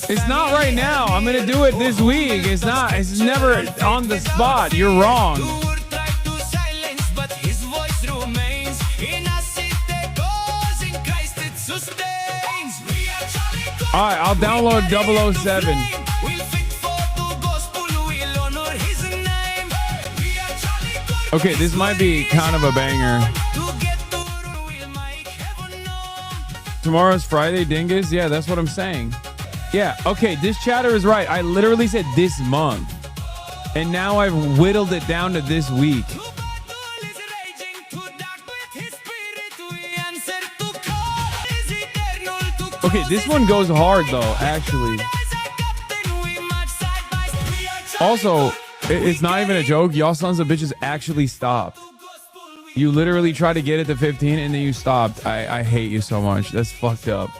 It's not right now. I'm gonna do it this week. It's not. It's never on the spot. You're wrong. All right, I'll download 007. Okay, this might be kind of a banger. Tomorrow's Friday, dingus. Yeah, that's what I'm saying. Yeah, okay, this chatter is right. I literally said this month. And now I've whittled it down to this week. Okay, this one goes hard though, actually. Also, it's not even a joke. Y'all sons of bitches actually stopped. You literally tried to get it to 15 and then you stopped. I hate you so much. That's fucked up.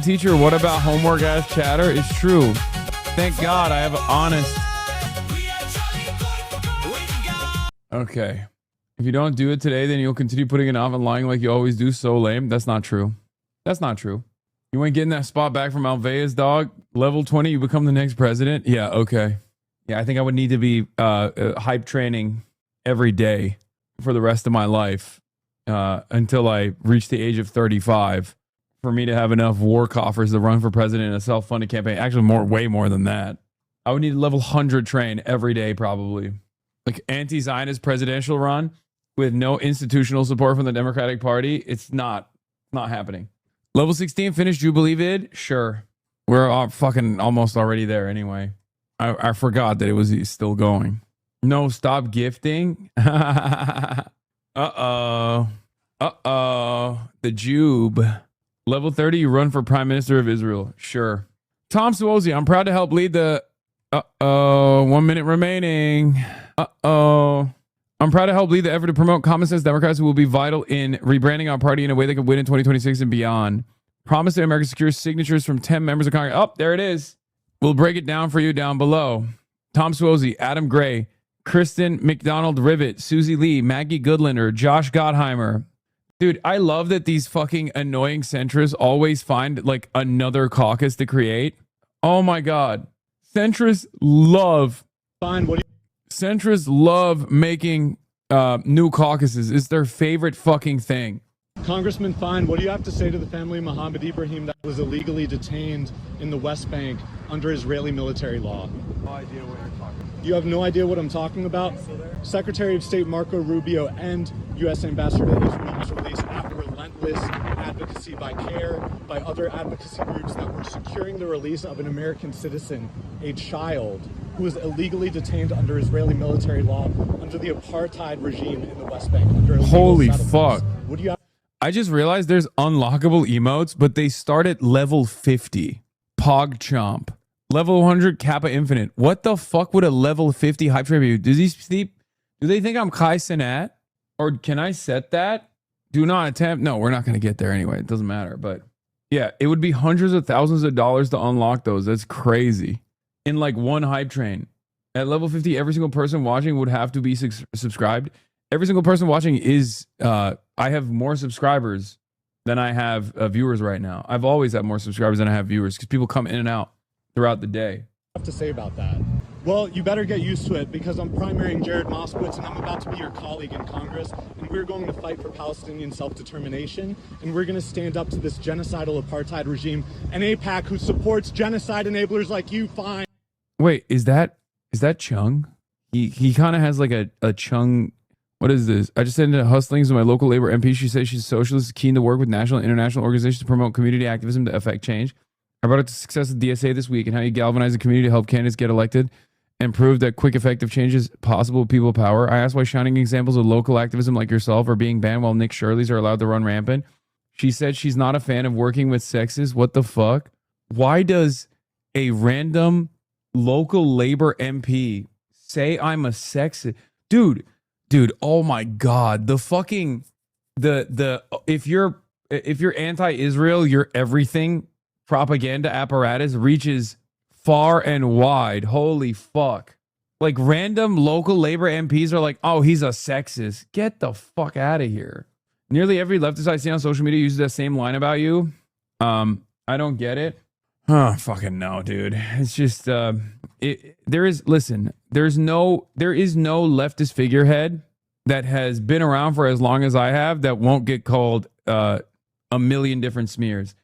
Teacher, what about homework ass chatter? It's true. Thank God I have honest. Okay. If you don't do it today, then you'll continue putting it off and lying like you always do. So lame. That's not true. That's not true. You ain't getting that spot back from Alvea's dog. Level 20, you become the next president. Yeah, okay. Yeah, I think I would need to be hype training every day for the rest of my life until I reach the age of 35. For me to have enough war coffers to run for president in a self-funded campaign. Actually, way more than that. I would need to level 100 train every day, probably. Like anti-Zionist presidential run with no institutional support from the Democratic Party. It's not happening. Level 16 finished Jubilee vid? Sure. We're all fucking almost already there anyway. I forgot that it was still going. No, stop gifting. Uh-oh. The Jube. Level 30, you run for Prime Minister of Israel. Sure. Tom Suozzi, I'm proud to help lead the... 1 minute remaining. I'm proud to help lead the effort to promote common sense Democrats who will be vital in rebranding our party in a way that can win in 2026 and beyond. Promise that America secures signatures from 10 members of Congress. Oh, there it is. We'll break it down for you down below. Tom Suozzi, Adam Gray, Kristen McDonald Rivet, Susie Lee, Maggie Goodlander, Josh Gottheimer. Dude, I love that these fucking annoying centrists always find like another caucus to create. Oh my God. Centrists love making new caucuses. It's their favorite fucking thing.
Congressman Fine, what do you have to say to the family of Mohammed Ibrahim that was illegally detained in the West Bank under Israeli military law?
No idea what you're talking about.
You have no idea what I'm talking about? Secretary of State Marco Rubio and U.S. Ambassador to Israel was released after relentless advocacy by CARE, by other advocacy groups that were securing the release of an American citizen, a child, who was illegally detained under Israeli military law under the apartheid regime in the West Bank.
Holy fuck.
What do you have?
I just realized there's unlockable emotes, but they start at level 50. Pog Chomp. Level 100 Kappa Infinite. What the fuck would a level 50 hype train be? Do they think I'm Kai Cenat? Or can I set that? Do not attempt. No, we're not going to get there anyway. It doesn't matter. But yeah, it would be hundreds of thousands of dollars to unlock those. That's crazy. In like one hype train. At level 50, every single person watching would have to be subscribed. Every single person watching is... I have more subscribers than I have viewers right now. I've always had more subscribers than I have viewers because people come in and out throughout the day.
Have to say about that? Well, you better get used to it because I'm primarying Jared Moskowitz and I'm about to be your colleague in Congress, and we're going to fight for Palestinian self-determination, and we're going to stand up to this genocidal apartheid regime and AIPAC who supports genocide enablers like you. Fine.
Wait, is that Chung? He kind of has like a Chung. What is this? I just ended hustlings with my local labor MP. She says she's socialist, keen to work with national and international organizations to promote community activism to affect change. I brought up the success of DSA this week and how you galvanize the community to help candidates get elected and prove that quick, effective change is possible with people power. I asked why shining examples of local activism like yourself are being banned while Nick Shirley's are allowed to run rampant. She said she's not a fan of working with sexists. What the fuck? Why does a random local labor MP say I'm a sexist? Dude, oh my God. The fucking, if you're anti-Israel, your everything propaganda apparatus reaches far and wide. Holy fuck. Like random local labor MPs are like, oh, he's a sexist. Get the fuck out of here. Nearly every leftist I see on social media uses that same line about you. I don't get it. Fucking no, dude. It's just, there is no leftist figurehead that has been around for as long as I have that won't get called a million different smears.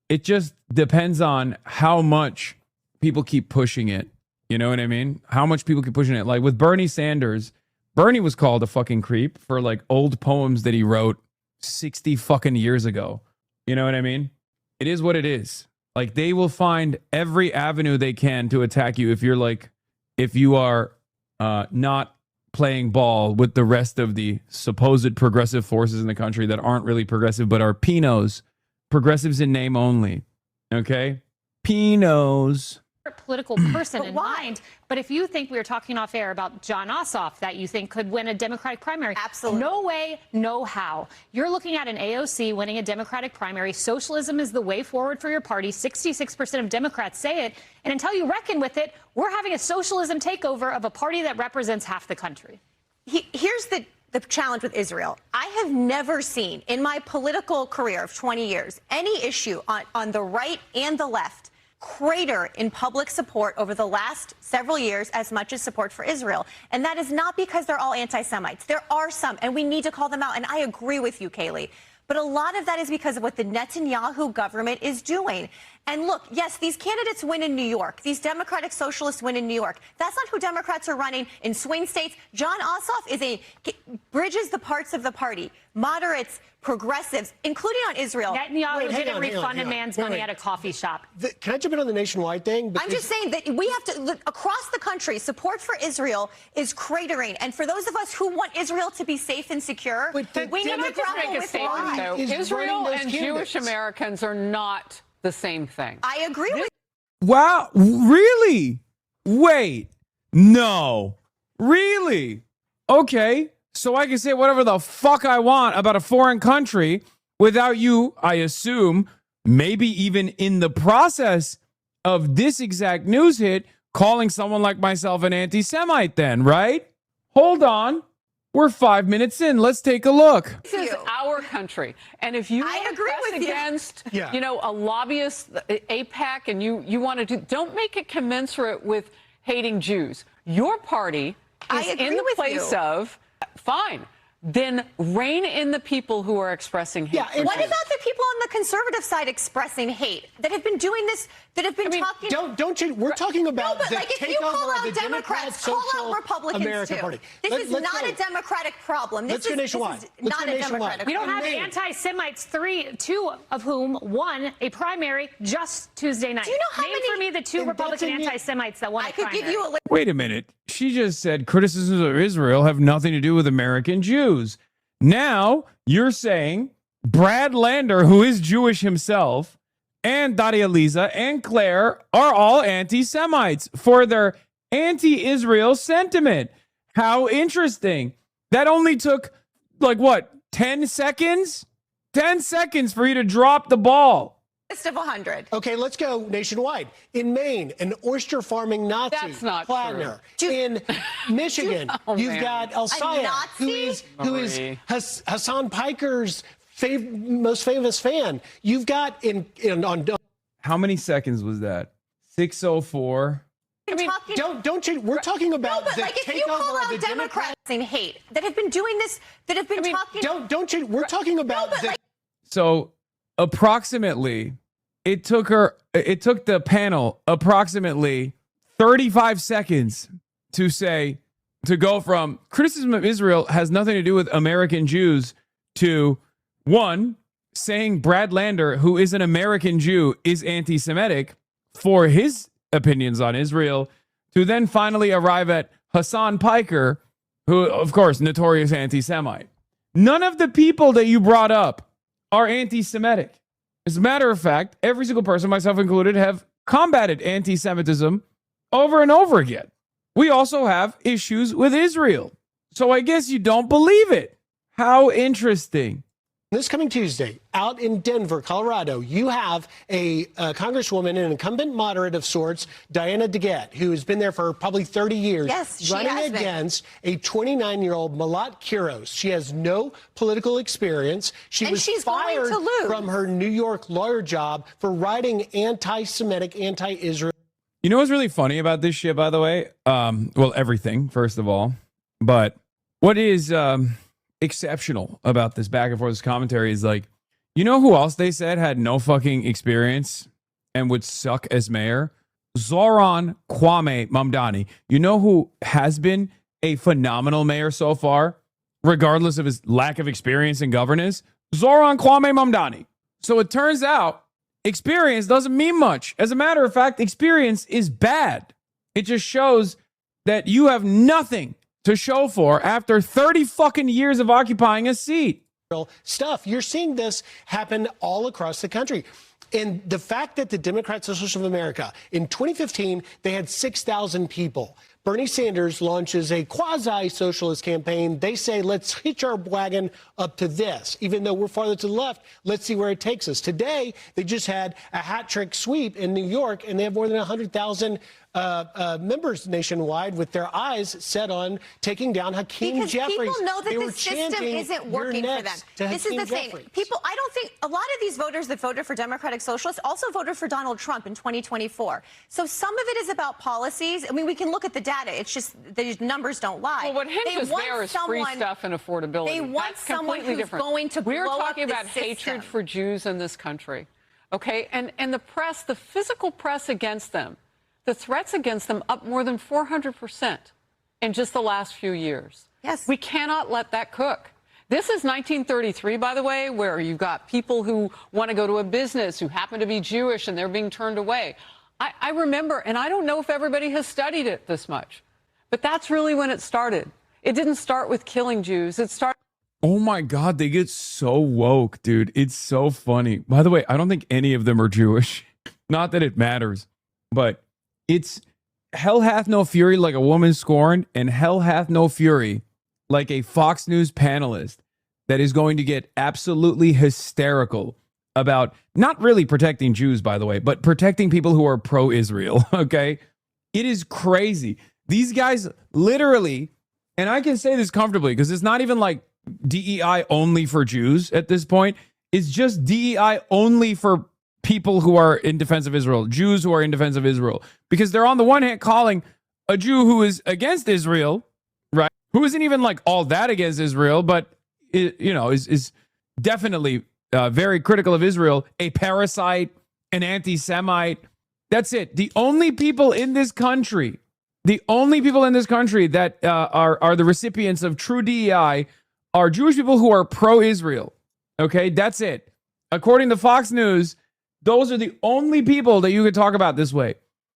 It just depends on how much people keep pushing it. You know what I mean? How much people keep pushing it. Like with Bernie Sanders, Bernie was called a fucking creep for like old poems that he wrote 60 fucking years ago. You know what I mean? It is what it is. Like they will find every avenue they can to attack you if you are not playing ball with the rest of the supposed progressive forces in the country that aren't really progressive but are Pinos. Progressives in name only. Okay? Pinos.
Political person in mind, but if you think we were talking off air about John Ossoff that you think could win a Democratic primary, absolutely no way, no how. You're looking at an AOC winning a Democratic primary. Socialism is the way forward for your party. 66% of Democrats say it, and until you reckon with it, we're having a socialism takeover of a party that represents half the country.
Here's the challenge with Israel. I have never seen in my political career of 20 years any issue on the right and the left crater in public support over the last several years as much as support for Israel. And that is not because they're all anti-Semites. There are some, and we need to call them out. And I agree with you, Kaylee. But a lot of that is because of what the Netanyahu government is doing. And look, yes, these candidates win in New York. These Democratic Socialists win in New York. That's not who Democrats are running in swing states. John Ossoff bridges the parts of the party. Moderates, progressives, including on Israel.
Netanyahu didn't refund a man's money at a coffee shop.
Can I jump in on the nationwide thing?
I'm just saying that we have to look across the country. Support for Israel is cratering. And for those of us who want Israel to be safe and secure, we need to grapple with why.
Israel and Jewish Americans are not the same thing.
I agree with you.
Wow. Really? Wait. No. Really? Okay. So I can say whatever the fuck I want about a foreign country without you, I assume, maybe even in the process of this exact news hit, calling someone like myself an anti-Semite then, right? Hold on. We're 5 minutes in. Let's take a look.
This is our country. And if you want to press against, a lobbyist, AIPAC, and you want to don't make it commensurate with hating Jews. Your party is in the place of, fine, then rein in the people who are expressing hate.
What about the people on the conservative side expressing hate that have been doing this, that have been talking?
Don't you? We're talking about
but like if you call out Democrats, call out Republicans too.
Party.
This is not a Democratic problem. This is not a Democratic problem.
We don't have anti-Semites, two of whom won a primary just Tuesday night.
Do you know how
Name for me the two Republican anti-Semites that won a primary.
Give you a
Wait a minute. She just said criticisms of Israel have nothing to do with American Jews. Now you're saying Brad Lander, who is Jewish himself, and Daria Lisa and Claire are all anti-Semites for their anti-Israel sentiment. How interesting. That only took, 10 seconds? 10 seconds for you to drop the ball.
List of 100.
Okay, let's go nationwide. In Maine, an oyster farming Nazi,
That's not
Plattner.
true.
In Michigan, you've got El Sayed, who is Hassan Piker's most famous fan. You've got on
how many seconds was that? 6:04.
I mean, don't you? We're talking about
but
the
like if you
takeover
call
of
out
the
Democrats and hate that have been doing this, that have been talking.
Don't you? We're talking about
So approximately, it took the panel approximately 35 seconds to go from criticism of Israel has nothing to do with American Jews to one, saying Brad Lander, who is an American Jew, is anti-Semitic for his opinions on Israel, to then finally arrive at Hasan Piker, who, of course, notorious anti-Semite. None of the people that you brought up are anti-Semitic. As a matter of fact, every single person, myself included, have combated anti-Semitism over and over again. We also have issues with Israel. So I guess you don't believe it. How interesting.
This coming Tuesday, out in Denver, Colorado, you have a congresswoman, an incumbent moderate of sorts, Diana DeGette, who has been there for probably 30 years, running against a 29-year-old Melat Kiros. She has no political experience. She's fired from her New York lawyer job for writing anti-Semitic, anti-Israel.
You know what's really funny about this shit, by the way? Well, everything, first of all. But what is exceptional about this back and forth commentary is, like, you know who else they said had no fucking experience and would suck as mayor? Zoran Kwame Mamdani. You know who has been a phenomenal mayor so far, regardless of his lack of experience in governance? Zoran Kwame Mamdani. So it turns out experience doesn't mean much. As a matter of fact, experience is bad. It just shows that you have nothing to show for after 30 fucking years of occupying a seat.
Stuff. You're seeing this happen all across the country. And the fact that the Democrat Socialists of America, in 2015, they had 6,000 people. Bernie Sanders launches a quasi-socialist campaign. They say, let's hitch our wagon up to this. Even though we're farther to the left, let's see where it takes us. Today, they just had a hat trick sweep in New York, and they have more than 100,000 members nationwide with their eyes set on taking down Hakeem Jeffries.
Because people know that the system isn't working for them. This is the thing. People, I don't think a lot of these voters that voted for Democratic Socialists also voted for Donald Trump in 2024. So some of it is about policies. I mean, we can look at the data. It's just the numbers don't lie.
Well, what hinges there is free stuff and affordability.
They want someone who's going to blow
We're talking
up the
about
system.
hatred for Jews in this country. Okay? And the press, the physical press against them, the threats against them up more than 400% in just the last few years.
Yes.
We cannot let that cook. This is 1933, by the way, where you've got people who want to go to a business who happen to be Jewish and they're being turned away. I remember, and I don't know if everybody has studied it this much, but that's really when it started. It didn't start with killing Jews. It started.
Oh my God, they get so woke, dude. It's so funny. By the way, I don't think any of them are Jewish. Not that it matters, but it's hell hath no fury like a woman scorned, and hell hath no fury like a Fox News panelist that is going to get absolutely hysterical about not really protecting Jews, by the way, but protecting people who are pro-Israel, okay? It is crazy. These guys literally, and I can say this comfortably because it's not even like DEI only for Jews at this point. It's just DEI only for people who are in defense of Israel, Jews who are in defense of Israel, because they're on the one hand calling a Jew who is against Israel, right? Who isn't even like all that against Israel, but is definitely very critical of Israel, a parasite, an anti-Semite. That's it. The only people in this country that are the recipients of true DEI are Jewish people who are pro-Israel. Okay, that's it. According to Fox News, those are the only people that you could talk about this way.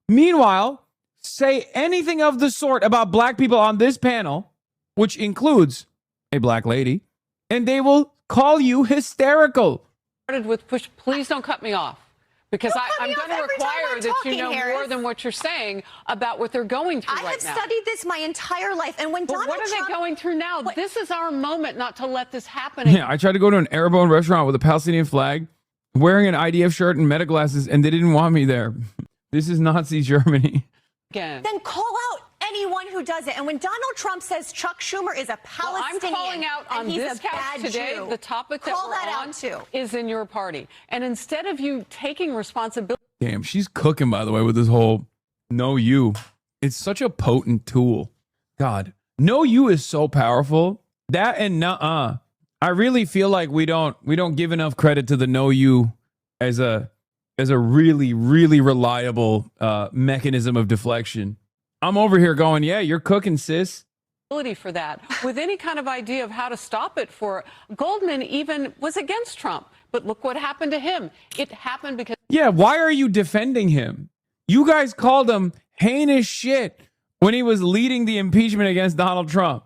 Meanwhile, say anything of the sort about black people on this panel, which includes a black lady, and they will call you hysterical.
Started with push. Please don't cut me off, because I'm going to require that you know more than what you're saying about what they're going through right now.
I have studied this my entire life, and when Donald
Trump... What are they going through now? This is our moment not to let this happen.
Yeah, I tried to go to an Arab-owned restaurant with a Palestinian flag, wearing an IDF shirt and meta glasses, and they didn't want me there. This is Nazi Germany.
Then call out anyone who does it. And when Donald Trump says Chuck Schumer is a Palestinian,
I'm calling out on this couch today, the topic that we're on too is in your party. And instead of you taking responsibility.
Damn, she's cooking, by the way, with this whole no you. It's such a potent tool. God, know you is so powerful. That and nuh-uh. I really feel like we don't give enough credit to the know you as a really, really reliable mechanism of deflection. I'm over here going, yeah, you're cooking, sis.
For that, with any kind of idea of how to stop it. For Goldman even was against Trump, but look what happened to him. It happened because
why are you defending him? You guys called him heinous shit when he was leading the impeachment against Donald Trump,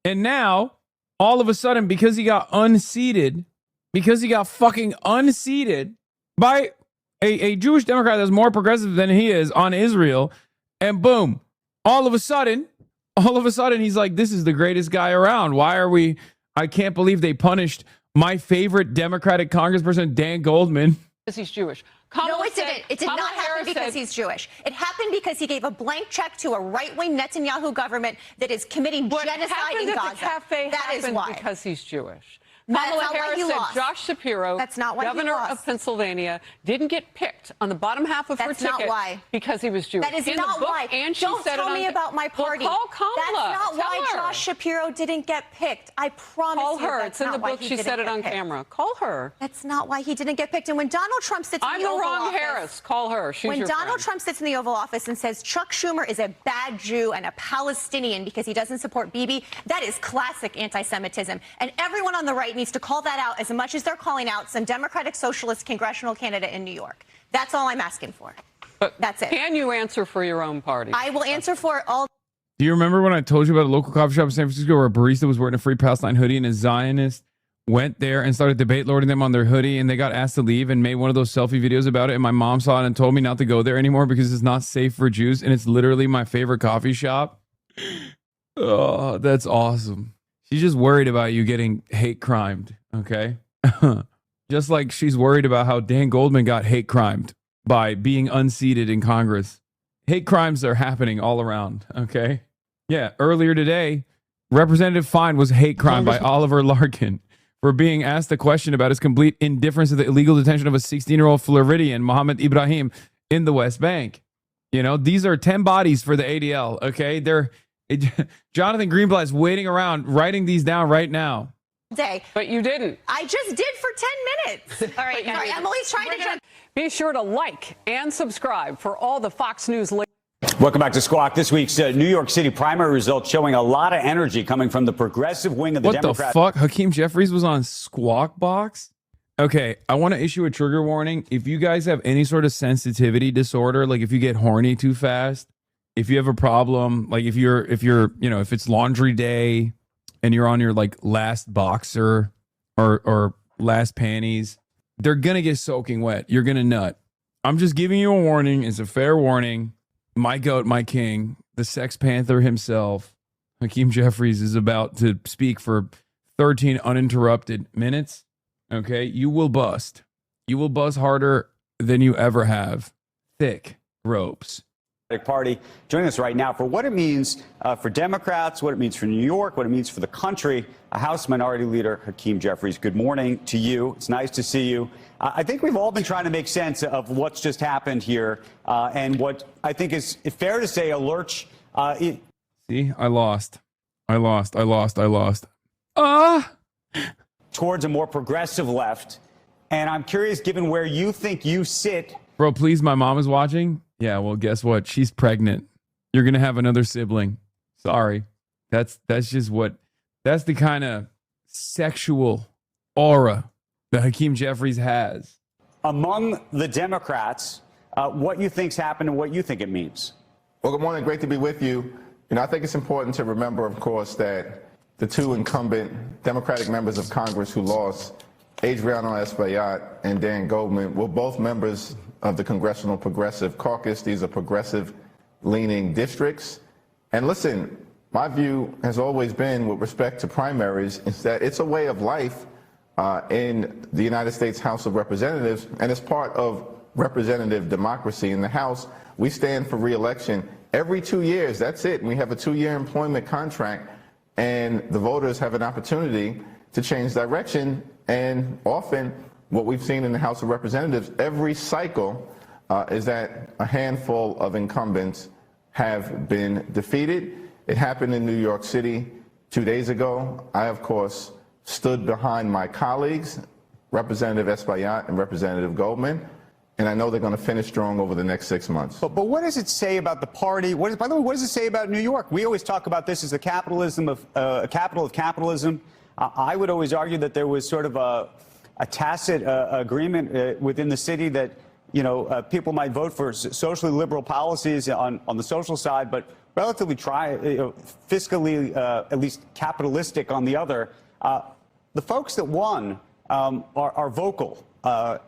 and now all of a sudden, because he got unseated, because he got fucking unseated by a Jewish Democrat that's more progressive than he is on Israel, and boom, all of a sudden he's like, this is the greatest guy around. Why are we? I can't believe they punished my favorite Democratic congressperson, Dan Goldman.
Because he's Jewish.
No, it didn't. It did not happen because he's Jewish. It happened because he gave a blank check to a right-wing Netanyahu government that is committing genocide in Gaza.
That is why. Because he's Jewish. Kamala
That's not why
Harris
he
said
lost.
Josh Shapiro,
That's not why he
governor
lost.
of Pennsylvania, didn't get picked on the bottom half of her
That's
ticket
not why.
because he was Jewish.
That is
In
not
the book,
why.
And she
Don't
said
tell
it
me
on,
about my party.
Well, call Kamala.
That's not
Tell
why
her.
Josh Shapiro didn't get picked. I promise
Call
you
her.
that's
It's in
not
the
why
book.
he
She
didn't
said it
get
on
picked.
camera. Call her.
That's not why he didn't get picked. And when Donald Trump sits in the Oval
wrong,
Office,
Harris. Call her. She's
when
your
Donald
friend.
Trump sits in the Oval Office and says Chuck Schumer is a bad Jew and a Palestinian because he doesn't support Bibi, that is classic anti-Semitism. And everyone on the right needs to call that out as much as they're calling out some Democratic Socialist congressional candidate in New York. That's all I'm asking for. That's it.
Can you answer for your own party?
I will answer for all.
Do you remember when I told you about a local coffee shop in San Francisco where a barista was wearing a Free Palestine hoodie and a Zionist went there and started debate lording them on their hoodie, and they got asked to leave and made one of those selfie videos about it, and my mom saw it and told me not to go there anymore because it's not safe for Jews, and it's literally my favorite coffee shop? Oh, that's awesome. She's just worried about you getting hate crimed, okay? Just like she's worried about how Dan Goldman got hate crimed by being unseated in Congress. Hate crimes are happening all around, okay? Yeah, earlier today, Representative Fine was hate crime by Oliver Larkin for being asked a question about his complete indifference to the illegal detention of a 16-year-old Floridian, Mohammed Ibrahim, in the West Bank. You know, these are 10 bodies for the ADL, okay? Jonathan Greenblatt is waiting around, writing these down right now.
Day.
But you didn't.
I just did for 10 minutes. All right, sorry, Emily's trying to jump.
Be sure to like and subscribe for all the Fox News links.
Welcome back to Squawk. This week's New York City primary results showing a lot of energy coming from the progressive wing of the Democrats.
What the fuck? Hakeem Jeffries was on Squawk Box? Okay, I want to issue a trigger warning. If you guys have any sort of sensitivity disorder, like if you get horny too fast, if you have a problem, like if it's laundry day and you're on your like last boxer or last panties, they're going to get soaking wet. You're going to nut. I'm just giving you a warning. It's a fair warning. My goat, my king, the Sex Panther himself, Hakeem Jeffries, is about to speak for 13 uninterrupted minutes. Okay, you will bust. You will buzz harder than you ever have. Thick ropes.
Party joining us right now for what it means for Democrats, what it means for New York, what it means for the country. House Minority Leader Hakeem Jeffries, good morning to you. It's nice to see you. I think we've all been trying to make sense of what's just happened here and what I think is fair to say a lurch.
See, I lost.
Towards a more progressive left. And I'm curious, given where you think you sit.
Bro, please, my mom is watching. Yeah, well, guess what? She's pregnant. You're going to have another sibling. Sorry. That's the kind of sexual aura that Hakeem Jeffries has.
Among the Democrats, what you think's happened and what you think it means.
Well, good morning. Great to be with you. I think it's important to remember, of course, that the two incumbent Democratic members of Congress who lost, Adriano Espaillat and Dan Goldman, were both members of the Congressional Progressive Caucus. These are progressive-leaning districts. And listen, my view has always been, with respect to primaries, is that it's a way of life in the United States House of Representatives, and it's part of representative democracy. In the House, we stand for re-election every 2 years. That's it. We have a 2-year employment contract, and the voters have an opportunity to change direction. And often, what we've seen in the House of Representatives every cycle is that a handful of incumbents have been defeated. It happened in New York City 2 days ago. I, of course, stood behind my colleagues, Representative Espaillat and Representative Goldman, and I know they're going to finish strong over the next 6 months.
But what does it say about the party? By the way, what does it say about New York? We always talk about this as the capital of capitalism. I would always argue that there was sort of a tacit agreement within the city that people might vote for socially liberal policies on the social side, but relatively fiscally, at least capitalistic on the other. The folks that won are vocal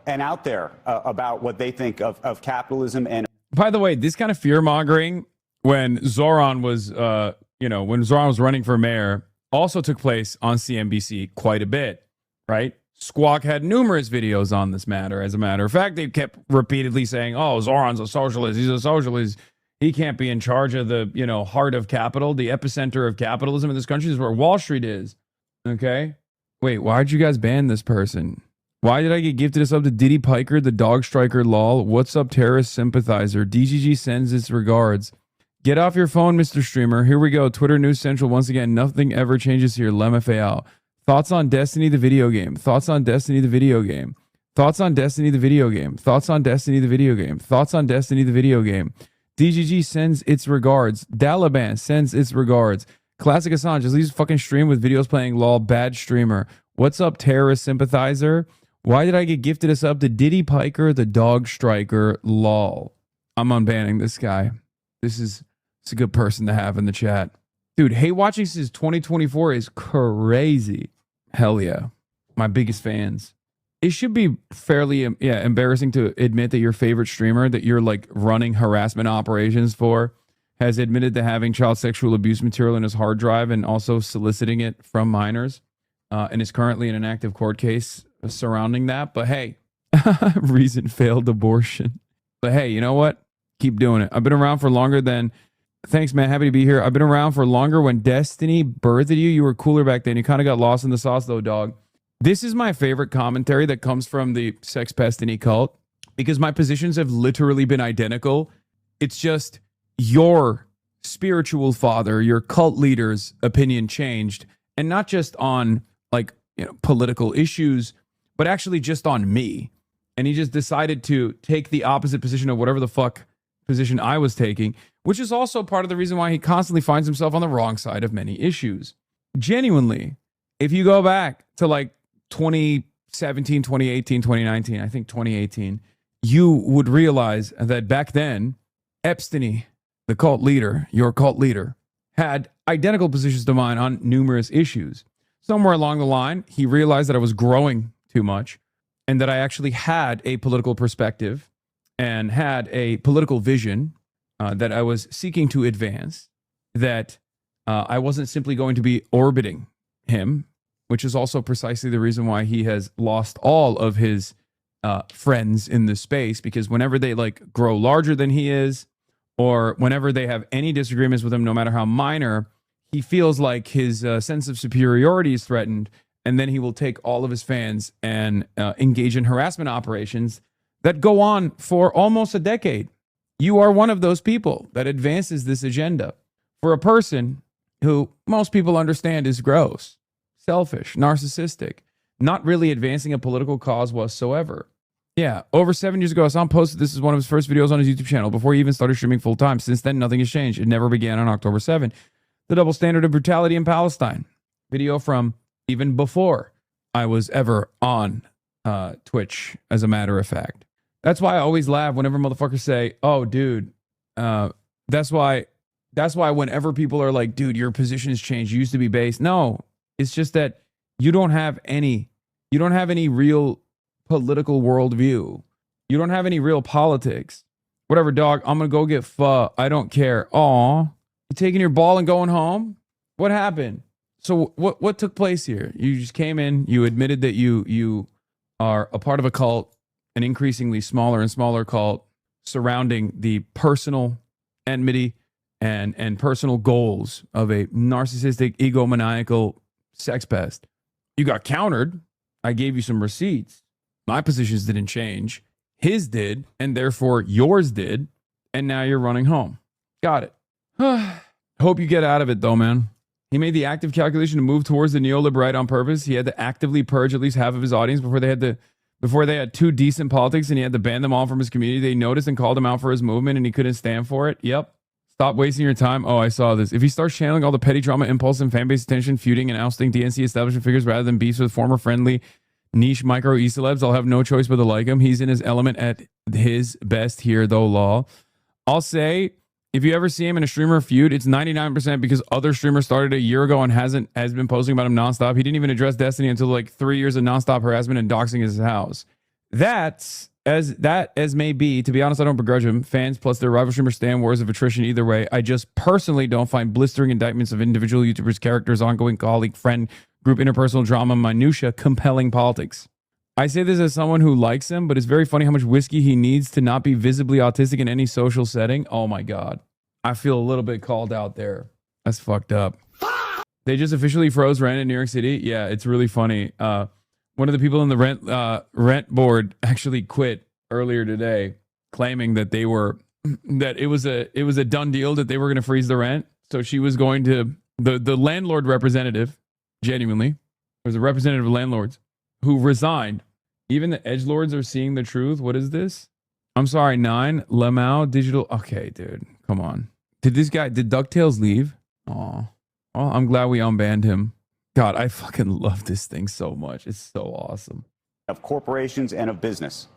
and out there about what they think of capitalism. And
by the way, this kind of fear mongering when Zoran was, when Zoran was running for mayor, also took place on CNBC quite a bit, right? Squawk had numerous videos on this matter. As a matter of fact, they kept repeatedly saying, "Oh, Zoran's a socialist. He's a socialist. He can't be in charge of the, heart of capital, the epicenter of capitalism in this country is where Wall Street is." Okay. Wait, why'd you guys ban this person? Why did I get gifted a sub to Diddy Piker, the dog striker lol? What's up, terrorist sympathizer? DGG sends its regards. Get off your phone, Mr. Streamer. Here we go. Twitter News Central. Once again, nothing ever changes here. Lemafayal. Thoughts on Destiny the video game. Thoughts on Destiny the video game. Thoughts on Destiny the video game. Thoughts on Destiny the video game. Thoughts on Destiny the video game. DGG sends its regards. Dalaban sends its regards. Classic Hassan just leaves fucking stream with videos playing lol. Bad streamer. What's up, terrorist sympathizer? Why did I get gifted a sub to Diddy Piker, the dog striker lol? I'm unbanning this guy. It's a good person to have in the chat. Dude, hate watching since 2024 is crazy. Hell yeah. My biggest fans. It should be fairly embarrassing to admit that your favorite streamer that you're like running harassment operations for has admitted to having child sexual abuse material in his hard drive and also soliciting it from minors, and is currently in an active court case surrounding that. But hey, reason failed abortion. But hey, you know what? Keep doing it. I've been around for longer than... Thanks, man. Happy to be here. I've been around for longer. When Destiny birthed you, you were cooler back then. You kind of got lost in the sauce, though, dog. This is my favorite commentary that comes from the Sex Pestiny cult, because my positions have literally been identical. It's just your spiritual father, your cult leader's opinion changed, and not just on political issues, but actually just on me. And he just decided to take the opposite position of whatever the fuck position I was taking, which is also part of the reason why he constantly finds himself on the wrong side of many issues. Genuinely, if you go back to 2017, 2018, 2019, I think 2018, you would realize that back then, Epstein, the cult leader, your cult leader, had identical positions to mine on numerous issues. Somewhere along the line, he realized that I was growing too much and that I actually had a political perspective and had a political vision that I was seeking to advance, that I wasn't simply going to be orbiting him, which is also precisely the reason why he has lost all of his friends in this space, because whenever they grow larger than he is, or whenever they have any disagreements with him, no matter how minor, he feels like his sense of superiority is threatened, and then he will take all of his fans and engage in harassment operations that go on for almost a decade. You are one of those people that advances this agenda for a person who most people understand is gross, selfish, narcissistic, not really advancing a political cause whatsoever. Yeah, over 7 years ago, Hassan posted this as one of his first videos on his YouTube channel before he even started streaming full time. Since then, nothing has changed. It never began on October 7. The double standard of brutality in Palestine. Video from even before I was ever on Twitch, as a matter of fact. That's why I always laugh whenever motherfuckers say, "Oh, dude," that's why whenever people are like, "Dude, your position has changed. You used to be based." No, it's just that you don't have any real political worldview. You don't have any real politics. Whatever, dog. I'm gonna go get pho. I don't care. Aw, you taking your ball and going home? What happened? So what took place here? You just came in. You admitted that you are a part of a cult, an increasingly smaller and smaller cult surrounding the personal enmity and personal goals of a narcissistic, egomaniacal sex pest. You got countered. I gave you some receipts. My positions didn't change. His did, and therefore yours did. And now you're running home. Got it. Hope you get out of it, though, man. He made the active calculation to move towards the neoliberal right on purpose. He had to actively purge at least half of his audience before they had two decent politics, and he had to ban them all from his community. They noticed and called him out for his movement, and he couldn't stand for it. Yep. Stop wasting your time. Oh, I saw this. If he starts channeling all the petty drama, impulse, and fan base attention, feuding and ousting DNC establishment figures rather than beefs with former friendly niche micro e-celebs, I'll have no choice but to like him. He's in his element at his best here, though, Law. I'll say, if you ever see him in a streamer feud, it's 99% because other streamers started a year ago and has been posting about him nonstop. He didn't even address Destiny until like 3 years of nonstop harassment and doxing his house. That's as may be. To be honest, I don't begrudge him. Fans plus their rival streamers stand wars of attrition either way. I just personally don't find blistering indictments of individual YouTubers' characters, ongoing colleague, friend, group, interpersonal drama, minutia, compelling politics. I say this as someone who likes him, but it's very funny how much whiskey he needs to not be visibly autistic in any social setting. Oh my God. I feel a little bit called out there. That's fucked up. They just officially froze rent in New York City. Yeah, it's really funny. One of the people in the rent board actually quit earlier today, claiming that it was a done deal that they were going to freeze the rent. So she was going to the landlord representative, genuinely, there was a representative of landlords who resigned. Even the edgelords are seeing the truth. What is this? I'm sorry, 9 Lamau Digital. Okay, dude, come on. Did DuckTales leave? Oh, well, I'm glad we unbanned him. God, I fucking love this thing so much. It's so awesome.
Of corporations and of business.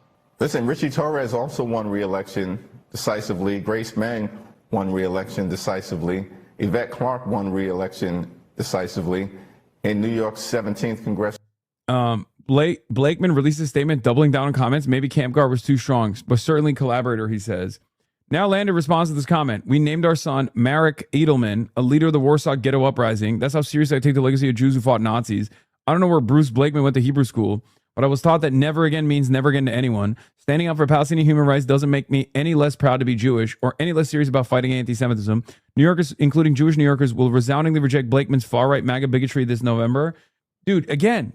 Listen, Richie Torres also won re-election decisively. Grace Meng won re-election decisively. Yvette Clarke won re-election decisively. In New York's 17th congressional.
Blakeman released a statement doubling down on comments. Maybe Camp Guard was too strong, but certainly collaborator, he says. Now Lander responds to this comment. We named our son Marek Edelman, a leader of the Warsaw Ghetto Uprising. That's how seriously I take the legacy of Jews who fought Nazis. I don't know where Bruce Blakeman went to Hebrew school, but I was taught that never again means never again to anyone. Standing up for Palestinian human rights doesn't make me any less proud to be Jewish or any less serious about fighting anti-Semitism. New Yorkers, including Jewish New Yorkers, will resoundingly reject Blakeman's far-right MAGA bigotry this November. Dude, again,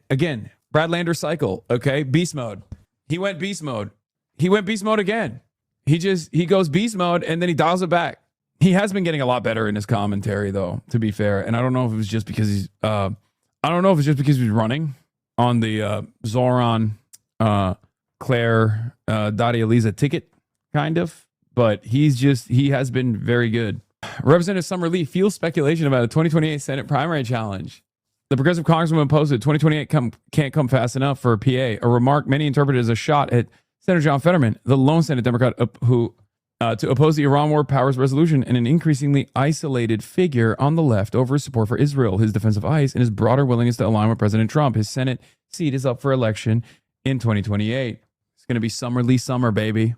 Brad Lander cycle, okay? Beast mode. He went beast mode. He went beast mode again. He goes beast mode and then he dials it back. He has been getting a lot better in his commentary, though, to be fair. And I don't know if it was just because he's running on the Zoran Claire Daria Lisa ticket, kind of. But he has been very good. Representative Summer Lee fuels speculation about a 2028 Senate primary challenge. The progressive congresswoman posted 2028 can't come fast enough for a PA, a remark many interpreted as a shot at Senator John Fetterman, the lone Senate Democrat who to oppose the Iran War Powers Resolution and an increasingly isolated figure on the left over his support for Israel, his defense of ICE, and his broader willingness to align with President Trump. His Senate seat is up for election in 2028. It's going to be Summer Lee Summer, baby.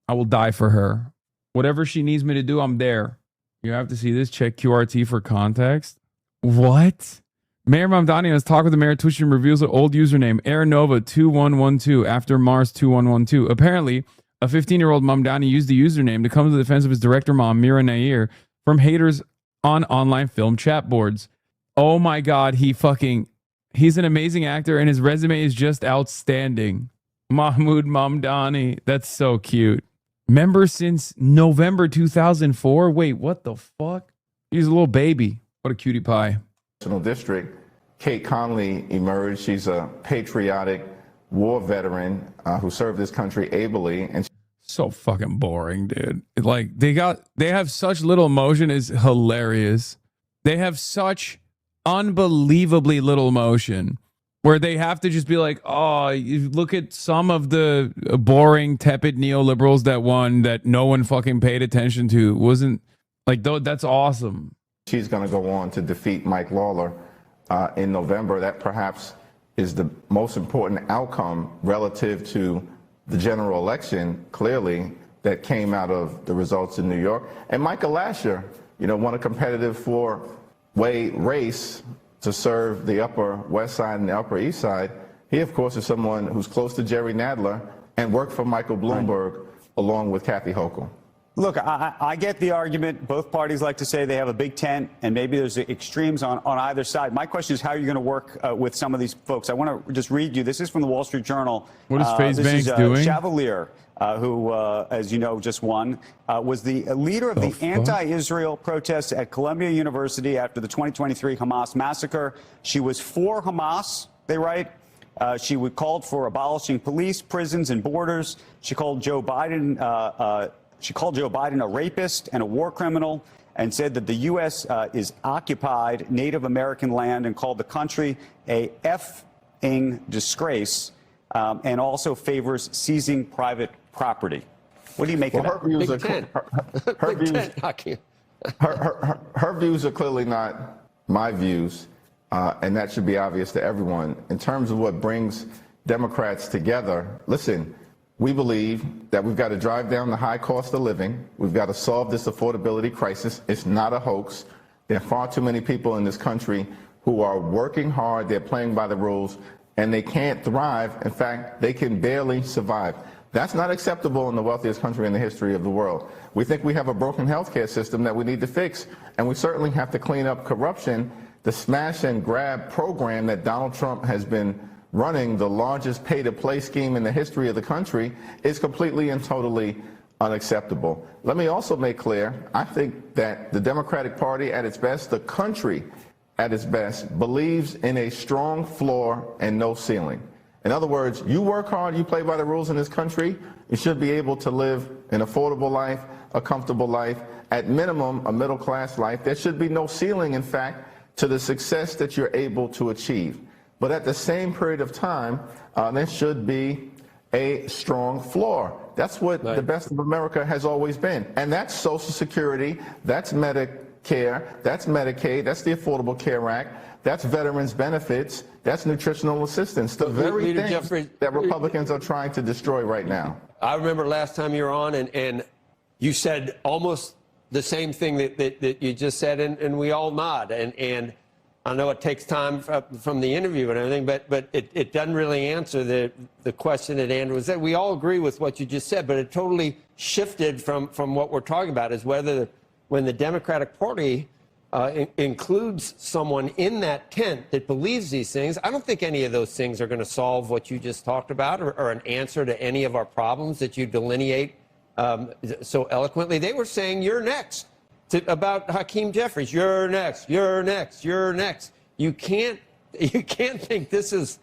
I will die for her. Whatever she needs me to do, I'm there. You have to see this. Check QRT for context. What? Mayor Mamdani has talked with the mayor Twitch and reveals an old username, AirNova2112, after Mars 2112. Apparently, a 15-year-old Mamdani used the username to come to the defense of his director mom, Mira Nair, from haters on online film chat boards. Oh my God, he's an amazing actor and his resume is just outstanding. Mahmoud Mamdani, that's so cute. Member since November 2004? Wait, what the fuck? He's a little baby. What a cutie pie.
District, Kate Conley emerged. She's a patriotic war veteran who served this country ably. And
so fucking boring, dude. Like they have such little emotion is hilarious. They have such unbelievably little emotion where they have to just be like, oh, you look at some of the boring, tepid neoliberals that won that no one fucking paid attention to. Wasn't like, that's awesome.
She's going to go on to defeat Mike Lawler in November. That perhaps is the most important outcome relative to the general election, clearly, that came out of the results in New York. And Michael Lasher, won a competitive four-way race to serve the Upper West Side and the Upper East Side. He, of course, is someone who's close to Jerry Nadler and worked for Michael Bloomberg along with Kathy Hochul.
Look, I get the argument. Both parties like to say they have a big tent, and maybe there's extremes on either side. My question is how you're going to work with some of these folks. I want to just read you. This is from the Wall Street Journal.
What is FaZe Banks doing?
Chevalier, who, as you know, just won, was the leader of the anti-Israel protests at Columbia University after the 2023 Hamas massacre. She was for Hamas, they write. She called for abolishing police, prisons, and borders. She called Joe Biden a rapist and a war criminal, and said that the U.S. Is occupied Native American land, and called the country a effing disgrace, and also favors seizing private property. What do you make of that?
Her views are clearly not my views, and that should be obvious to everyone. In terms of what brings Democrats together, listen, we believe that we've got to drive down the high cost of living. We've got to solve this affordability crisis. It's not a hoax. There are far too many people in this country who are working hard, they're playing by the rules, and they can't thrive. In fact, they can barely survive. That's not acceptable in the wealthiest country in the history of the world. We think we have a broken healthcare system that we need to fix, and we certainly have to clean up corruption. The smash and grab program that Donald Trump has been running, the largest pay-to-play scheme in the history of the country, is completely and totally unacceptable. Let me also make clear, I think that the Democratic Party at its best, the country at its best, believes in a strong floor and no ceiling. In other words, you work hard, you play by the rules in this country, you should be able to live an affordable life, a comfortable life, at minimum, a middle-class life. There should be no ceiling, in fact, to the success that you're able to achieve. But at the same period of time, there should be a strong floor. That's what the best of America has always been. And that's Social Security, that's Medicare, that's Medicaid, that's the Affordable Care Act, that's veterans benefits, that's nutritional assistance, the very things that Republicans are trying to destroy right now.
I remember last time you were on, and you said almost the same thing that you just said, and we all nod. And I know it takes time from the interview and everything, but it doesn't really answer the question that Andrew said. We all agree with what you just said, but it totally shifted from what we're talking about, is whether when the Democratic Party includes someone in that tent that believes these things, I don't think any of those things are going to solve what you just talked about, or an answer to any of our problems that you delineate so eloquently. They were saying, you're next. About Hakeem Jeffries, you're next, you're next, you're next. You can't think this is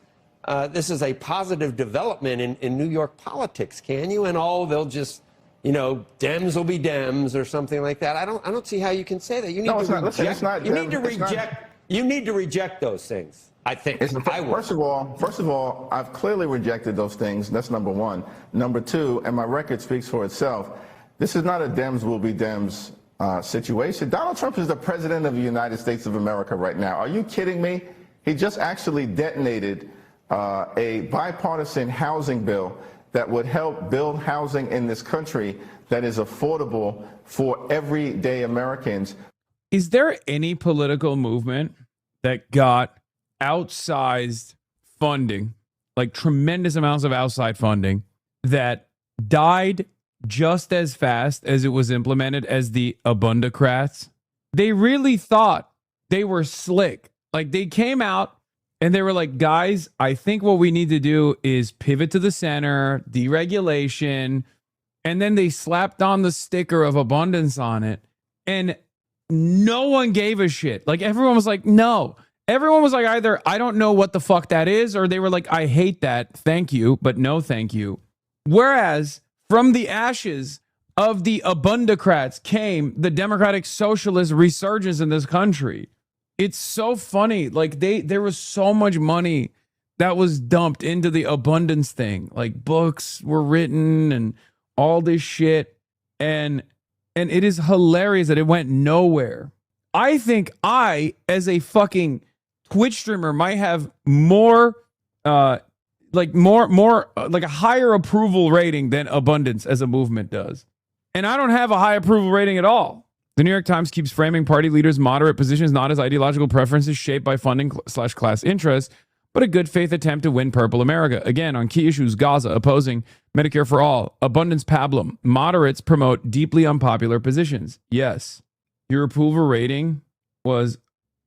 a positive development in New York politics, can you? And they'll just, Dems will be Dems or something like that. I don't see how you can say that. You need to reject those things. I think.
First of all, I've clearly rejected those things. That's number one. Number two, and my record speaks for itself, this is not a Dems will be Dems situation. Donald Trump is the president of the United States of America right now. Are you kidding me? He just actually detonated a bipartisan housing bill that would help build housing in this country that is affordable for everyday Americans.
Is there any political movement that got outsized funding, like tremendous amounts of outside funding, that died just as fast as it was implemented as the Abundocrats? They really thought they were slick. Like, they came out and they were like, guys, I think what we need to do is pivot to the center, deregulation. And then they slapped on the sticker of abundance on it. And no one gave a shit. Like, everyone was like, no. Everyone was like, either I don't know what the fuck that is, or they were like, I hate that. Thank you, but no thank you. Whereas from the ashes of the Abundocrats came the Democratic Socialist resurgence in this country. It's so funny. Like, there was so much money that was dumped into the abundance thing. Like, books were written and all this shit. And it is hilarious that it went nowhere. I think I, as a fucking Twitch streamer, might have more like a higher approval rating than abundance as a movement does. And I don't have a high approval rating at all. The New York Times keeps framing party leaders' moderate positions not as ideological preferences shaped by funding / class interests, but a good faith attempt to win purple America. Again, on key issues, Gaza opposing Medicare for all, abundance pablum. Moderates promote deeply unpopular positions. Yes. Your approval rating was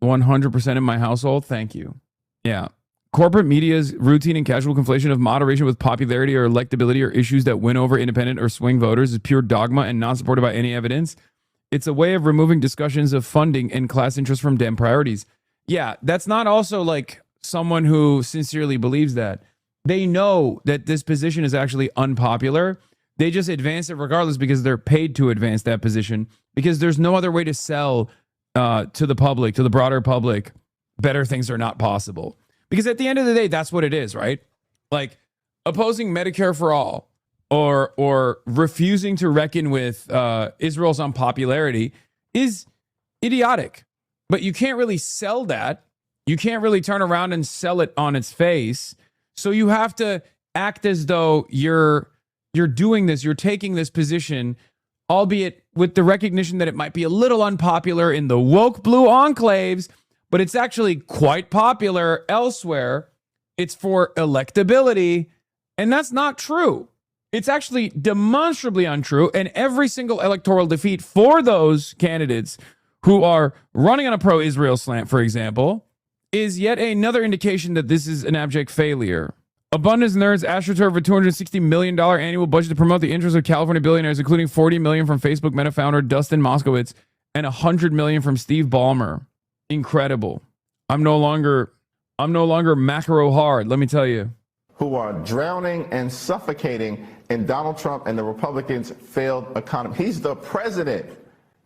100% in my household. Thank you. Yeah. Corporate media's routine and casual conflation of moderation with popularity or electability or issues that win over independent or swing voters is pure dogma and not supported by any evidence. It's a way of removing discussions of funding and class interest from Dem priorities. Yeah, that's not also like someone who sincerely believes that. They know that this position is actually unpopular. They just advance it regardless because they're paid to advance that position, because there's no other way to sell to the public, to the broader public, better things are not possible. Because at the end of the day, that's what it is, right? Like opposing Medicare for all or refusing to reckon with Israel's unpopularity is idiotic. But you can't really sell that. You can't really turn around and sell it on its face. So you have to act as though you're doing this, you're taking this position, albeit with the recognition that it might be a little unpopular in the woke blue enclaves, but it's actually quite popular elsewhere. It's for electability, and that's not true. It's actually demonstrably untrue, and every single electoral defeat for those candidates who are running on a pro-Israel slant, for example, is yet another indication that this is an abject failure. Abundance nerds astroturf a $260 million annual budget to promote the interests of California billionaires, including $40 million from Facebook Meta founder Dustin Moskowitz and $100 million from Steve Ballmer. Incredible. I'm no longer macro hard, let me tell you.
Who are drowning and suffocating in Donald Trump and the Republicans' failed economy. He's the president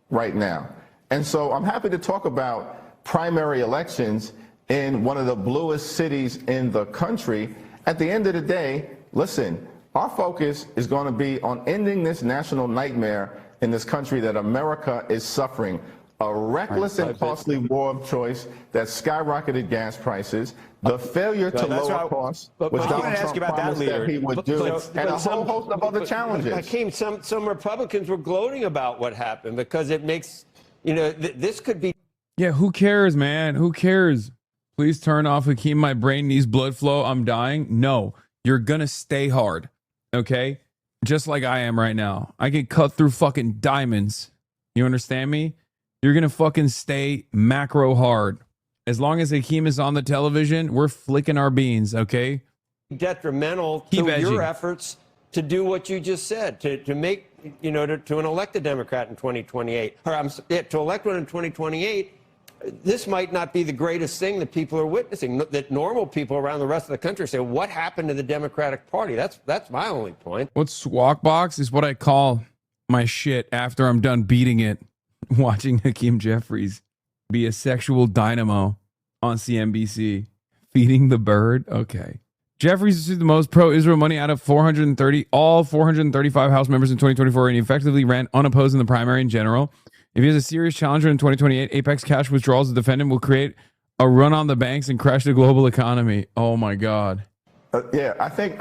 right now. And so I'm happy to talk about primary elections in one of the bluest cities in the country. At the end of the day, listen, our focus is going to be on ending this national nightmare in this country that America is suffering. A reckless and costly war of choice that skyrocketed gas prices, the failure to lower costs, which Donald Trump promised that he would do, and a whole host of other challenges.
Hakeem, some Republicans were gloating about what happened because it makes, this could be.
Yeah, who cares, man? Who cares? Please turn off Hakeem. My brain needs blood flow. I'm dying. No, you're going to stay hard, okay? Just like I am right now. I can cut through fucking diamonds. You understand me? You're going to fucking stay macro hard. As long as Hakeem is on the television, we're flicking our beans, okay?
Detrimental to your efforts to do what you just said, to make, to elect a Democrat in 2028, or to elect one in 2028. This might not be the greatest thing that people are witnessing, that normal people around the rest of the country say, what happened to the Democratic Party? That's my only point.
What Squawk is what I call my shit after I'm done beating it, watching Hakeem Jeffries be a sexual dynamo on CNBC, feeding the bird. Okay. Jeffries received the most pro-Israel money out of all 435 House members in 2024, and he effectively ran unopposed in the primary in general. If he has a serious challenger in 2028, Apex cash withdrawals the defendant will create a run on the banks and crash the global economy. Oh my God.
Yeah, I think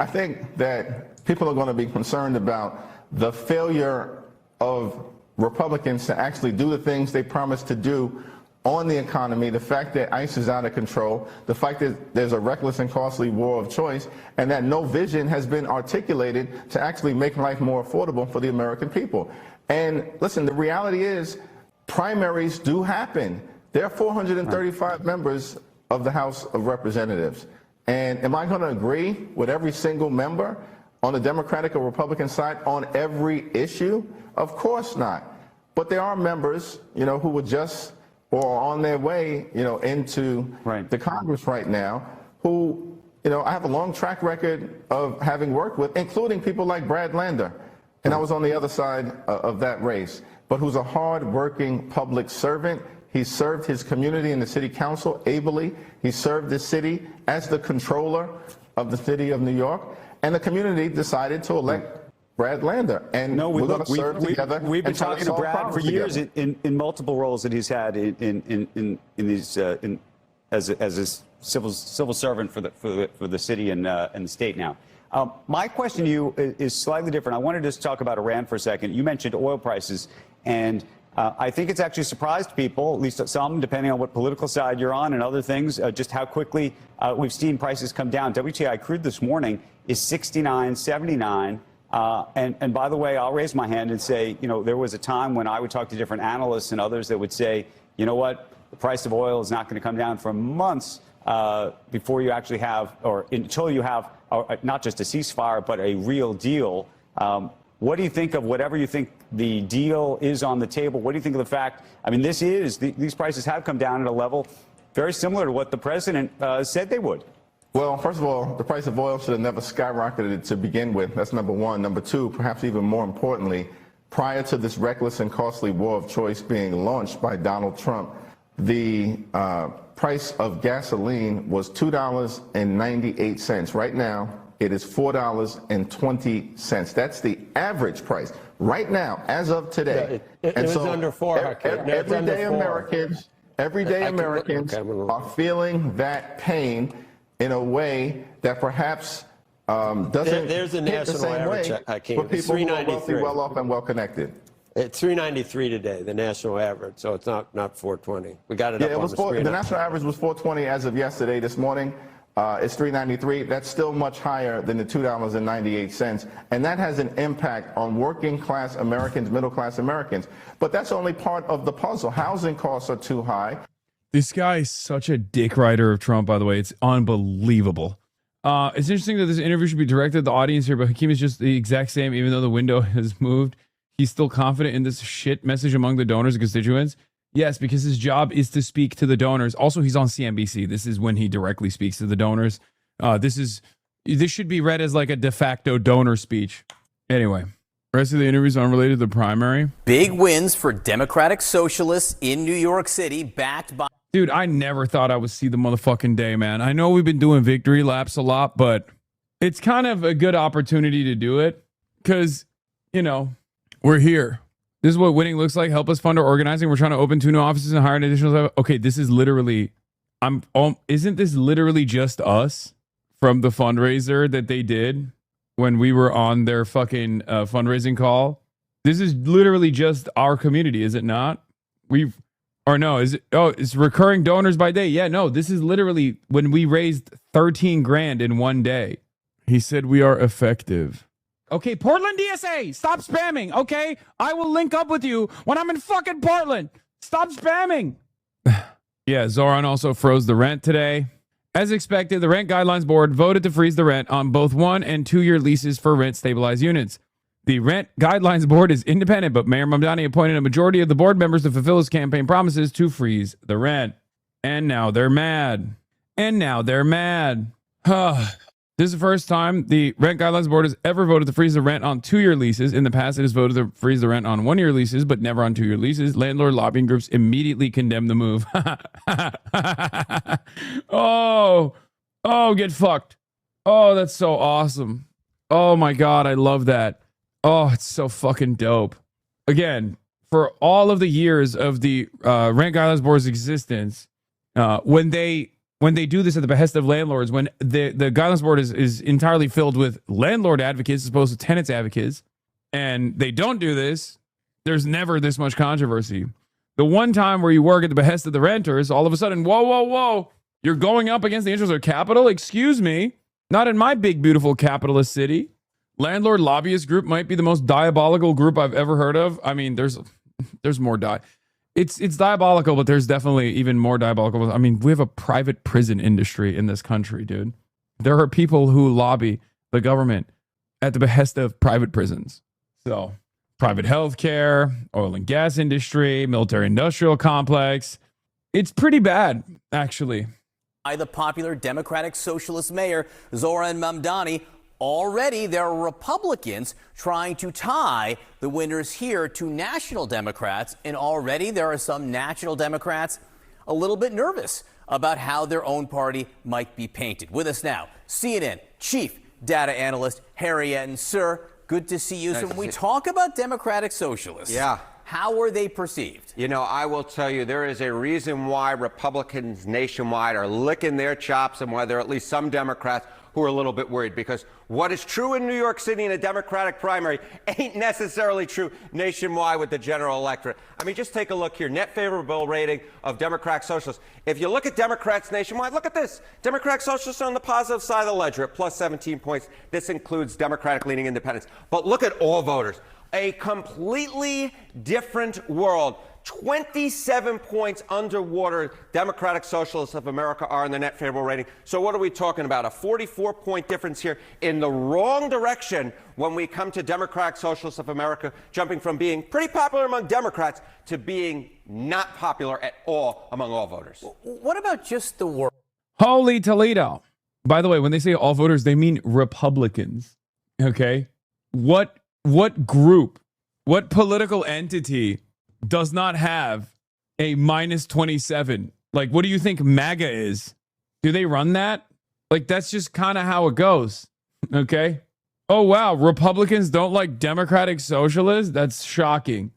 that people are going to be concerned about the failure of Republicans to actually do the things they promised to do on the economy, the fact that ICE is out of control, the fact that there's a reckless and costly war of choice, and that no vision has been articulated to actually make life more affordable for the American people. And listen, the reality is primaries do happen. There are 435 members of the House of Representatives. And am I going to agree with every single member on the Democratic or Republican side on every issue? Of course not. But there are members, who would just or are on their way, into the Congress right now who, I have a long track record of having worked with, including people like Brad Lander. And I was on the other side of that race, but who's a hard-working public servant. He served his community in the city council ably. He served the city as the controller of the city of New York. And the community decided to elect Brad Lander. And we're going to serve together.
We've been talking to Brad for years in multiple roles that he's had in these as a civil servant for the city and the state now. My question to you is slightly different. I wanted to just talk about Iran for a second. You mentioned oil prices, and I think it's actually surprised people, at least some, depending on what political side you're on and other things, just how quickly we've seen prices come down. WTI crude this morning is $69.79. And by the way, I'll raise my hand and say, you know, there was a time when I would talk to different analysts and others that would say, you know what, the price of oil is not going to come down for months before you actually have, or until you have, not just a ceasefire, but a real deal. What do you think of whatever you think the deal is on the table? What do you think of the fact, I mean, these prices have come down at a level very similar to what the president said they would.
Well, first of all, the price of oil should have never skyrocketed to begin with. That's number one. Number two, perhaps even more importantly, prior to this reckless and costly war of choice being launched by Donald Trump, the price of gasoline was $2.98. Right now, it is $4.20. That's the average price right now, as of today.
It was under $4.
Everyday Americans are feeling that pain in a way that perhaps doesn't
There's a
hit the
national
same
average,
way
Hakeem.
for people who are wealthy, well off, and well connected.
It's 393 today, the national average, so it's not 420. We got it up on the screen.
The national average was 420 as of yesterday. This morning, it's 393. That's still much higher than the $2.98, and that has an impact on working class Americans, middle class Americans. But that's only part of the puzzle. Housing costs are too high.
This guy is such a dick rider of Trump, by the way. It's unbelievable. It's interesting that this interview should be directed at the audience here, but Hakeem is just the exact same, even though the window has moved. He's still confident in this shit message among the donors and constituents. Yes, because his job is to speak to the donors. Also, he's on CNBC. This is when he directly speaks to the donors. This should be read as like a de facto donor speech. Anyway, the rest of the interviews unrelated to the primary.
Big wins for Democratic Socialists in New York City, backed by...
Dude, I never thought I would see the motherfucking day, man. I know we've been doing victory laps a lot, but it's kind of a good opportunity to do it because, you know, we're here. This is what winning looks like. Help us fund our organizing. We're trying to open 2 new offices and hire an additional... Okay, this is literally... Isn't this literally just us from the fundraiser that they did when we were on their fucking fundraising call? This is literally just our community, is it not? It's recurring donors by day. Yeah, no, this is literally when we raised 13 grand in one day. He said we are effective. Okay, Portland DSA, stop spamming, okay? I will link up with you when I'm in fucking Portland. Stop spamming. Yeah, Zoran also froze the rent today. As expected, the Rent Guidelines Board voted to freeze the rent on both 1- and 2-year leases for rent-stabilized units. The Rent Guidelines Board is independent, but Mayor Mamdani appointed a majority of the board members to fulfill his campaign promises to freeze the rent. And now they're mad. This is the first time the Rent Guidelines Board has ever voted to freeze the rent on 2-year leases. In the past, it has voted to freeze the rent on 1-year leases, but never on 2-year leases. Landlord lobbying groups immediately condemned the move. Oh, get fucked. Oh, that's so awesome. Oh my God, I love that. Oh, it's so fucking dope. Again, for all of the years of the Rent Guidelines Board's existence, when they do this at the behest of landlords, when the Guidelines Board is entirely filled with landlord advocates as opposed to tenants advocates, and they don't do this, there's never this much controversy. The one time where you work at the behest of the renters, all of a sudden, whoa, you're going up against the interests of capital? Excuse me. Not in my big, beautiful capitalist city. Landlord lobbyist group might be the most diabolical group I've ever heard of. I mean, there's more It's diabolical, but there's definitely even more diabolical. I mean, we have a private prison industry in this country, dude. There are people who lobby the government at the behest of private prisons. So, private healthcare, oil and gas industry, military industrial complex. It's pretty bad, actually.
By the popular Democratic Socialist Mayor Zoran Mamdani. Already, there are Republicans trying to tie the winners here to national Democrats, and already there are some national Democrats a little bit nervous about how their own party might be painted. With us now, CNN Chief Data Analyst Harry Etten. Sir, good to see you. So when we talk about Democratic Socialists, how are they perceived?
You know, I will tell you, there is a reason why Republicans nationwide are licking their chops and why there are at least some Democrats who are a little bit worried, because what is true in New York City in a Democratic primary ain't necessarily true nationwide with the general electorate. I mean, just take a look here. Net favorable rating of Democratic Socialists. If you look at Democrats nationwide, look at this. Democratic Socialists are on the positive side of the ledger at plus 17 points. This includes Democratic-leaning independents. But look at all voters. A completely different world. 27 points underwater Democratic Socialists of America are in the net favorable rating. So what are we talking about? A 44-point difference here in the wrong direction when we come to Democratic Socialists of America, jumping from being pretty popular among Democrats to being not popular at all among all voters.
What about just the word?
Holy Toledo. By the way, when they say all voters, they mean Republicans. Okay? What group, what political entity does not have a minus 27? Like, what do you think MAGA is? Do they run that? Like, that's just kind of how it goes. Okay. Oh, wow. Republicans don't like Democratic Socialists? That's shocking.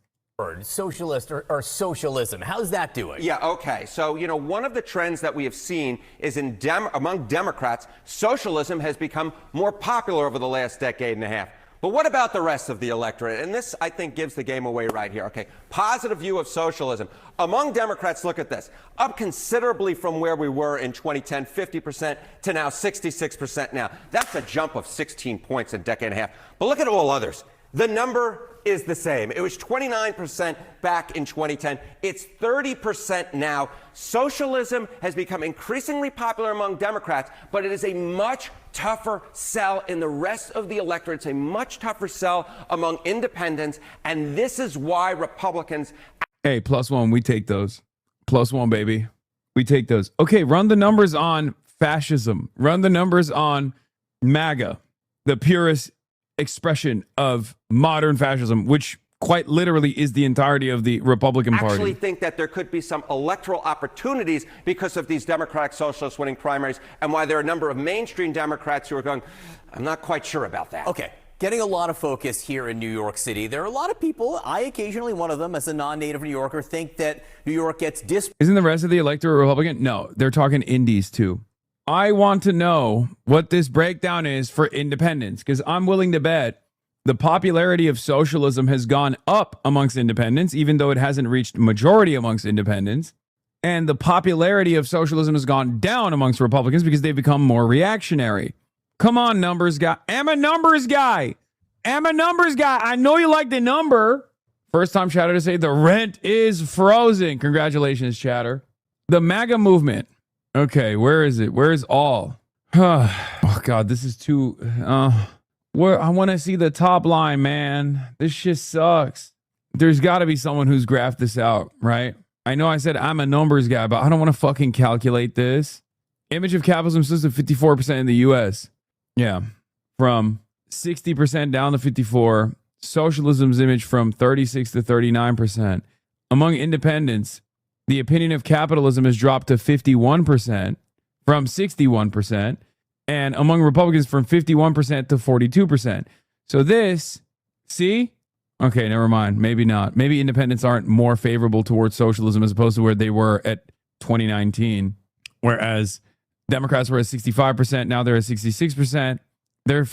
Socialist or socialism. How's that doing?
Yeah, okay. So, you know, one of the trends that we have seen is among Democrats, socialism has become more popular over the last decade and a half. But what about the rest of the electorate? And this, I think, gives the game away right here. Okay, positive view of socialism. Among Democrats, look at this. Up considerably from where we were in 2010, 50% to now 66% now. That's a jump of 16 points in a decade and a half. But look at all others. The number is the same. It was 29% back in 2010. It's 30% now. Socialism has become increasingly popular among Democrats, but it is a much tougher sell in the rest of the electorate. It's a much tougher sell among independents, and this is why Republicans...
Hey, +1, we take those. +1, baby. We take those. Okay, run the numbers on fascism. Run the numbers on MAGA, the purest expression of modern fascism, which quite literally is the entirety of the Republican Party.
I actually think that there could be some electoral opportunities because of these Democratic Socialists winning primaries, and why there are a number of mainstream Democrats who are going, I'm not quite sure about that.
Okay. Getting a lot of focus here in New York City. There are a lot of people, I occasionally one of them as a non-native New Yorker, think that New York gets
Isn't the rest of the electorate Republican? No, they're talking indies too. I want to know what this breakdown is for independents, because I'm willing to bet the popularity of socialism has gone up amongst independents, even though it hasn't reached majority amongst independents. And the popularity of socialism has gone down amongst Republicans because they've become more reactionary. Come on, numbers guy. I'm a numbers guy. I know you like the number. First time chatter to say the rent is frozen. Congratulations, chatter. The MAGA movement. Okay, where is it? Where is all? Oh, God, this is too... Where I want to see the top line, man. This shit sucks. There's got to be someone who's graphed this out, right? I know I said I'm a numbers guy, but I don't want to fucking calculate this. Image of capitalism says to 54% in the U.S. Yeah, from 60% down to 54. Socialism's image from 36 to 39%. Among independents, the opinion of capitalism has dropped to 51% from 61%. And among Republicans from 51% to 42%. So this, see? Okay, never mind. Maybe not. Maybe independents aren't more favorable towards socialism as opposed to where they were at 2019. Whereas Democrats were at 65%. Now they're at 66%. Their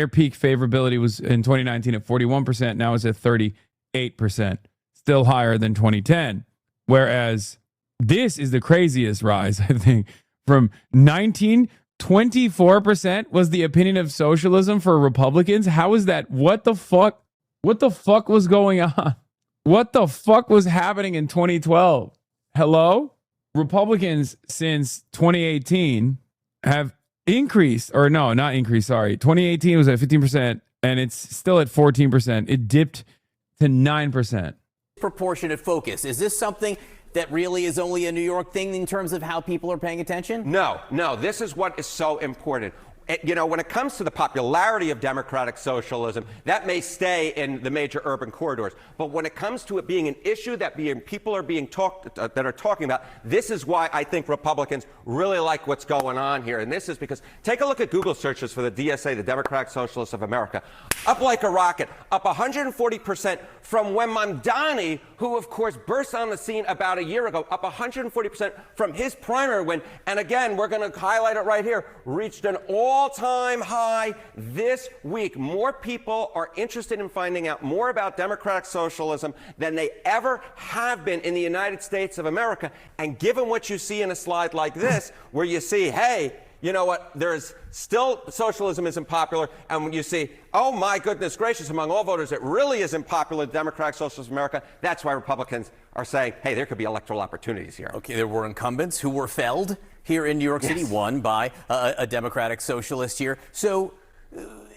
peak favorability was in 2019 at 41%. Now it's at 38%. Still higher than 2010. Whereas this is the craziest rise, I think. From 24% was the opinion of socialism for Republicans. How is that? What the fuck? What the fuck was going on? What the fuck was happening in 2012? Hello? Republicans since 2018 have increased, or no, not increased, sorry. 2018 was at 15% and it's still at 14%. It dipped to 9%.
Proportionate focus. Is this something that really is only a New York thing in terms of how people are paying attention?
No. This is what is so important. You know, when it comes to the popularity of democratic socialism, that may stay in the major urban corridors. But when it comes to it being an issue that people are being talking about, this is why I think Republicans really like what's going on here. And this is because, take a look at Google searches for the DSA, the Democratic Socialists of America. Up like a rocket, up 140% from when Mamdani, who of course burst on the scene about a year ago, up 140% from his primary win. And again, we're going to highlight it right here, reached an all all-time high this week. More people are interested in finding out more about democratic socialism than they ever have been in the United States of America. And given what you see in a slide like this, where you see, hey, you know what, there's still socialism isn't popular, and when you see, oh my goodness gracious, among all voters, it really isn't popular, democratic socialist America, that's why Republicans are saying, hey, there could be electoral opportunities here.
Okay, there were incumbents who were felled here in New York City, won by a democratic socialist here. So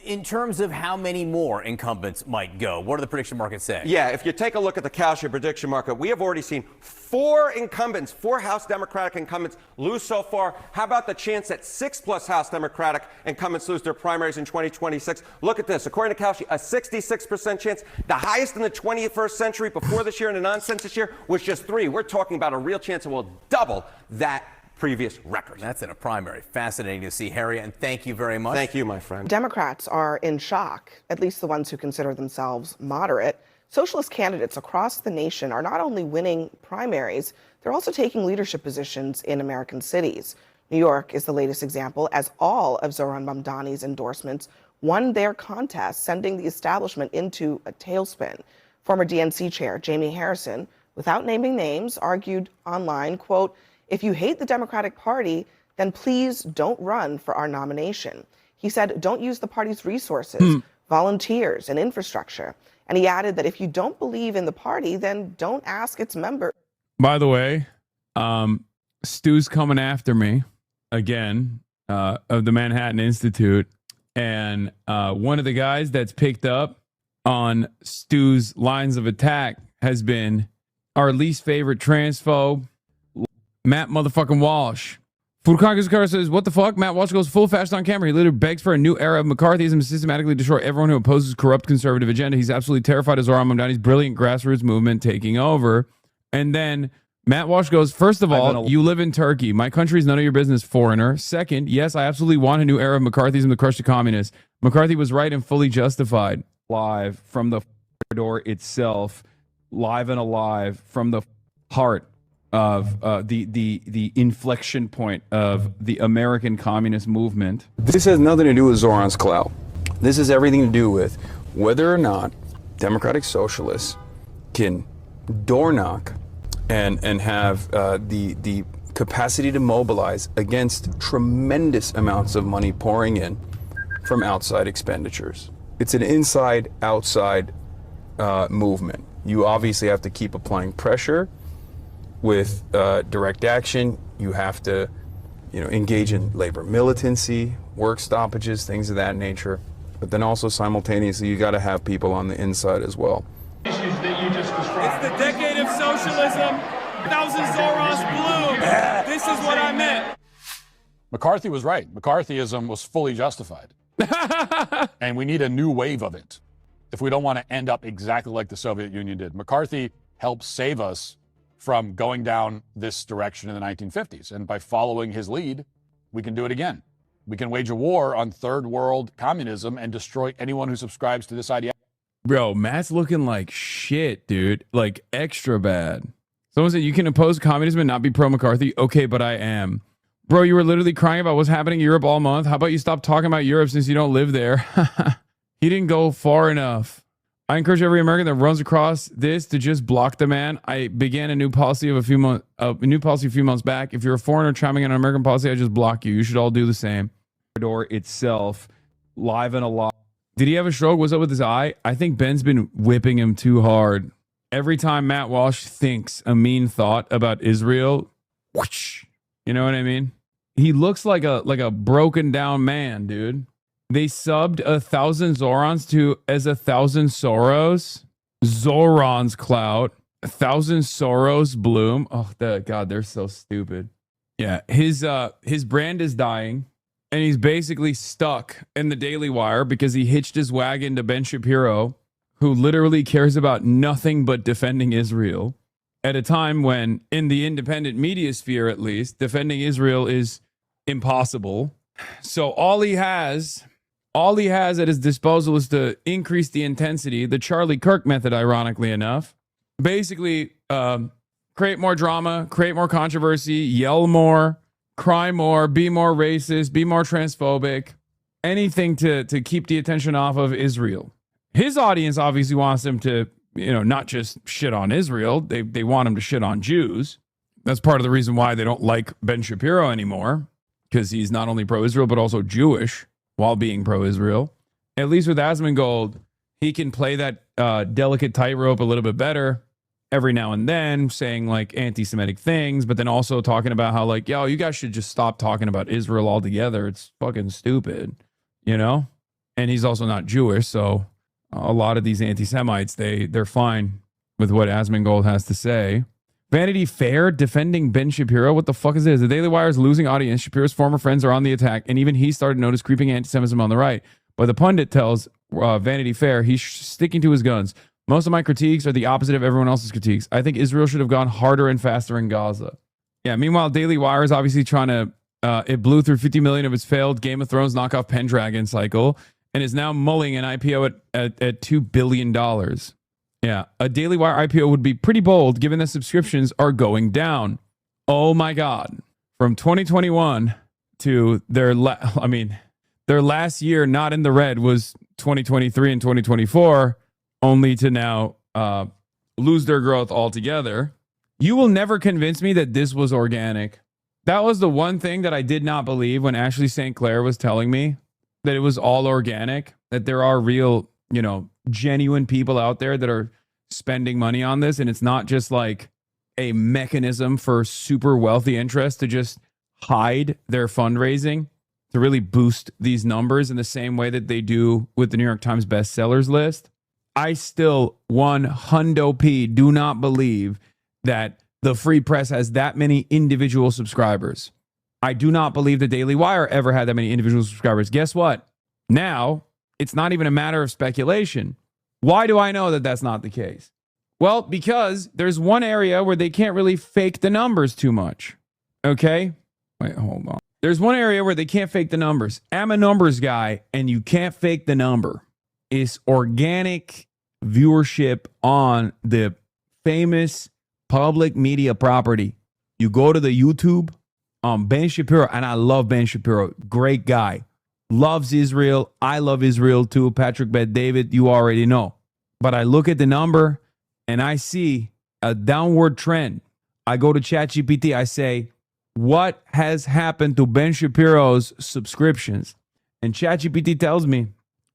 in terms of how many more incumbents might go, what do the prediction markets say?
Yeah, if you take a look at the Kalshi prediction market, we have already seen 4 incumbents, 4 House Democratic incumbents lose so far. How about the chance that 6+ House Democratic incumbents lose their primaries in 2026? Look at this. According to Kalshi, a 66% chance. The highest in the 21st century before this year in a non-census year was just 3. We're talking about a real chance it will double that previous record.
That's in a primary. Fascinating to see, Harry, and thank you very much.
Thank you, my friend.
Democrats are in shock, at least the ones who consider themselves moderate. Socialist candidates across the nation are not only winning primaries, they're also taking leadership positions in American cities. New York is the latest example, as all of Zohran Mamdani's endorsements won their contest, sending the establishment into a tailspin. Former DNC chair Jamie Harrison, without naming names, argued online, quote, "If you hate the Democratic Party, then please don't run for our nomination." He said, don't use the party's resources, volunteers, and infrastructure. And he added that if you don't believe in the party, then don't ask its members.
By the way, Stu's coming after me again, of the Manhattan Institute. And one of the guys that's picked up on Stu's lines of attack has been our least favorite transphobe, Matt motherfucking Walsh. Food Congress car says, what the fuck? Matt Walsh goes full fast on camera. He literally begs for a new era of McCarthyism to systematically destroy everyone who opposes corrupt conservative agenda. He's absolutely terrified of Zohran Mamdani's brilliant grassroots movement taking over. And then Matt Walsh goes, first of all, you live in Turkey. My country is none of your business, foreigner. Second, yes, I absolutely want a new era of McCarthyism to crush the communists. McCarthy was right and fully justified. Live from the door itself, live and alive from the heart of the inflection point of the American communist movement.
This has nothing to do with Zoran's clout. This has everything to do with whether or not democratic socialists can door knock and have the capacity to mobilize against tremendous amounts of money pouring in from outside expenditures. It's an inside-outside movement. You obviously have to keep applying pressure with direct action. You have to, engage in labor militancy, work stoppages, things of that nature. But then also simultaneously, you got to have people on the inside as well.
Issues that you just described. It's the decade of socialism. 1,000 Zorons bloom. This is what I meant.
McCarthy was right. McCarthyism was fully justified. And we need a new wave of it if we don't want to end up exactly like the Soviet Union did. McCarthy helped save us from going down this direction in the 1950s. And by following his lead, we can do it again. We can wage a war on third world communism and destroy anyone who subscribes to this idea.
Bro, Matt's looking like shit, dude. Like extra bad. Someone said, you can oppose communism and not be pro-McCarthy? Okay, but I am. Bro, you were literally crying about what's happening in Europe all month. How about you stop talking about Europe since you don't live there? He didn't go far enough. I encourage every American that runs across this to just block the man. I began a new policy a few months back. If you're a foreigner chiming in on American policy, I just block you. You should all do the same. Door itself, live and alive. Did he have a stroke? What's up with his eye? I think Ben's been whipping him too hard. Every time Matt Walsh thinks a mean thought about Israel, whoosh, you know what I mean? He looks like a broken down man, dude. They subbed 1,000 Zorons to as 1,000 Soros. Zoran's clout. 1,000 Soros bloom. Oh, God, they're so stupid. Yeah, his brand is dying, and he's basically stuck in the Daily Wire because he hitched his wagon to Ben Shapiro, who literally cares about nothing but defending Israel, at a time when, in the independent media sphere at least, defending Israel is impossible. So all he has at his disposal is to increase the intensity, the Charlie Kirk method, ironically enough. Basically, create more drama, create more controversy, yell more, cry more, be more racist, be more transphobic, anything to keep the attention off of Israel. His audience obviously wants him to, not just shit on Israel. They want him to shit on Jews. That's part of the reason why they don't like Ben Shapiro anymore, because he's not only pro-Israel, but also Jewish while being pro-Israel. At least with Asmongold, he can play that delicate tightrope a little bit better every now and then, saying like anti-Semitic things, but then also talking about how like, yo, you guys should just stop talking about Israel altogether. It's fucking stupid, And he's also not Jewish, so a lot of these anti-Semites, they're fine with what Asmongold has to say. Vanity Fair defending Ben Shapiro. What the fuck is this? The Daily Wire is losing audience. Shapiro's former friends are on the attack, and even he started to notice creeping anti-Semitism on the right. But the pundit tells Vanity Fair he's sticking to his guns. Most of my critiques are the opposite of everyone else's critiques. I think Israel should have gone harder and faster in Gaza. Yeah, meanwhile, Daily Wire is obviously trying to, it blew through 50 million of its failed Game of Thrones knockoff Pendragon cycle and is now mulling an IPO at $2 billion. Yeah, a Daily Wire IPO would be pretty bold given that subscriptions are going down. Oh my God. From 2021 to their last year not in the red was 2023 and 2024, only to now lose their growth altogether. You will never convince me that this was organic. That was the one thing that I did not believe when Ashley St. Clair was telling me that it was all organic, that there are real, genuine people out there that are spending money on this. And it's not just like a mechanism for super wealthy interests to just hide their fundraising to really boost these numbers in the same way that they do with the New York Times bestsellers list. I still 100p do not believe that the Free Press has that many individual subscribers. I do not believe the Daily Wire ever had that many individual subscribers. Guess what? Now, it's not even a matter of speculation. Why do I know that that's not the case? Well, because there's one area where they can't really fake the numbers too much. Okay? Wait, hold on. There's one area where they can't fake the numbers. I'm a numbers guy, and you can't fake the number. It's organic viewership on the famous public media property. You go to the YouTube, Ben Shapiro, and I love Ben Shapiro. Great guy. Loves Israel. I love Israel too. Patrick Bet David, you already know. But I look at the number and I see a downward trend. I go to ChatGPT. I say, what has happened to Ben Shapiro's subscriptions? And ChatGPT tells me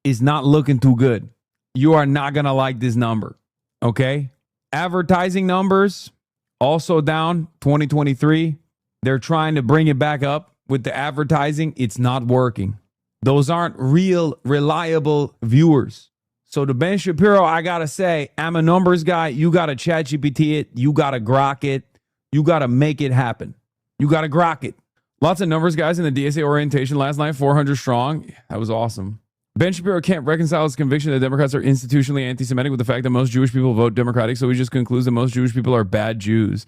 it's not looking too good. You are not going to like this number. Okay. Advertising numbers also down 2023. They're trying to bring it back up with the advertising. It's not working. Those aren't real, reliable viewers. So to Ben Shapiro, I got to say, I'm a numbers guy. You got to ChatGPT it. You got to grok it. You got to make it happen. You got to grok it. Lots of numbers guys in the DSA orientation last night, 400 strong. That was awesome. Ben Shapiro can't reconcile his conviction that Democrats are institutionally anti-Semitic with the fact that most Jewish people vote Democratic, so he just concludes that most Jewish people are bad Jews.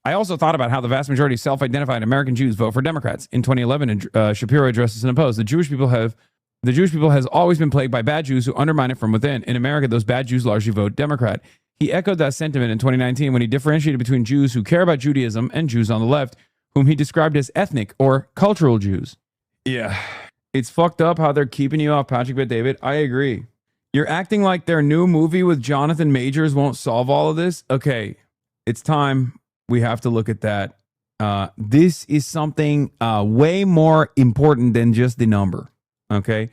I also thought about how the vast majority of self-identified American Jews vote for Democrats. In 2011, Shapiro addressed this in a post. The Jewish people has always been plagued by bad Jews who undermine it from within. In America, those bad Jews largely vote Democrat. He echoed that sentiment in 2019 when he differentiated between Jews who care about Judaism and Jews on the left, whom he described as ethnic or cultural Jews. Yeah, it's fucked up how they're keeping you off Patrick Bet David. I agree. You're acting like their new movie with Jonathan Majors won't solve all of this. Okay, it's time. We have to look at that. This is something way more important than just the number. Okay.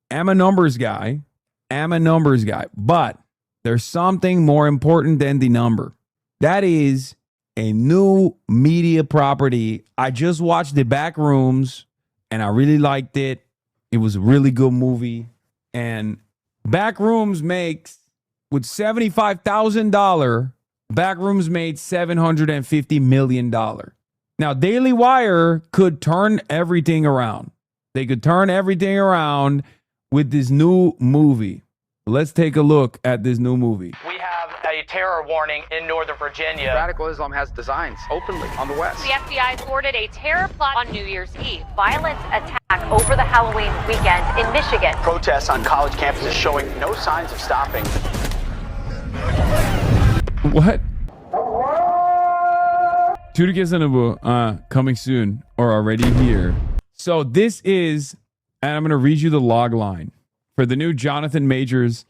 I'm a numbers guy. But there's something more important than the number. That is a new media property. I just watched The Back Rooms and I really liked it. It was a really good movie. And Back Rooms makes, with $75,000, Backrooms made $750 million. Now, Daily Wire could turn everything around. They could turn everything around with this new movie. Let's take a look at this new movie.
We have a terror warning in Northern Virginia. Radical Islam has designs openly on the West.
The FBI thwarted a terror plot on New Year's Eve. Violent attack over the Halloween weekend in Michigan.
Protests on college campuses showing no signs of stopping.
What? Coming soon or already here. So this is And I'm going to read you the log line for the new Jonathan Majors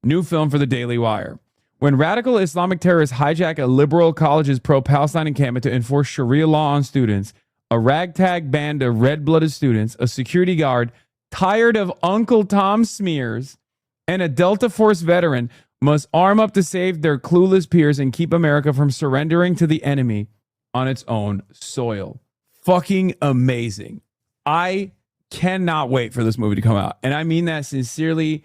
new film for the Daily Wire. When radical Islamic terrorists hijack a liberal college's pro-Palestine encampment to enforce Sharia law on students, a ragtag band of red-blooded students, a security guard tired of Uncle Tom smears, and a Delta Force veteran must arm up to save their clueless peers and keep America from surrendering to the enemy on its own soil. Fucking amazing. I cannot wait for this movie to come out. And I mean that sincerely.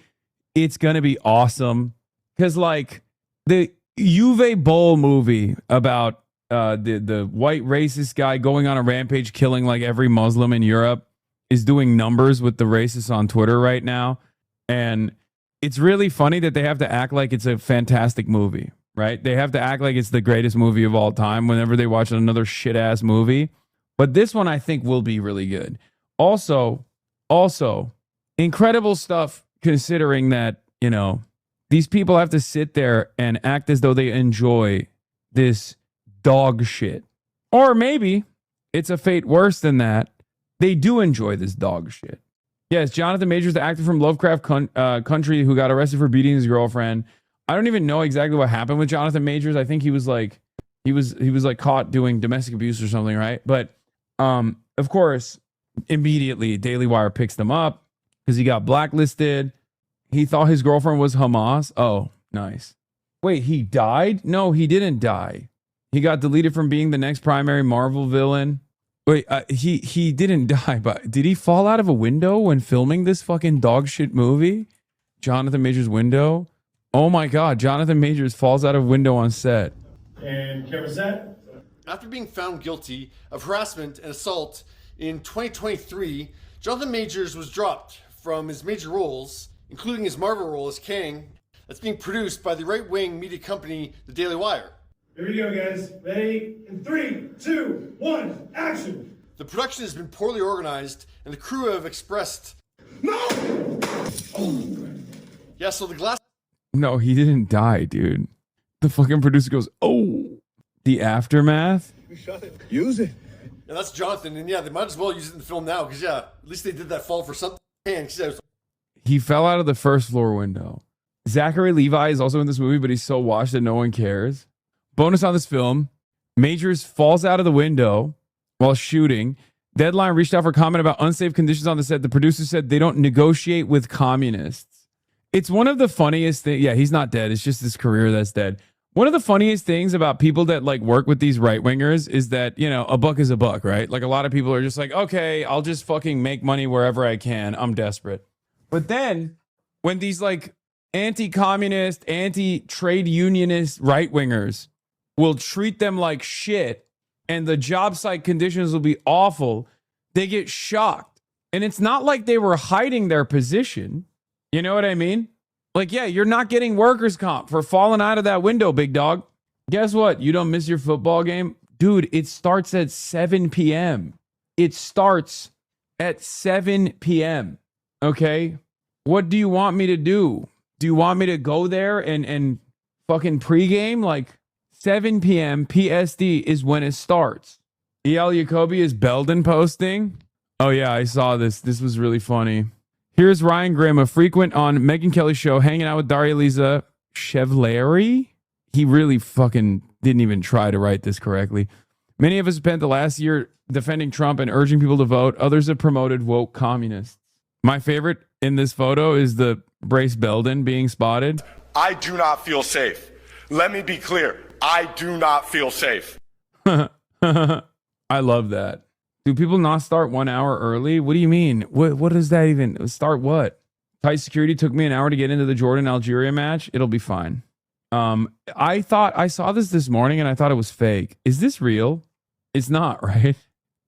It's going to be awesome. Because, like, the Uwe Boll movie about the white racist guy going on a rampage, killing, like, every Muslim in Europe is doing numbers with the racists on Twitter right now. And it's really funny that they have to act like it's a fantastic movie, right? They have to act like it's the greatest movie of all time whenever they watch another shit-ass movie. But this one, I think, will be really good. Also, incredible stuff considering that, you know, these people have to sit there and act as though they enjoy this dog shit. Or maybe it's a fate worse than that. They do enjoy this dog shit. Yes, Jonathan Majors, the actor from Lovecraft Country who got arrested for beating his girlfriend. I don't even know exactly what happened with Jonathan Majors. I think he was like caught doing domestic abuse or something, right? But of course, immediately Daily Wire picks them up because he got blacklisted. He thought his girlfriend was Hamas. Oh, nice. Wait, he died? No, he didn't die. He got deleted from being the next primary Marvel villain. Wait, he didn't die, but did he fall out of a window when filming this fucking dog shit movie? Jonathan Majors' window? Oh my God, Jonathan Majors falls out of window on set.
And camera set. After being found guilty of harassment and assault in 2023, Jonathan Majors was dropped from his major roles, including his Marvel role as Kang, that's being produced by the right-wing media company, The Daily Wire.
Here we go, guys. Ready? In 3, 2, 1, action!
The production has been poorly organized, and the crew have expressed... No! Oh. Yeah, so the glass...
No, he didn't die, dude. The fucking producer goes, oh, the aftermath?
We shot it. Use it. Yeah, that's Jonathan, and yeah, they might as well use it in the film now, because yeah, at least they did that fall for something.
He fell out of the first floor window. Zachary Levi is also in this movie, but he's so washed that no one cares. Bonus on this film, Majors falls out of the window while shooting. Deadline reached out for comment about unsafe conditions on the set. The producer said they don't negotiate with communists. It's one of the funniest things. Yeah, he's not dead. It's just his career that's dead. One of the funniest things about people that like work with these right-wingers is that, you know, a buck is a buck, right? Like a lot of people are just like, okay, I'll just fucking make money wherever I can. I'm desperate. But then when these like anti-communist, anti-trade unionist right-wingers will treat them like shit and the job site conditions will be awful, they get shocked. And it's not like they were hiding their position. You know what I mean? Like, yeah, you're not getting workers' comp for falling out of that window, big dog. Guess what? You don't miss your football game? Dude, it starts at 7 p.m. It starts at 7 p.m. Okay? What do you want me to do? Do you want me to go there and fucking pregame? Like, 7 p.m. PSD is when it starts. E.L. Jacoby is Belden posting. Oh, yeah, I saw this. This was really funny. Here's Ryan Grimm, a frequent on Megyn Kelly's show, hanging out with Daria Lisa Chevalier. He really fucking didn't even try to write this correctly. Many of us spent the last year defending Trump and urging people to vote. Others have promoted woke communists. My favorite in this photo is the Brace Belden being spotted.
I do not feel safe. Let me be clear. I do not feel safe.
I love that. Do people not start 1 hour early? What do you mean? What does that even start? What? Tight security took me an hour to get into the Jordan-Algeria match. It'll be fine. I saw this morning and I thought it was fake. Is this real? It's not, right?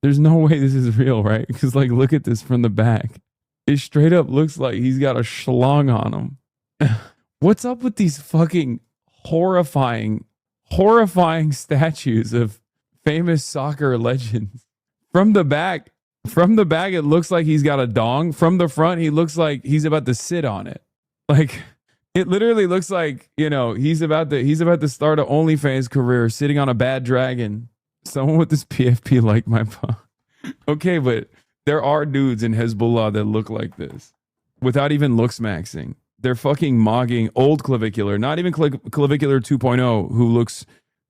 There's no way this is real, right? Because like, look at this from the back. It straight up looks like he's got a schlong on him. What's up with these fucking horrifying statues of famous soccer legends? From the back, it looks like he's got a dong. From the front, he looks like he's about to sit on it. Like, it literally looks like, you know, he's about to start an OnlyFans career sitting on a bad dragon. Someone with this PFP like my phone. Okay, but There are dudes in Hezbollah that look like this without even looks maxing. They're fucking mogging old Clavicular, not even Clavicular 2.0, who looks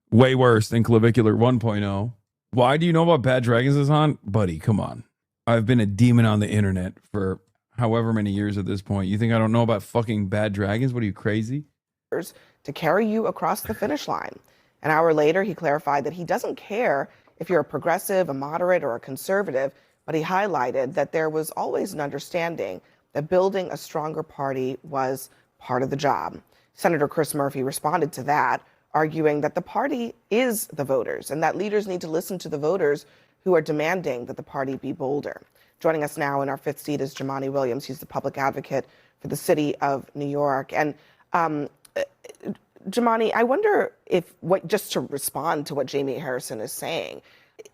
way worse than Clavicular 1.0. Why do you know about Bad Dragons, Hasan? Buddy, come on. I've been a demon on the internet for however many years at this point. You think I don't know about fucking Bad Dragons? What are you, crazy?
To carry you across the finish line. An hour later, he clarified that he doesn't care if you're a progressive, a moderate, or a conservative, but he highlighted that there was always an understanding that building a stronger party was part of the job. Senator Chris Murphy responded to that, arguing that the party is the voters and that leaders need to listen to the voters who are demanding that the party be bolder. Joining us now in our fifth seat is Jumaane Williams. He's the public advocate for the city of New York. And Jumaane, I wonder if, just to respond to what Jamie Harrison is saying,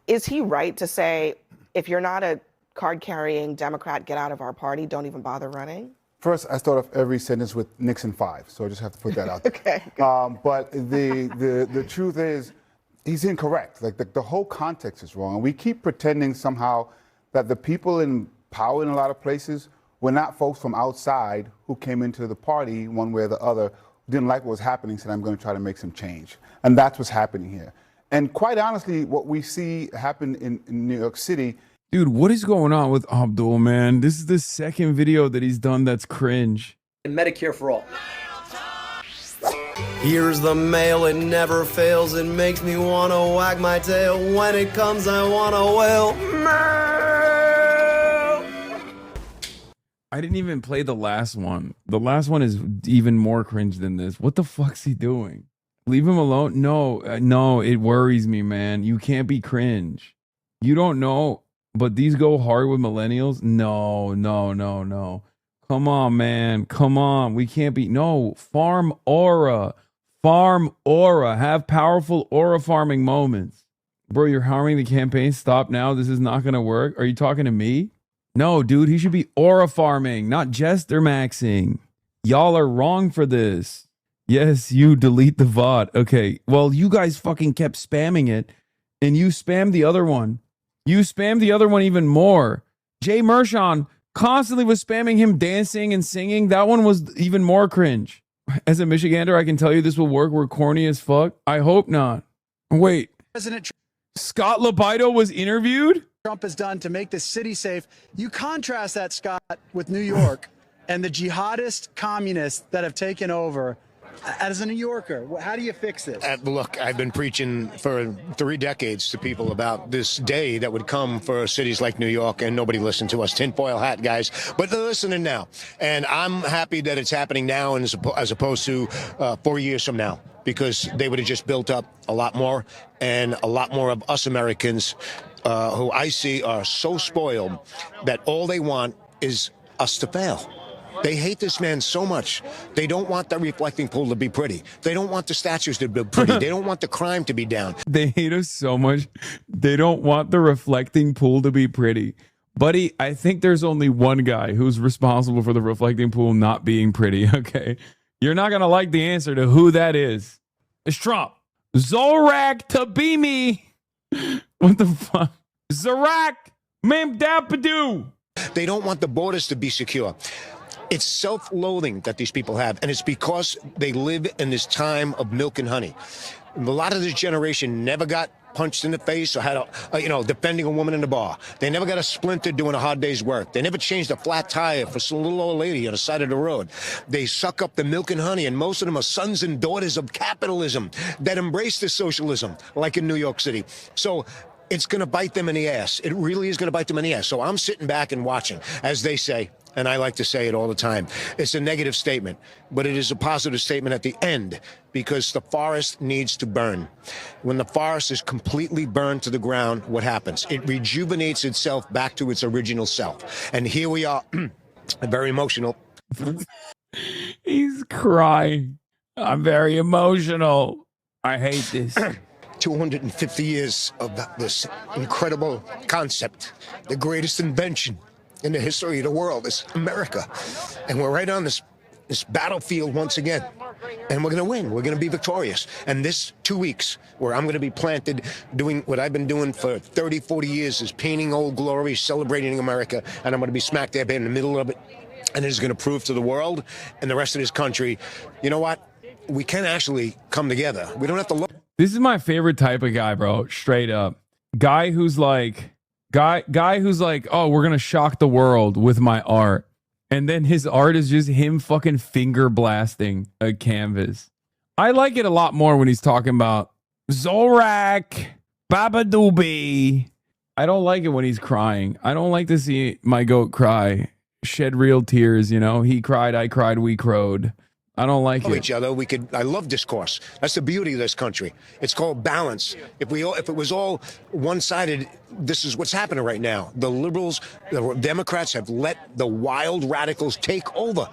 is he right to say, if you're not a card-carrying Democrat, get out of our party, don't even bother running?
First, I start off every sentence with Nixon 5, so I just have to put that out there.
Okay.
But the truth is, he's incorrect. Like the whole context is wrong. And we keep pretending somehow that the people in power in a lot of places were not folks from outside who came into the party one way or the other, who didn't like what was happening, said, I'm going to try to make some change. And that's what's happening here. And quite honestly, what we see happen in New York City.
Dude, what is going on with Abdul, man? This is the second video that he's done that's cringe.
Medicare for all. Here's the mail, it never fails. It makes me want to wag my tail. When it comes, I want to wail.
I didn't even play the last one. The last one is even more cringe than this. What the fuck's he doing? Leave him alone? No, it worries me, man. You can't be cringe. You don't know, but these go hard with millennials? No. Come on, man. Come on. We can't be. No, farm aura. Farm aura. Have powerful aura farming moments. Bro, you're harming the campaign. Stop now. This is not going to work. Are you talking to me? No, dude, he should be aura farming, not jester maxing. Y'all are wrong for this. Yes, you delete the VOD. Okay, well, you guys fucking kept spamming it, and you spammed the other one. You spammed the other one even more. Jay Mershon constantly was spamming him dancing and singing. That one was even more cringe. As a Michigander, I can tell you this will work. We're corny as fuck. I hope not. Wait.
President
Scott Libido was interviewed?
Trump has done to make this city safe. You contrast that, Scott, with New York and the jihadist communists that have taken over. As a New Yorker, how do you fix this?
Look, I've been preaching for 3 decades to people about this day that would come for cities like New York, and nobody listened to us. Tinfoil hat guys, but they're listening now. And I'm happy that it's happening now as opposed to 4 years from now, because they would have just built up a lot more, and a lot more of us Americans who I see are so spoiled that all they want is us to fail. They hate this man so much. They don't want the reflecting pool to be pretty. They don't want the statues to be pretty. They don't want the crime to be down.
They hate us so much. They don't want the reflecting pool to be pretty. Buddy, I think there's only one guy who's responsible for the reflecting pool not being pretty, okay? You're not going to like the answer to who that is. It's Trump. Zorak Tabimi. What the fuck? Zorak Mamdapadu.
They don't want the borders to be secure. It's self-loathing that these people have, and it's because they live in this time of milk and honey. A lot of this generation never got punched in the face or had defending a woman in the bar. They never got a splinter doing a hard day's work. They never changed a flat tire for some little old lady on the side of the road. They suck up the milk and honey, and most of them are sons and daughters of capitalism that embrace this socialism, like in New York City. So it's going to bite them in the ass. It really is going to bite them in the ass. So I'm sitting back and watching, as they say, and I like to say it all the time. It's a negative statement, but it is a positive statement at the end, because the forest needs to burn. When the forest is completely burned to the ground, what happens? It rejuvenates itself back to its original self. And here we are, very emotional.
He's crying. I'm very emotional. I hate this.
250 years of this incredible concept, the greatest invention in the history of the world is America. And we're right on this this battlefield once again. And we're going to win. We're going to be victorious. And this 2 weeks where I'm going to be planted doing what I've been doing for 30, 40 years is painting Old Glory, celebrating America, and I'm going to be smack dab in the middle of it. And it is going to prove to the world and the rest of this country, you know what? We can actually come together. We don't have to look.
This is my favorite type of guy, bro. Straight up. Guy who's like, oh, we're going to shock the world with my art. And then his art is just him fucking finger blasting a canvas. I like it a lot more when he's talking about Zorak, Babadoobie. I don't like it when he's crying. I don't like to see my goat cry, shed real tears, you know? He cried, I cried, we crowed. I don't like it.
Each other, I love discourse. That's the beauty of this country. It's called balance. If it was all one-sided, this is what's happening right now. The liberals, the Democrats have let the wild radicals take over.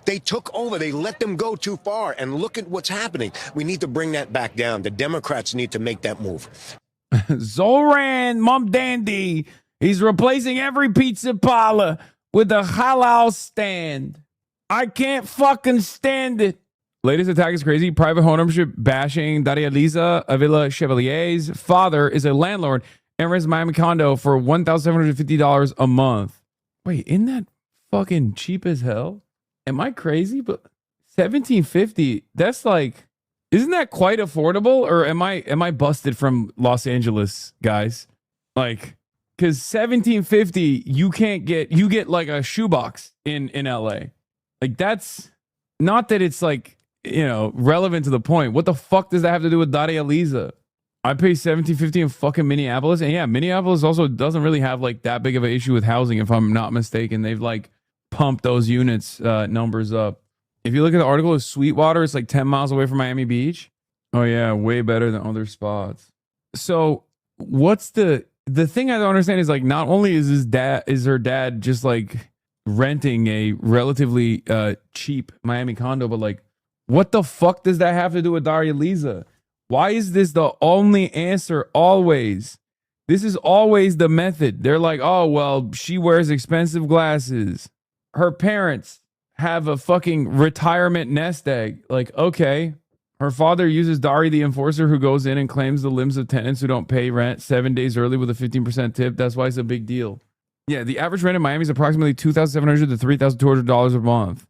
They took over. They let them go too far. And look at what's happening. We need to bring that back down. The Democrats need to make that move.
Zoran Mum Dandy. He's replacing every pizza parlor with a halal stand. I can't fucking stand it. Latest attack is crazy. Private home ownership bashing. Daria Lisa Avila Chevalier's father is a landlord and rents Miami condo for $1,750 a month. Wait, isn't that fucking cheap as hell? Am I crazy? But $1,750, that's like, isn't that quite affordable? Or am I busted from Los Angeles, guys? Like, because $1,750, you get like a shoebox in LA. Like, that's not that it's like, you know, relevant to the point. What the fuck does that have to do with Daria Lisa? I pay $1,750 in fucking Minneapolis. And yeah, Minneapolis also doesn't really have like that big of an issue with housing, if I'm not mistaken. They've like pumped those units numbers up. If you look at the article, Sweetwater, it's like 10 miles away from Miami Beach. Oh yeah, way better than other spots. So what's the thing I don't understand is, like, not only is her dad just like renting a relatively cheap Miami condo, but like, what the fuck does that have to do with Daria Lisa? Why is this the only answer always? This is always the method. They're like, oh, well, she wears expensive glasses. Her parents have a fucking retirement nest egg. Like, okay. Her father uses Dari the enforcer, who goes in and claims the limbs of tenants who don't pay rent 7 days early with a 15% tip. That's why it's a big deal. Yeah, the average rent in Miami is approximately $2,700 to $3,200 a month.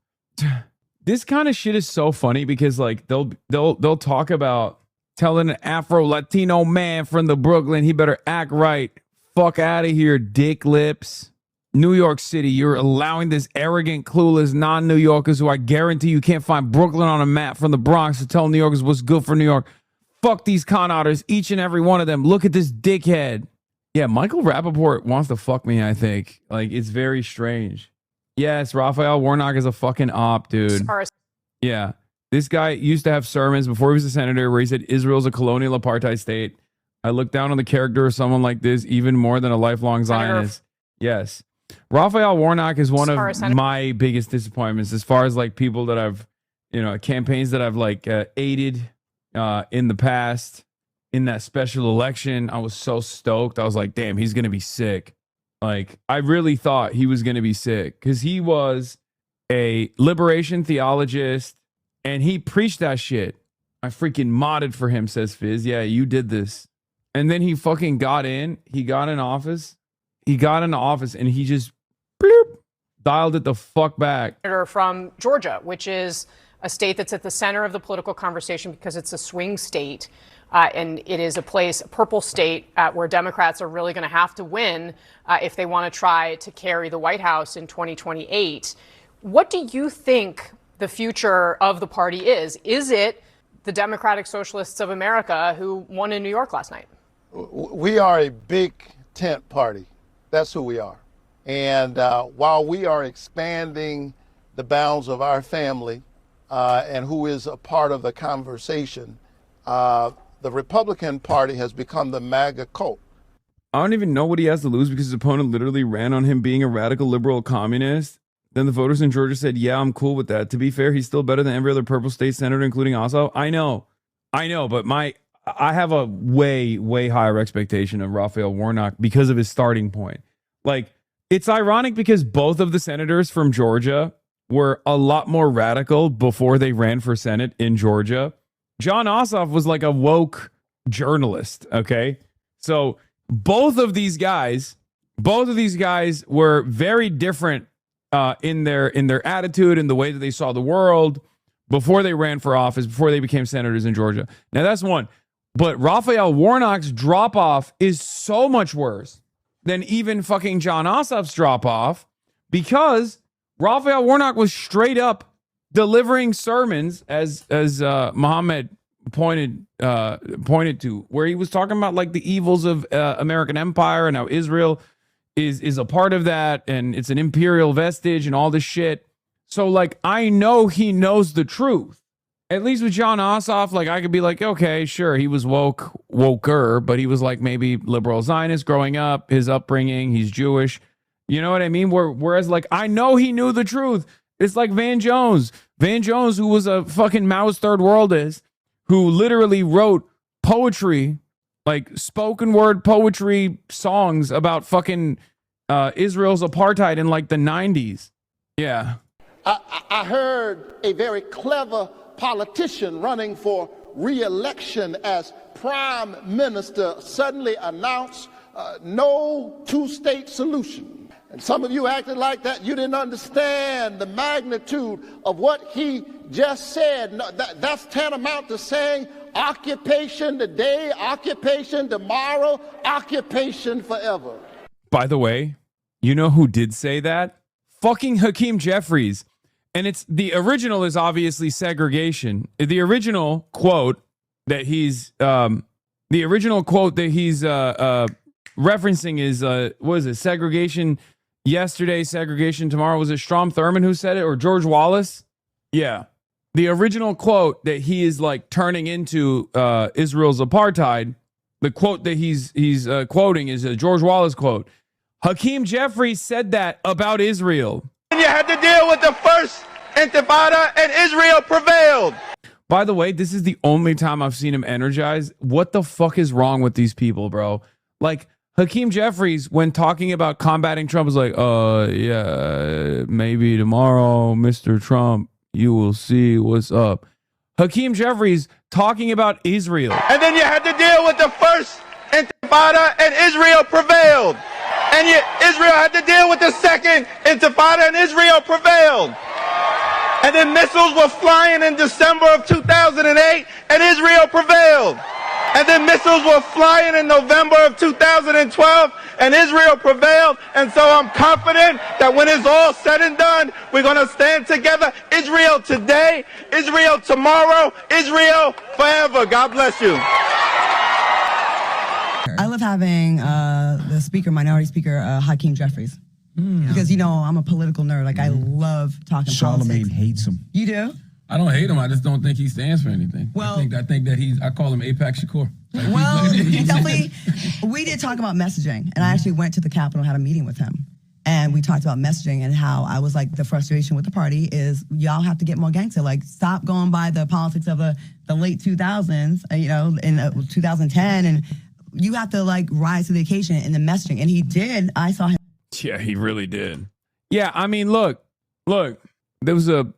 This kind of shit is so funny because like they'll talk about telling an Afro-Latino man from the Brooklyn he better act right. Fuck out of here, dick lips. New York City, you're allowing this arrogant, clueless non-New Yorkers who I guarantee you can't find Brooklyn on a map from the Bronx to tell New Yorkers what's good for New York. Fuck these con artists, each and every one of them. Look at this dickhead. Yeah, Michael Rappaport wants to fuck me, I think. Like, it's very strange. Yes, Raphael Warnock is a fucking op, dude. Yeah. This guy used to have sermons before he was a senator where he said Israel's a colonial apartheid state. I look down on the character of someone like this even more than a lifelong Zionist. Yes. Raphael Warnock is one of my biggest disappointments as far as like people that I've, you know, campaigns that I've like aided in the past. In that special election, I was so stoked. I was like, damn, he's going to be sick. Like, I really thought he was going to be sick because he was a liberation theologist and he preached that shit. I freaking modded for him, says Fizz. Yeah, you did this. And then he fucking got in. He got in office. He got into office and he just bloop, dialed it the fuck back.
From Georgia, which is a state that's at the center of the political conversation because it's a swing state. And it is a purple state, where Democrats are really going to have to win if they want to try to carry the White House in 2028. What do you think the future of the party is? Is it the Democratic Socialists of America who won in New York last night?
We are a big tent party. That's who we are. And while we are expanding the bounds of our family and who is a part of the conversation, the Republican Party has become the MAGA cult.
I don't even know what he has to lose because his opponent literally ran on him being a radical liberal communist. Then the voters in Georgia said, yeah, I'm cool with that. To be fair, he's still better than every other purple state senator, including Ossoff. I know, but I have a way, way higher expectation of Raphael Warnock because of his starting point. Like, it's ironic because both of the senators from Georgia were a lot more radical before they ran for Senate in Georgia. Jon Ossoff was like a woke journalist, okay? So both of these guys were very different in their attitude and the way that they saw the world before they ran for office, before they became senators in Georgia. Now, that's one. But Raphael Warnock's drop-off is so much worse than even fucking Jon Ossoff's drop-off, because Raphael Warnock was straight up delivering sermons, as Muhammad pointed to, where he was talking about like the evils of American empire and how Israel is a part of that, and it's an imperial vestige and all this shit. So like, I know he knows the truth. At least with Jon Ossoff, like, I could be like, okay, sure, he was woker, but he was like maybe liberal Zionist growing up, his upbringing, he's Jewish. You know what I mean? Whereas like, I know he knew the truth. It's like Van Jones, who was a fucking Maoist third worldist, who literally wrote poetry, like spoken word poetry songs about fucking Israel's apartheid in like the 90s. Yeah.
I heard a very clever politician running for re-election as prime minister suddenly announce no two-state solution. And some of you acted like that. You didn't understand the magnitude of what he just said. No, that's tantamount to saying occupation today, occupation tomorrow, occupation forever.
By the way, you know who did say that? Fucking Hakeem Jeffries. And it's the original is obviously segregation. The original quote that he's referencing is what is it? Segregation yesterday, segregation tomorrow. Was it Strom Thurmond who said it, or George Wallace? Yeah. The original quote that he is like turning into Israel's apartheid. The quote that he's quoting is a George Wallace quote. Hakeem Jeffries said that about Israel.
You had to deal with the first intifada, and Israel prevailed.
By the way, this is the only time I've seen him energized. What the fuck is wrong with these people, bro? Like, Hakeem Jeffries, when talking about combating Trump, was like, yeah, maybe tomorrow, Mr. Trump, you will see what's up. Hakeem Jeffries talking about Israel.
And then you had to deal with the first intifada, and Israel prevailed. And Israel had to deal with the second intifada, and Israel prevailed. And then missiles were flying in December of 2008, and Israel prevailed. And then missiles were flying in November of 2012, and Israel prevailed. And so I'm confident that when it's all said and done, we're going to stand together. Israel today, Israel tomorrow, Israel forever. God bless you.
I love having the speaker, minority speaker, Hakeem Jeffries. Because, you know, I'm a political nerd. Like, I love talking
Charlemagne
politics.
hates him.
You do?
I don't hate him. I just don't think he stands for anything.
Well,
I think that I call him Apex Shakur. Like,
well, definitely, we did talk about messaging. And I actually went to the Capitol and had a meeting with him. And we talked about messaging and how I was like, the frustration with the party is y'all have to get more gangster. Like, stop going by the politics of the late 2000s, you know, in 2010. And you have to, like, rise to the occasion in the messaging. And he did. I saw him.
Yeah, he really did. Yeah, I mean, look, there was a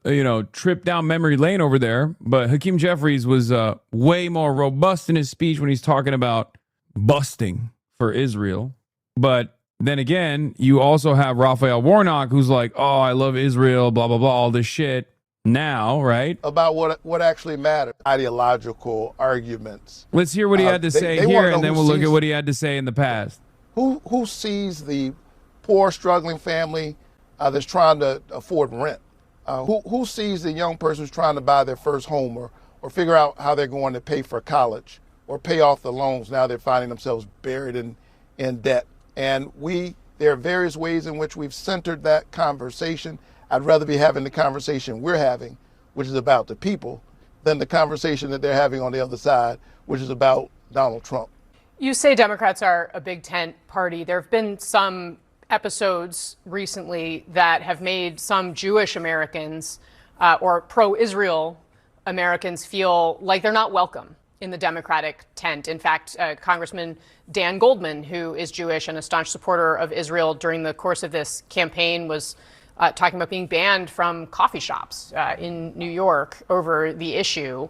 trip down memory lane over there, but Hakeem Jeffries was way more robust in his speech when he's talking about busting for Israel. But then again, you also have Raphael Warnock, who's like, oh, I love Israel, blah, blah, blah, all this shit now, right?
About what actually matters, ideological arguments.
Let's hear what he had to say here, and then we'll look at what he had to say in the past.
Who sees the poor, struggling family that's trying to afford rent? Who sees the young person who's trying to buy their first home or figure out how they're going to pay for college or pay off the loans? Now they're finding themselves buried in debt. And there are various ways in which we've centered that conversation. I'd rather be having the conversation we're having, which is about the people, than the conversation that they're having on the other side, which is about Donald Trump.
You say Democrats are a big tent party. There have been some episodes recently that have made some Jewish Americans or pro-Israel Americans feel like they're not welcome in the Democratic tent. In fact, Congressman Dan Goldman, who is Jewish and a staunch supporter of Israel during the course of this campaign, was talking about being banned from coffee shops in New York over the issue.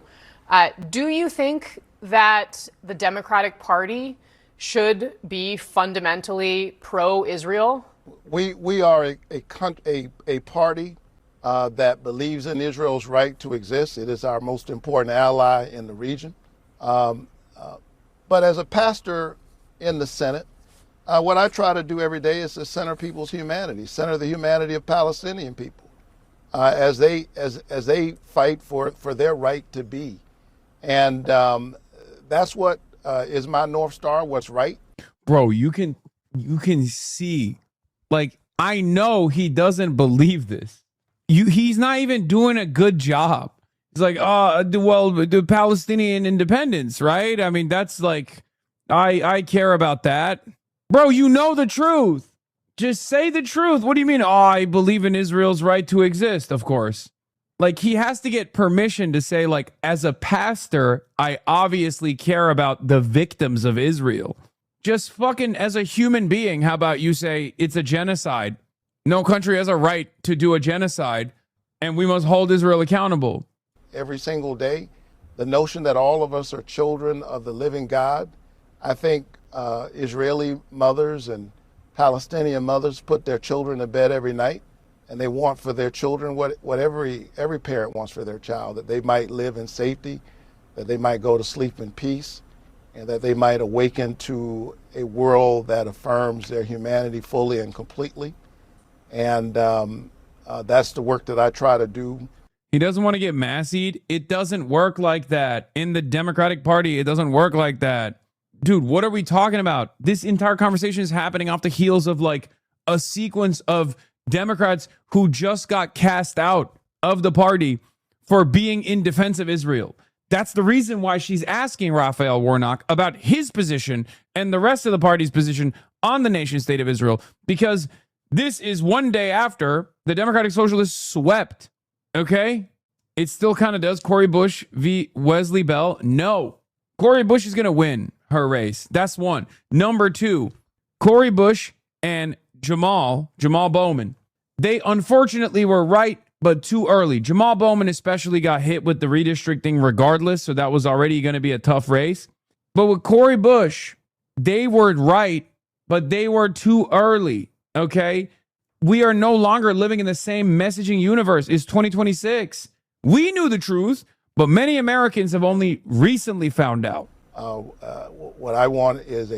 Do you think that the Democratic Party should be fundamentally pro-Israel?
We are a party that believes in Israel's right to exist. It is our most important ally in the region. But as a pastor in the Senate, what I try to do every day is to center people's humanity, center the humanity of Palestinian people as they fight for their right to be. And that's what is my North Star, what's right.
Bro, you can see, like, I know he doesn't believe this. He's not even doing a good job. He's like, well, the Palestinian independence, right? I mean, that's like, I care about that. Bro, you know the truth. Just say the truth. What do you mean? Oh, I believe in Israel's right to exist, of course. Like, he has to get permission to say, like, as a pastor, I obviously care about the victims of Israel. Just fucking as a human being, how about you say it's a genocide? No country has a right to do a genocide, and we must hold Israel accountable.
Every single day, the notion that all of us are children of the living God. I think Israeli mothers and Palestinian mothers put their children to bed every night, and they want for their children what every parent wants for their child, that they might live in safety, that they might go to sleep in peace, and that they might awaken to a world that affirms their humanity fully and completely. And that's the work that I try to do.
He doesn't want to get massied. It doesn't work like that. In the Democratic Party, it doesn't work like that. Dude, what are we talking about? This entire conversation is happening off the heels of like a sequence of Democrats who just got cast out of the party for being in defense of Israel. That's the reason why she's asking Raphael Warnock about his position and the rest of the party's position on the nation state of Israel, because this is one day after the Democratic Socialists swept. Okay? It still kind of does. Cori Bush v. Wesley Bell. No. Cori Bush is going to win her race. That's one. Number two, Cori Bush and Jamal Bowman. They unfortunately were right, but too early. Jamal Bowman especially got hit with the redistricting regardless, so that was already going to be a tough race. But with Cori Bush, they were right, but they were too early. Okay? We are no longer living in the same messaging universe. It's 2026. We knew the truth, but many Americans have only recently found out.
What I want is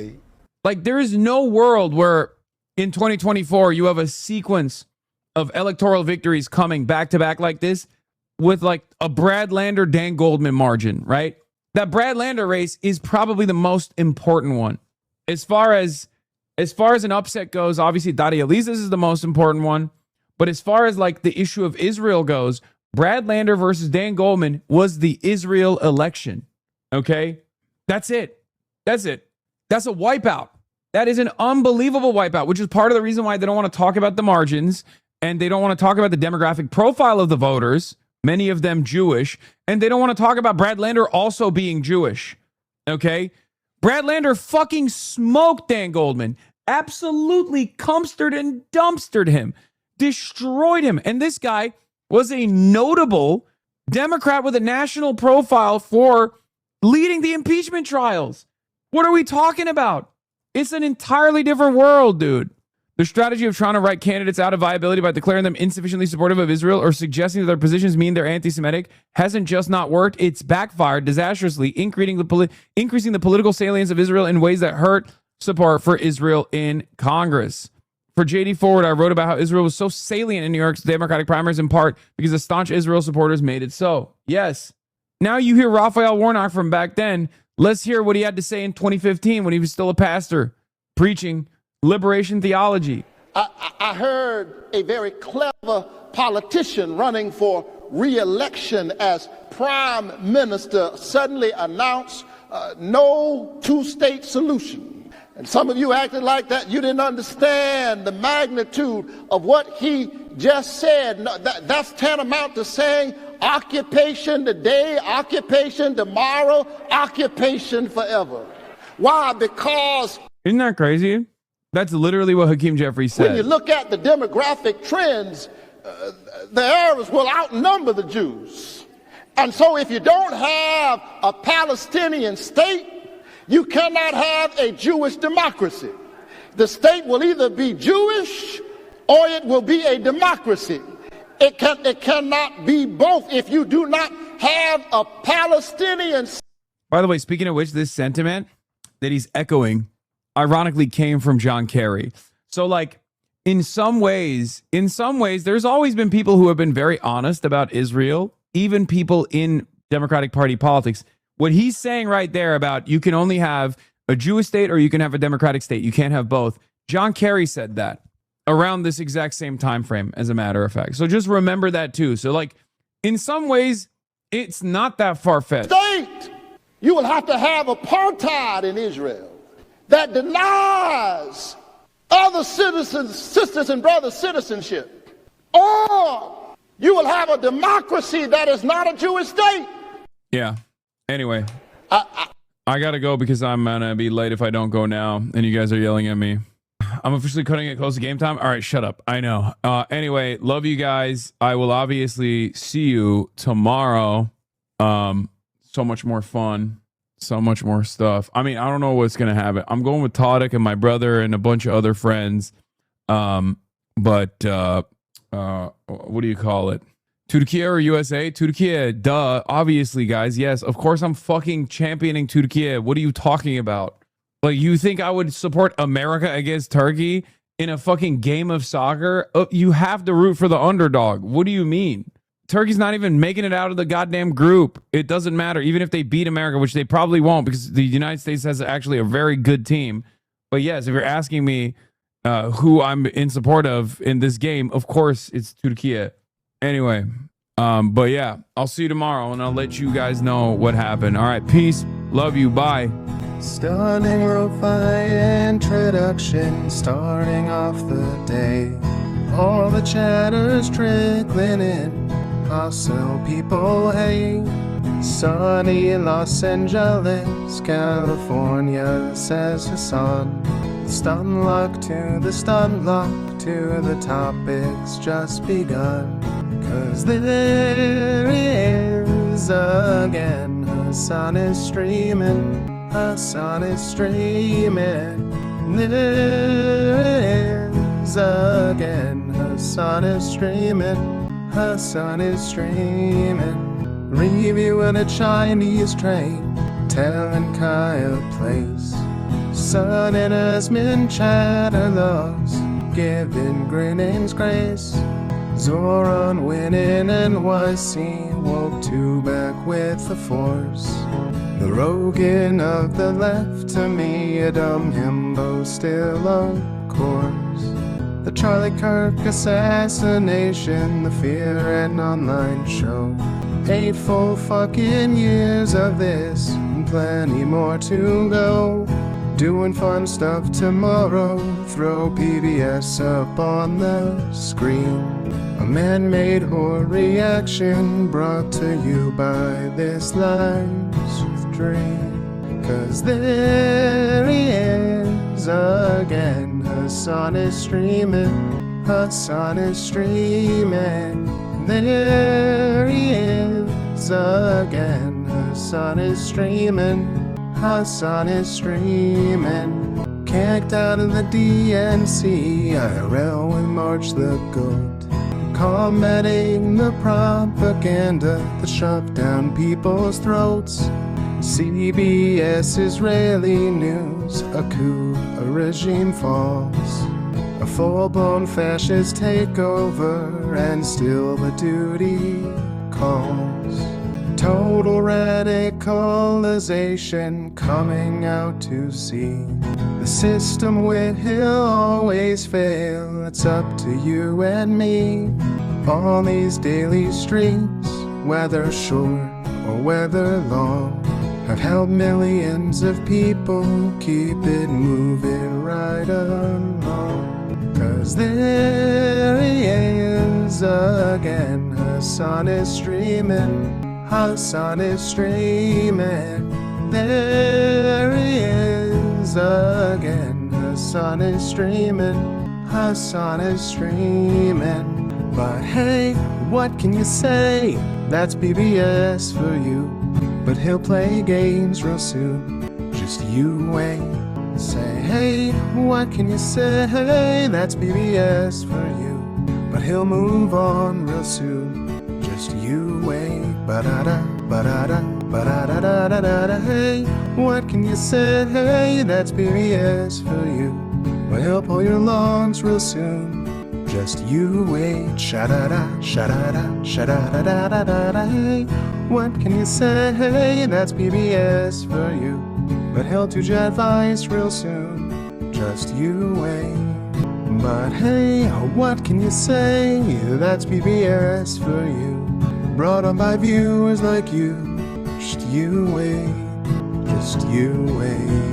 there is no world where in 2024 you have a sequence of electoral victories coming back to back like this with like a Brad Lander, Dan Goldman margin, right? That Brad Lander race is probably the most important one. As far as an upset goes, obviously Daria Liza's is the most important one. But as far as like the issue of Israel goes, Brad Lander versus Dan Goldman was the Israel election. Okay? That's it. That's a wipeout. That is an unbelievable wipeout, which is part of the reason why they don't want to talk about the margins, and they don't want to talk about the demographic profile of the voters, many of them Jewish, and they don't want to talk about Brad Lander also being Jewish. Okay? Brad Lander fucking smoked Dan Goldman. Absolutely cumstered and dumpstered him. Destroyed him. And this guy was a notable Democrat with a national profile for leading the impeachment trials. What are we talking about? It's an entirely different world, dude. The strategy of trying to write candidates out of viability by declaring them insufficiently supportive of Israel or suggesting that their positions mean they're anti-Semitic hasn't just not worked, it's backfired disastrously, increasing the political salience of Israel in ways that hurt support for Israel in Congress. For JD Forward, I wrote about how Israel was so salient in New York's Democratic primaries in part because the staunch Israel supporters made it so. Yes. Now you hear Raphael Warnock from back then. Let's hear what he had to say in 2015 when he was still a pastor preaching liberation theology.
I heard a very clever politician running for re-election as prime minister suddenly announce no two-state solution. And some of you acted like that. You didn't understand the magnitude of what he just said. No, that's tantamount to saying occupation today, occupation tomorrow, occupation forever. Why? Because...
Isn't that crazy? That's literally what Hakeem Jeffries said.
When you look at the demographic trends, the Arabs will outnumber the Jews. And so if you don't have a Palestinian state, you cannot have a Jewish democracy. The state will either be Jewish or it will be a democracy. It cannot be both if you do not have a Palestinian state.
By the way, speaking of which, this sentiment that he's echoing ironically came from John Kerry. So like in some ways, there's always been people who have been very honest about Israel, even people in Democratic Party politics. What he's saying right there about you can only have a Jewish state or you can have a democratic state. You can't have both. John Kerry said that around this exact same time frame, as a matter of fact. So just remember that too. So like in some ways, it's not that far-fetched.
State, you will have to have apartheid in Israel that denies other citizens, sisters and brothers citizenship. Or you will have a democracy that is not a Jewish state.
Yeah. Anyway, I got to go because I'm going to be late if I don't go now. And you guys are yelling at me. I'm officially cutting it close to game time. All right, shut up. I know. Anyway, love you guys. I will obviously see you tomorrow. So much more fun. So much more stuff. I mean, I don't know what's going to happen. I'm going with Tadic and my brother and a bunch of other friends. But what do you call it? Turkey or USA? Turkey, duh. Obviously, guys. Yes, of course I'm fucking championing Turkey. What are you talking about? Like, you think I would support America against Turkey in a fucking game of soccer? You have to root for the underdog. What do you mean? Turkey's not even making it out of the goddamn group. It doesn't matter. Even if they beat America, which they probably won't because the United States has actually a very good team. But yes, if you're asking me who I'm in support of in this game, of course it's Turkey. Anyway, but yeah, I'll see you tomorrow and I'll let you guys know what happened. All right, peace. Love you. Bye.
Stunning lo-fi introduction, starting off the day. All the chatter's trickling in, hostile people hate. Sunny in Los Angeles, California, says Hasan. The stun lock to the stun lock to the topic's just begun. 'Cause there he is again, Hasan is streaming. Hasan is streaming. There is again. Hasan is streaming. Hasan is streaming. Reviewing a Chinese train, telling Kyle place. Sun and Asmin chatter laws, giving Grenades grace. Zoran winning NYC, woke two back with the force. The Rogan of the left, to me a dumb himbo, still of course. The Charlie Kirk assassination, the Fear and Online show. 8 full fucking years of this, and plenty more to go. Doing fun stuff tomorrow, throw PBS up on the screen. A man-made horror reaction brought to you by this life's dream. 'Cause there he is again, Hasan is streaming. Hasan is streaming. There he is again, Hasan is streaming. Hasan is streaming. Kicked out of the DNC, IRL with March the Goat. Commenting the propaganda that shoved down people's throats. CBS Israeli news, a coup, a regime falls. A full-blown fascist takeover, and still the duty calls. Total radicalization coming out to see. The system will always fail, it's up to you and me. On these daily streams, whether short or whether long, have helped millions of people keep it moving right along. 'Cause there he is again, Hasan is streaming. Hasan is streaming. There he is again, Hasan is streaming. Hasan is streaming. But hey, what can you say? That's PBS for you. But he'll play games real soon. Just you wait. Say, hey, what can you say? That's PBS for you. But he'll move on real soon. Just you wait. Ba-da-da, ba-da-da, ba-da-da-da-da-da. Hey, what can you say? Hey, that's PBS for you. But he'll pull your lawns real soon. Just you wait. Sha-da-da, sha-da-da, sha-da-da-da-da-da. Hey, what can you say? Hey, that's PBS for you. But he'll do your advice real soon. Just you wait. But hey, what can you say? That's PBS for you. Brought on by viewers like you. Just you wait. Just you wait.